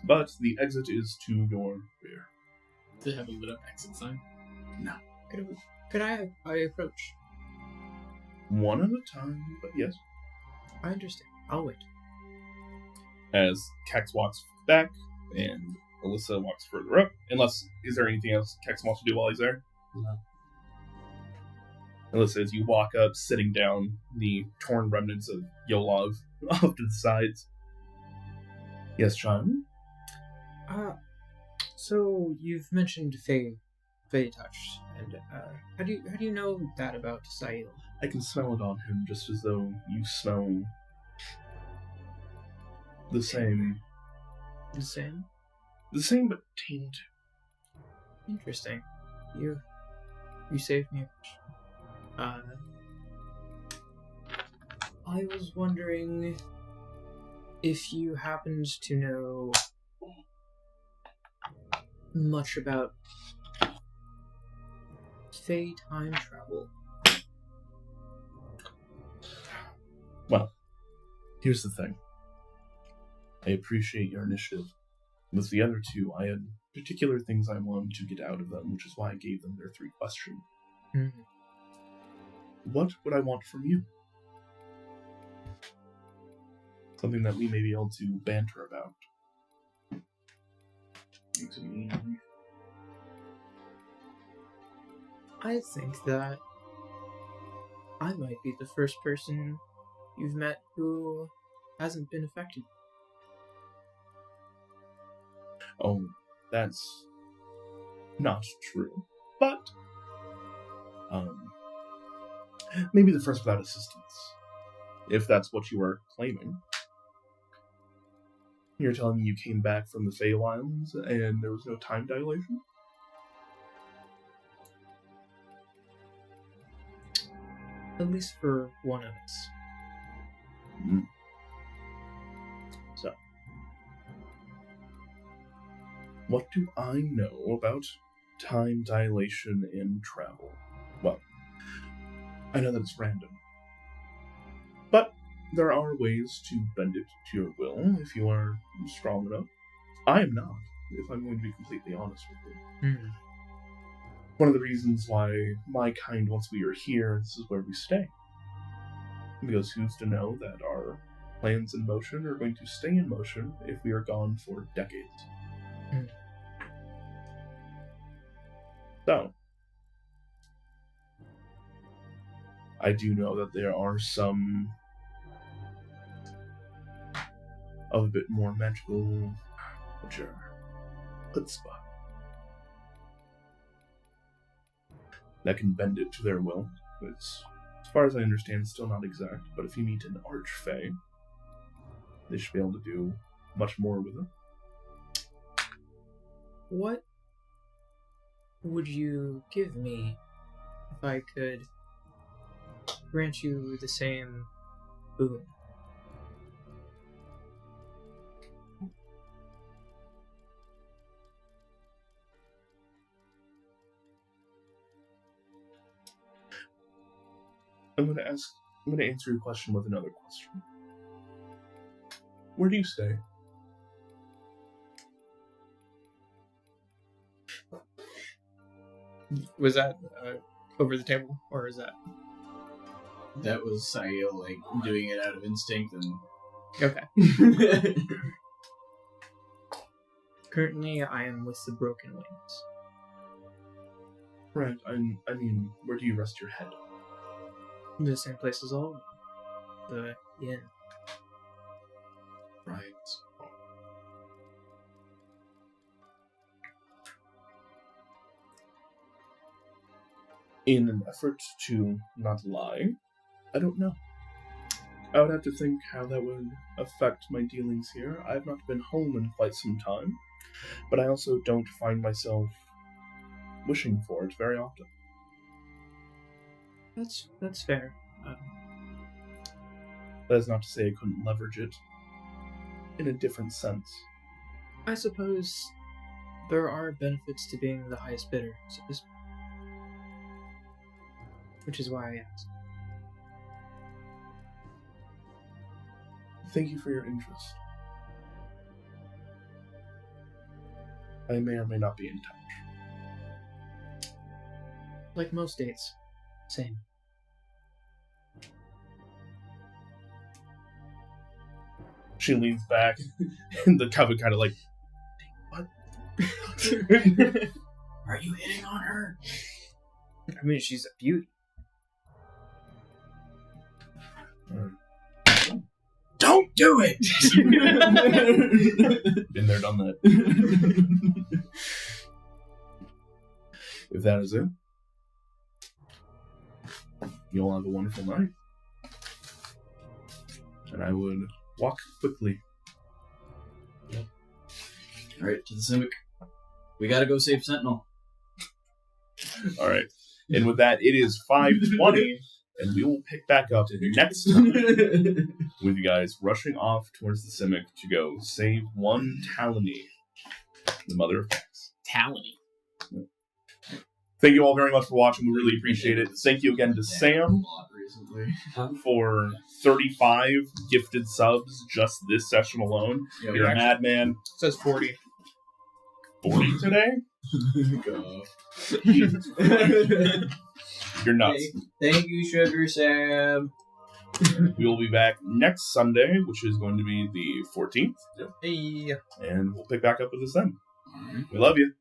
But the exit is to your rear. To have a lit up exit sign. Could I approach? One at a time, but yes. I understand. I'll wait. As Kexx walks back and Alyssa walks further up. Is there anything else Kexx wants to do while he's there? No. Alyssa, as you walk up, sitting down, the torn remnants of Yolov off to the sides. Yes, child? So you've mentioned Fey touch, and how do you know that about Sahil? I can smell it on him just as though you smell the same. The same? The same, but tainted. Interesting. You saved me. I was wondering if you happened to know much about Fey time travel. Well, here's the thing. I appreciate your initiative. With the other two, I had particular things I wanted to get out of them, which is why I gave them their 3 questions. Mm-hmm. What would I want from you? Something that we may be able to banter about. I think that I might be the first person you've met who hasn't been affected. Oh, that's not true. But, maybe the first without assistance. If that's what you are claiming. You're telling me you came back from the Feywilds and there was no time dilation? At least for one of us. Mm. So. What do I know about time dilation in travel? Well, I know that it's random. But there are ways to bend it to your will if you are strong enough. I am not, if I'm going to be completely honest with you. Mm. One of the reasons why my kind, once we are here, this is where we stay. Because who's to know that our plans in motion are going to stay in motion if we are gone for decades? Mm. So, I do know that there are some of a bit more magical, which are chutzpah, that can bend it to their will. It's, as far as I understand, still not exact, but if you meet an archfey, they should be able to do much more with it. What would you give me if I could grant you the same boon? I'm going to answer your question with another question. Where do you stay? Was that over the table, or is that... That was Sayo, like, doing it out of instinct and... Okay. Currently, I am with the Broken Wings. Right, I mean, where do you rest your head? The same place as all. The inn. Right. In an effort to not lie, I don't know. I would have to think how that would affect my dealings here. I have not been home in quite some time, but I also don't find myself wishing for it very often. That's fair. That is not to say I couldn't leverage it in a different sense. I suppose there are benefits to being the highest bidder, which is why I asked. Thank you for your interest. I may or may not be in touch. Like most dates. Same. She leans back, and the cover kind of like, what? Are you hitting on her? I mean, she's a beauty. Don't do it! Been there, done that. If that is it, you'll have a wonderful night. And I would walk quickly. Alright, to the Simic. We gotta go save Sentinel. Alright. And with that, it is 5:20, and we will pick back up next time with you guys rushing off towards the Simic to go save one Talony, the mother of Kexx. Talony. Thank you all very much for watching. We really appreciate it. Thank you again to Sam for 35 gifted subs just this session alone. Yeah, You're a madman. It says 40. 40 today? You're nuts. Thank you, Sugar Sam. We will be back next Sunday, which is going to be the 14th. Hey. And we'll pick back up with this then. We love you.